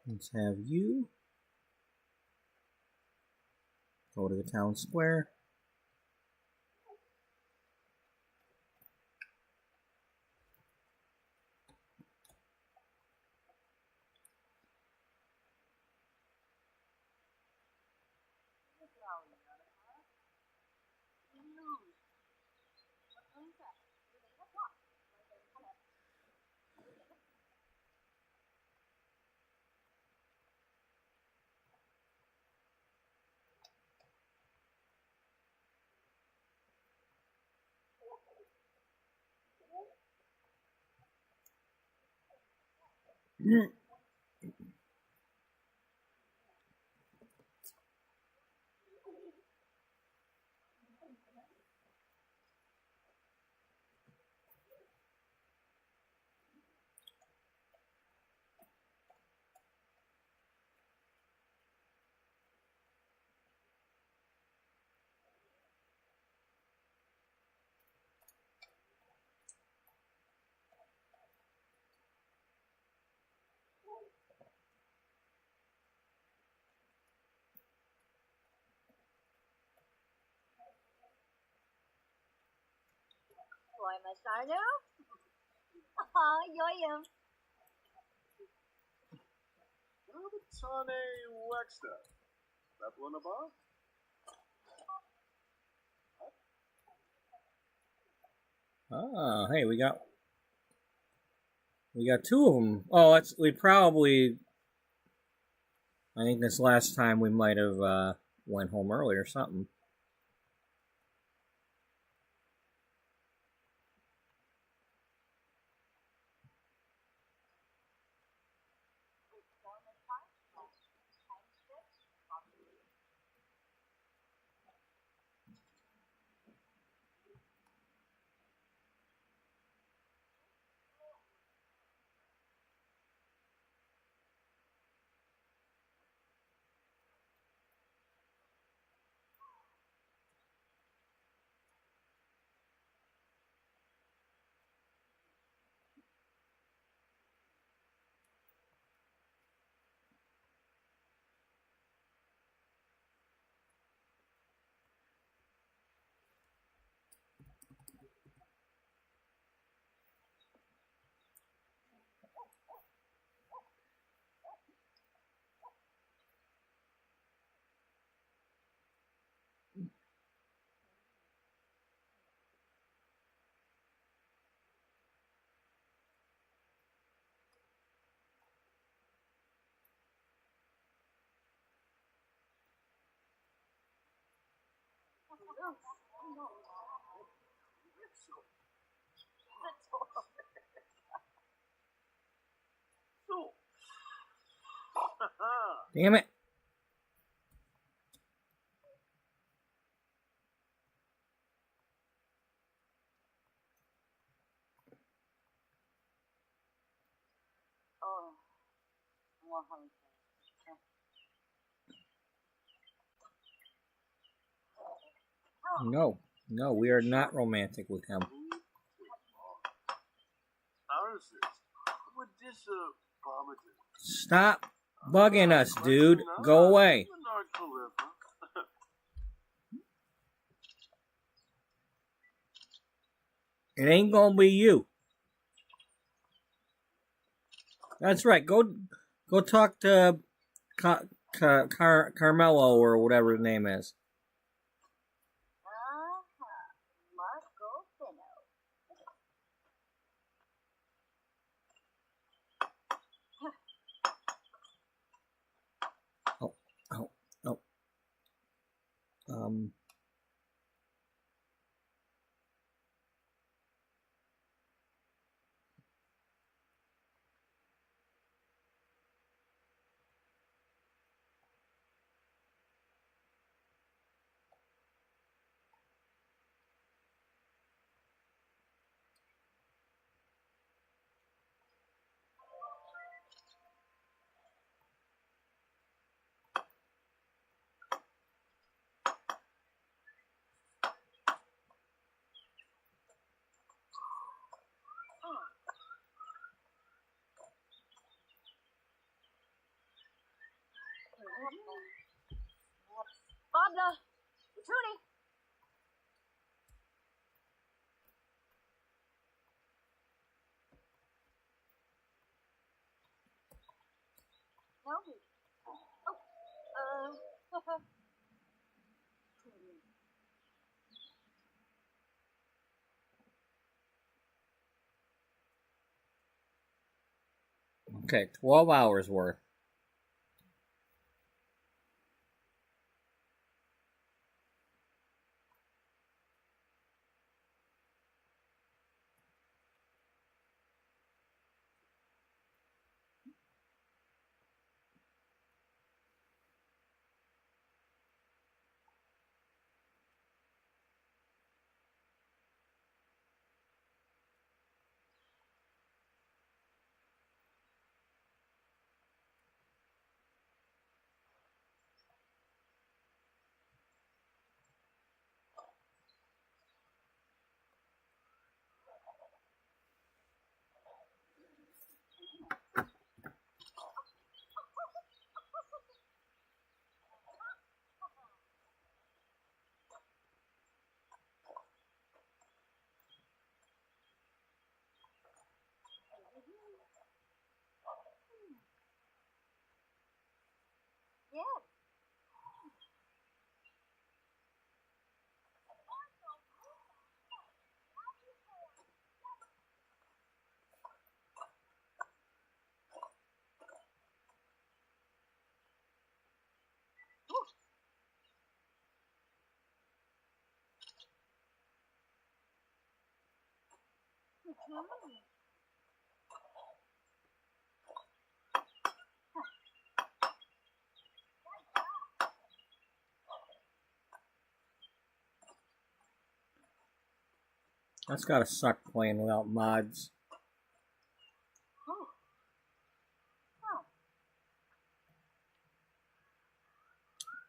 Let's have you go to the town square. Why must I know? Ah, yoyum. Tane Wexter. That one above? Ah, hey, we got two of them. Oh, we probably. I think this last time we might have went home early or something. Damn it. Oh, more hungry. No, we are not romantic with him. Stop bugging us, dude. Go away. It ain't gonna be you. That's right. Go talk to Carmelo or whatever his name is. Marco Fino. Oh. Bobna, Trudy. No. Oh, Okay, 12 hours worth. That's gotta suck playing without mods.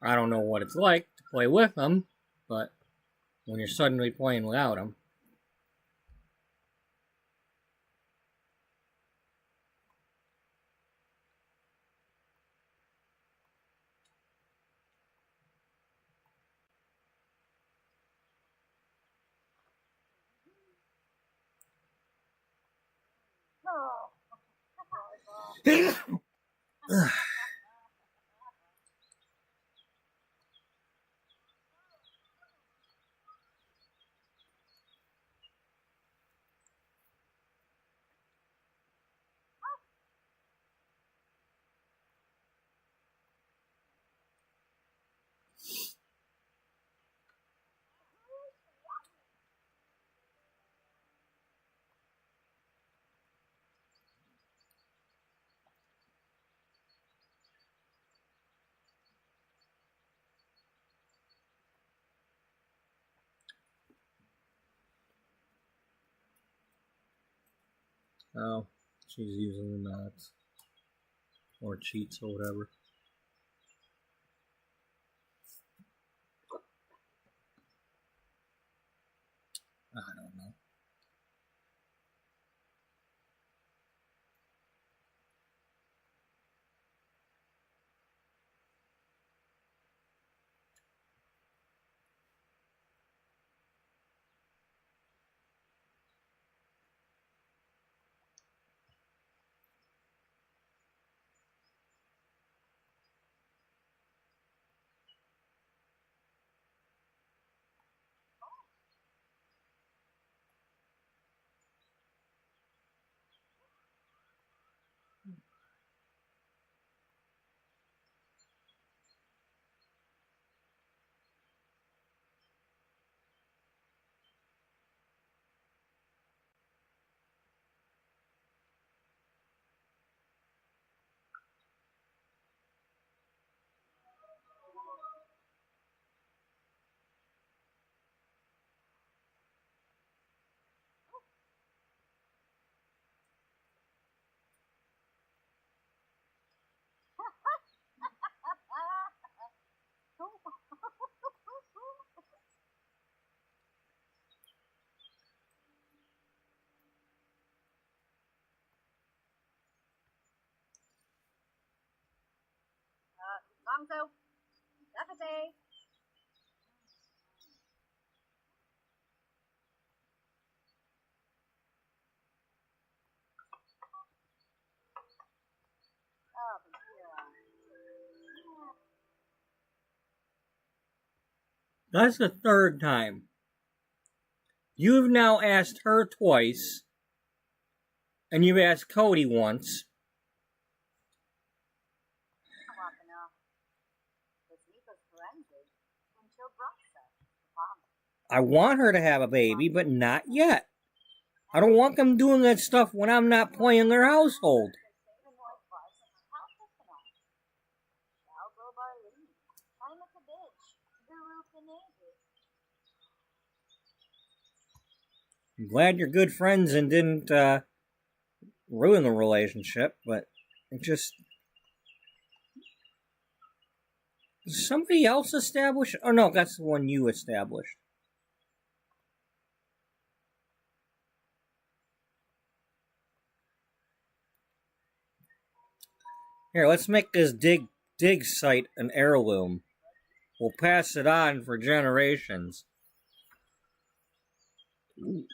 I don't know what it's like to play with them, but when you're suddenly playing without them. Oh, she's using the mods. Or cheats or whatever. I don't know. Gongzo. Namaste. That's the third time. You've now asked her twice, and you've asked Cody once. I want her to have a baby, but not yet. I don't want them doing that stuff when I'm not playing their household. I'm glad you're good friends and didn't ruin the relationship, but it just... Does somebody else establish? Oh no, that's the one you established. Here, let's make this dig site an heirloom. We'll pass it on for generations. Ooh.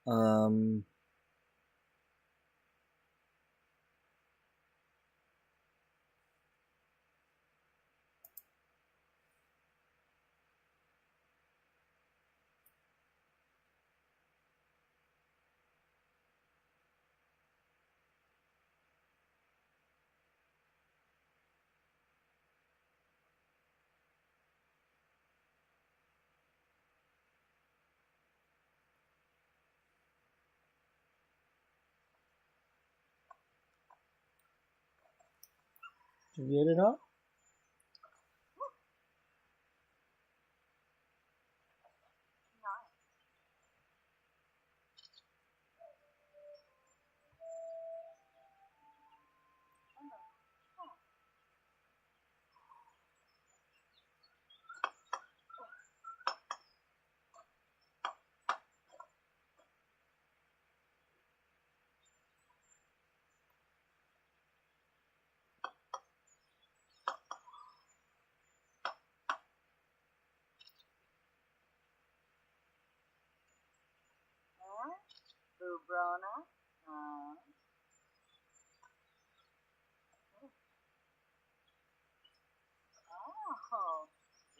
um, did you get it up? Bubrona. Oh,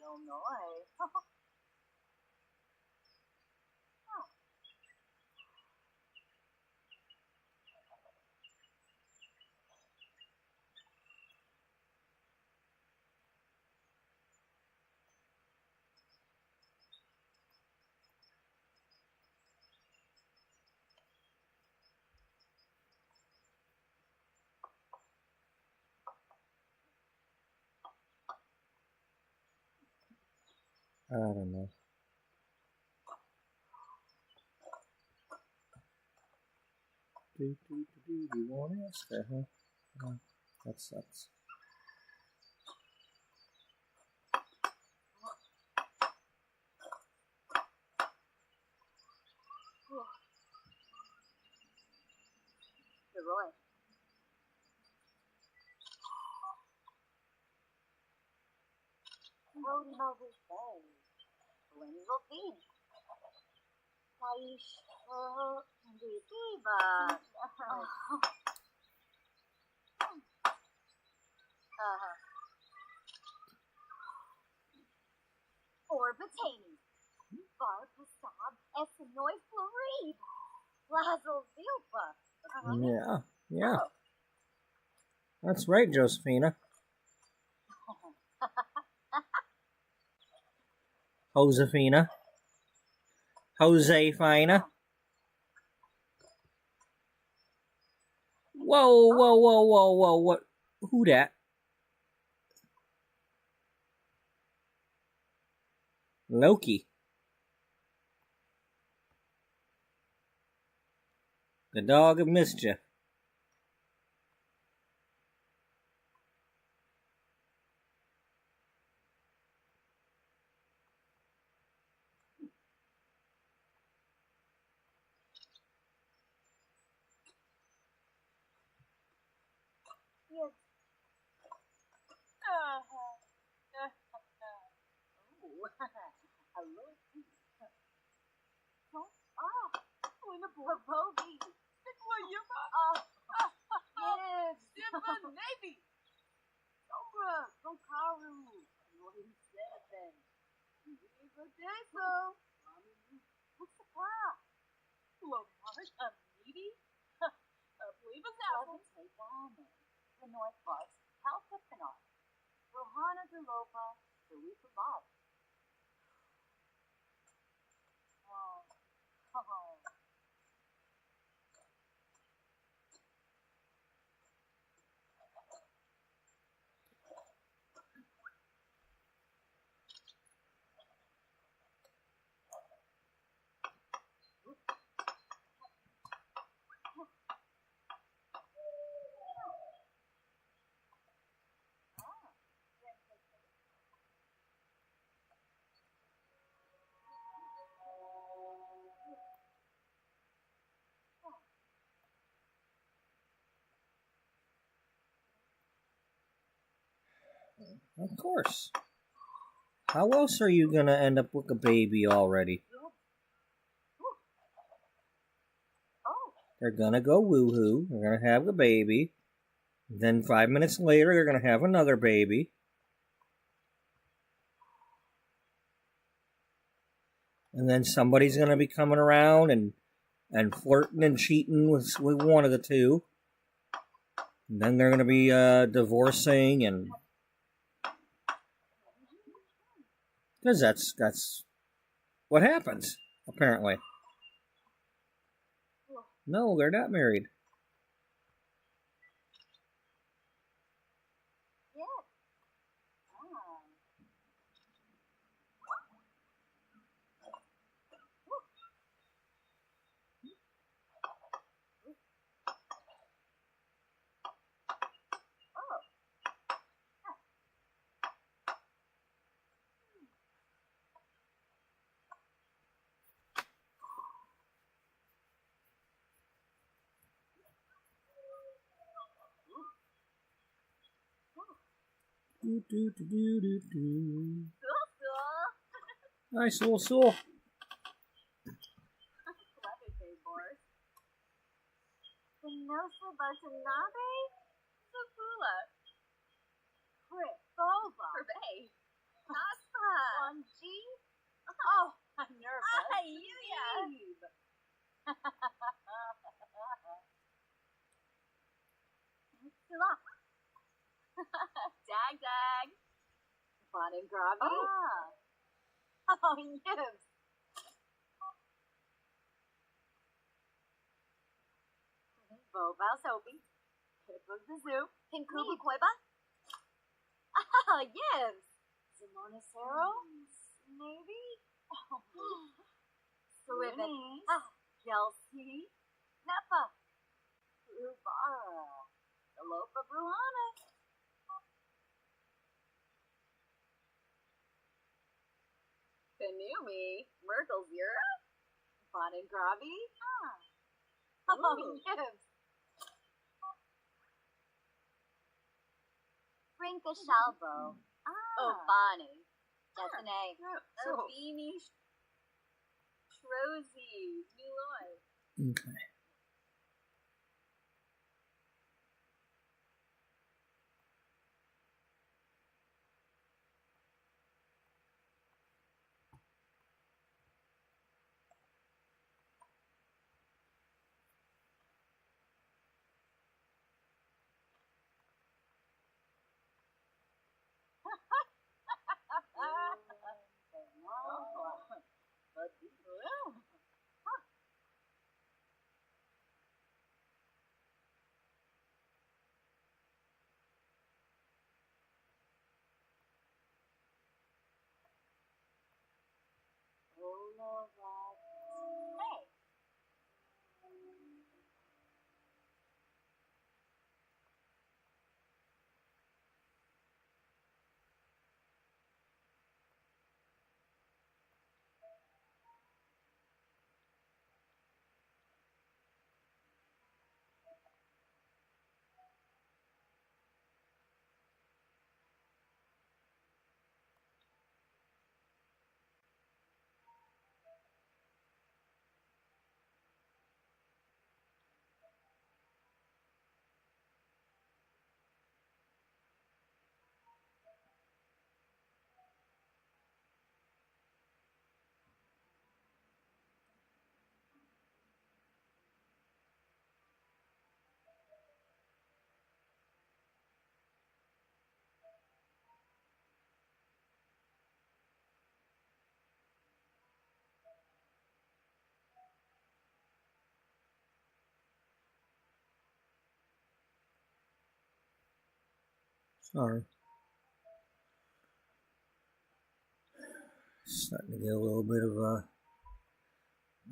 Illinois. I don't know. Do you want to ask her, huh? Oh, that sucks. Roy. Rody Moses Bay. Lenny Levine. Taish. Diva. Orbitaney. Bar Passab. Essenoy Floride. Lazo Zilpa. Yeah. That's right, Josephina. Josefina. Josefina. Whoa, what? Who that? Loki. The dog of mischief. Yes. I love you. When a bogey. Yes. Simba Navy. Sombra, Sonkaru. What he said then. Viva Deso. What's the car? Lamar, a meaty? Believe us out. Take Diamond. The North Bars. Halka Pinar. Rohana Dulopa. Tarifa Bob. Oh. Of course. How else are you gonna end up with a baby already? Oh, They're gonna go woohoo. They're gonna have the baby. Then 5 minutes later, they're gonna have another baby. And then somebody's gonna be coming around and flirting and cheating with one of the two. And then they're gonna be divorcing, and because that's what happens apparently. No, they're not married. yes. Ah. Oh, Do. cool. Nice little soul. Clever, boys. Pinosa Watanabe? Sakula. Prequel. Purvey. One G? Oh, I'm nervous. Ah, Yuya. Sila. Dag dag. Bon and Gravi. Ah. Oh, yes. Boba Soapy. Pip of the Zoo. Pinkuba Koiba. Ah, yes. Simona Cero. Maybe. Swiven. Ah, Kelsey. Nepa. Rubara. Alopa Bruhana. Kanumi. Merkel Zero. Bon and Gravi. Ah. Oh, Ooh. yes. Rinka Shalbo. Ah. Oh, Bonnie. That's an A. So. Beanie. Trozy. Muloy. Okay. Hey. Sorry. Starting to get a little bit of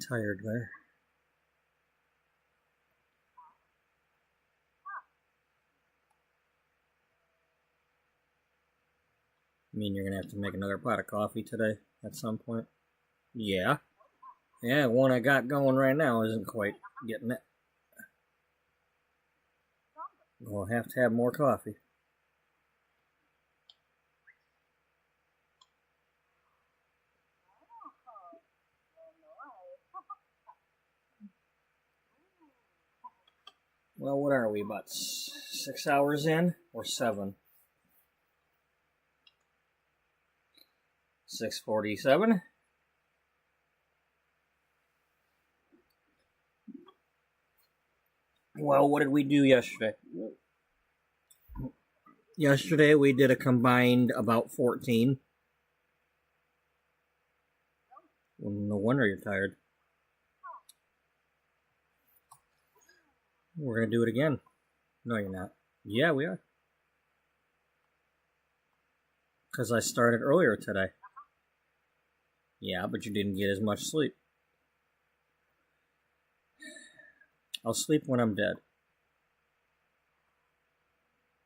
tired there. You mean you're gonna have to make another pot of coffee today at some point? Yeah. Yeah, one I got going right now isn't quite getting it. We'll have to have more coffee. Well, what are we, about 6 hours in? Or 7? 6:47. Well, what did we do yesterday? Yesterday we did a combined about 14. Well, no wonder you're tired. We're going to do it again. No, you're not. Yeah, we are. Because I started earlier today. Yeah, but you didn't get as much sleep. I'll sleep when I'm dead.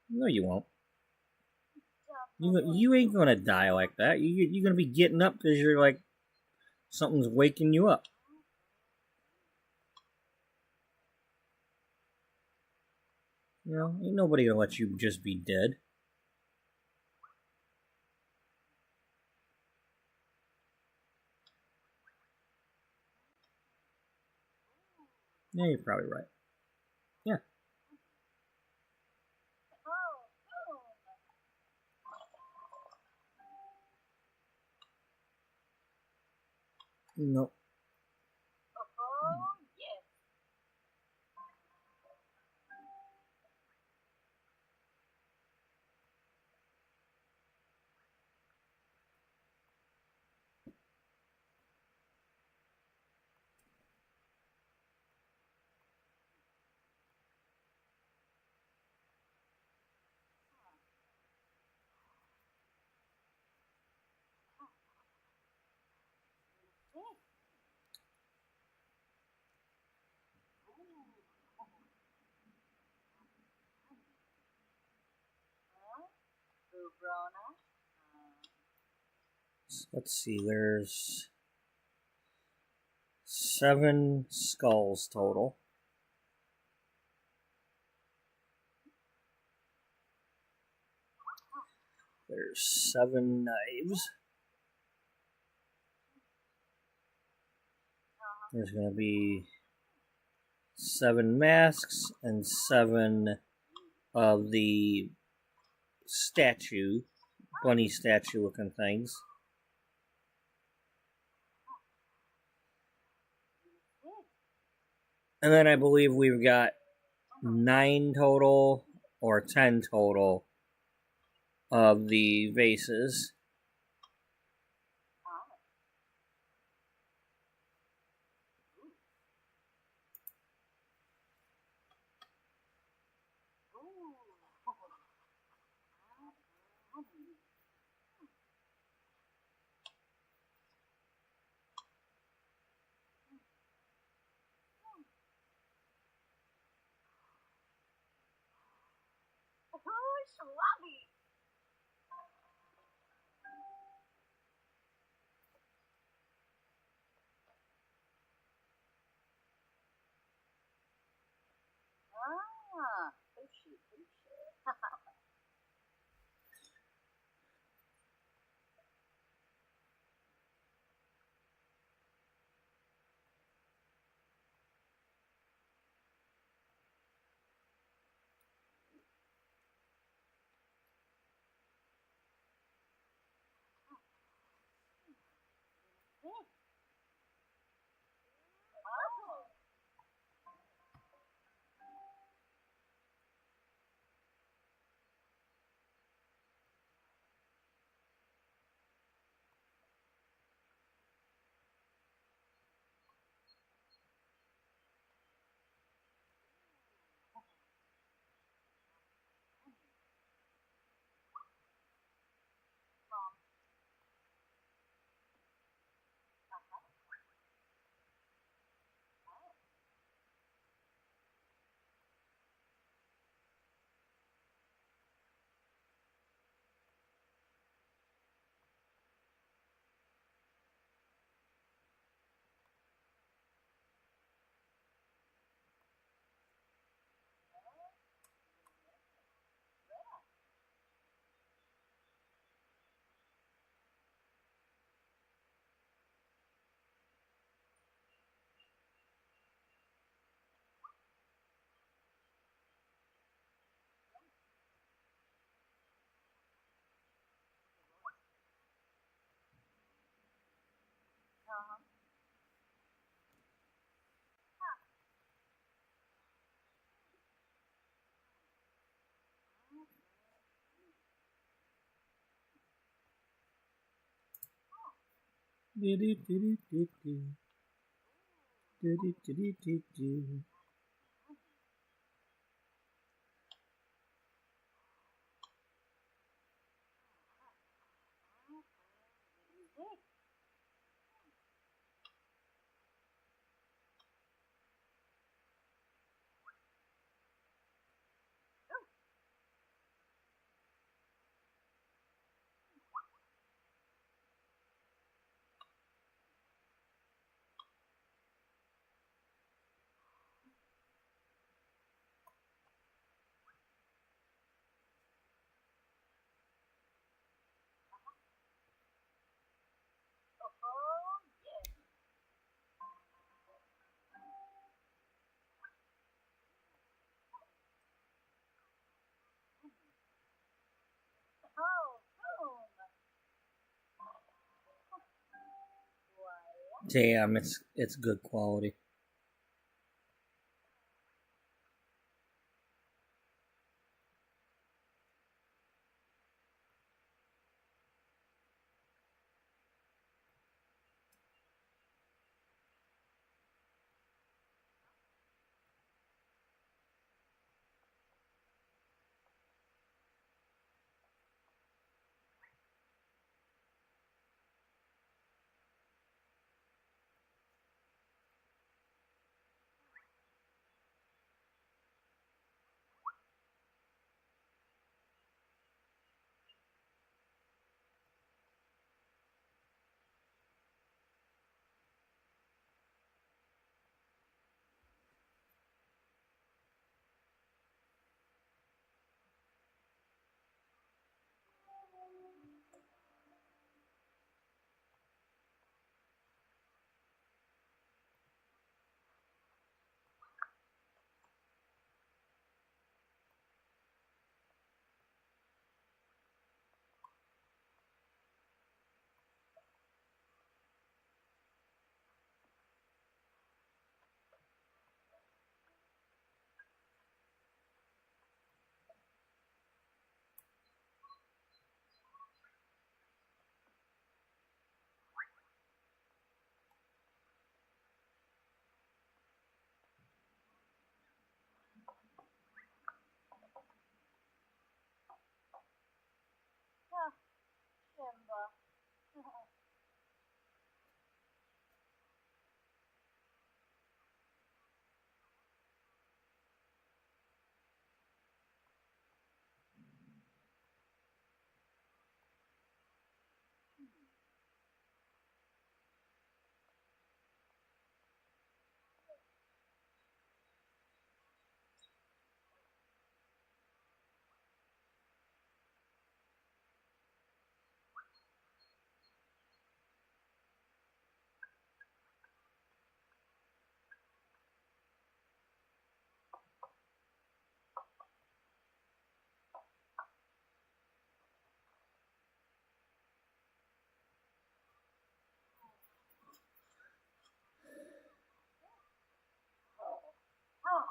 No, you won't. You ain't gonna die like that. You're gonna be getting up because you're like, something's waking you up. You know, ain't nobody gonna let you just be dead. Yeah, you're probably right. Yeah. No. Oh, yes. Let's see, there's 7 skulls total. There's 7 knives. There's going to be 7 masks and 7 of the statue, bunny statue looking things. And then I believe we've got 9 total or 10 total of the vases. Oh, Schwabby. Oh, yeah. Oh, boom. Voila. Damn, it's good quality. Ah, Simba. Oh,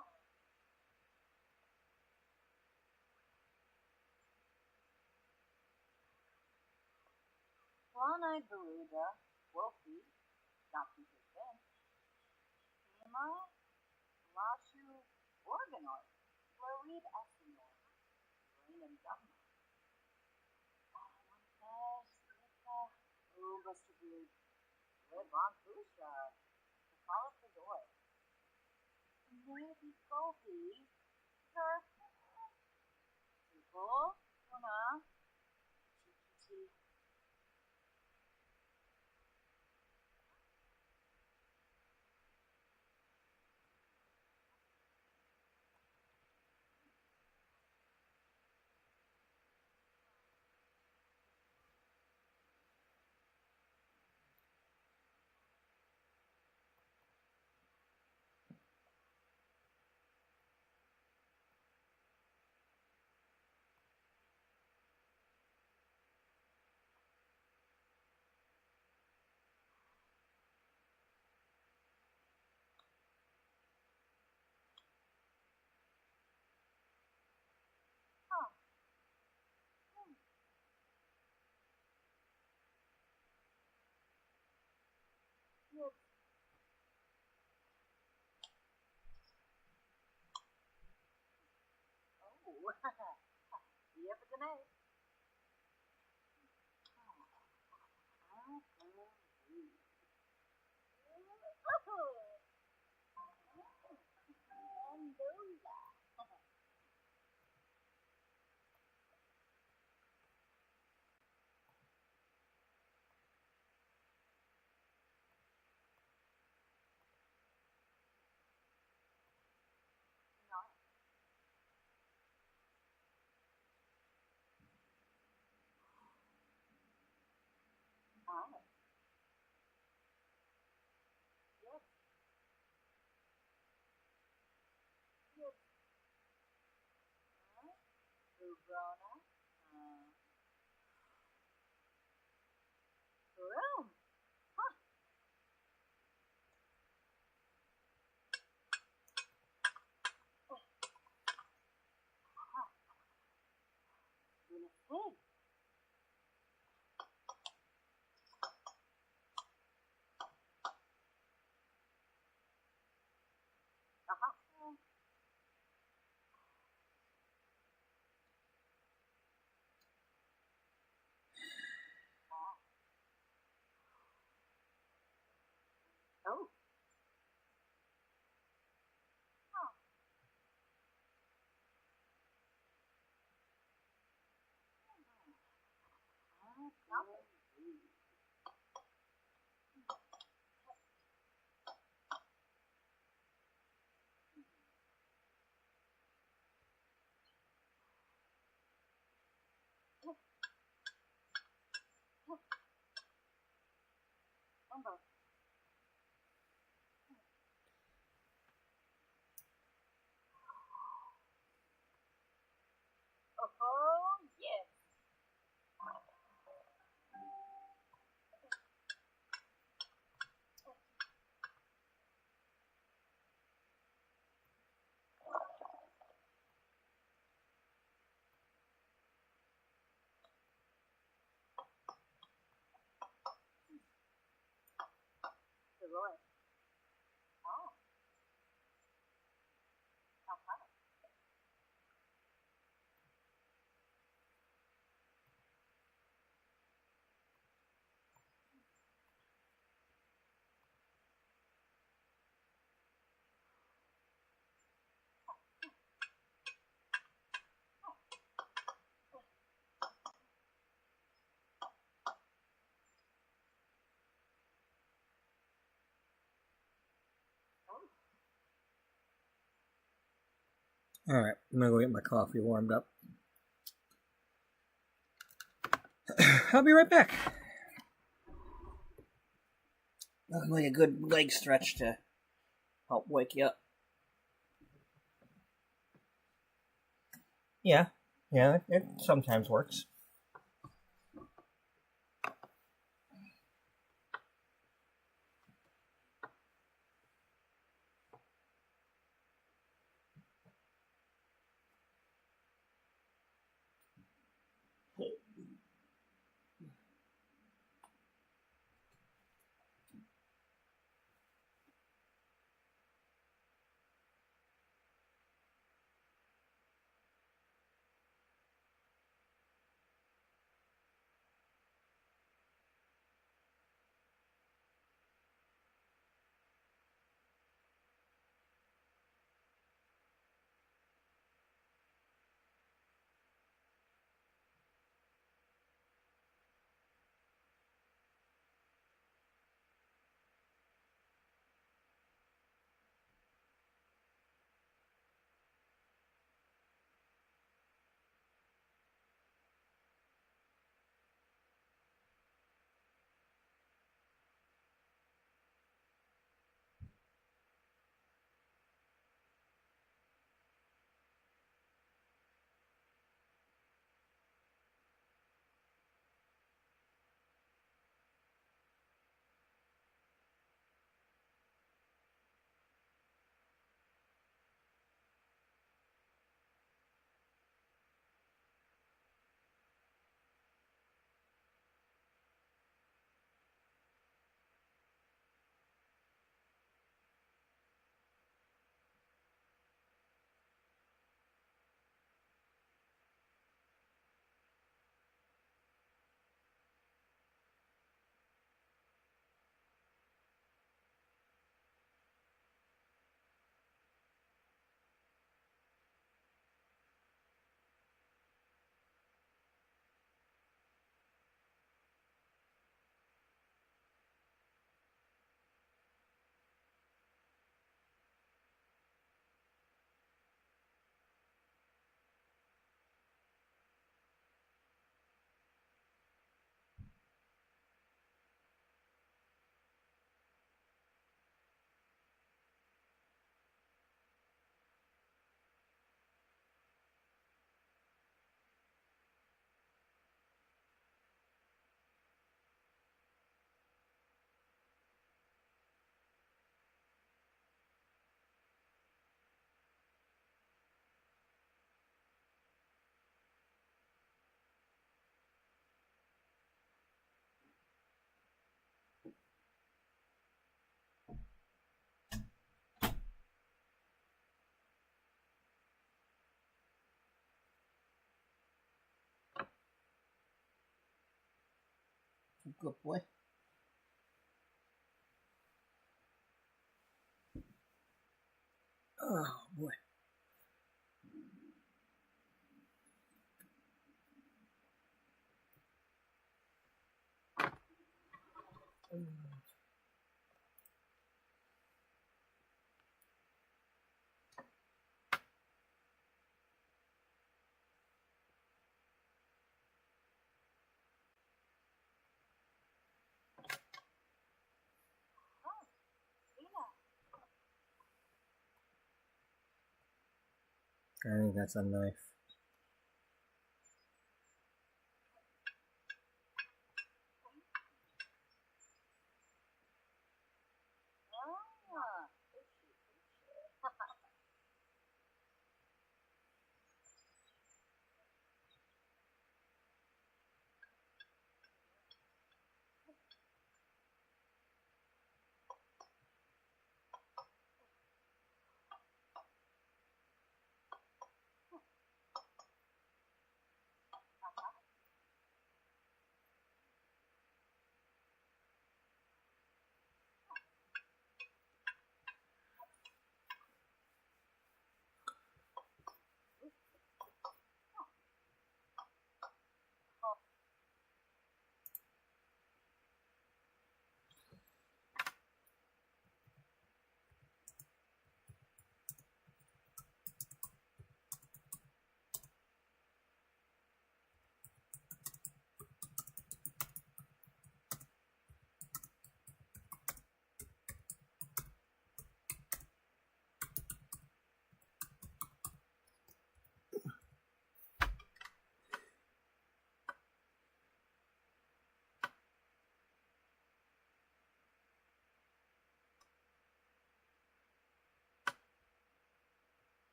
One-eyed Garuda, Wolfie, not Peter Finch, Nemo, Lashu, Organoid, Florid Essinor, Brain and Gummo. Oh, Buster Beard, Red Von Pusha, the Fall of the Door, Maybe Goldie, Sir, Prequel, Luna, TTT. See you for tonight. Yes. Yes. Ubrona. Room. Huh. Hey. Oh. Number. Oh, yes. The Roy. Oh. Alright, I'm gonna go get my coffee warmed up. I'll be right back. Looking like a good leg stretch to help wake you up. Yeah, it sometimes works. Good boy. Oh, boy. I think that's a knife.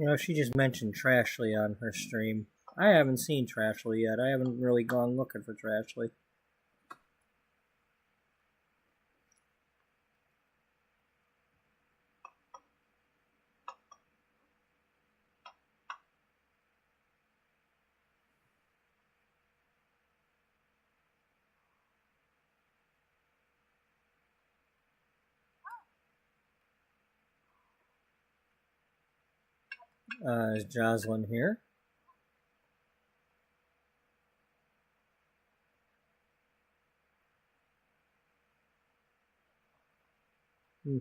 You know, she just mentioned Trashly on her stream. I haven't seen Trashly yet. I haven't really gone looking for Trashly. Is Jocelyn here? Hmm.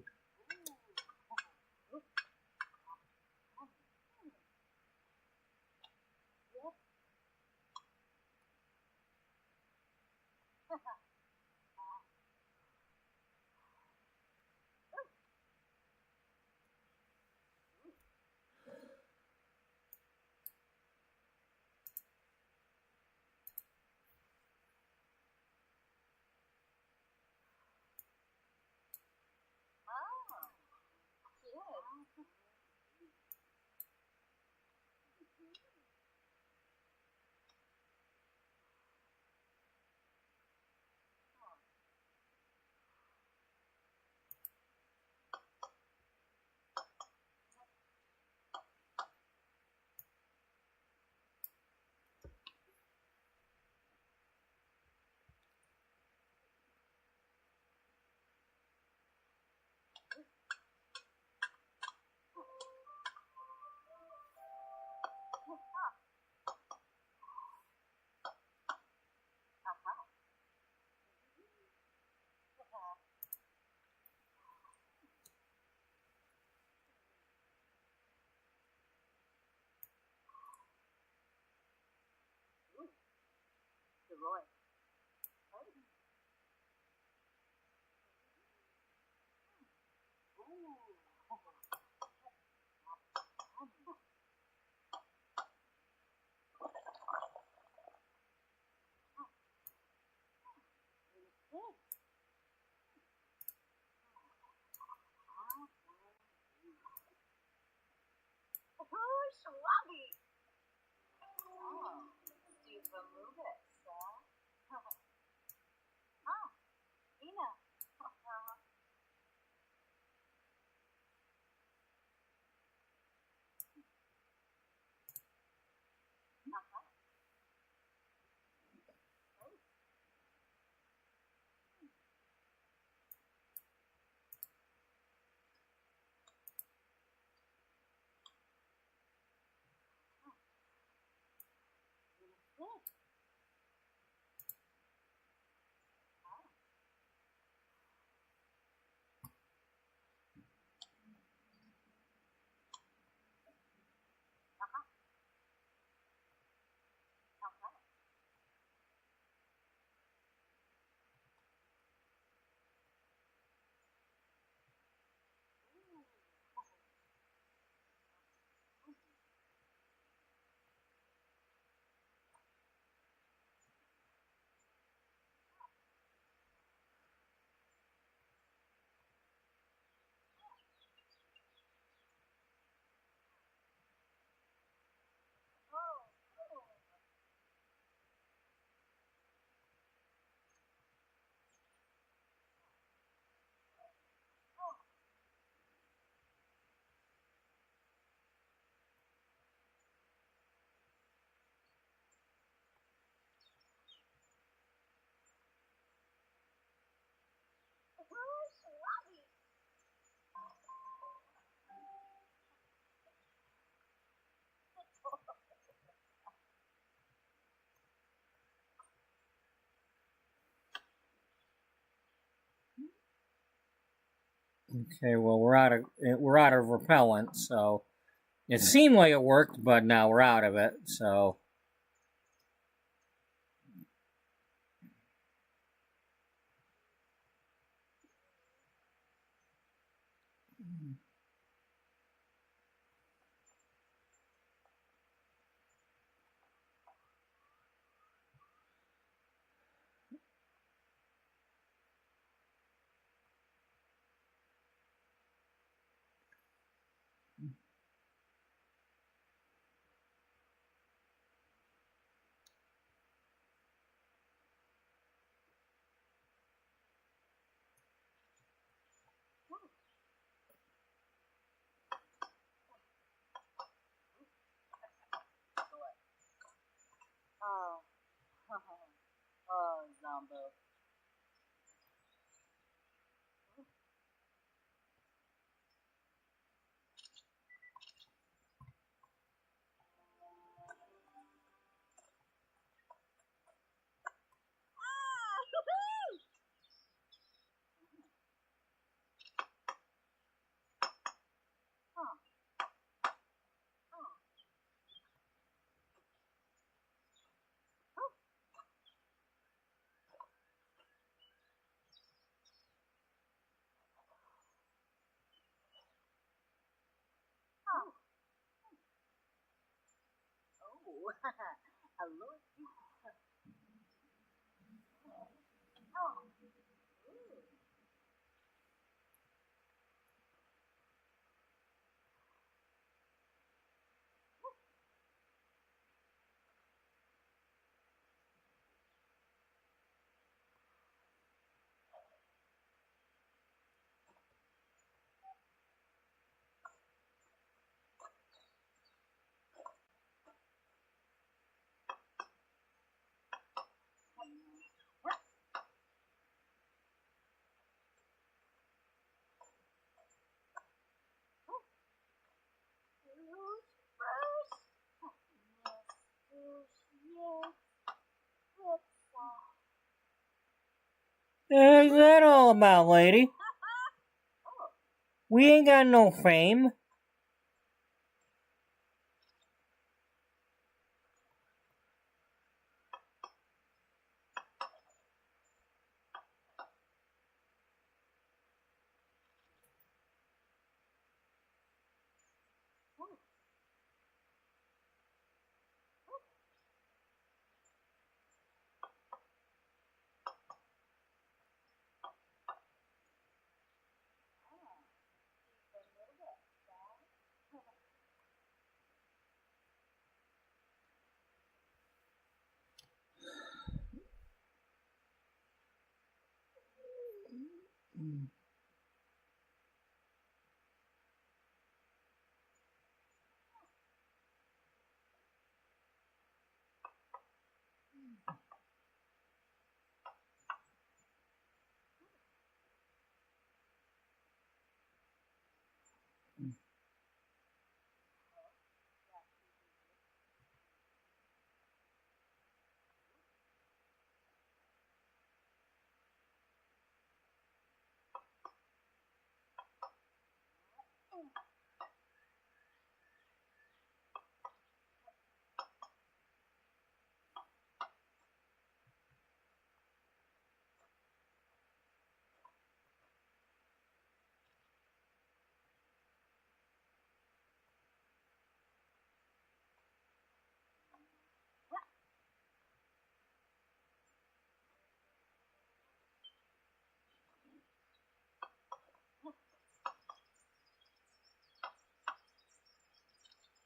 Roy. Oh, Schwabby. Oh, Steve move it, huh? Ah, Ina. Okay, well we're out of repellent, so it seemed like it worked, but now we're out of it. So Allure. Oh. Ooh. What's that all about, lady? We ain't got no fame.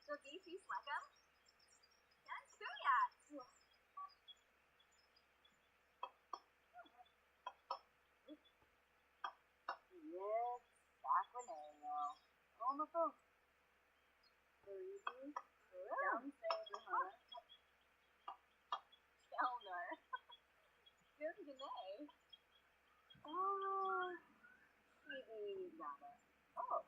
저기 비스마감? 난 소야. Yes, Sacramento. On the phone. Baby. Downsizes, huh? Kellner. Good today. Oh, maybe not. Oh.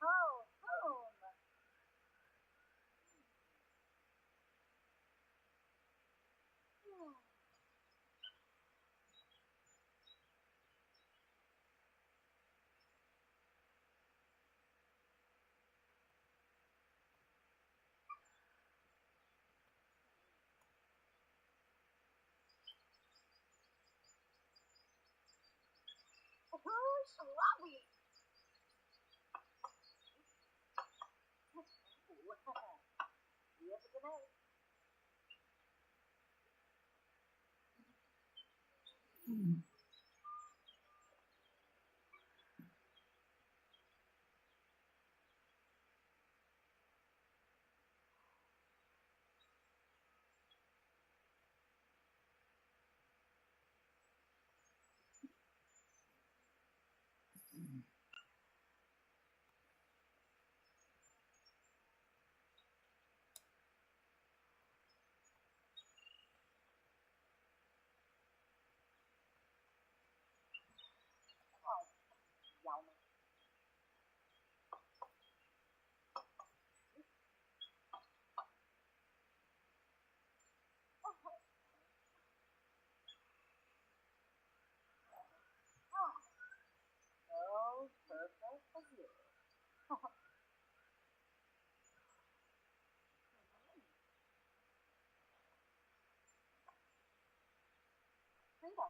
Oh, home. Oh, Schwabby. Yes, good night. freedom.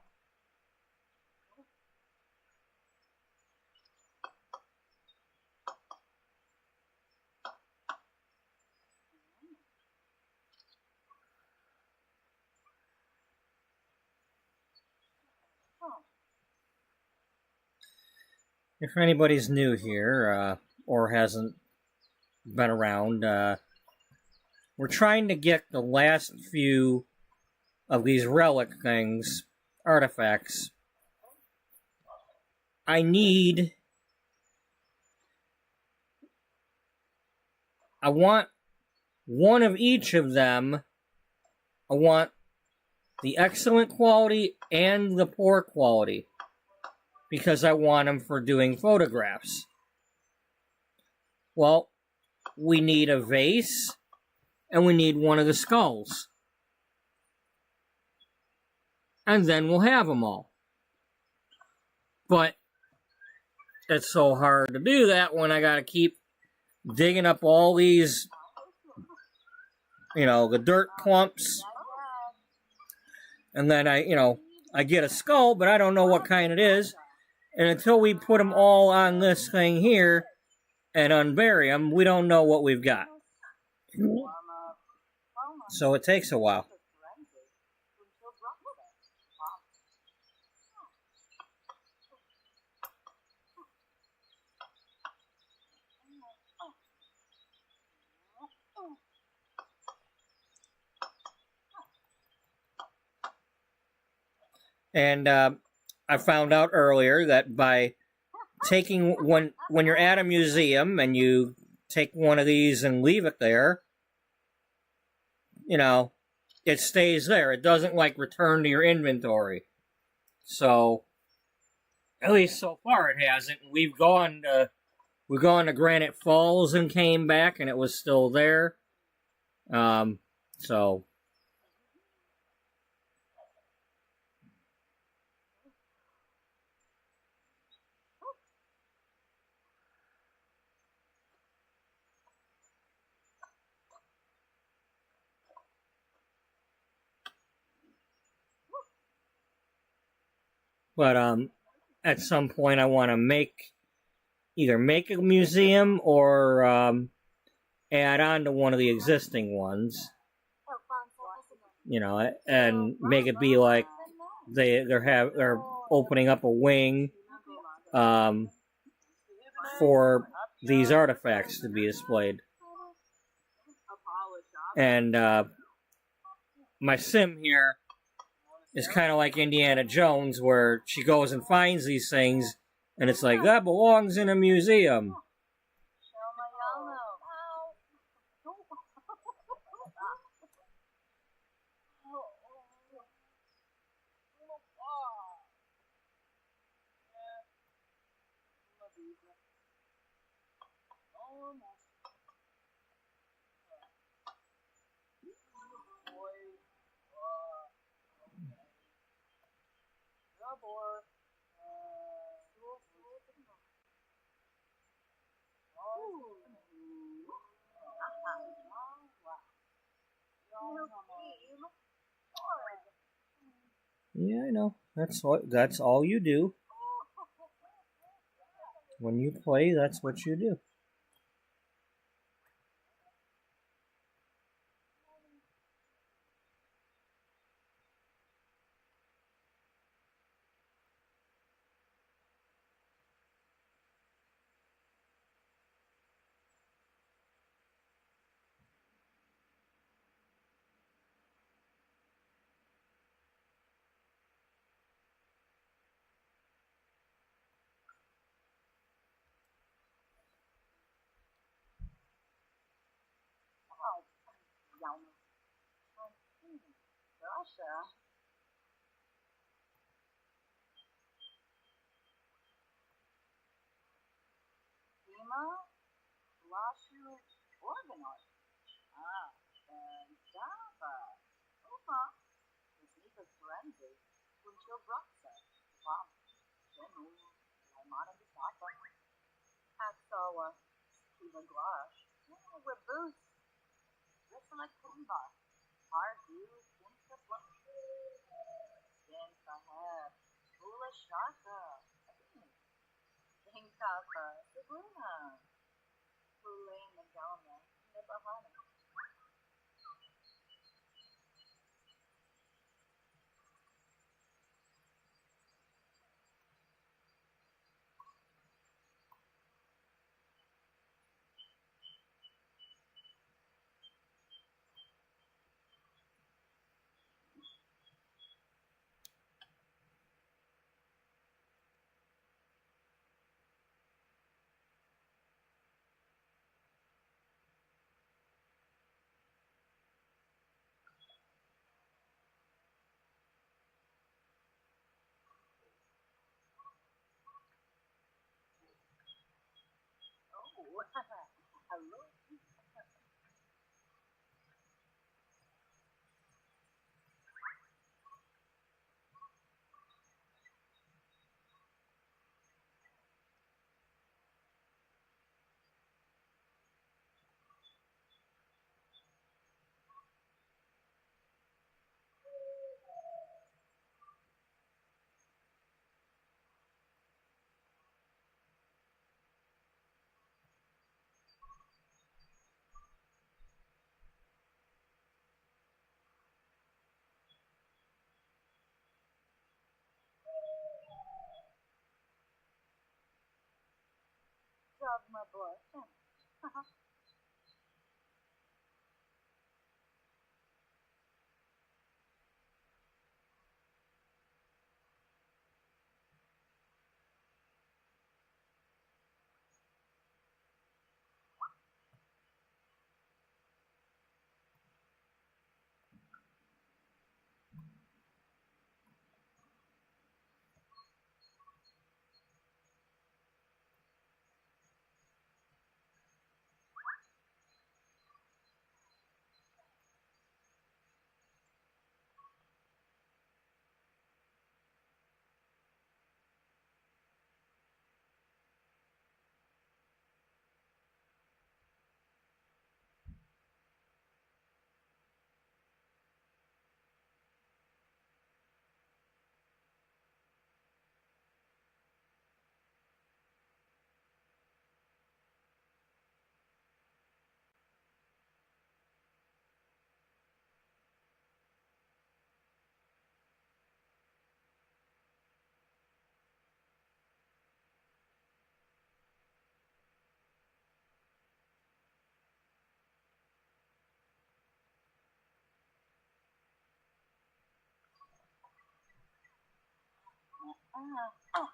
If anybody's new here, or hasn't been around, we're trying to get the last few of these relic things, artifacts. I want one of each of them. I want the excellent quality and the poor quality, because I want them for doing photographs. Well, we need a vase, and we need one of the skulls. And then we'll have them all. But it's so hard to do that when I gotta keep digging up all these, the dirt clumps. And then I get a skull, but I don't know what kind it is. And until we put them all on this thing here and unbury them, we don't know what we've got. So it takes a while. And I found out earlier that by taking when you're at a museum and you take one of these and leave it there, it stays there. It doesn't return to your inventory. So at least so far it hasn't. We've gone to Granite Falls and came back and it was still there. So But at some point I want to either make a museum or add on to one of the existing ones, and make it be like they're opening up a wing for these artifacts to be displayed. And my sim here is kind of like Indiana Jones, where she goes and finds these things, and it's like, that belongs in a museum. Yeah, I know. That's all you do. When you play, that's what you do. Russia. Dima, Lashu, Organoid. And Java. Opa. Sneaker Frenzy. Winchill Broxa. Bomb. Genu. Laimana Bisaka. Hacksawa. Steven Glash. Webus. Listen like Kumba. Hardu. Skin Sahab. Bula Shaka. King Kaka. Sabrina. Hule Madonna. Nibahana. Oh, hello. Job my boy. Ah,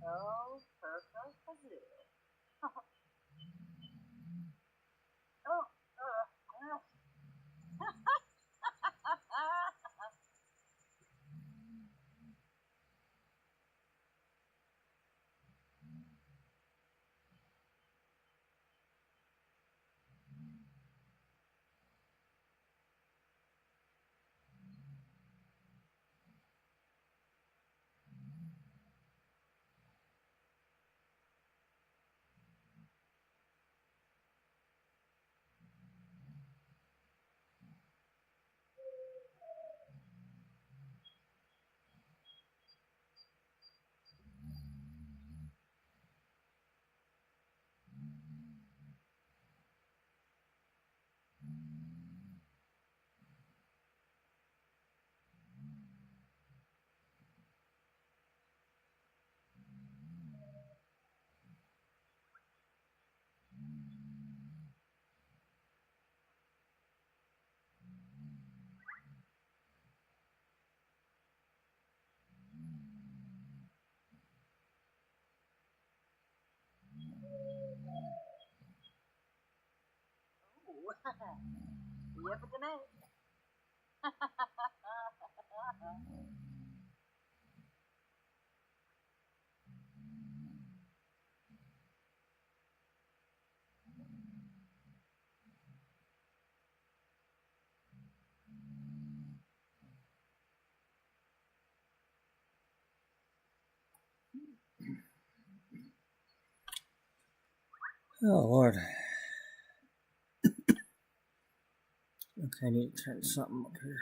Oh, perfect. Oh, yeah, for tonight. Oh, Lord. Okay, I need to turn something up here.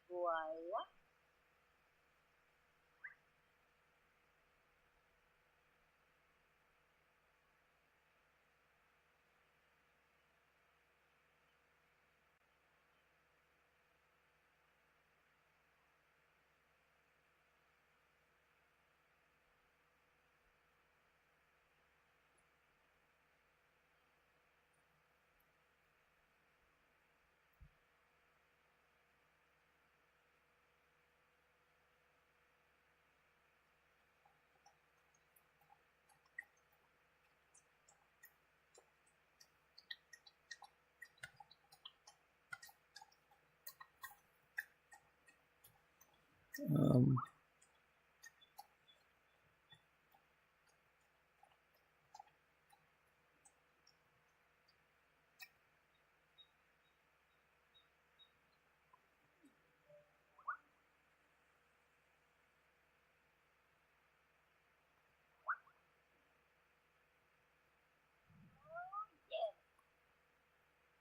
Voila. Um,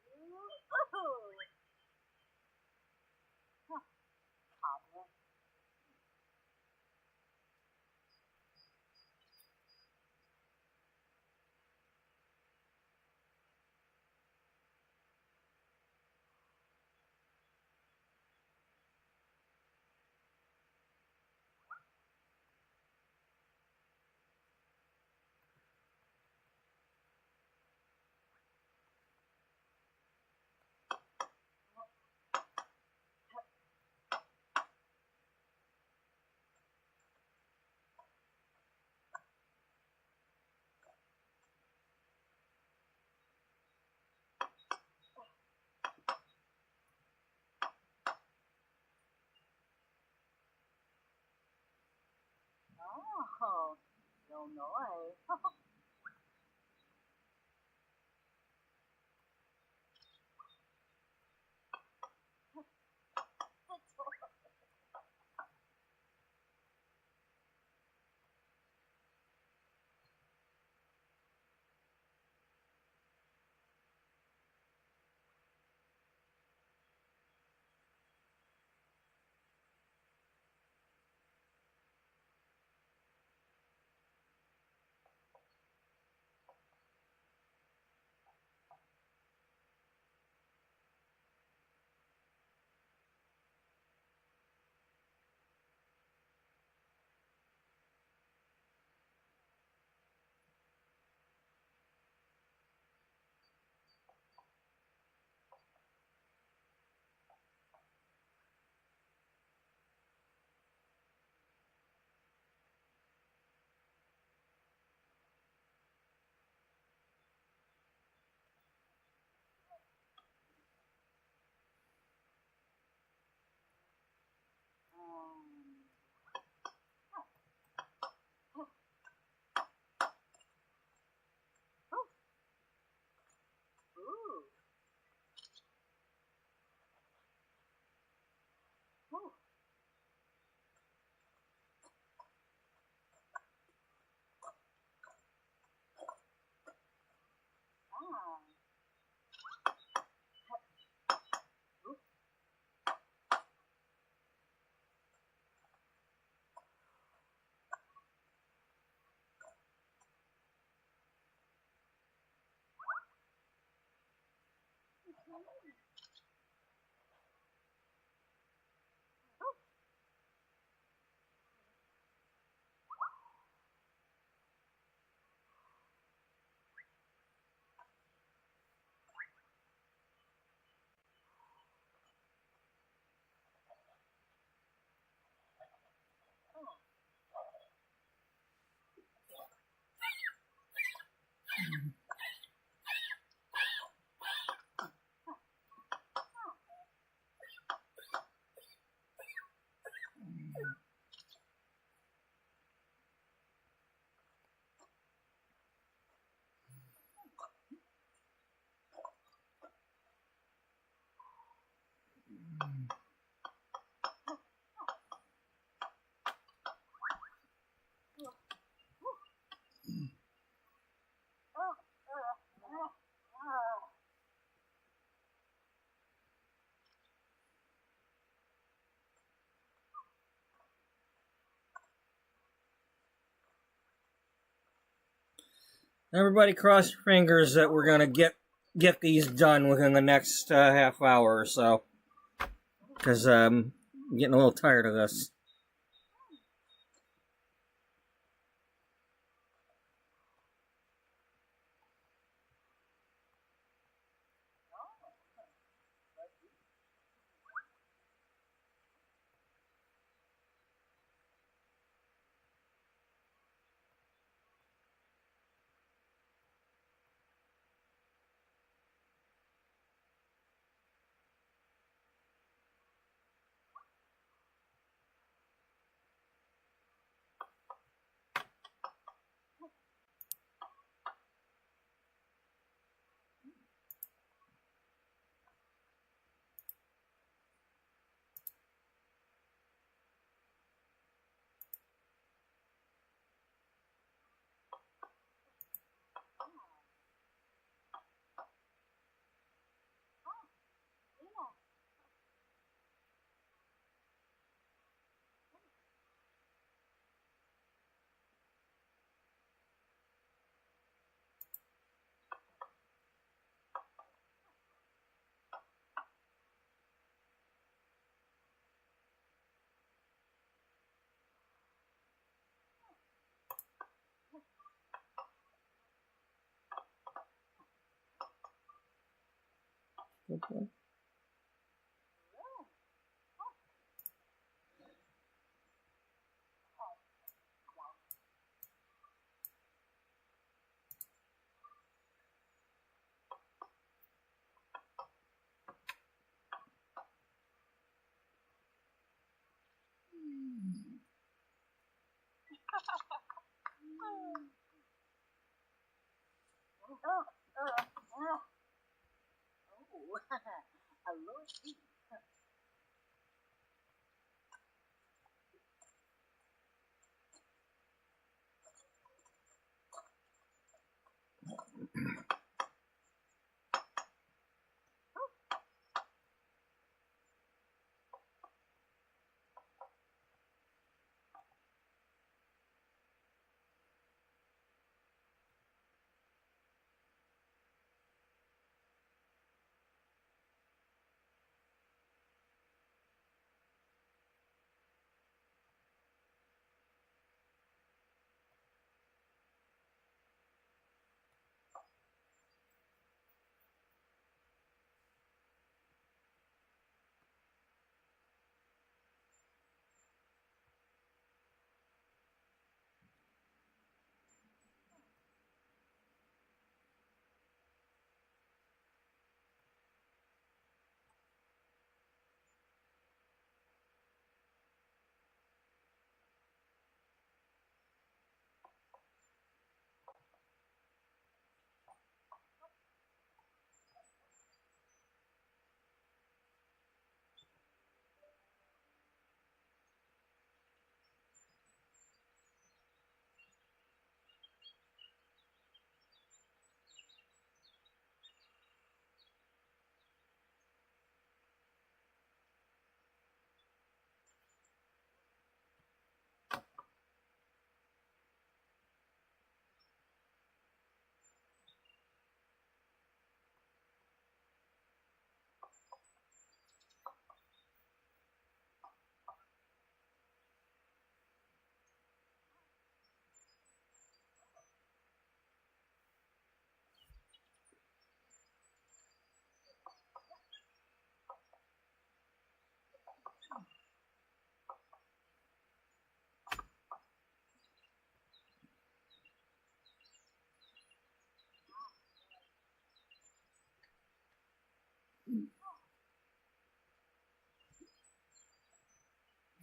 Ooh. Huh. Cobble. Oh no, I. Ooh. Ooh. Ah. Ooh. Everybody cross your fingers that we're gonna get these done within the next half hour or so. Because I'm getting a little tired of this. Okay. Allure tea.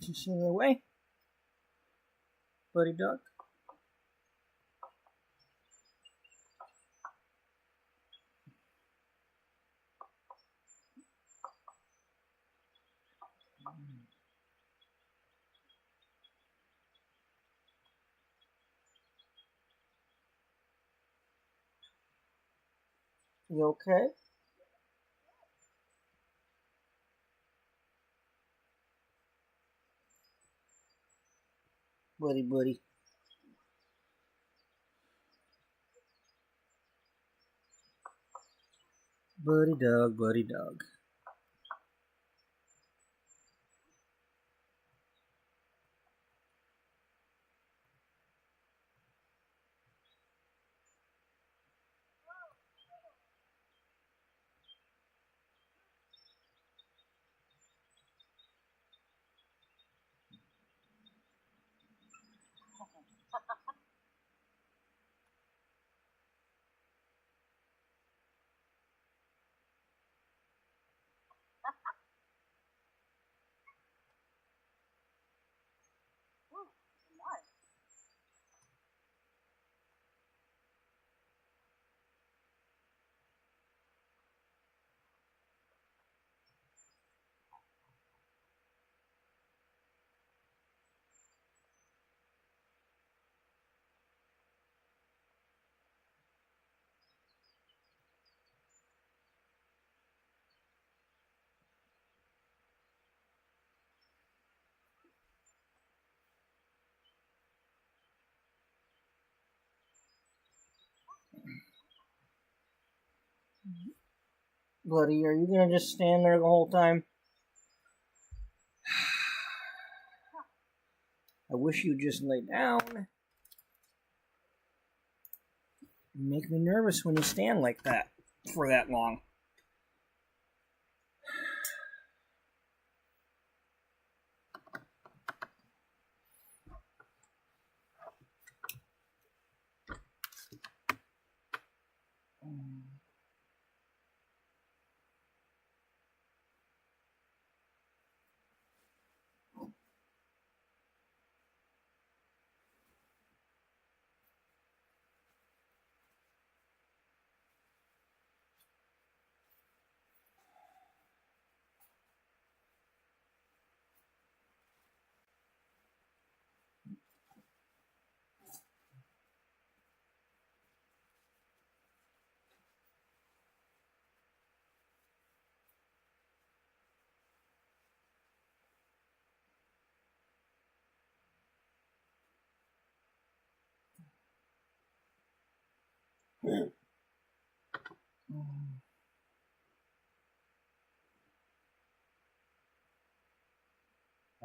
You see the way, buddy duck? You okay? Buddy, buddy. Buddy dog, buddy dog. Buddy, are you gonna just stand there the whole time? I wish you'd just lay down. You make me nervous when you stand like that for that long.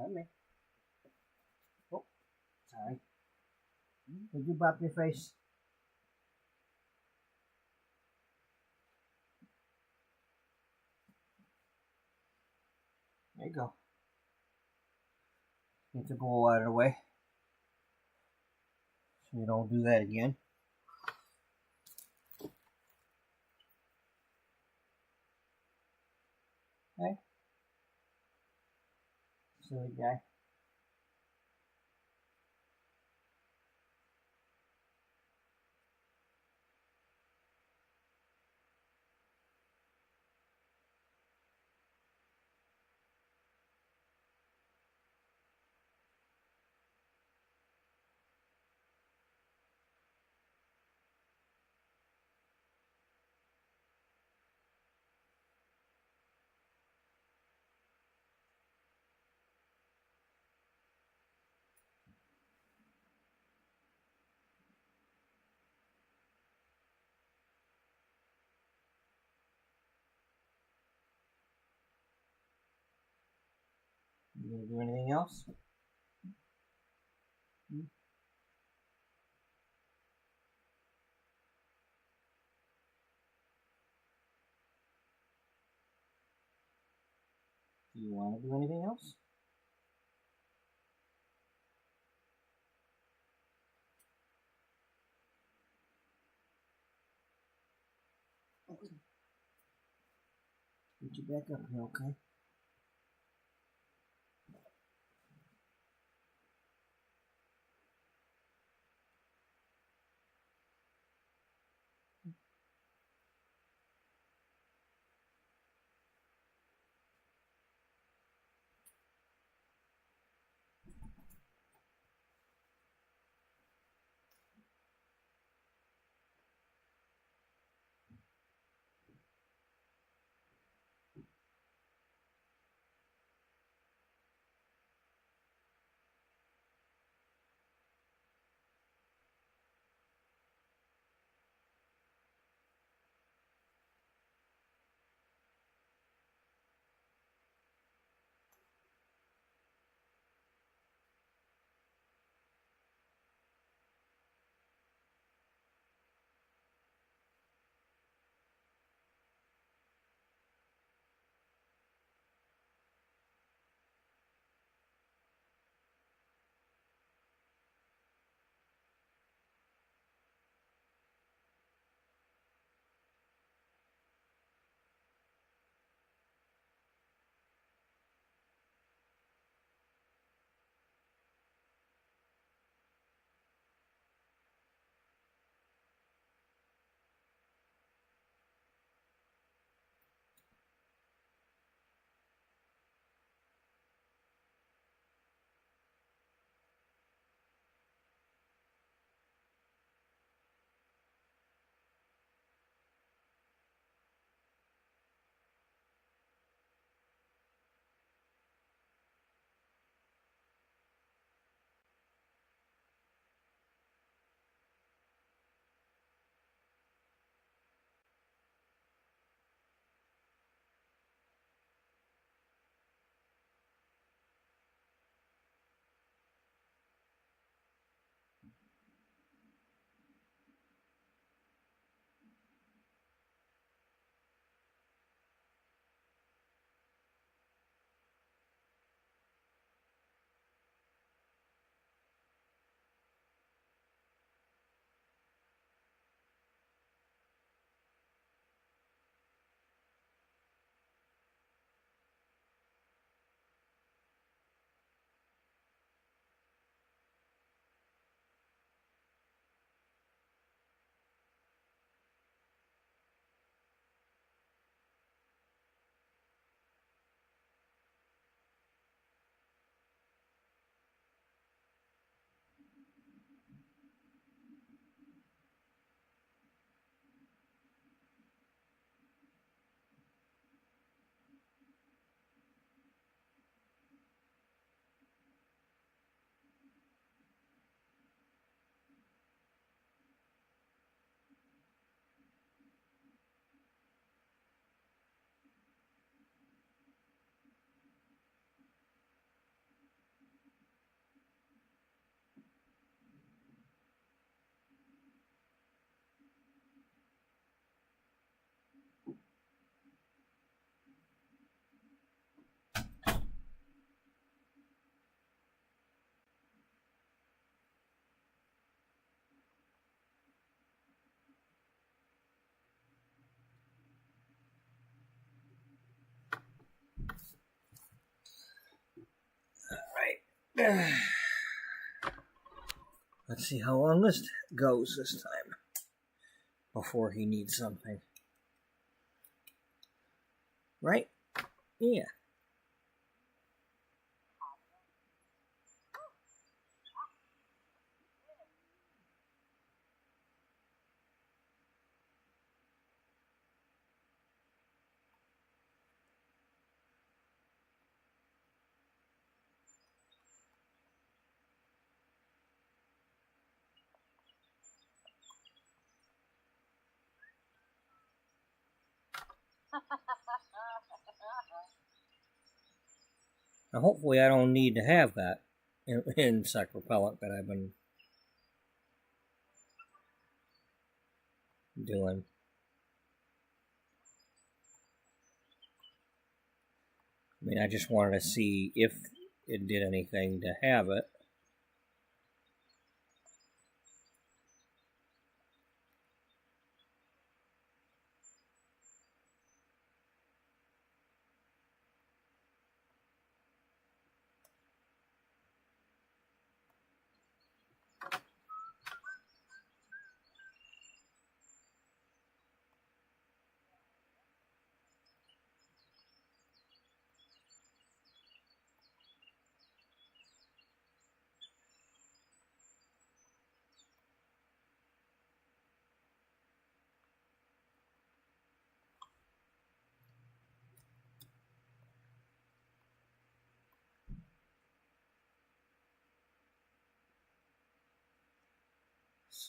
Not me. Oh, sorry. Did you bop your face? There you go. Get the bowl out of the way. So you don't do that again. Okay. Silly guy. You gonna do anything else? Hmm? Do you want to do anything else? Okay. Get you back up here, okay? Let's see how long this goes this time before he needs something. Right? Yeah. Now, hopefully I don't need to have that insect repellent that I've been doing. I mean, I just wanted to see if it did anything to have it.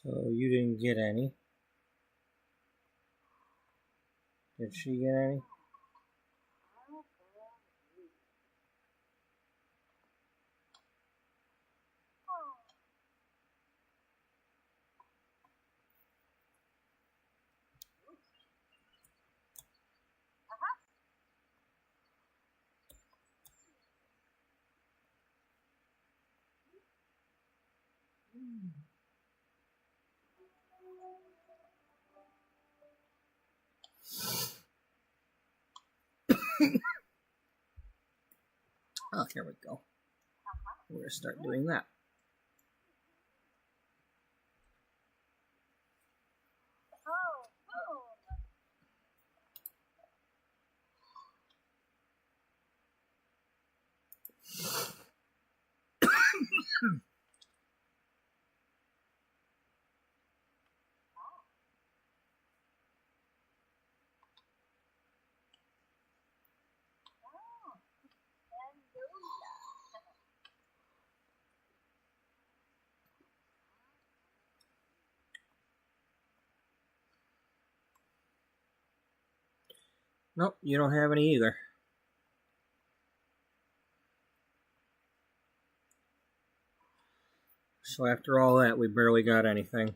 So you didn't get any. Did she get any? Oh, here we go. We're going to start doing that. Nope, you don't have any either. So after all that, we barely got anything.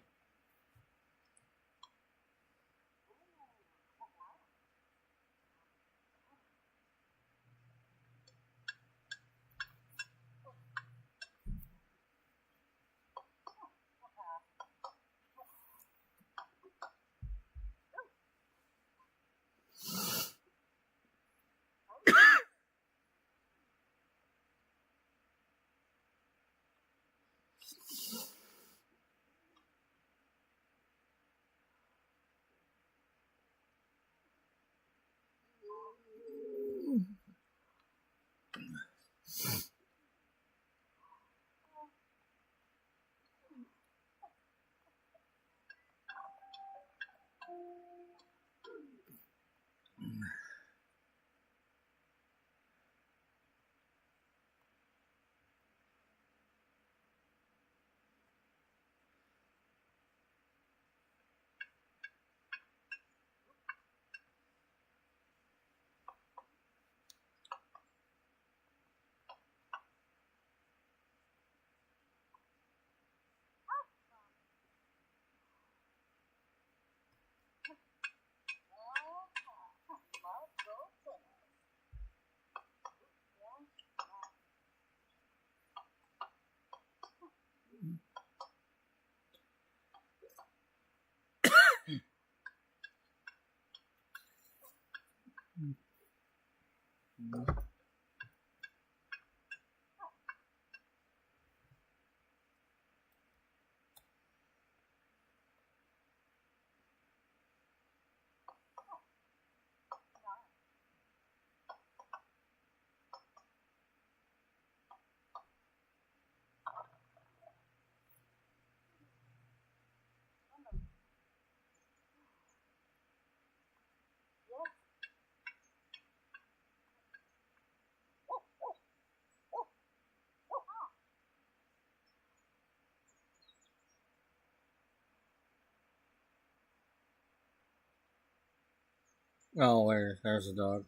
Oh, there's a dog.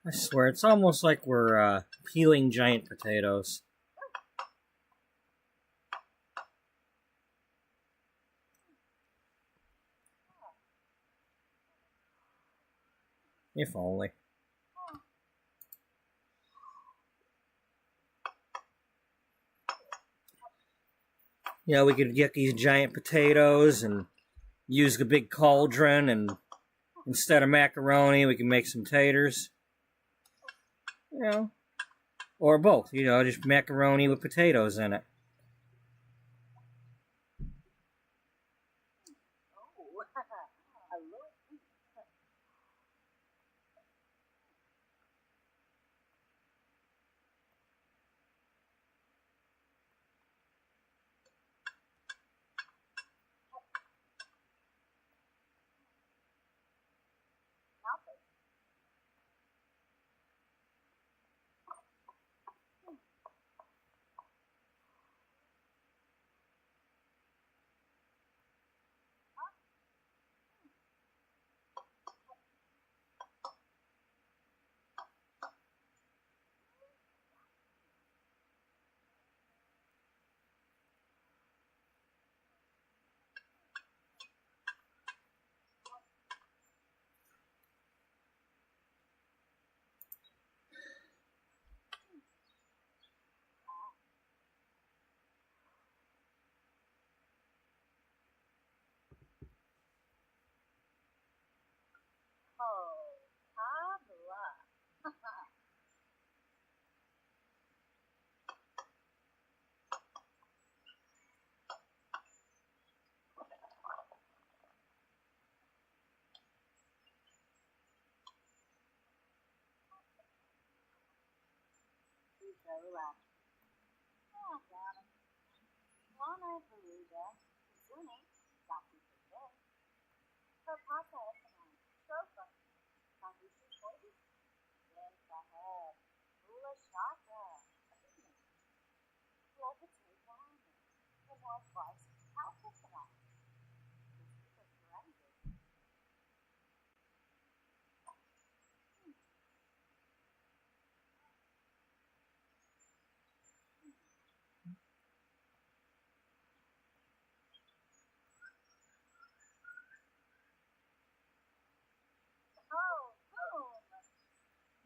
I swear, it's almost like we're peeling giant potatoes. If only. You know, we could get these giant potatoes and use the big cauldron, and instead of macaroni, we can make some taters. You know, or both. You know, just macaroni with potatoes in it.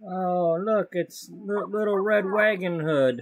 Oh, look, it's little Red Wagon Hood.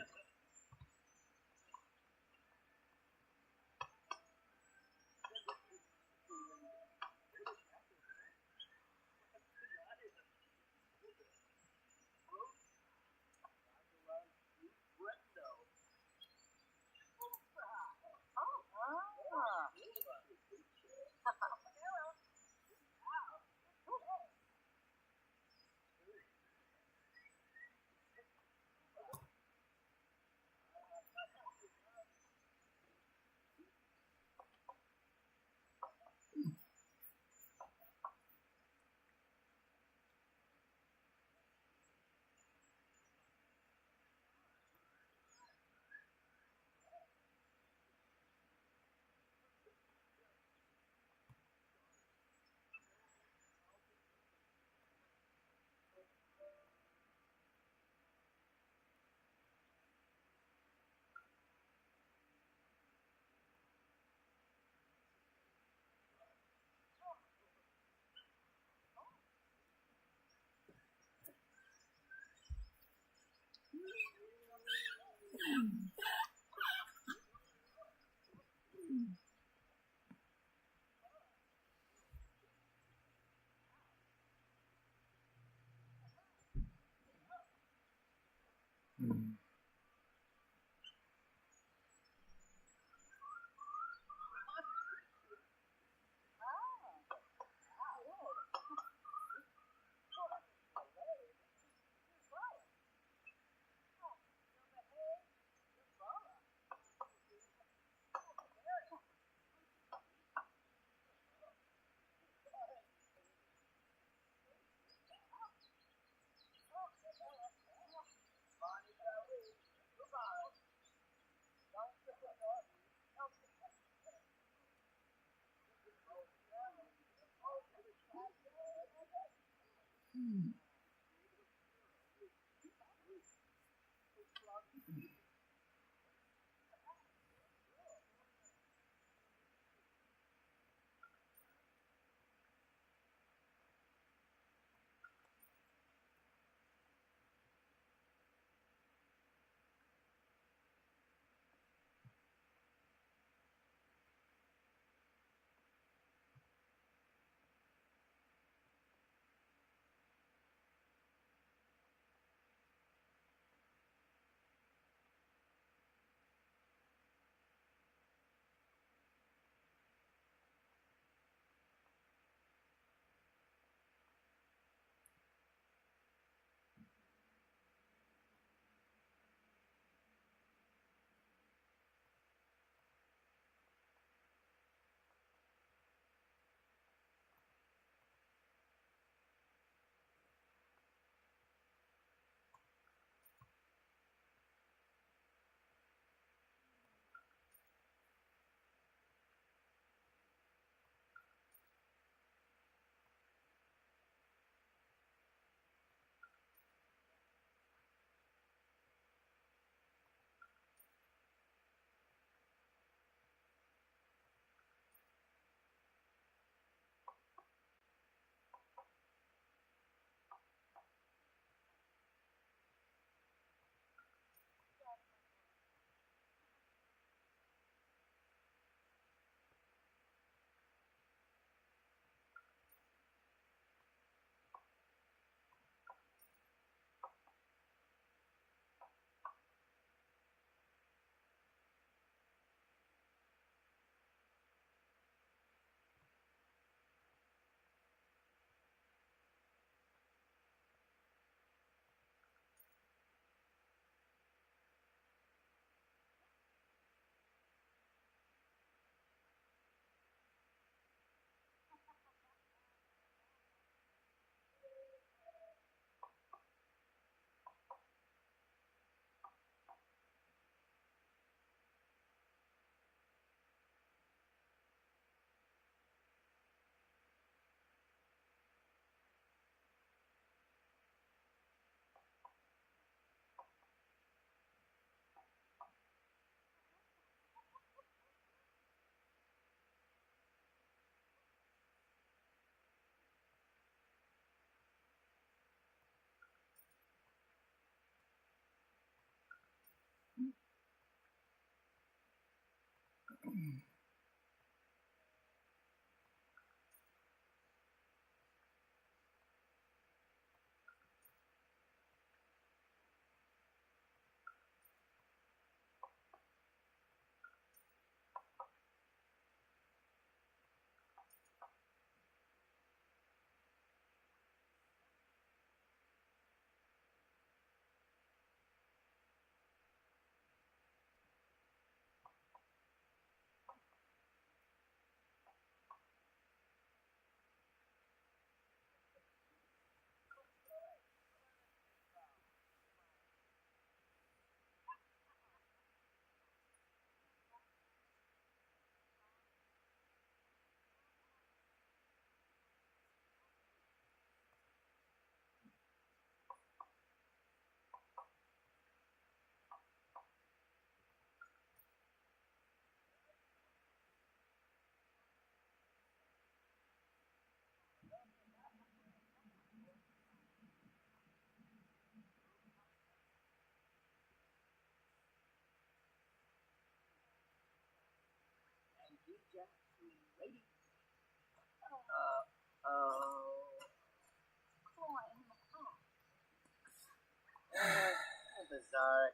Bizarre.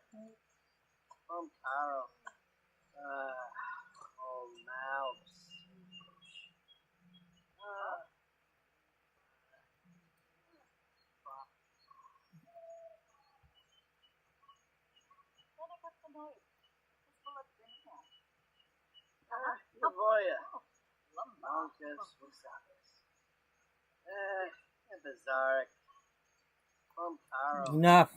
Taro. Mouse. Lavoya. Monkas. Wasadas. Bizarre. Taro. Enough.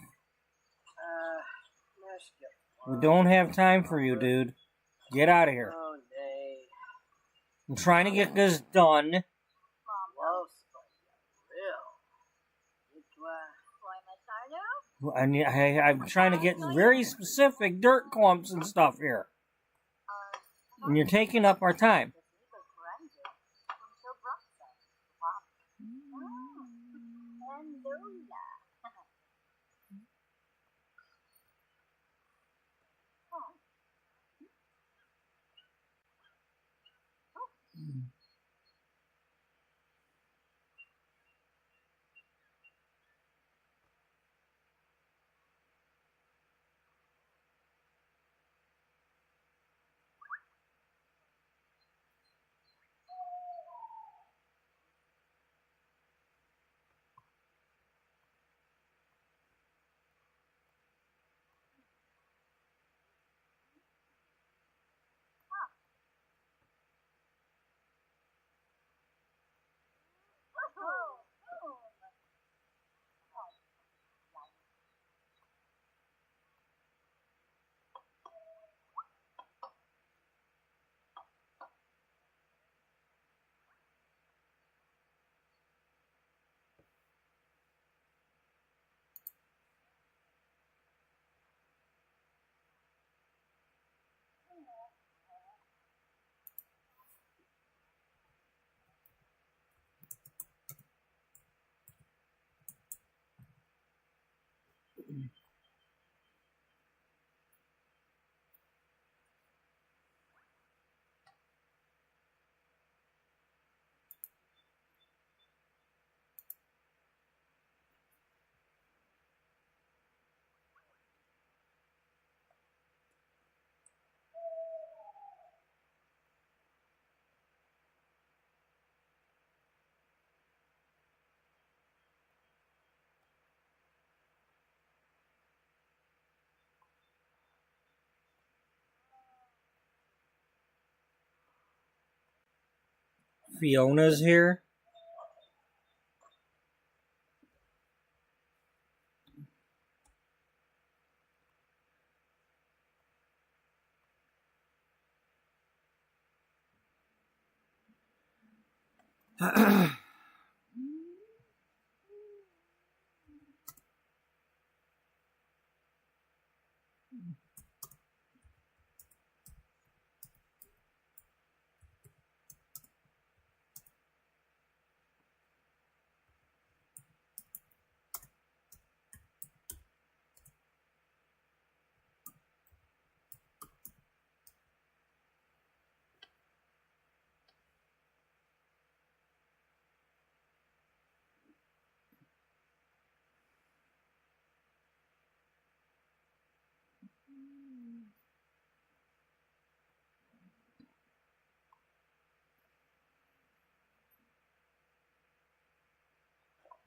Meshkip. We don't have time for you, dude. Get out of here. Oh, nay. I'm trying to get this done. I'm trying to get very specific dirt clumps and stuff here. And you're taking up our time. Fiona's here.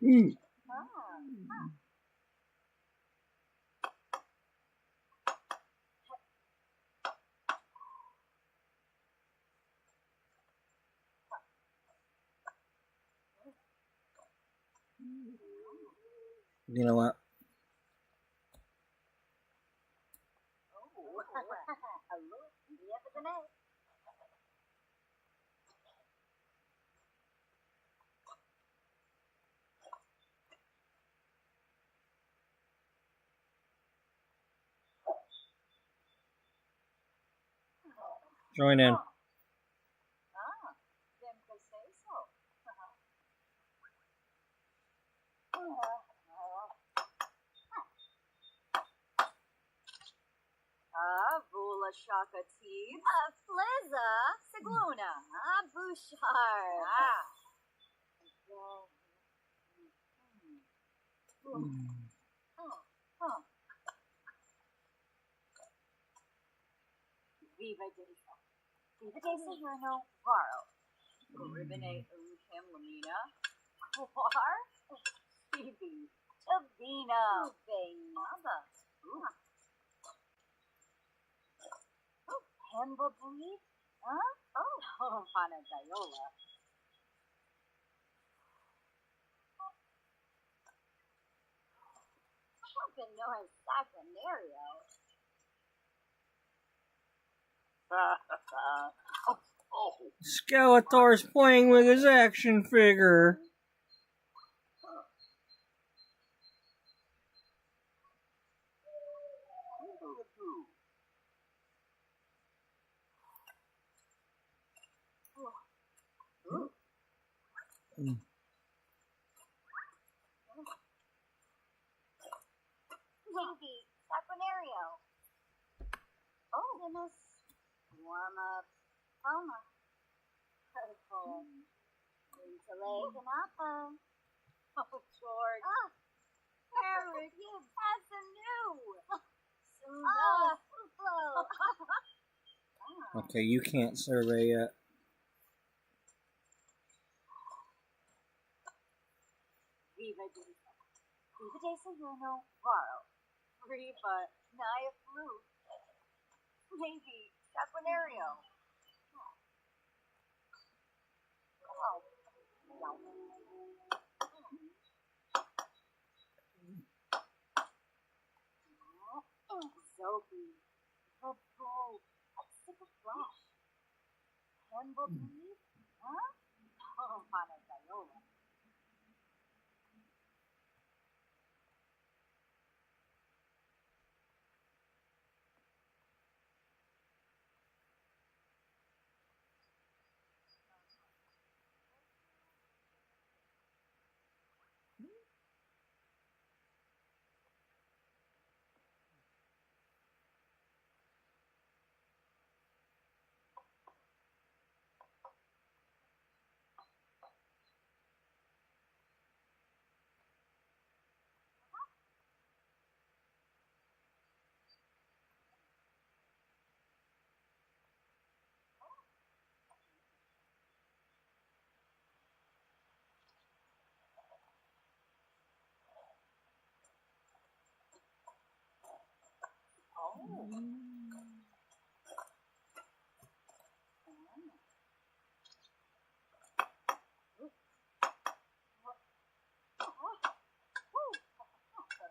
You know what? Join in. La Shakativ. Flizza, Sigluna, Bouchard. Viva Disa. Viva Disa Hirno, Varo. Ribene Urukim Lamina. War? Stevie. Tavina. Vainaba. Hemba Bleed? Huh? Oh, Panagayola. Fucking Noah's Sacranario. Skeletor's playing with his action figure. Pinky, Sacranario. Oh, goodness. Warm up. Homa. Purple. Into Lake and Appa. Oh, George. Harold, you have some new. Okay, you can't survey yet. Viva Disa. Viva Disa Hirno, Varo. Riva, Naya Flute. Maybe Sacranario. Oh. Sophie. The bull. Sick of flesh. Hemba Bleed? Huh? Oh, Panagayola.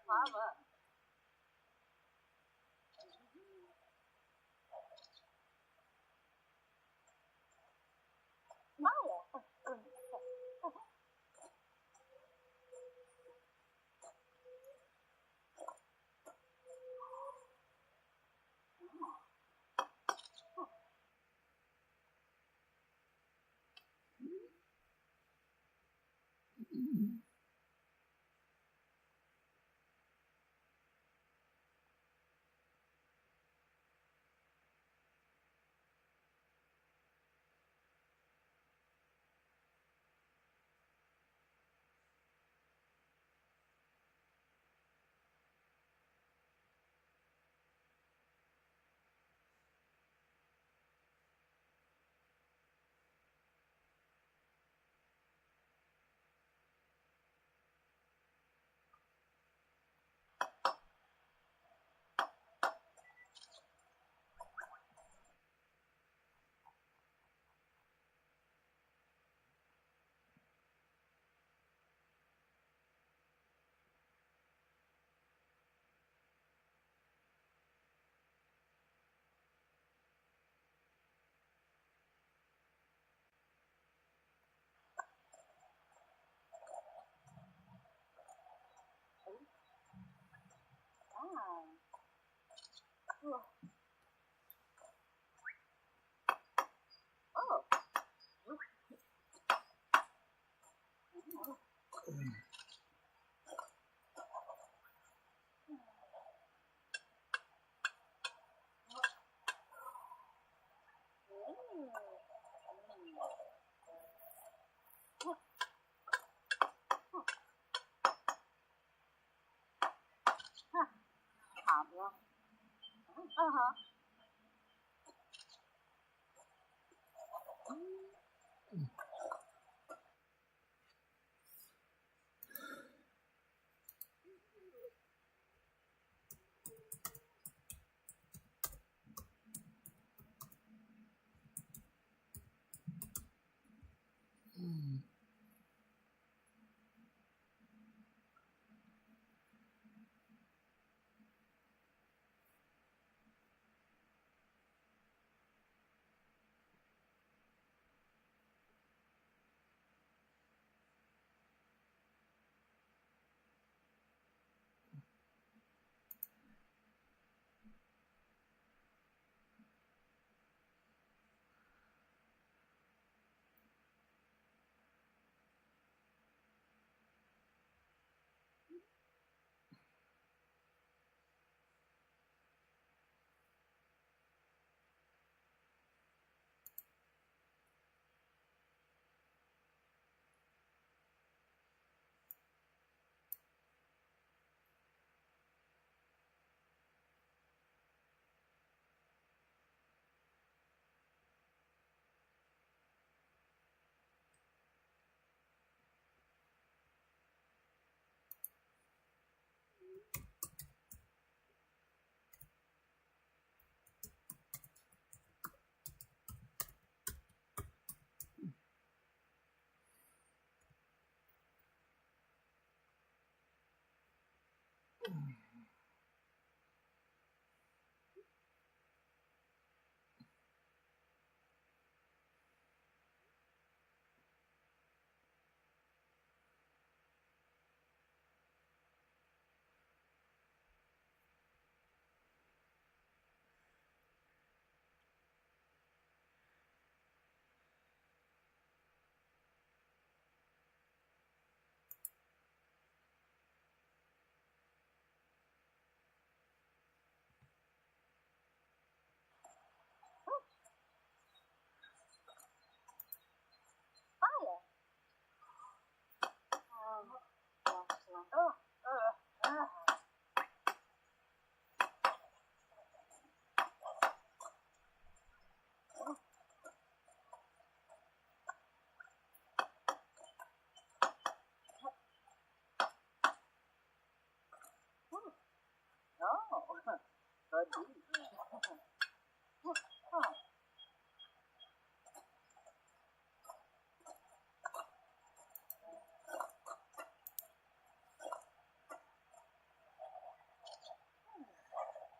Papa.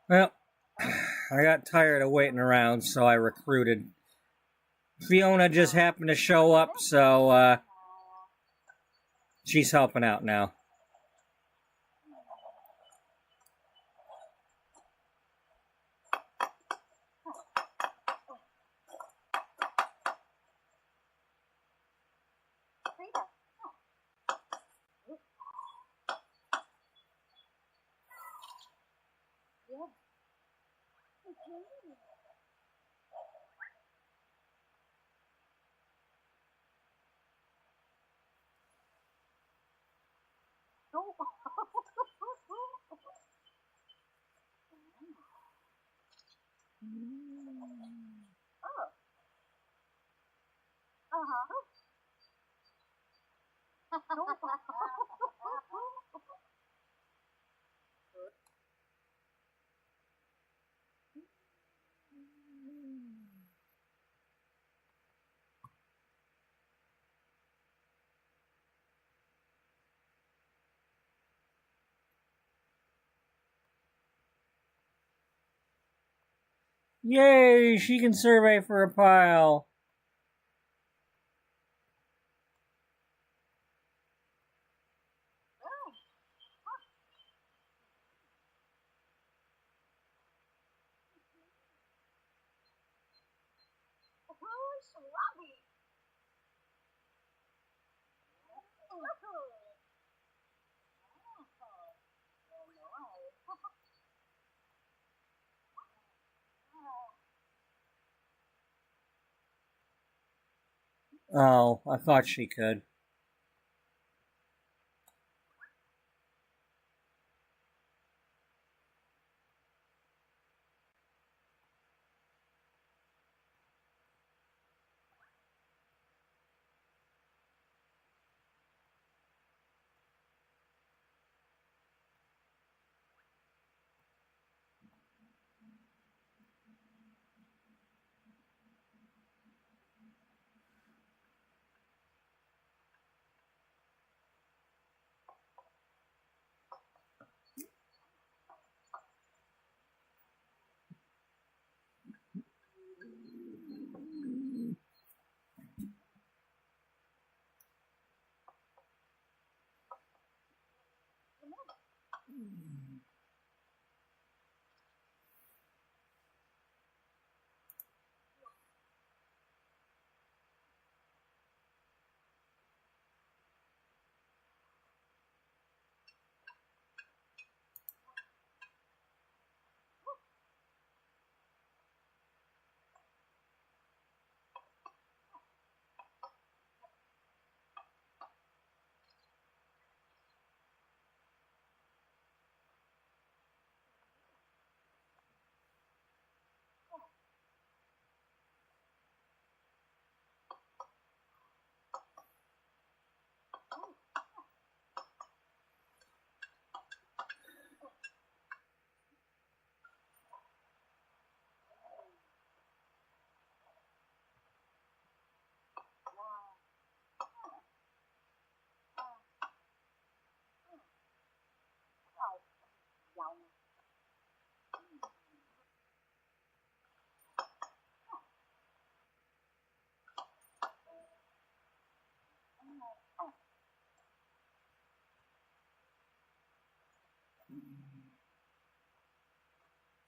Well, I got tired of waiting around, so I recruited. Fiona just happened to show up, so she's helping out now. Yay, she can survey for a pile. Oh, I thought she could.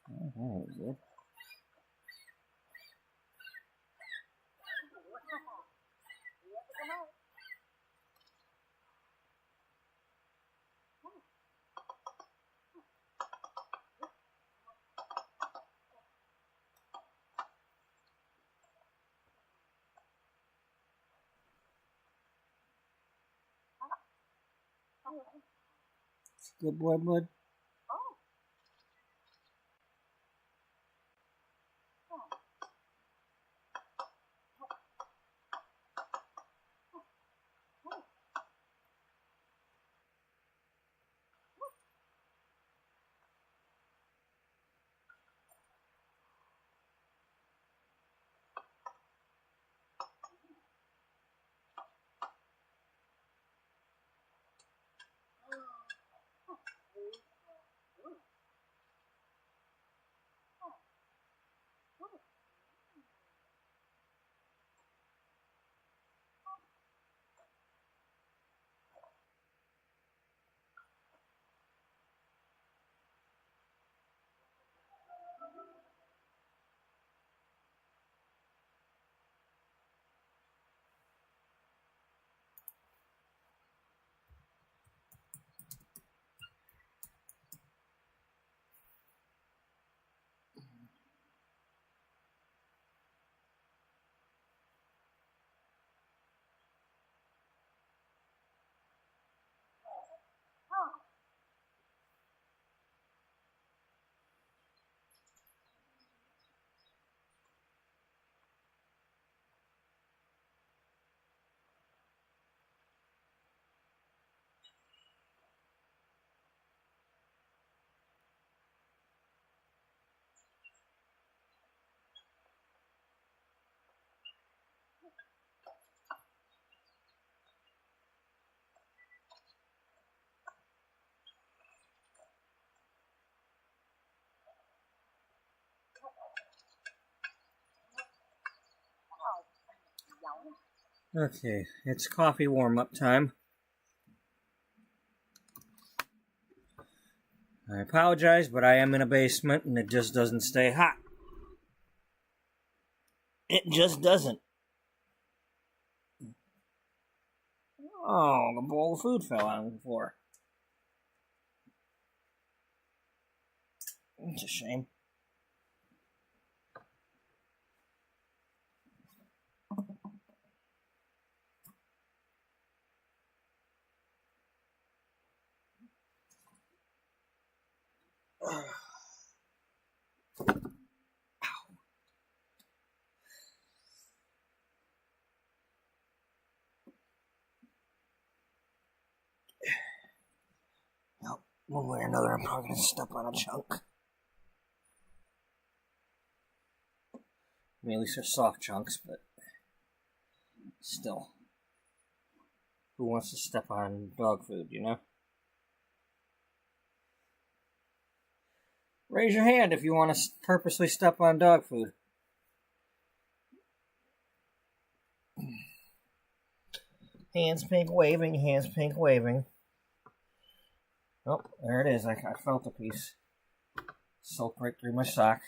Oh, that was good. Good boy, bud. Okay, it's coffee warm-up time. I apologize, but I am in a basement and it just doesn't stay hot. It just doesn't. Oh, the bowl of food fell on the floor. It's a shame. Well, one way or another, I'm probably going to step on a chunk. I mean, at least they're soft chunks, but still. Who wants to step on dog food, you know? Raise your hand if you want to purposely step on dog food. Hands pink waving, hands pink waving. Oh, there it is. I felt a piece. Soaked right through my sock.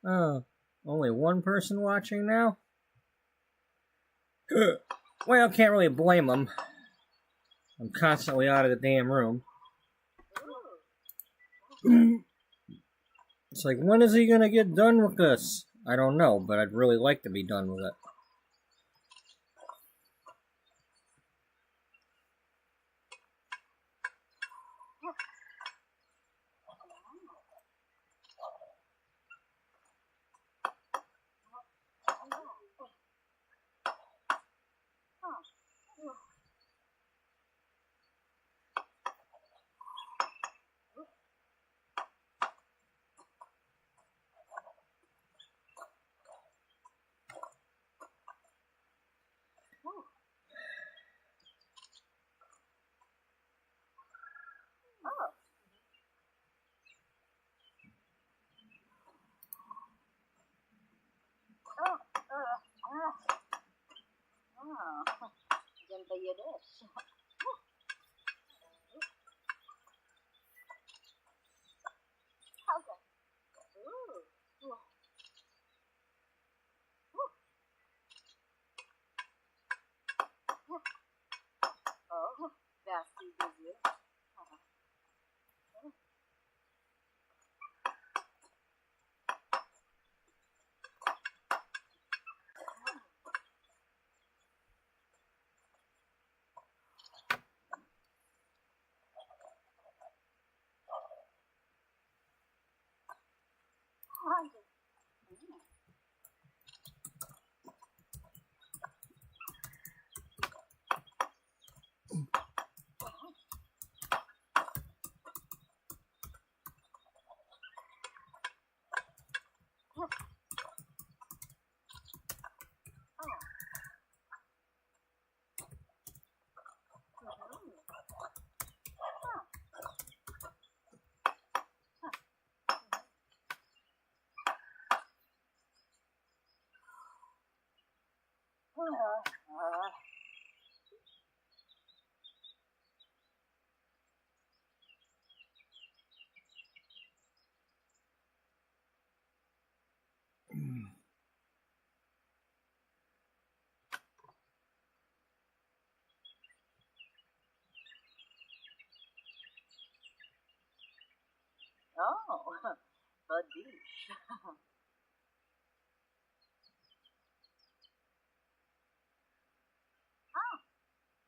Oh, only one person watching now? Well, can't really blame them. I'm constantly out of the damn room. It's like, when is he gonna get done with this? I don't know, but I'd really like to be done with it. Ganda yun eh. Oh, that's easy. Oh, Badish.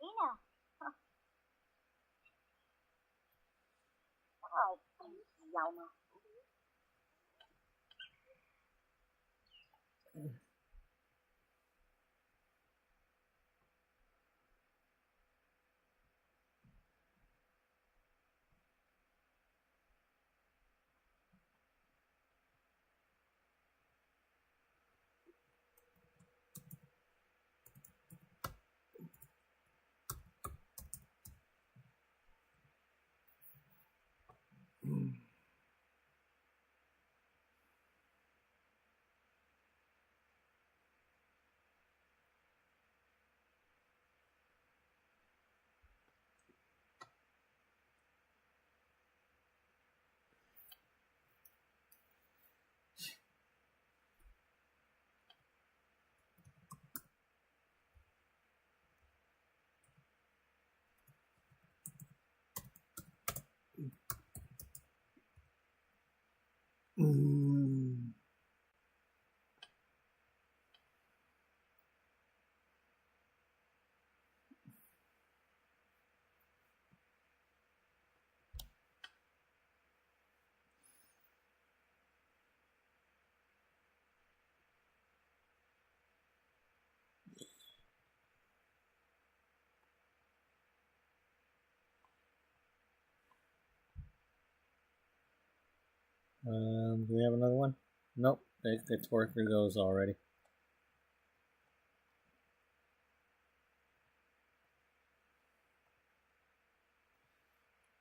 Ina. Oh, Yalma. Do we have another one? Nope, they tore through those already.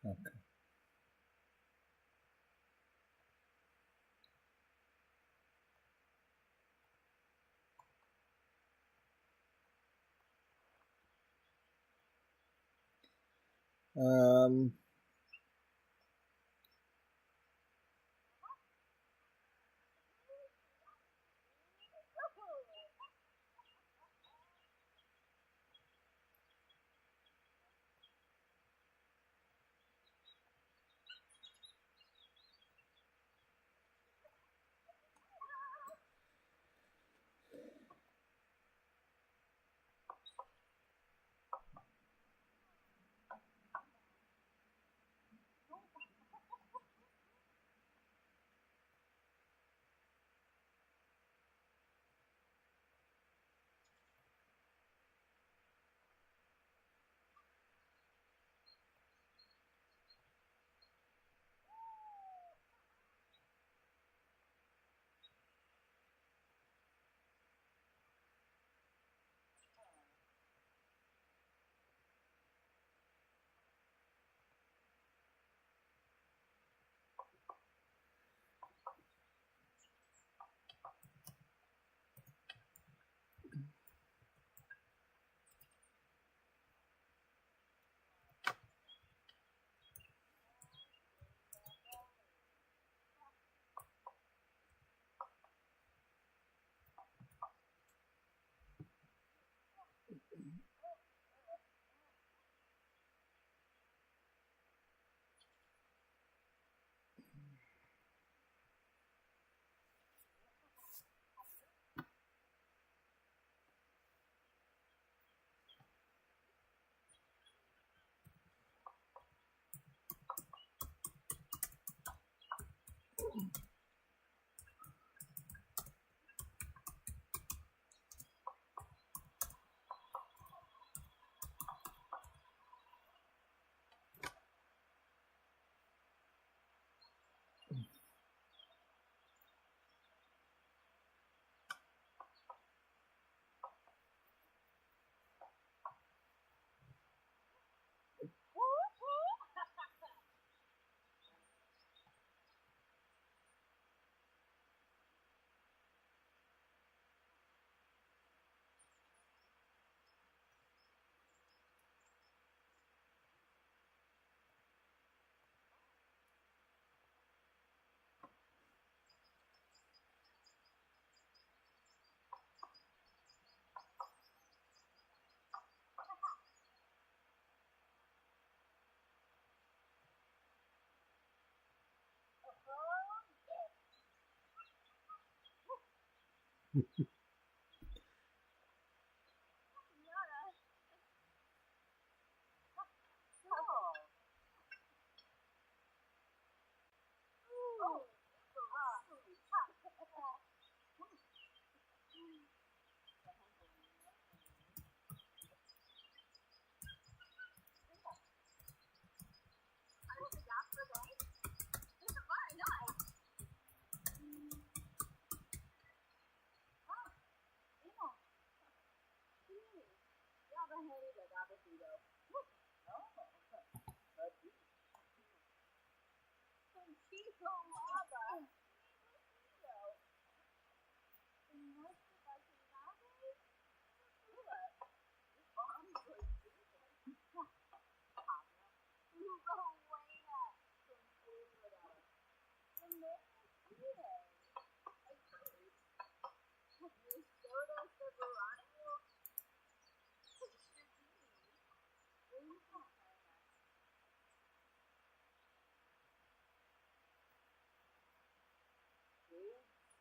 Okay. Um,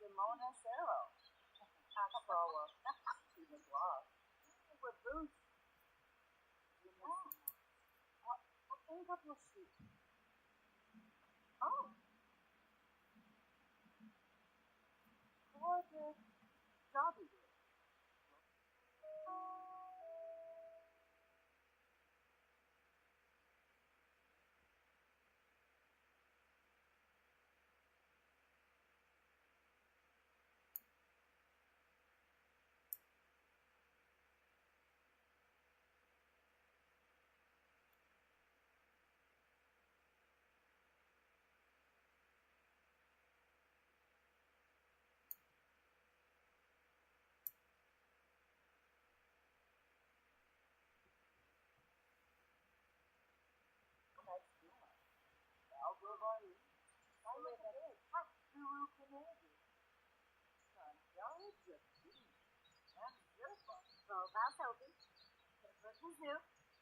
Simona Cero. Axel she was lost. With Bruce. Think of your sheet. Oh. Gorgeous. Jobby. Well, that's healthy. Good for you.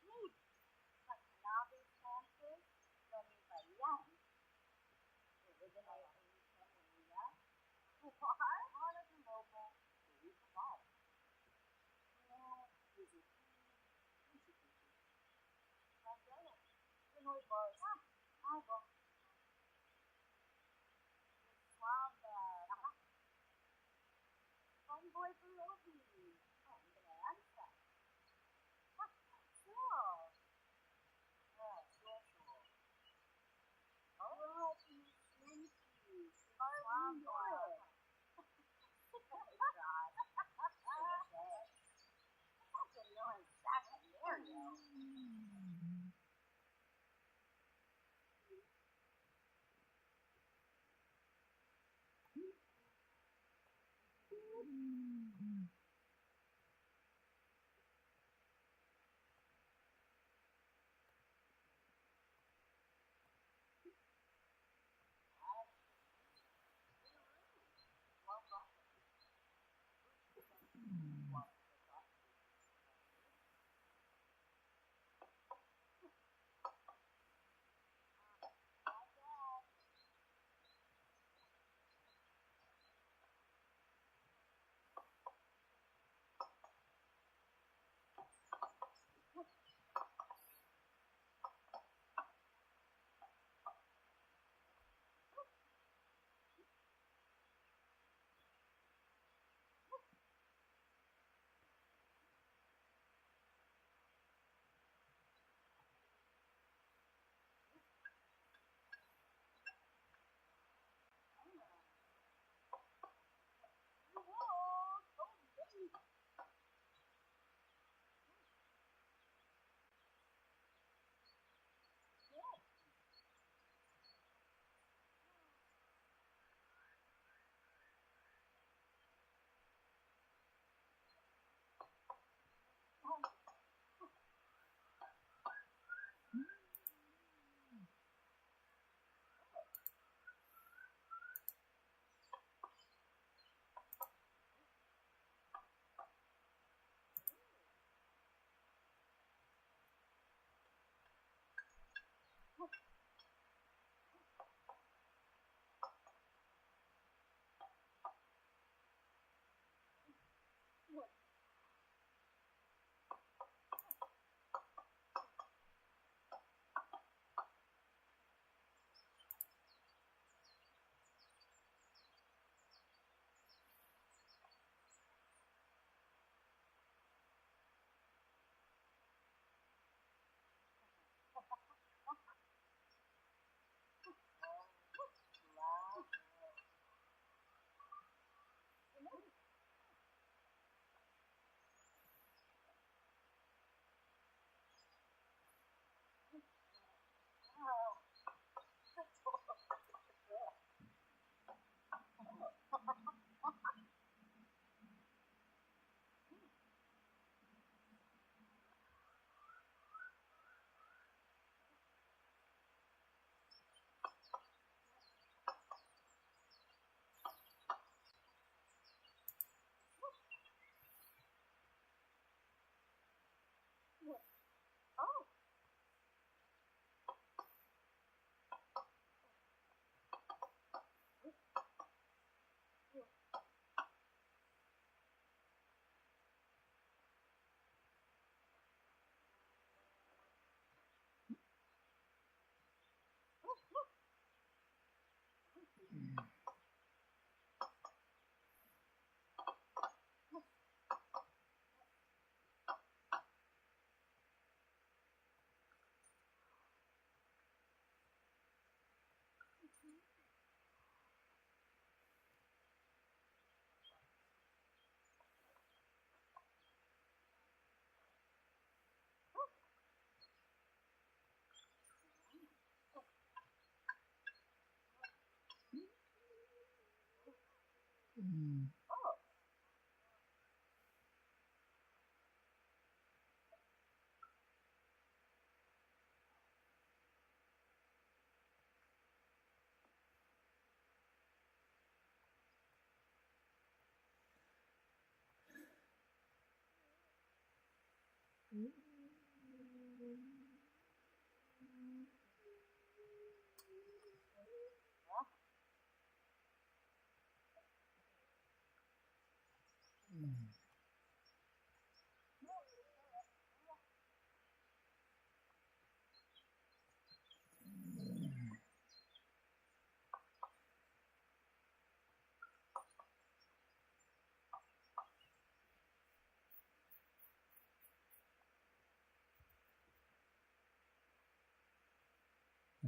Neat. But now these chances, running by young. It was an idea. Why? One of the local, we provide. Is it? That's it. The noise was. I will. Wow, fun boy for Loki. I'm gonna answer that. Cool. Yeah, sure. Oh, he's slinky. Fun boy. God. I didn't know exactly there, though.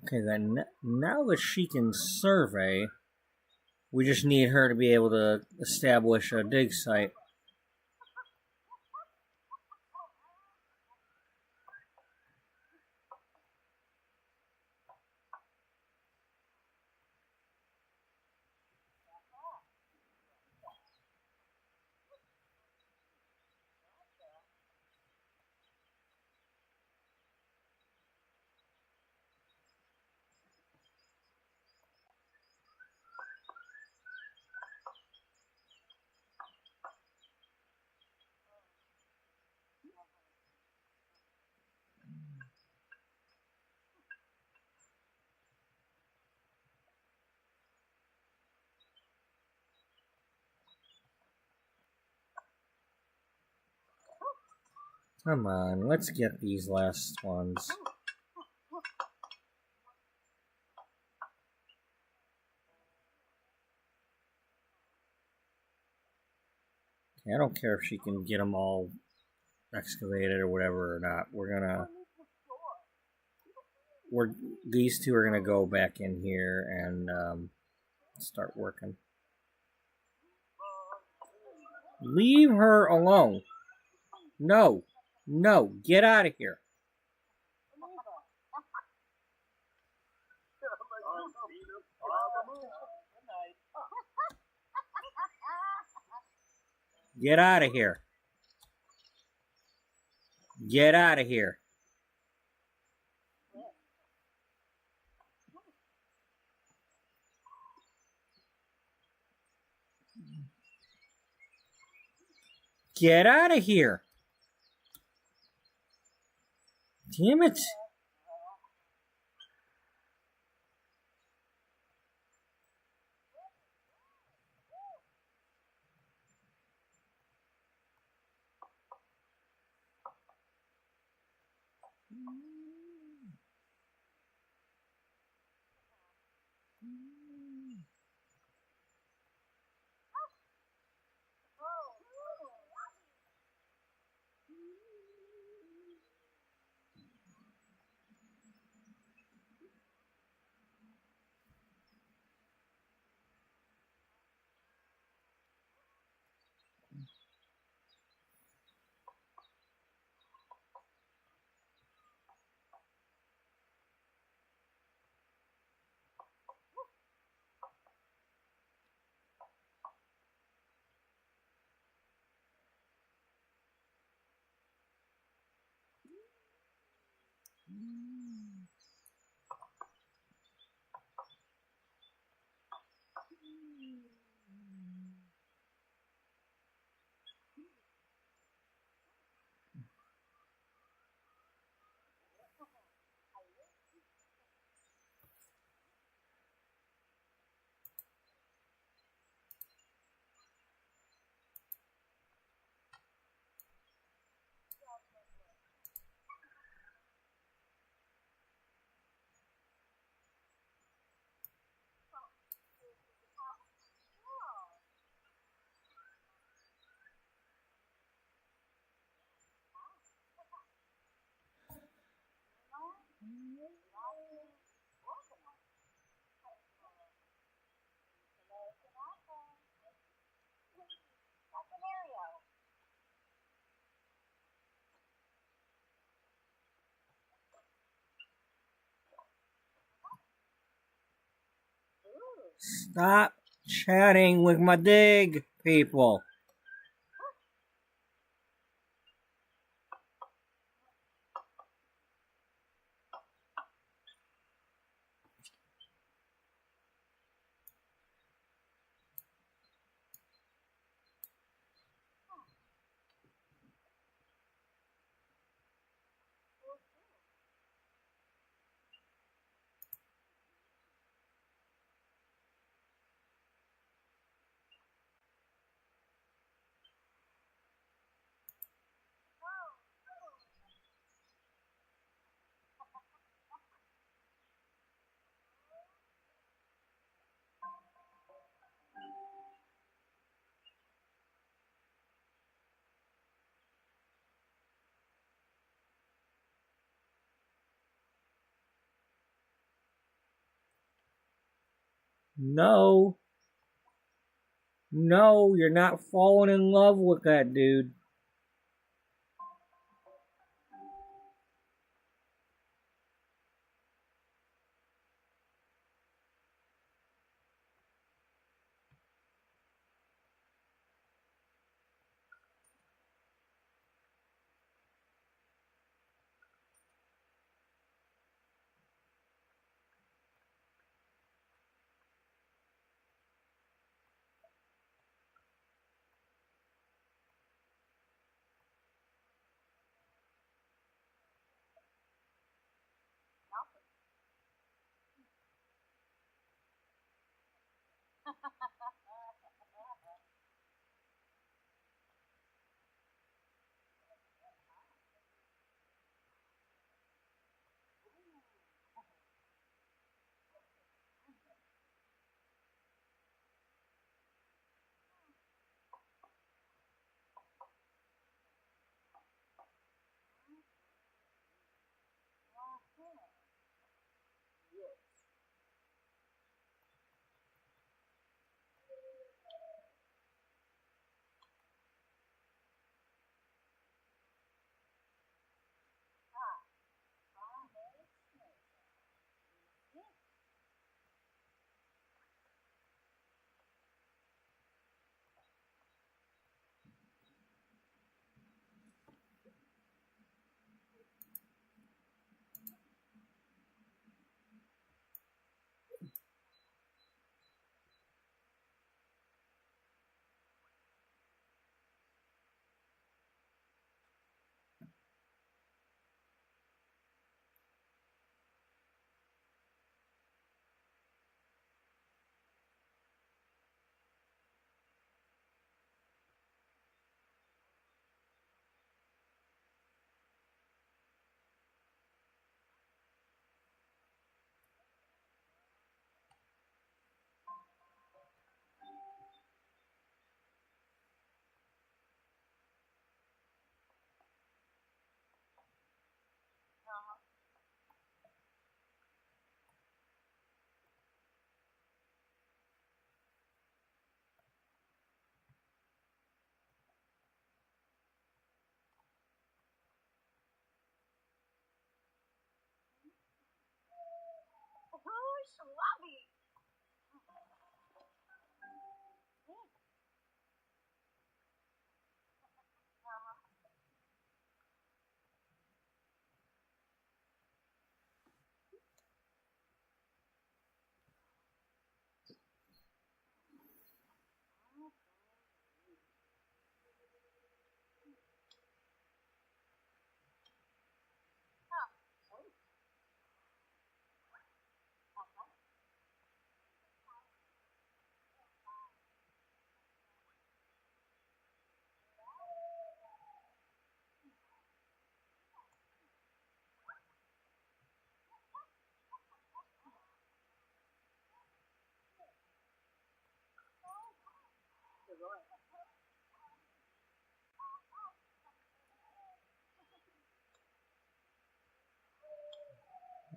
Okay, then now that she can survey, we just need her to be able to establish a dig site. Come on, let's get these last ones. Okay, I don't care if she can get them all excavated or whatever or not. These two are gonna go back in here and start working. Leave her alone. No, get out of here. Get out of here. Get out of here. Get out of here. Damn it. Stop chatting with my dig people. No. No, you're not falling in love with that dude. Oh, Schwabby.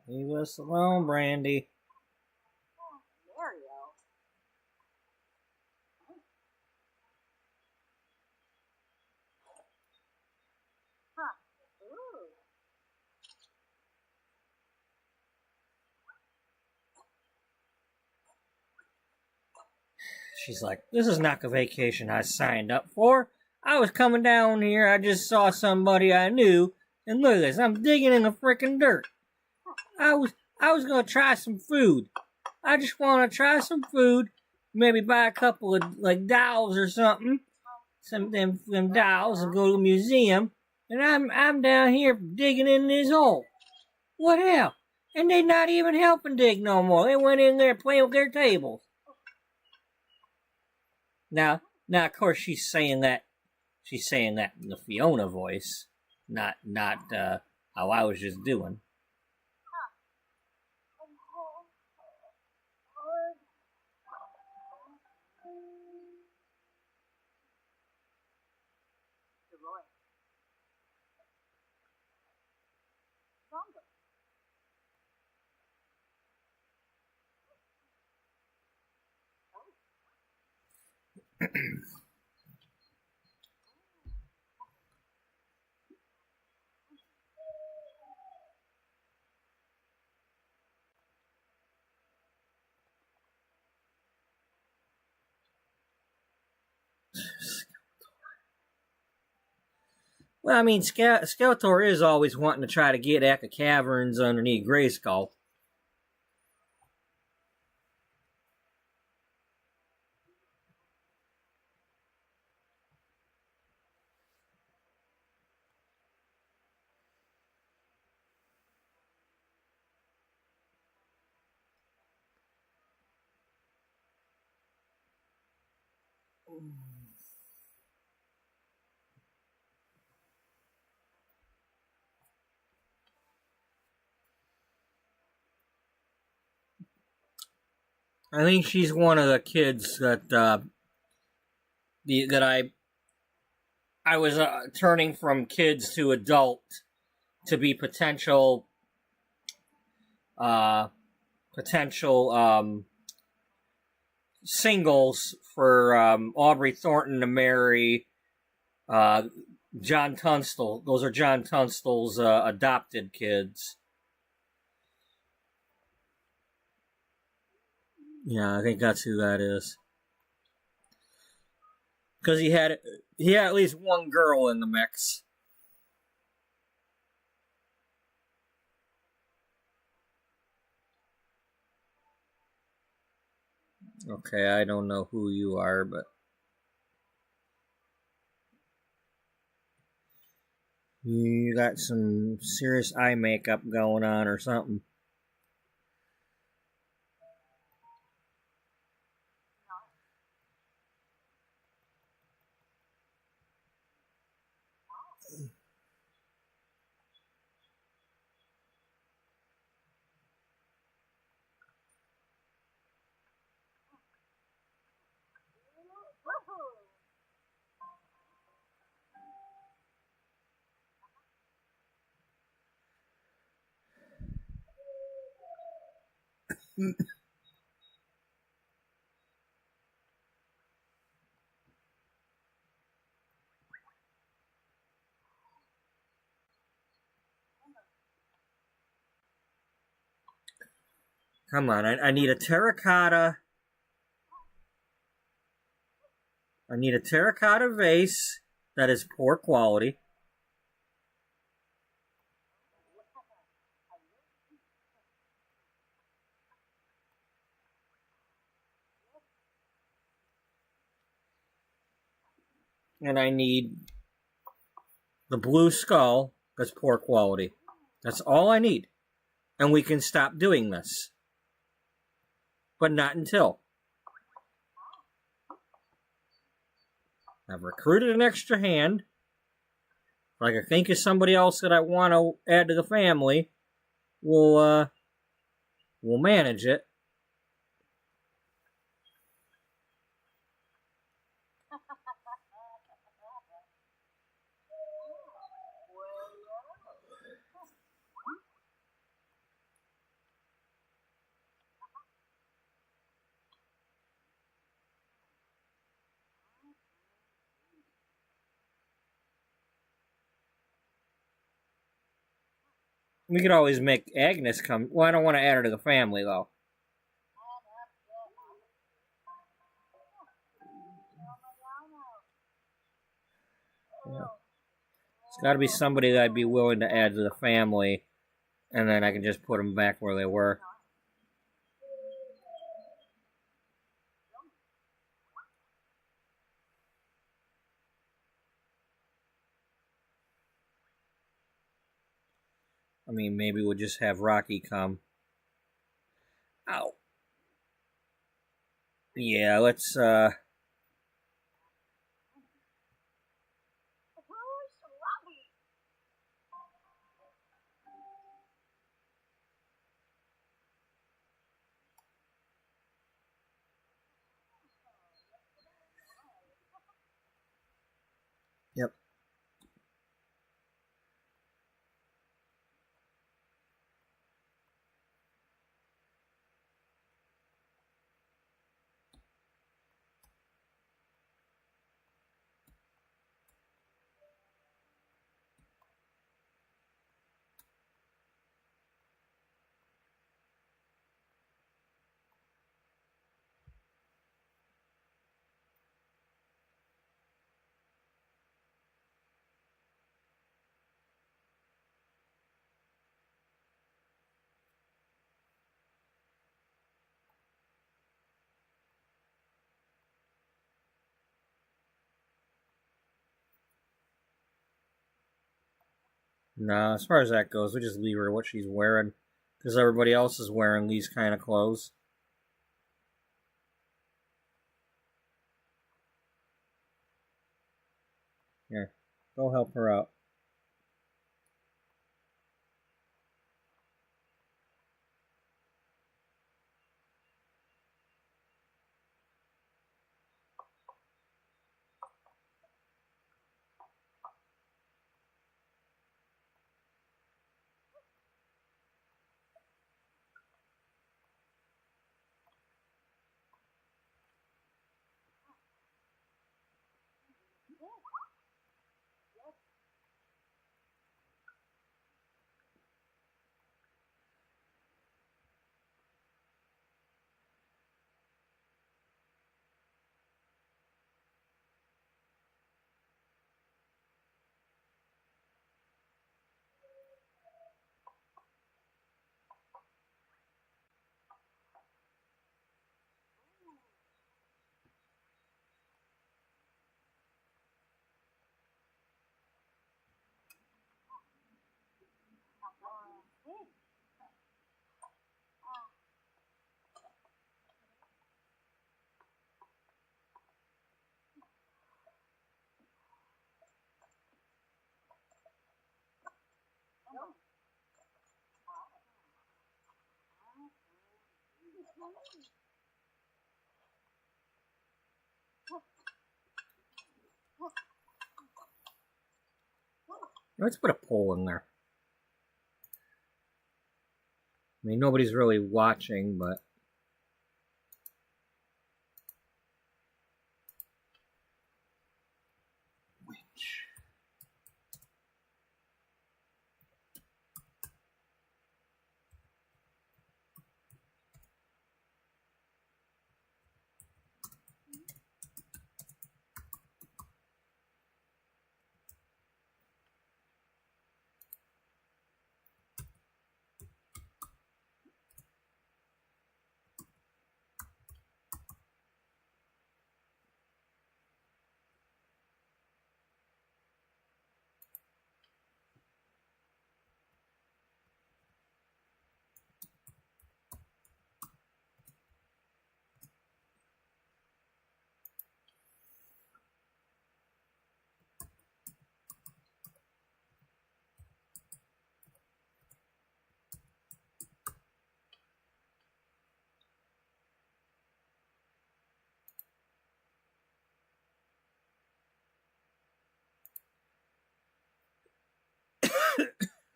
Leave us alone, Brandy. Mario. Huh. Ooh. She's like, this is not the vacation I signed up for. I was coming down here, I just saw somebody I knew, and look at this, I'm digging in the frickin' dirt. I was gonna try some food. I just wanna try some food, maybe buy a couple of like dolls or something. Some them dolls and go to a museum, and I'm down here digging in this hole. What hell? And they not even helping dig no more. They went in there playing with their tables. Now, of course, she's saying that in the Fiona voice, not how I was just doing. Well, I mean, Skeletor is always wanting to try to get at the caverns underneath Grayskull. I think she's one of the kids that I was turning from kids to adult to be potential singles for Aubrey Thornton to marry John Tunstall. Those are John Tunstall's adopted kids. Yeah, I think that's who that is. Because he had at least one girl in the mix. Okay, I don't know who you are, but you got some serious eye makeup going on or something. Come on, I need a terracotta. I need a terracotta vase that is poor quality. And I need the blue skull that's poor quality. That's all I need. And we can stop doing this. But not until. I've recruited an extra hand. If I can think of somebody else that I want to add to the family, we'll manage it. We could always make Agnes come. Well, I don't want to add her to the family, though. Yeah. It's got to be somebody that I'd be willing to add to the family, and then I can just put them back where they were. I mean, maybe we'll just have Rocky come. Ow. Yeah, let's, Yep. No, as far as that goes, we just leave her what she's wearing. Because everybody else is wearing these kind of clothes. Here, go help her out. Let's put a poll in there. I mean, nobody's really watching, but... Which?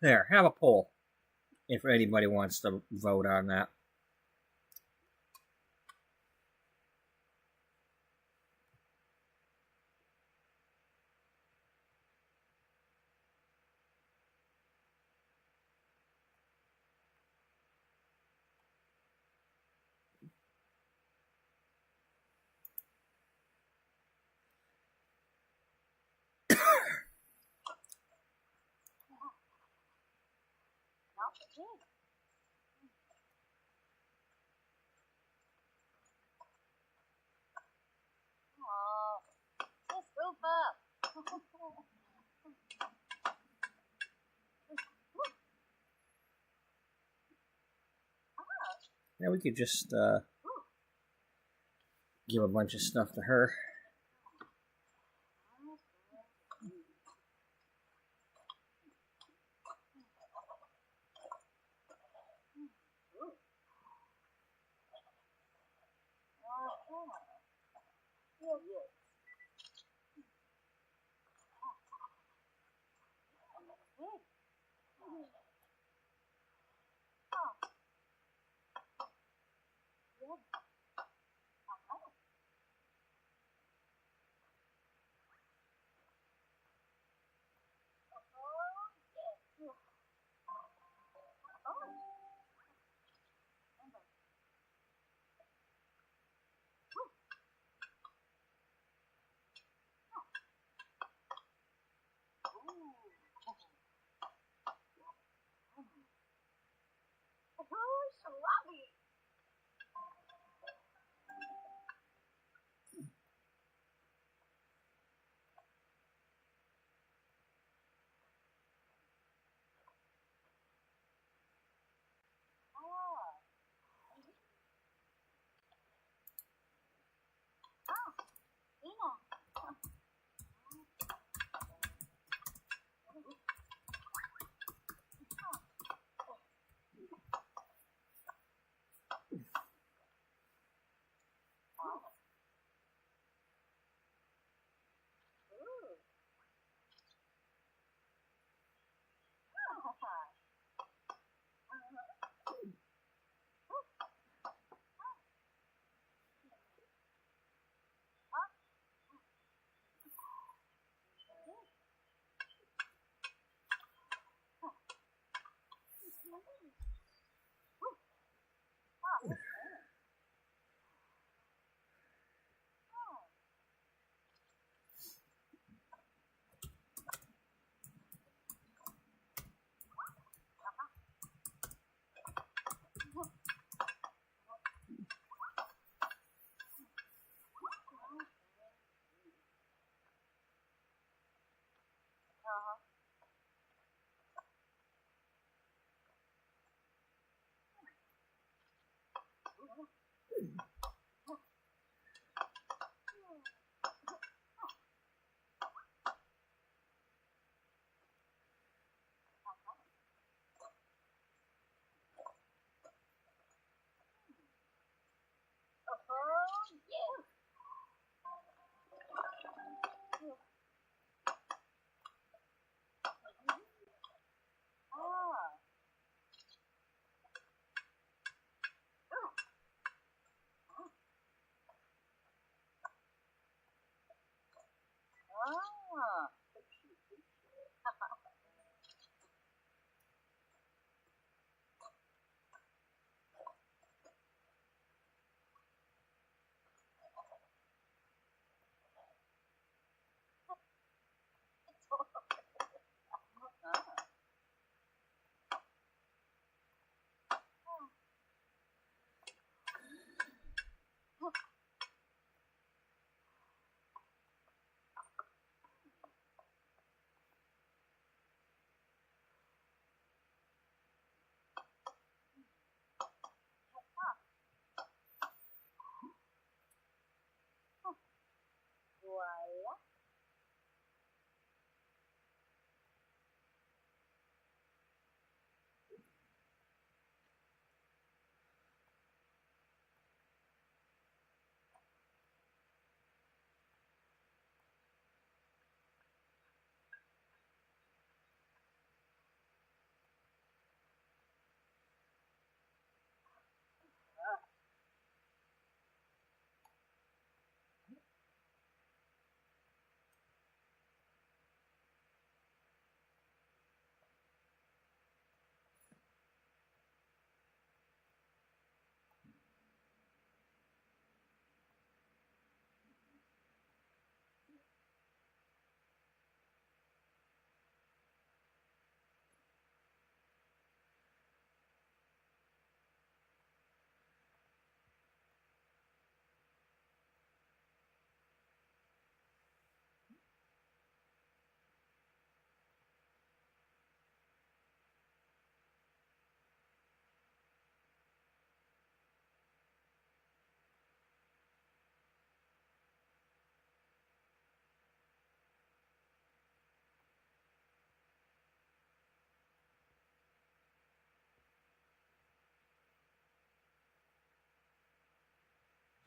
There, have a poll. If anybody wants to vote on that. Oh, just scoop up. Yeah, we could just give a bunch of stuff to her.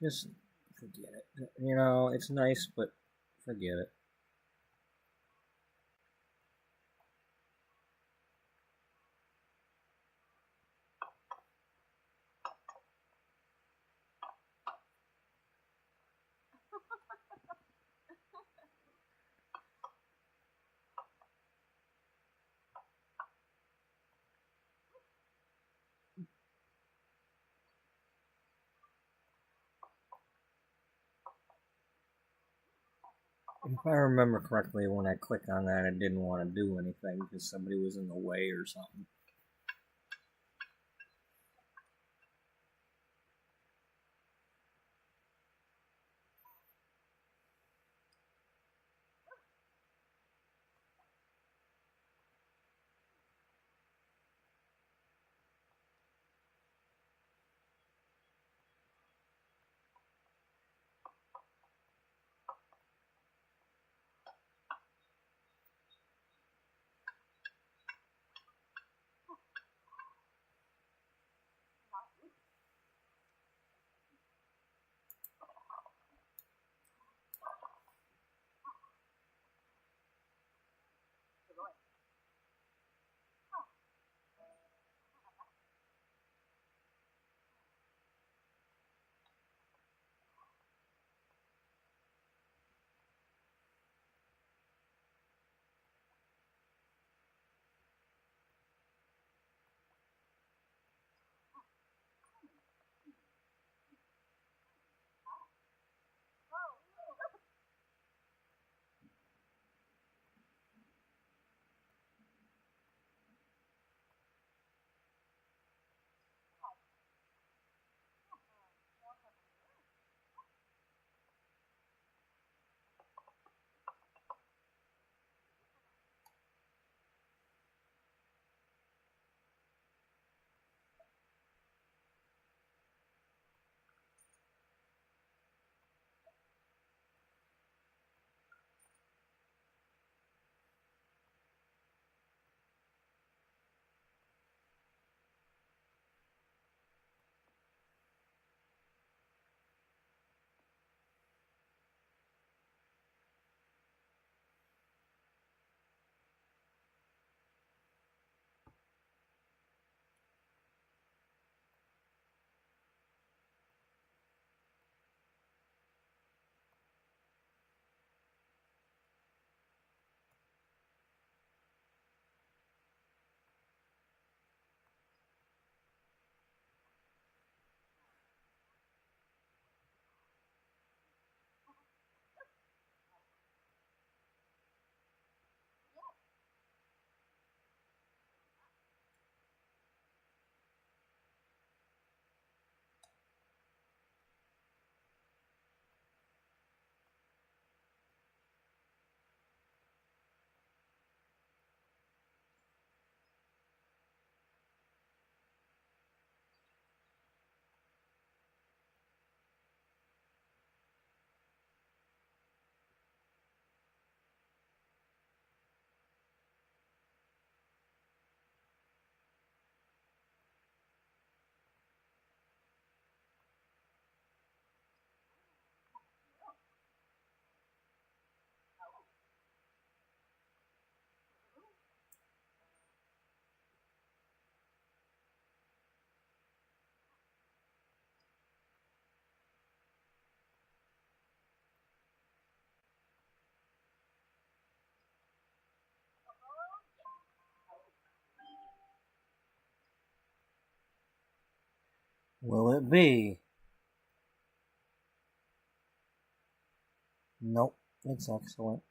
Just forget it. You know, it's nice, but forget it. If I remember correctly, when I clicked on that, it didn't want to do anything because somebody was in the way or something. Will it be? Nope. It's excellent.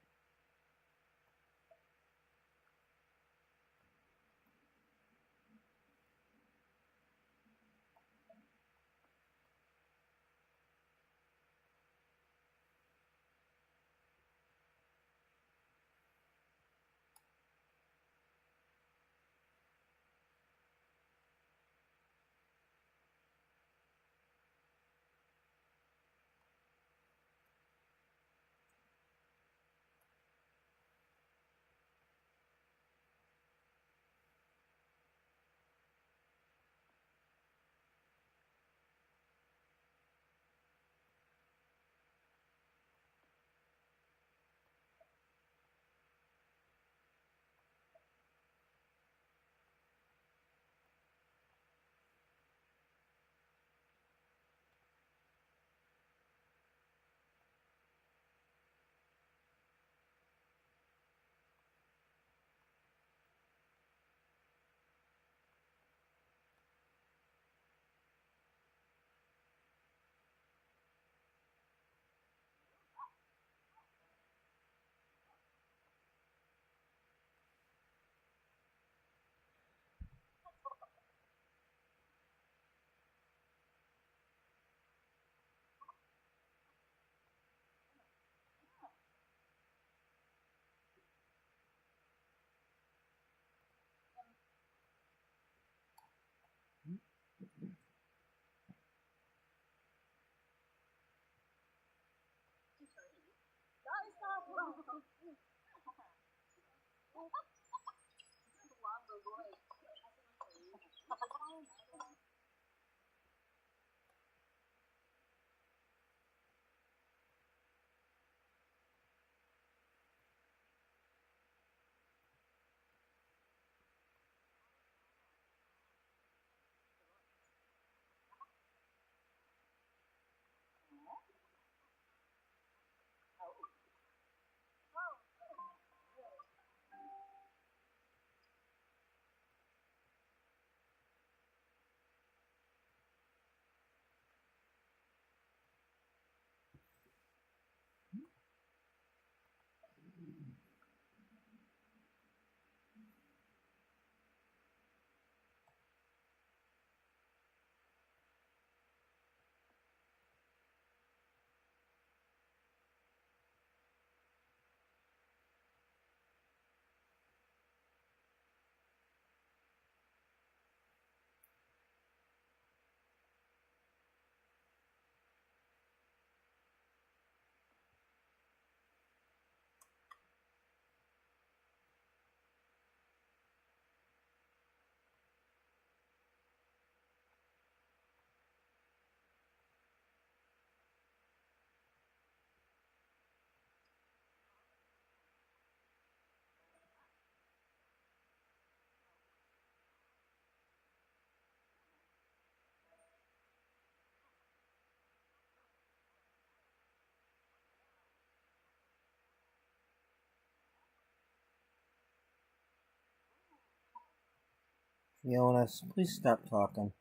Fiona, please stop talking.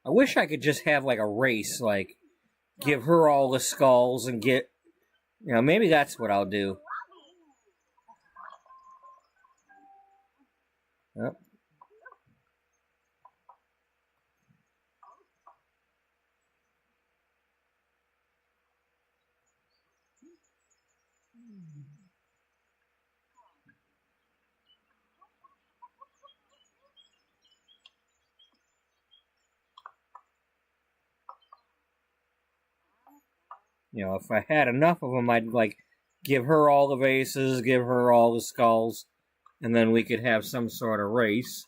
I wish I could just have like a race, like give her all the skulls and get, maybe that's what I'll do. Yep. If I had enough of them, I'd like give her all the vases, give her all the skulls, and then we could have some sort of race.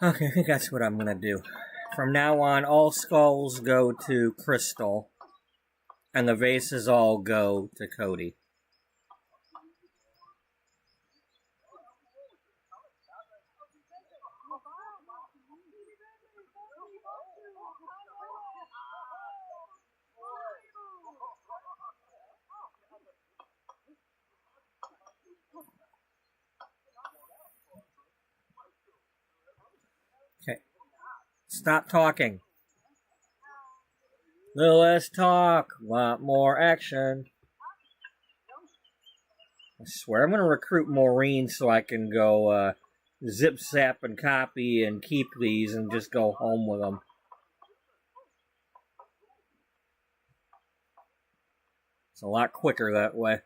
Okay, I think that's what I'm gonna do. From now on, all skulls go to Crystal, and the vases all go to Cody. Okay. Stop talking. No less talk. Want more action. I swear I'm going to recruit Maureen so I can go zip zap and copy and keep these and just go home with them. It's a lot quicker that way.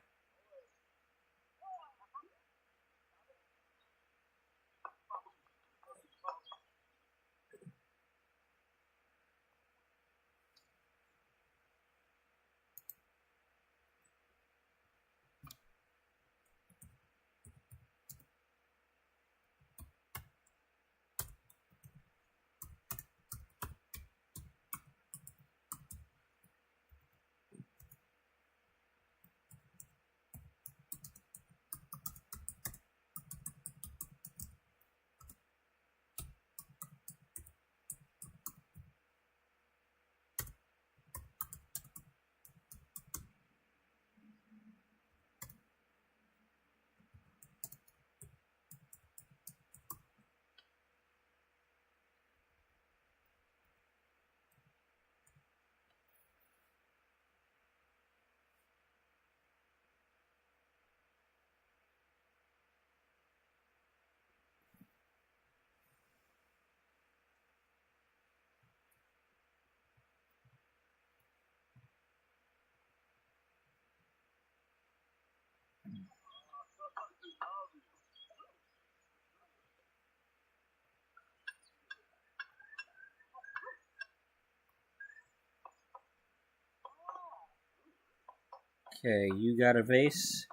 Okay, you got a vase?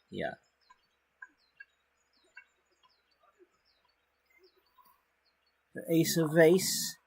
Yeah. The ace of vase.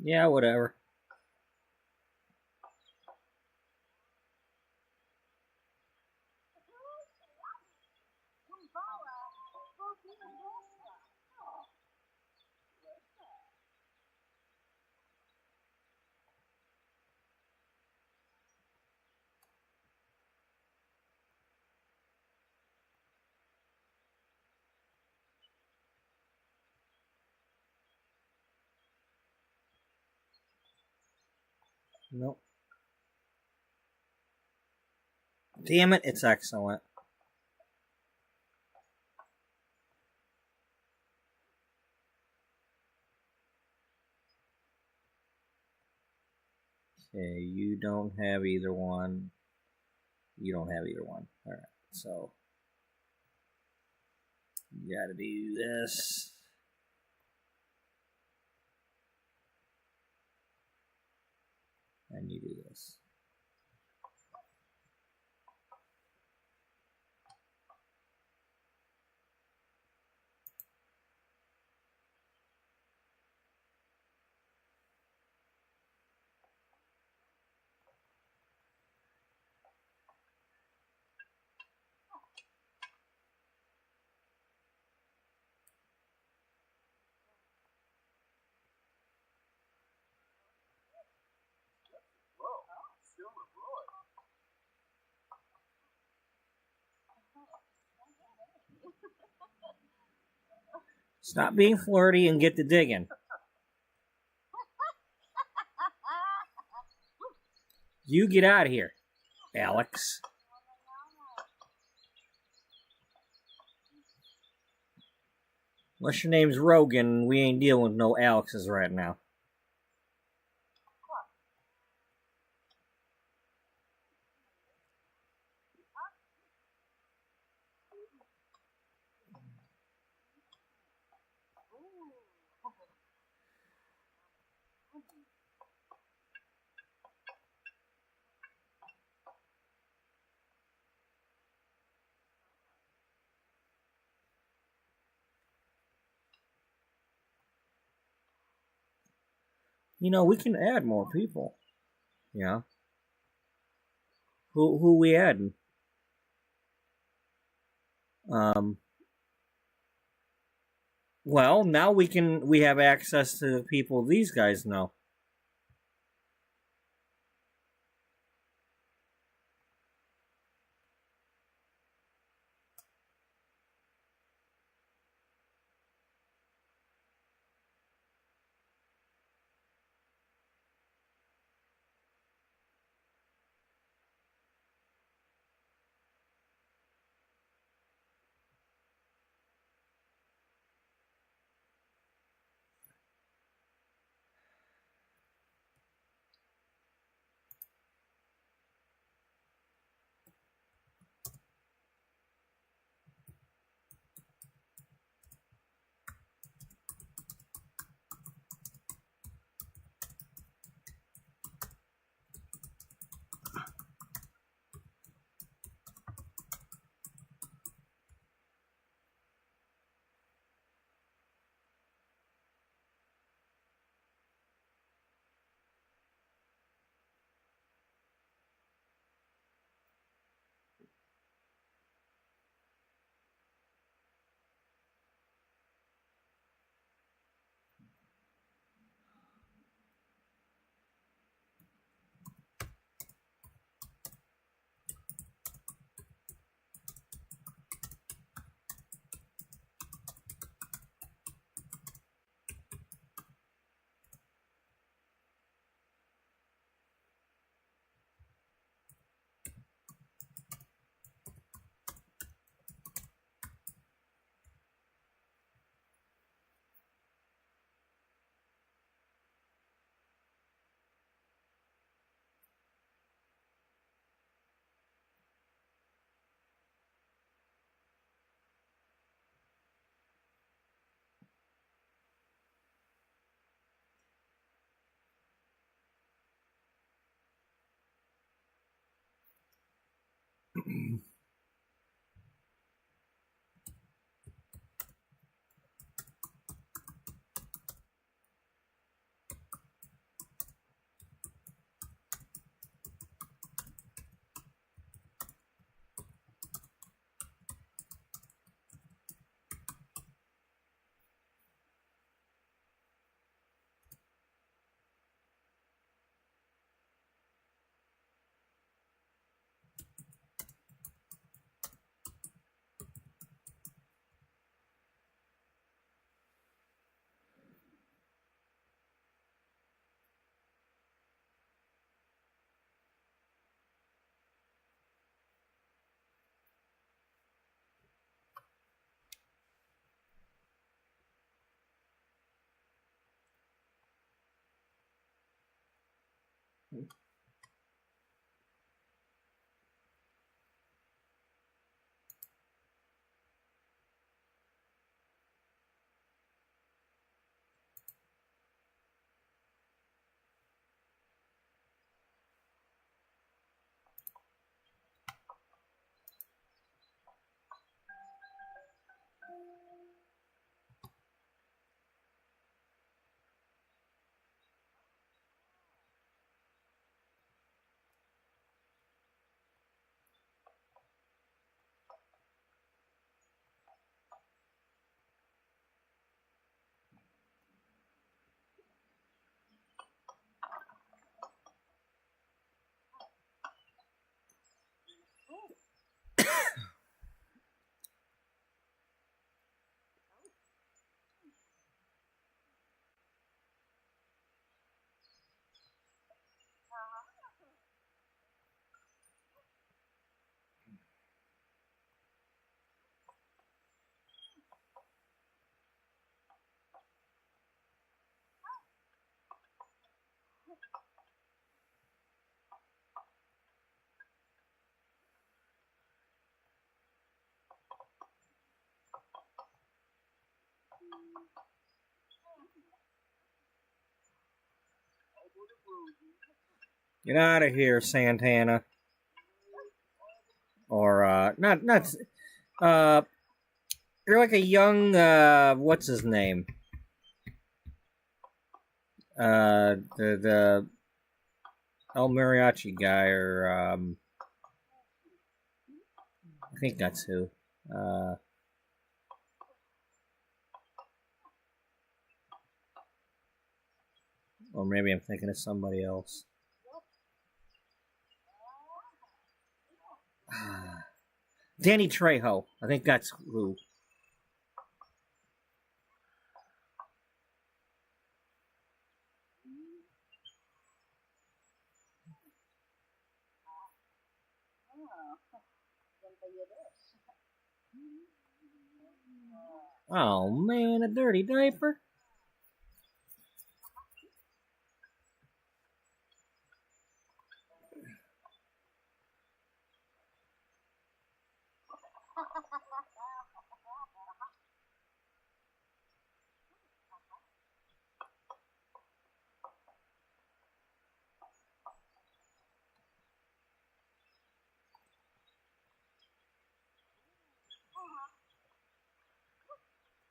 Yeah, whatever. Nope. Damn it, it's excellent. Okay, you don't have either one. You don't have either one. Alright, so you gotta do this. And you do this. Stop being flirty and get to digging. You get out of here, Alex. Unless your name's Rogan, we ain't dealing with no Alexes right now. You know, we can add more people. Yeah. Who we adding? Well, now we have access to the people these guys know. Get out of here, Santana. Or, not, you're like a young, what's his name? The El Mariachi guy, or, I think that's who. Or maybe I'm thinking of somebody else. Danny Trejo. I think that's who. Oh man, a dirty diaper.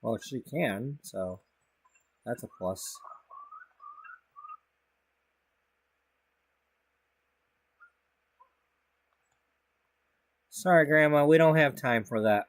Well, she can, so that's a plus. Sorry, Grandma, we don't have time for that.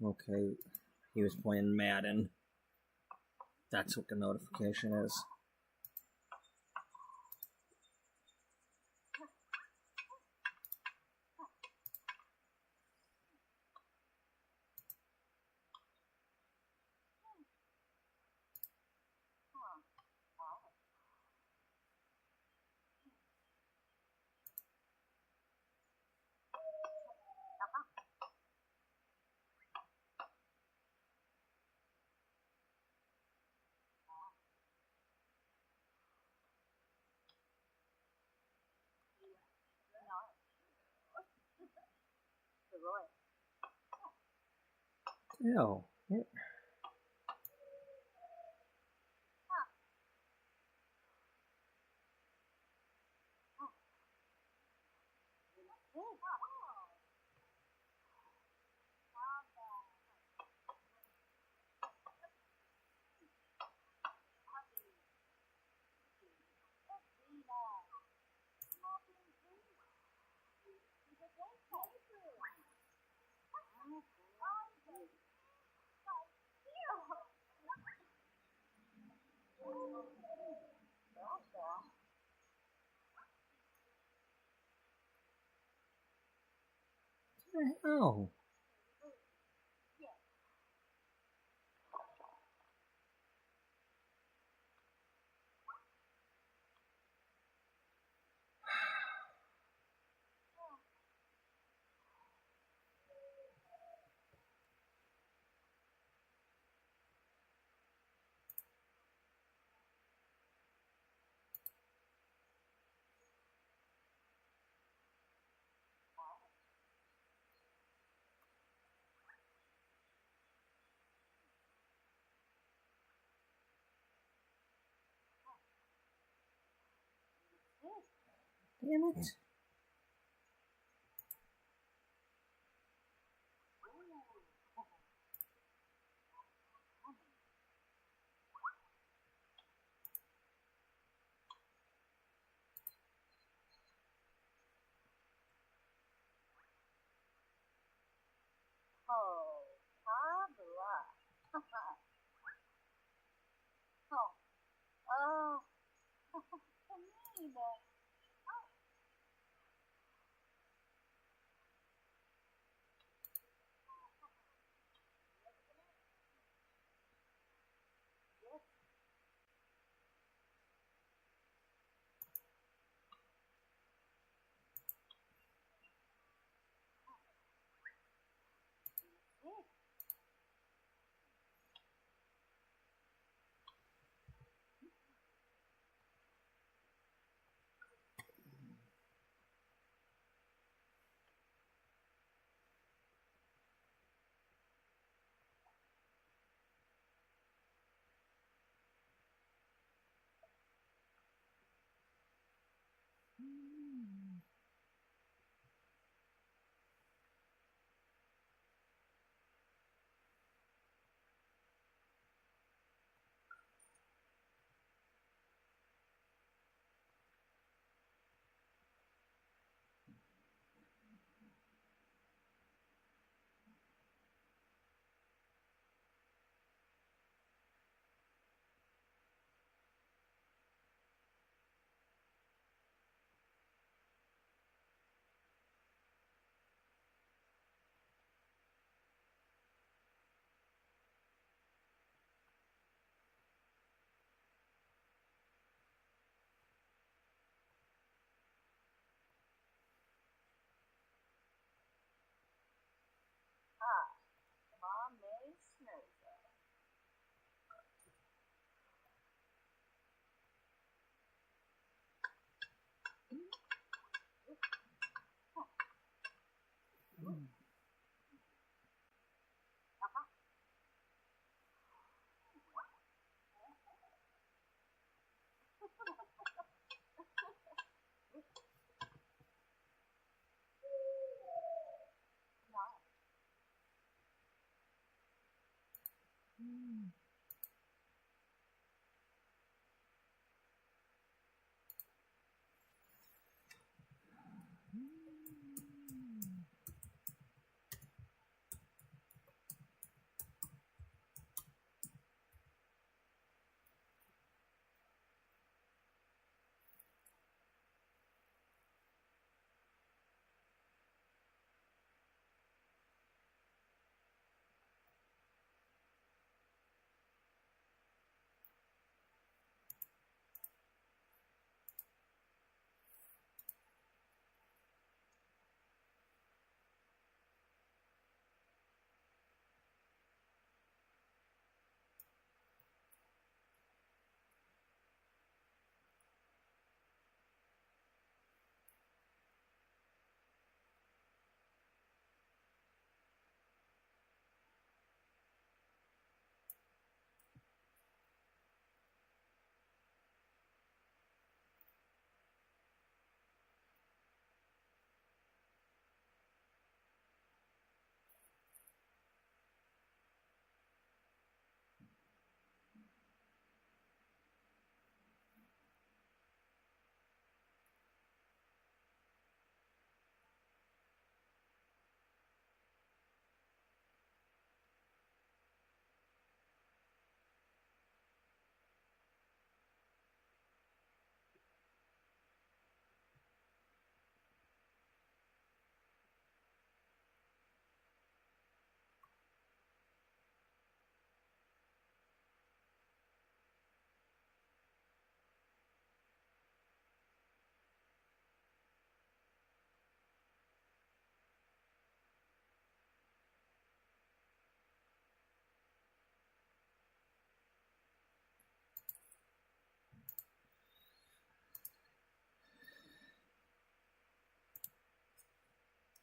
Okay. He was playing Madden. That's what the notification is. Ew. Oh. Damn it. Oh, Pabla. Oh, oh, Camila.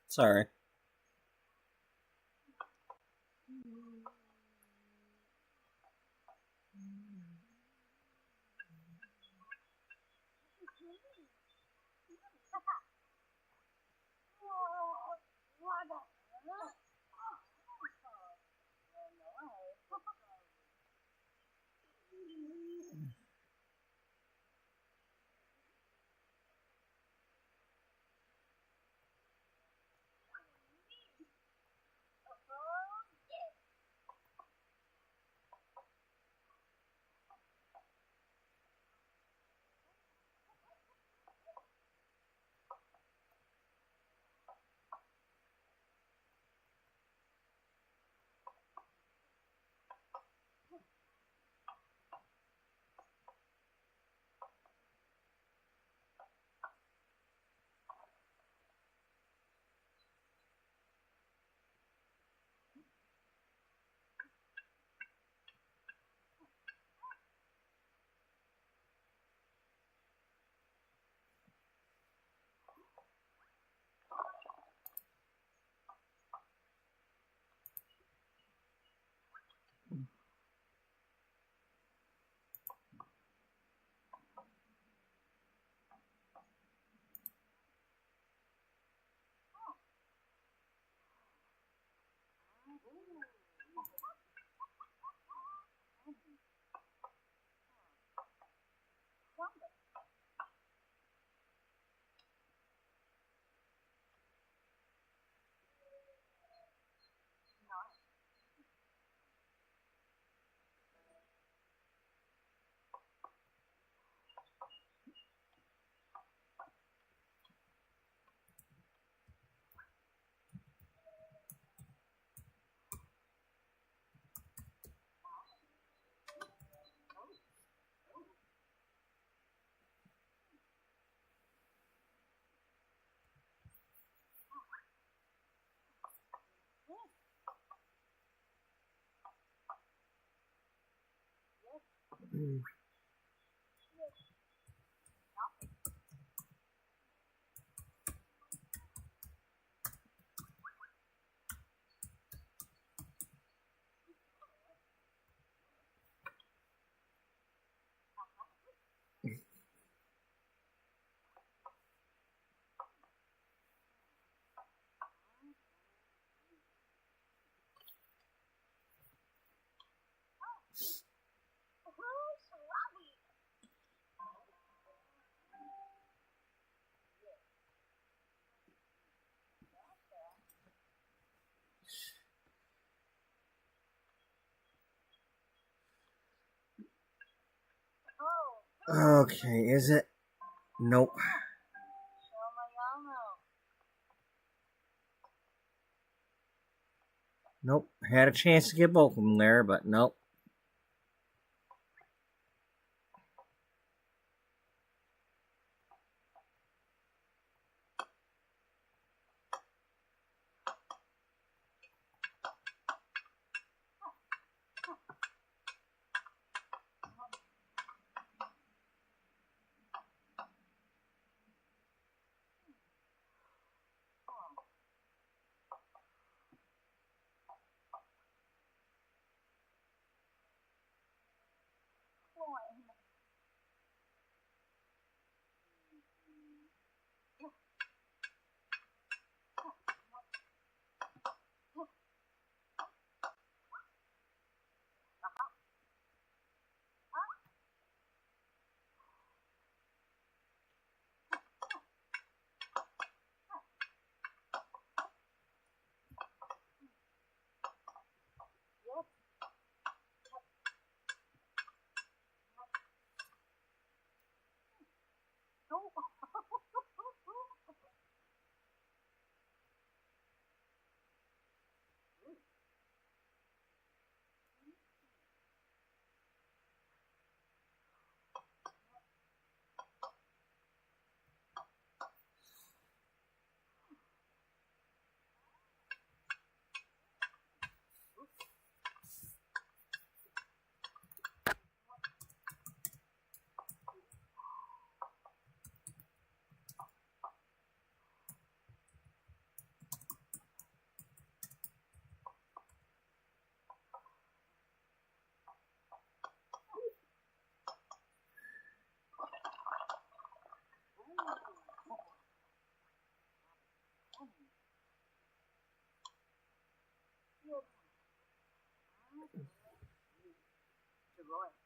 Sorry. Okay, is it? Nope. Nope. Had a chance to get both of them there, but nope. Roy.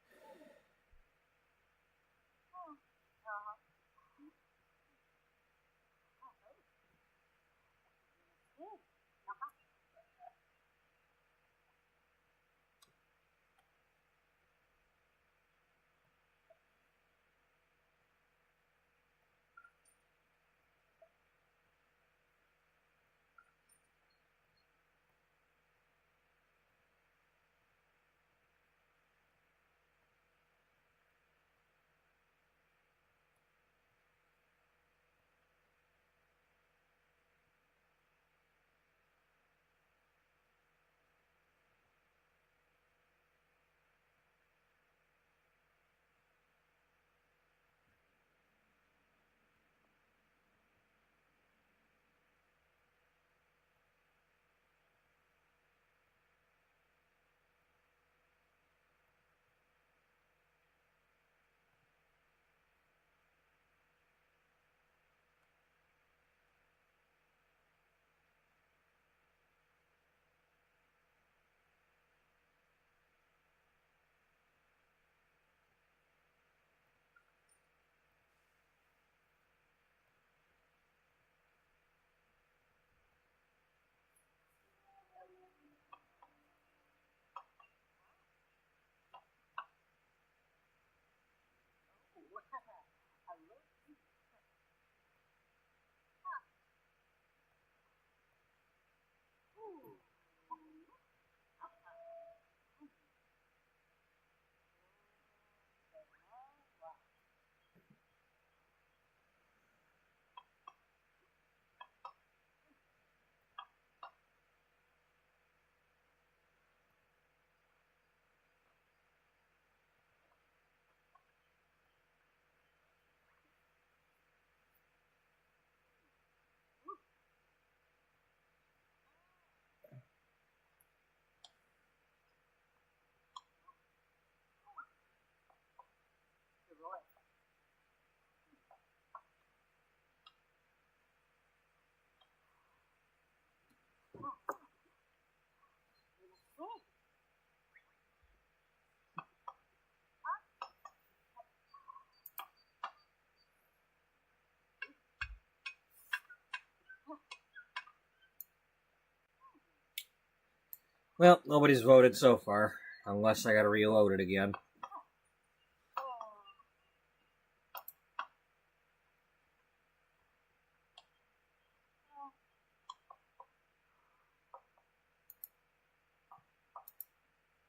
Well, nobody's voted so far, unless I gotta reload it again.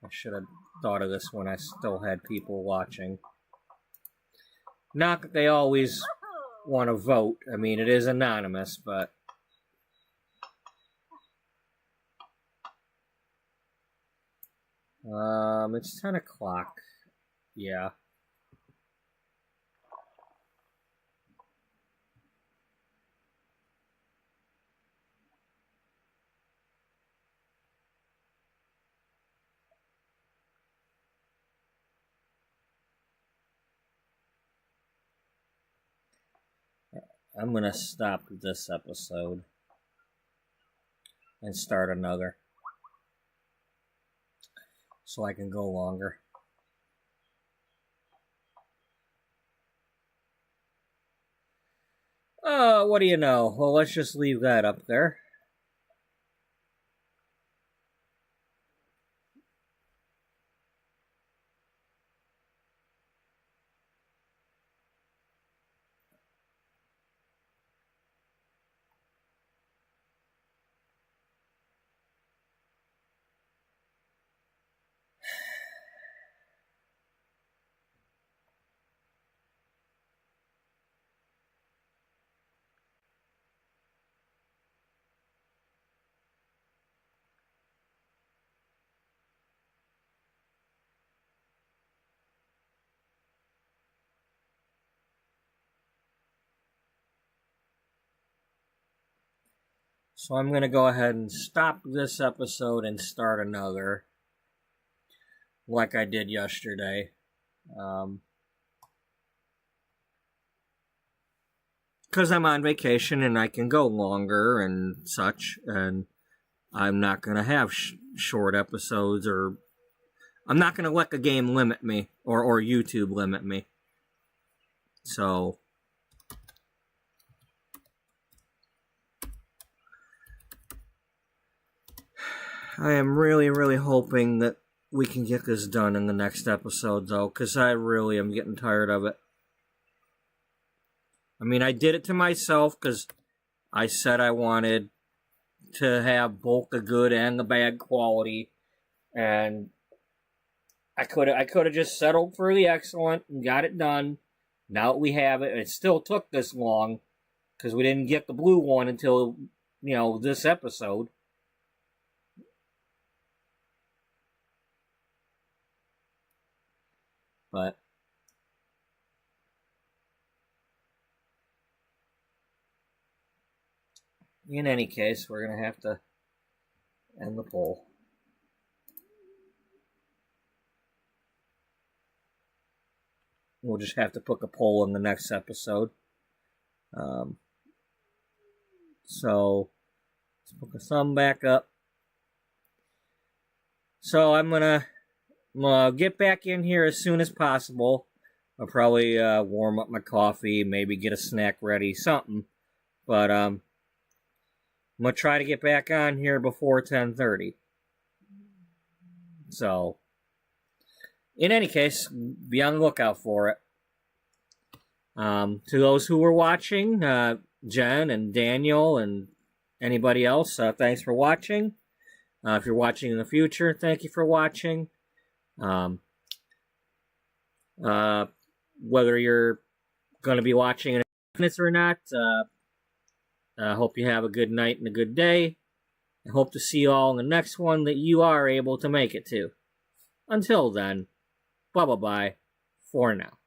I should have thought of this when I still had people watching. Not that they always want to vote. I mean, it is anonymous, but... it's 10 o'clock. Yeah. I'm gonna stop this episode and start another so I can go longer. What do you know? Well, let's just leave that up there. So I'm going to go ahead and stop this episode and start another, like I did yesterday. Because I'm on vacation and I can go longer and such, and I'm not going to have short episodes or I'm not going to let the game limit me, or YouTube limit me. So, I am really, really hoping that we can get this done in the next episode, though, because I really am getting tired of it. I mean, I did it to myself because I said I wanted to have both the good and the bad quality, and I could have just settled for the excellent and got it done. Now that we have it, it still took this long because we didn't get the blue one until, this episode. But in any case, we're going to have to end the poll. We'll just have to put a poll in the next episode. So, let's put the thumb back up. So, I'm going to get back in here as soon as possible. I'll probably warm up my coffee, maybe get a snack ready, something. But, I'm going to try to get back on here before 10:30. So, in any case, be on the lookout for it. To those who were watching, Jen and Daniel and anybody else, thanks for watching. If you're watching in the future, thank you for watching. Whether you're going to be watching in a few minutes or not, I hope you have a good night and a good day. I hope to see you all in the next one that you are able to make it to. Until then, bye-bye for now.